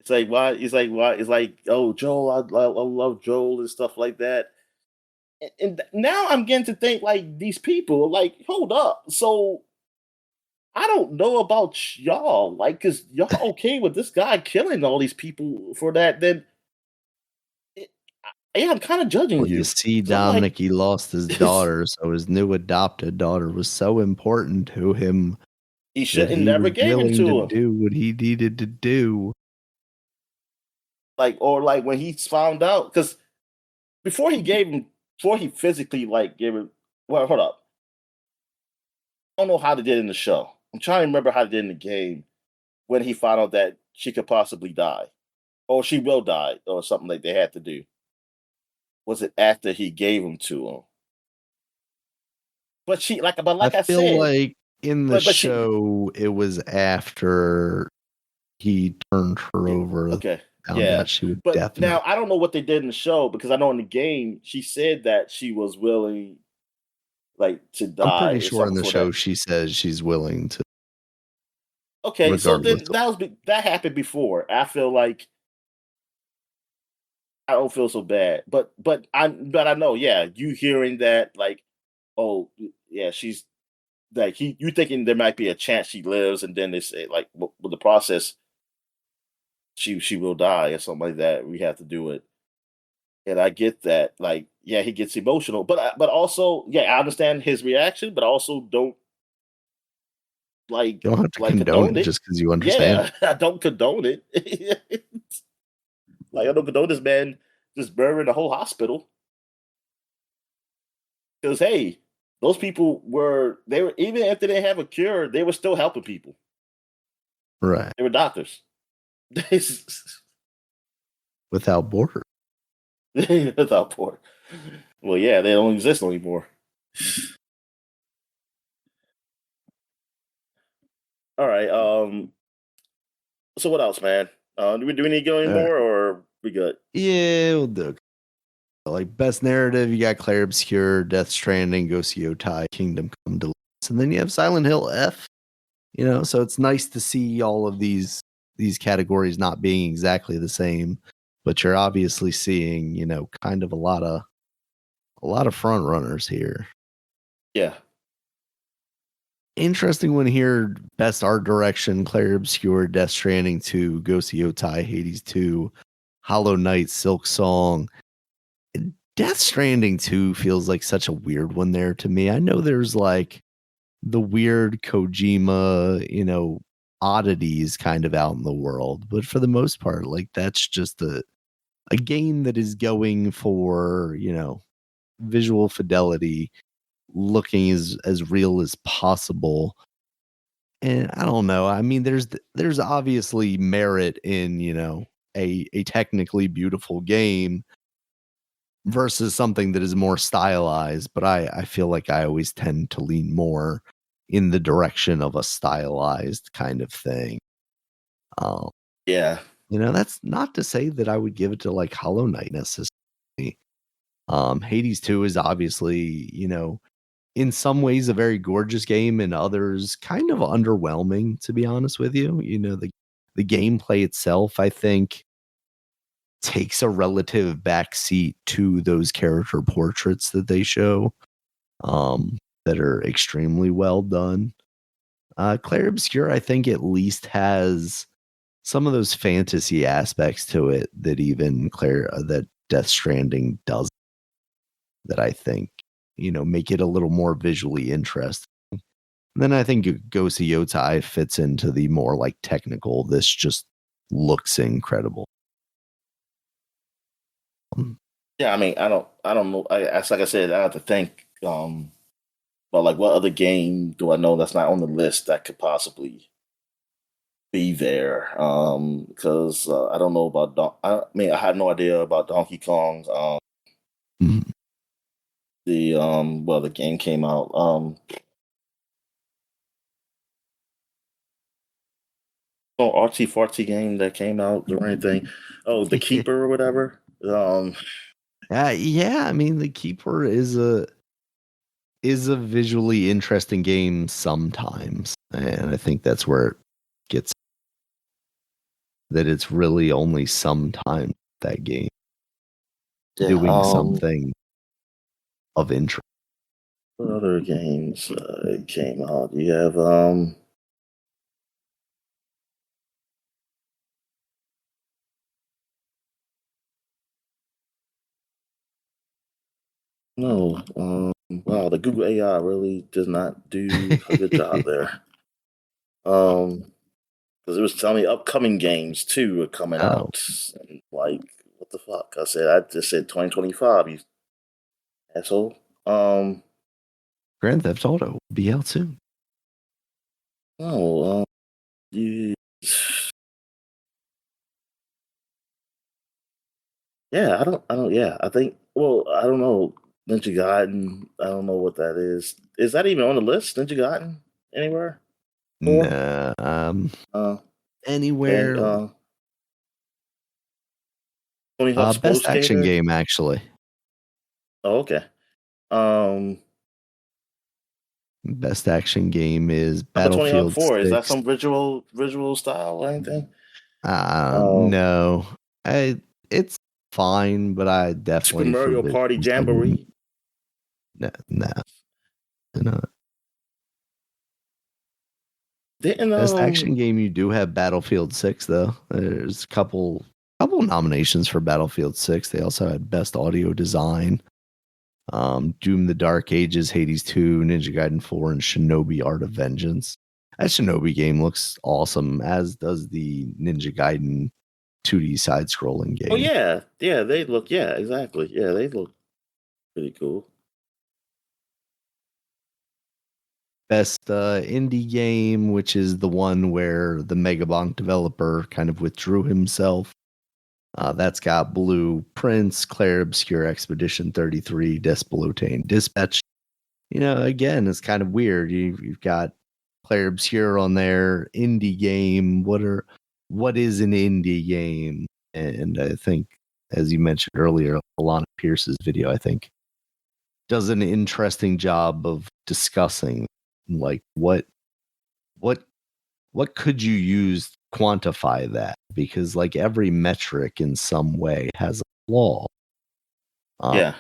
like why? It's like why? It's like oh Joel, I love Joel and stuff like that. And now I'm getting to think like these people, like hold up, so I don't know about y'all, like, cause y'all okay with this guy killing all these people for that? Then, it, yeah, I'm kind of judging Well, you you. see, So I'm like, Dominic, he lost his daughter, so his new adopted daughter was so important to him he that shouldn't he never was gave him willing to to him. do what he needed to do. Like, or like when he found out, because before he gave him, before he physically like gave him. Well, hold up, I don't know how they did in the show. I'm trying to remember how they did in the game when he found out that she could possibly die, or she will die, or something like they had to do. Was it after he gave him to him? But I like I feel said, like in the but she show, it was after he turned her yeah, over, okay, found yeah. out she would But definitely. now I don't know what they did in the show because I know in the game she said that she was willing, like, to I'm die pretty or sure in something the for show that. she says she's willing to, Okay, so regardless then of. that happened before. I feel like I don't feel so bad, but I know, yeah, you hearing that like, oh yeah, she's like you thinking there might be a chance she lives, and then they say like with the process she will die or something like that. We have to do it. And I get that. Like, yeah, he gets emotional, but also, yeah, I understand his reaction, but I also don't You don't have to condone condone it it. just because you understand. Yeah, I don't condone it. Like, I don't condone this man just murdering the whole hospital because hey, those people they were even if they didn't have a cure, they were still helping people. Right. They were doctors. Without border. Without poor. Well, yeah, they don't exist anymore. All right. So what else, man? Do we need to go All right. anymore, or we good? Yeah, we'll do. Like best narrative, you got Claire Obscure, Death Stranding, Ghost Yotai, Kingdom Come Deliverance, and then you have Silent Hill F. So it's nice to see all of these categories not being exactly the same, but you're obviously seeing, kind of a lot of front runners here. Yeah. Interesting one here. Best art direction: Claire Obscure, Death Stranding 2, Ghost Yotai, Hades 2, Hollow Knight, Silk Song. Death Stranding 2 feels like such a weird one there to me. I know there's like the weird Kojima, oddities kind of out in the world, but for the most part, like that's just a game that is going for, visual fidelity, looking as real as possible. And I don't know. I mean, there's obviously merit in, a technically beautiful game, versus something that is more stylized. But I feel like I always tend to lean more in the direction of a stylized kind of thing. Yeah. That's not to say that I would give it to like Hollow Knight necessarily. Hades 2 is obviously, in some ways a very gorgeous game, and others kind of underwhelming, to be honest with you. The gameplay itself, I think, takes a relative backseat to those character portraits that they show, that are extremely well done. Clair Obscur, I think, at least has some of those fantasy aspects to it that that Death Stranding does, that I think, make it a little more visually interesting. And then I think Ghost of Yotai fits into the more like technical, this just looks incredible. Yeah, I mean, I don't know. Like I said, I have to think. But like, what other game do I know that's not on the list that could possibly be there? Because I don't know about. I mean, I had no idea about Donkey Kong. Mhm. The game came out. Artsy fartsy game that came out or anything. Oh, The Keeper or whatever. Yeah, I mean, The Keeper is a visually interesting game sometimes, and I think that's where it gets, that it's really only sometimes that game Yeah. doing something of interest. What other games came out? You have no. Wow, the Google AI really does not do a good job there. Because it was telling me upcoming games too are coming Oh, out. And like, what the fuck? I just said 2025. You asshole. Grand Theft Auto will be out soon. No. You. Yeah, I don't. Yeah, I think. Well, I don't know. Ninja Gaiden. I don't know what that is. Is that even on the list? Ninja Gaiden anywhere? Four. Nah, Uh, and anywhere. Tony Hawk's Pro Best action Skater. game, actually. Oh, okay. Um, Best action game is how about Tony Hawk Battlefield 4? Is that 6. some visual style or anything? No, it's fine, but I Super definitely for Mario Party visuals, I wouldn't. Jamboree. Nah, no. Didn't Best action game, you do have Battlefield 6, though. There's a couple nominations for Battlefield 6. They also had Best Audio Design, Doom the Dark Ages, Hades 2, Ninja Gaiden 4, and Shinobi Art of Vengeance. That Shinobi game looks awesome, as does the Ninja Gaiden 2D side-scrolling Oh game. yeah, they look, yeah, exactly. Yeah, they look pretty cool. Best indie game, which is the one where the Megabonk developer kind of withdrew himself. That's got Blue Prince, Clair Obscur, Expedition 33, Despelotane, and Dispatch. Again, it's kind of weird. You've got Clair Obscur on there, indie game. What is an indie game? And I think, as you mentioned earlier, Alana Pierce's video, I think, does an interesting job of discussing like what could you use to quantify that, because like every metric in some way has a flaw. Yeah,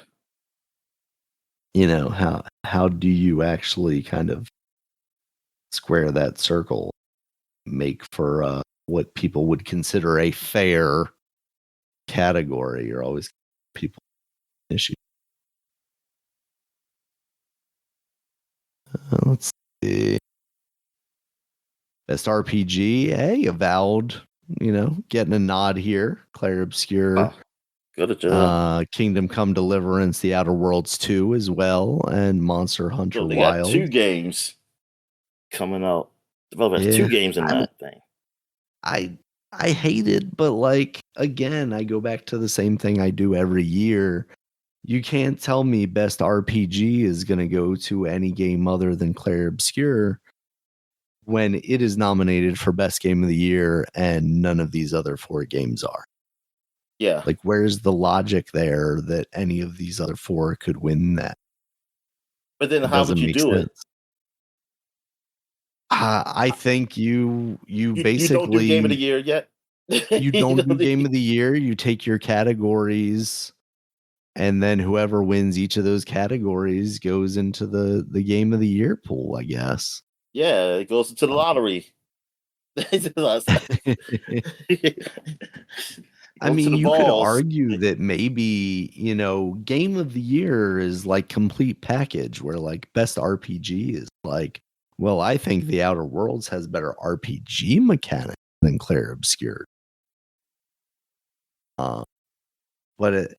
How do you actually kind of square that circle, make for what people would consider a fair category? You're always people issue. Let's see. Best RPG, hey, Avowed, getting a nod here. Clair Obscur, good job. Kingdom Come Deliverance, The Outer Worlds 2 as well, and Monster Hunter Yo, they got Wild. 2 games coming out. Developers Yeah, 2 games in that thing. I hate it, but like again, I go back to the same thing I do every year. You can't tell me best RPG is going to go to any game other than Clair Obscur when it is nominated for best game of the year and none of these other 4 games are. Yeah. Like, where's the logic there that any of these other 4 could win that? But then how would you do it? I think you basically you don't do game of the year yet. You don't do game of the year. You take your categories, and then whoever wins each of those categories goes into the game of the year pool, I guess. Yeah, it goes into the lottery. I mean, you could argue that maybe, game of the year is like complete package where like best RPG is like, well, I think The Outer Worlds has better RPG mechanics than Clair Obscur. But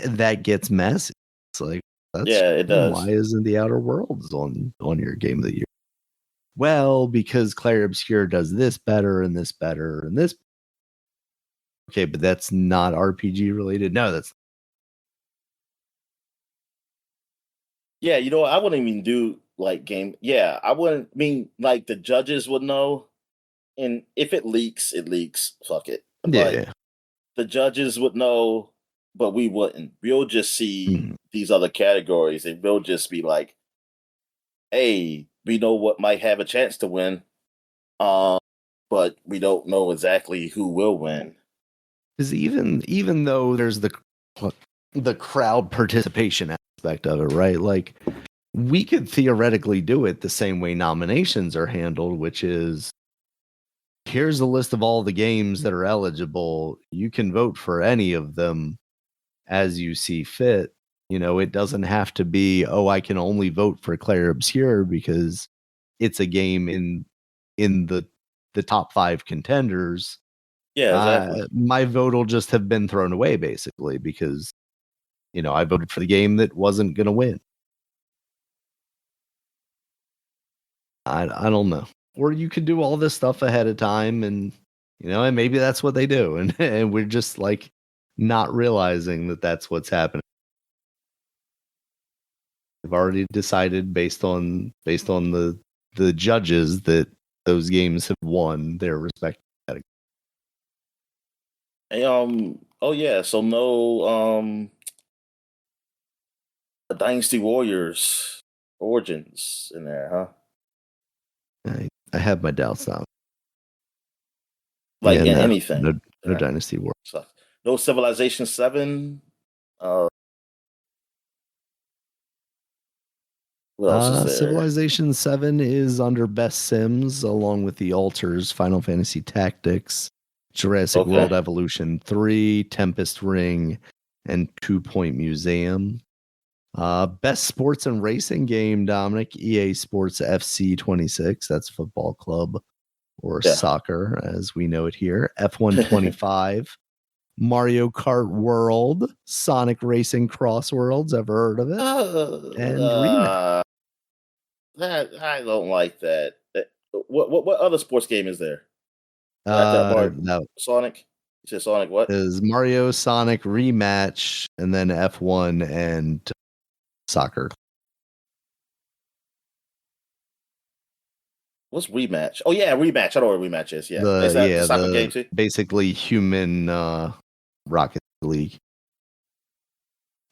that gets messy. It's like, it does. Why isn't The Outer Worlds on your game of the year? Well, because Clair Obscur does this better and this better and this. Okay, but that's not RPG related. No, that's. Yeah, I wouldn't even do like game. Yeah, I wouldn't mean like the judges would know. And if it leaks, it leaks. Fuck it. But the judges would know, but we wouldn't. We'll just see these other categories and we'll just be like, hey, we know what might have a chance to win. But we don't know exactly who will win. Because even though there's the crowd participation aspect of it, right? Like, we could theoretically do it the same way nominations are handled, which is, here's a list of all the games that are eligible. You can vote for any of them as you see fit. It doesn't have to be, I can only vote for Clair Obscur because it's a game in the top 5 contenders. Yeah, exactly. My vote will just have been thrown away basically because, I voted for the game that wasn't going to win. I don't know. Or you could do all this stuff ahead of time and, and maybe that's what they do. And we're just like not realizing that that's what's happening. They've already decided based on the judges that those games have won their respective categories. Oh yeah, so no Dynasty Warriors Origins in there, huh? I have my doubts now. Like anything. No Dynasty War. No Civilization 7. What else is there? Civilization 7 is under Best Sims, along with The Alters, Final Fantasy Tactics, Jurassic World Evolution 3, Tempest Ring, and 2 Point Museum. Best sports and racing game, Dominic, EA Sports FC 26. That's football club or soccer, as we know it here. F1 25. Mario Kart World, Sonic Racing Cross Worlds. Ever heard of it? And Remake. I don't like that. What other sports game is there? Sonic. You said Sonic what? Is Mario Sonic Rematch and then F1 and soccer. What's Rematch? Oh yeah, Rematch. I know what Rematch is. Yeah, is that the soccer game too? Basically human Rocket League.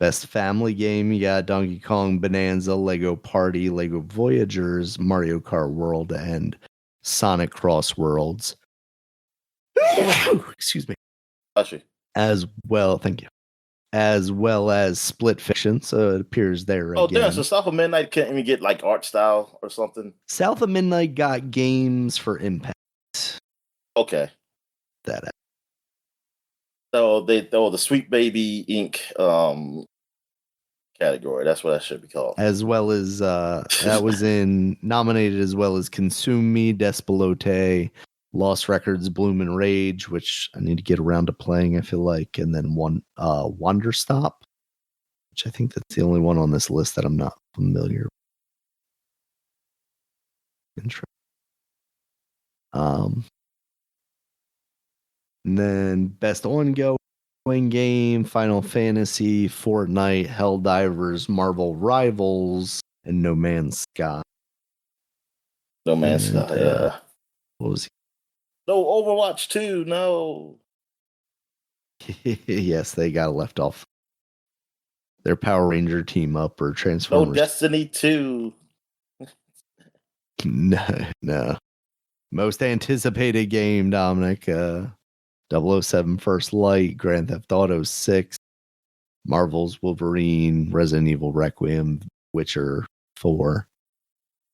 Best family game, you got Donkey Kong, Bananza, Lego Party, Lego Voyagers, Mario Kart World, and Sonic Cross Worlds. Excuse me. As well, thank you. As well as Split Fiction, so it appears there again. Oh, damn, so South of Midnight can't even get like art style or something? South of Midnight got games for Impact. Okay. That. So the Sweet Baby Inc. Category. That's what that should be called. As well as that was nominated as well as Consume Me, Despelote, Lost Records, Bloom and Rage, which I need to get around to playing, I feel like, and then Wonder Stop, which I think that's the only one on this list that I'm not familiar with. And then Best Ongoing, Wing game, Final Fantasy, Fortnite, Helldivers, Marvel Rivals, and No Man's Sky. No Man's And, Sky. Yeah. What was No Overwatch 2. No. Yes, they got left off their Power Ranger team up or No Transformers. Destiny 2. No. Most anticipated game, Dominic. 007 First Light, Grand Theft Auto 6, Marvel's Wolverine, Resident Evil Requiem, Witcher 4.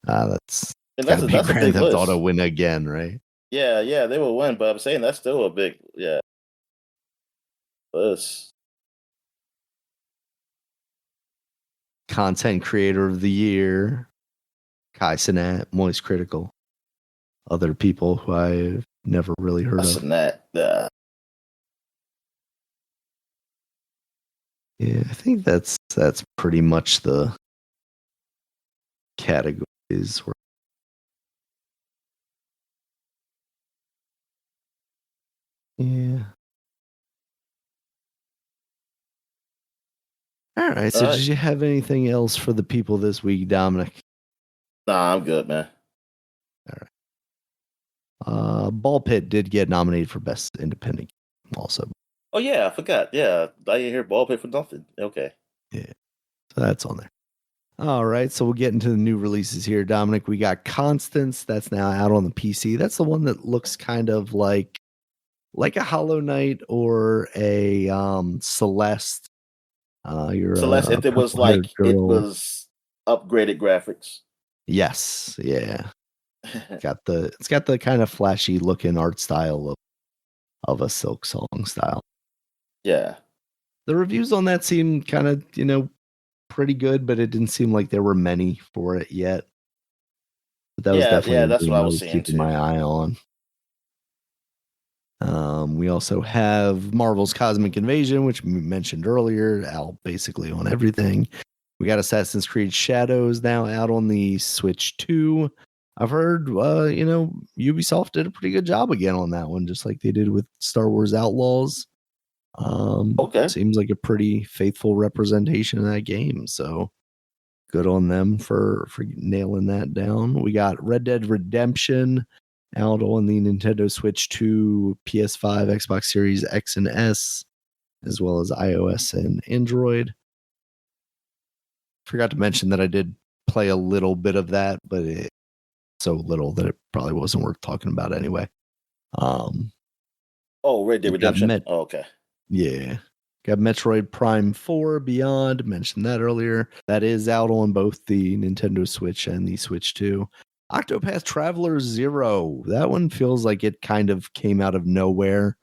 That's And got to be that's a Grand big Theft list. Auto win again, right? Yeah, they will win, but I'm saying that's still a big list. Content Creator of the Year, Kai Cenat, Moist Critical. Other people who I've never really heard of. Yeah. Yeah, I think that's pretty much the categories. Yeah. All right. So, did you have anything else for the people this week, Dominic? Nah, I'm good, man. All right. Ball Pit did get nominated for Best Independent also. Oh, yeah, I forgot. Yeah, I didn't hear Ball Pit for nothing. Okay. Yeah. So, that's on there. All right. So, we'll get into the new releases here, Dominic. We got Constance. That's now out on the PC. That's the one that looks kind of like a Hollow Knight or a Celeste. Celeste, if it was like it was upgraded graphics. Yes, yeah. It's got the kind of flashy looking art style of a Silk Song style. Yeah. The reviews on that seem kind of, pretty good, but it didn't seem like there were many for it yet. But that was definitely that's what I was seeing keeping too. my eye on. We also have Marvel's Cosmic Invasion, which we mentioned earlier, out basically on everything. We got Assassin's Creed Shadows now out on the Switch 2. I've heard, Ubisoft did a pretty good job again on that one, just like they did with Star Wars Outlaws. Okay. Seems like a pretty faithful representation of that game. So good on them for nailing that down. We got Red Dead Redemption out on the Nintendo Switch 2, PS5, Xbox Series X and S, as well as iOS and Android. Forgot to mention that I did play a little bit of that, but so little that it probably wasn't worth talking about anyway. Red Dead Redemption. Okay. Yeah. Got Metroid Prime 4 Beyond, mentioned that earlier. That is out on both the Nintendo Switch and the Switch 2. Octopath Traveler 0. That one feels like it kind of came out of nowhere.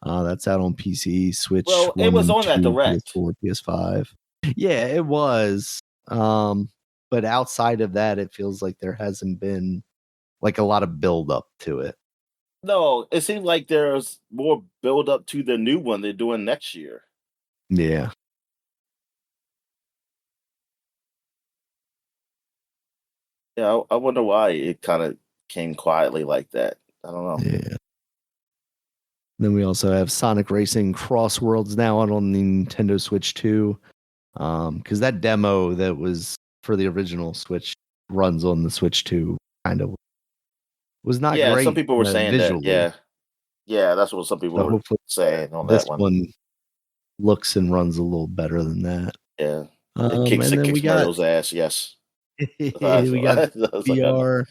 That's out on PC, Switch. Well, it was on that Direct. PS4, PS5. Yeah, it was. But outside of that, it feels like there hasn't been like a lot of build up to it. No, it seems like there's more build up to the new one they're doing next year. Yeah. Yeah, I wonder why it kind of came quietly like that. I don't know. Yeah. Then we also have Sonic Racing Cross Worlds now out on the Nintendo Switch 2. Because that demo that was for the original Switch runs on the Switch 2 kind of was not great. Some people were saying visually. that. Yeah, that's what some people were saying on this that one. One looks and runs a little better than that. Yeah. It kicks Mario's ass, yes. We got VR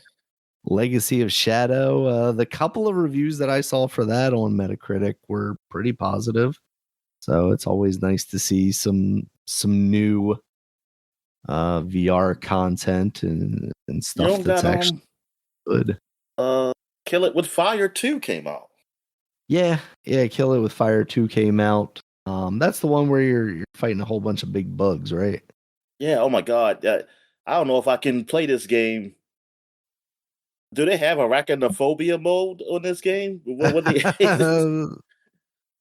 Legacy of Shadow. The couple of reviews that I saw for that on Metacritic were pretty positive. So it's always nice to see some new VR content and stuff that's actually good. Kill It With Fire 2 came out. Yeah, Kill It With Fire 2 came out. That's the one where you're fighting a whole bunch of big bugs, right? Yeah, oh my god. I don't know if I can play this game. Do they have arachnophobia mode on this game? What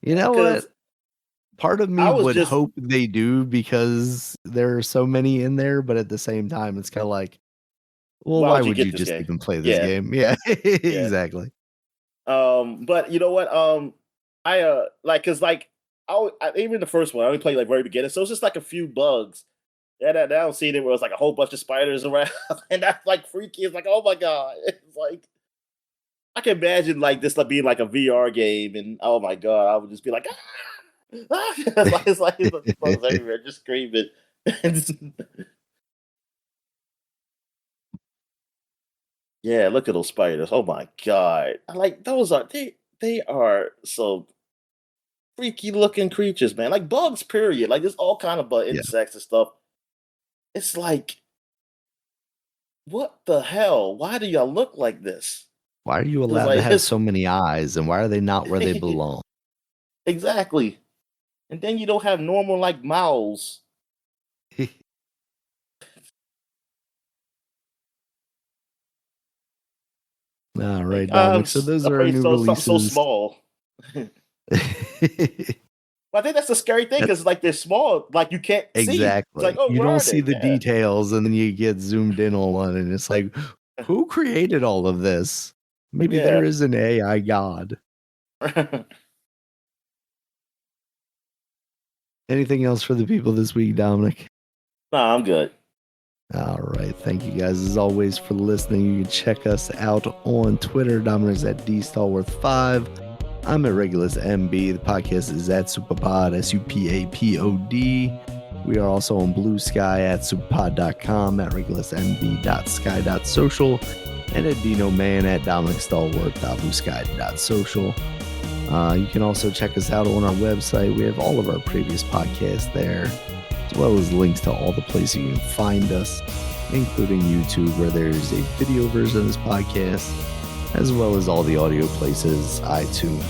you know what? Part of me would hope they do because there are so many in there, but at the same time, it's kind of like, well, why would you just even play this game? Yeah, exactly. But you know what? I cause like even the first one, I only played like very beginning, so it's just like a few bugs. And I now see it where it's like a whole bunch of spiders around, and that's like freaky. It's like, oh my god, it's like I can imagine like this like being like a VR game, and oh my god, I would just be like, ah! Ah! It's like bugs everywhere, just screaming. Yeah, look at those spiders. Oh my god, I like those are they are so freaky looking creatures, man. Like bugs, period. Like there's all kind of Yeah. insects and stuff. It's like, what the hell? Why do y'all look like this? Why are you It's allowed to like have so many eyes, and why are they not where they belong? exactly. And then you don't have normal like mouths. All right, Like Dominic. So those are our afraid new so something so releases. small. But I think that's the scary thing because like they're small, like you can't see. It's like, Exactly. oh, You where don't are see they? the Yeah. details, and then you get zoomed in on one, and it's like, who created all of this? Maybe there Yeah. is an AI god. Anything else for the people this week, Dominic? Nah, I'm good. All right. Thank you guys as always for listening. You can check us out on Twitter. Dominic's at DStalworth5. I'm at Regulus MB. The podcast is at Superpod, SUPAPOD. We are also on Bluesky at superpod.com, at regulusmb.sky.social, and at Dino Man at DominicStalworth.bluesky.social. You can also check us out on our website. We have all of our previous podcasts there, as well as links to all the places you can find us, including YouTube, where there's a video version of this podcast, as well as all the audio places, iTunes,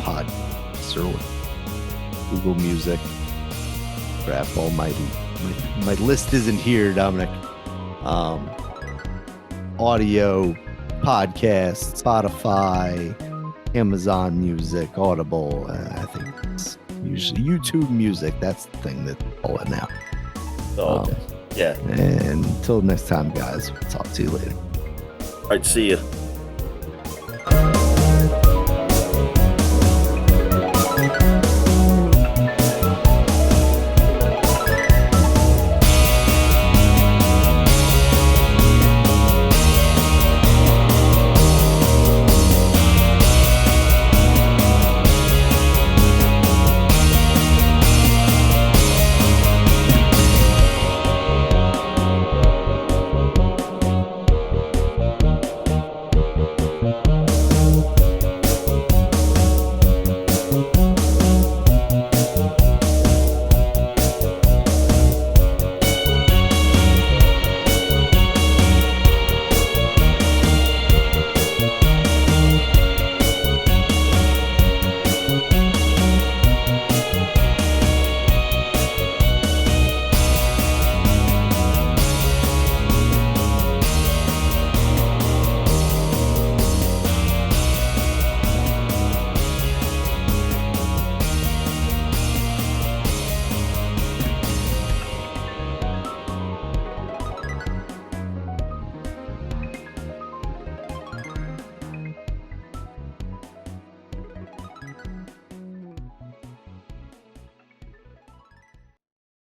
Podcasts, or Google Music. Crap almighty. My list isn't here, Dominic. Audio, podcast, Spotify, Amazon Music, Audible. I think it's usually YouTube Music. That's the thing that they call it now. So, okay. Yeah. And until next time, guys, we'll talk to you later. All right, see you.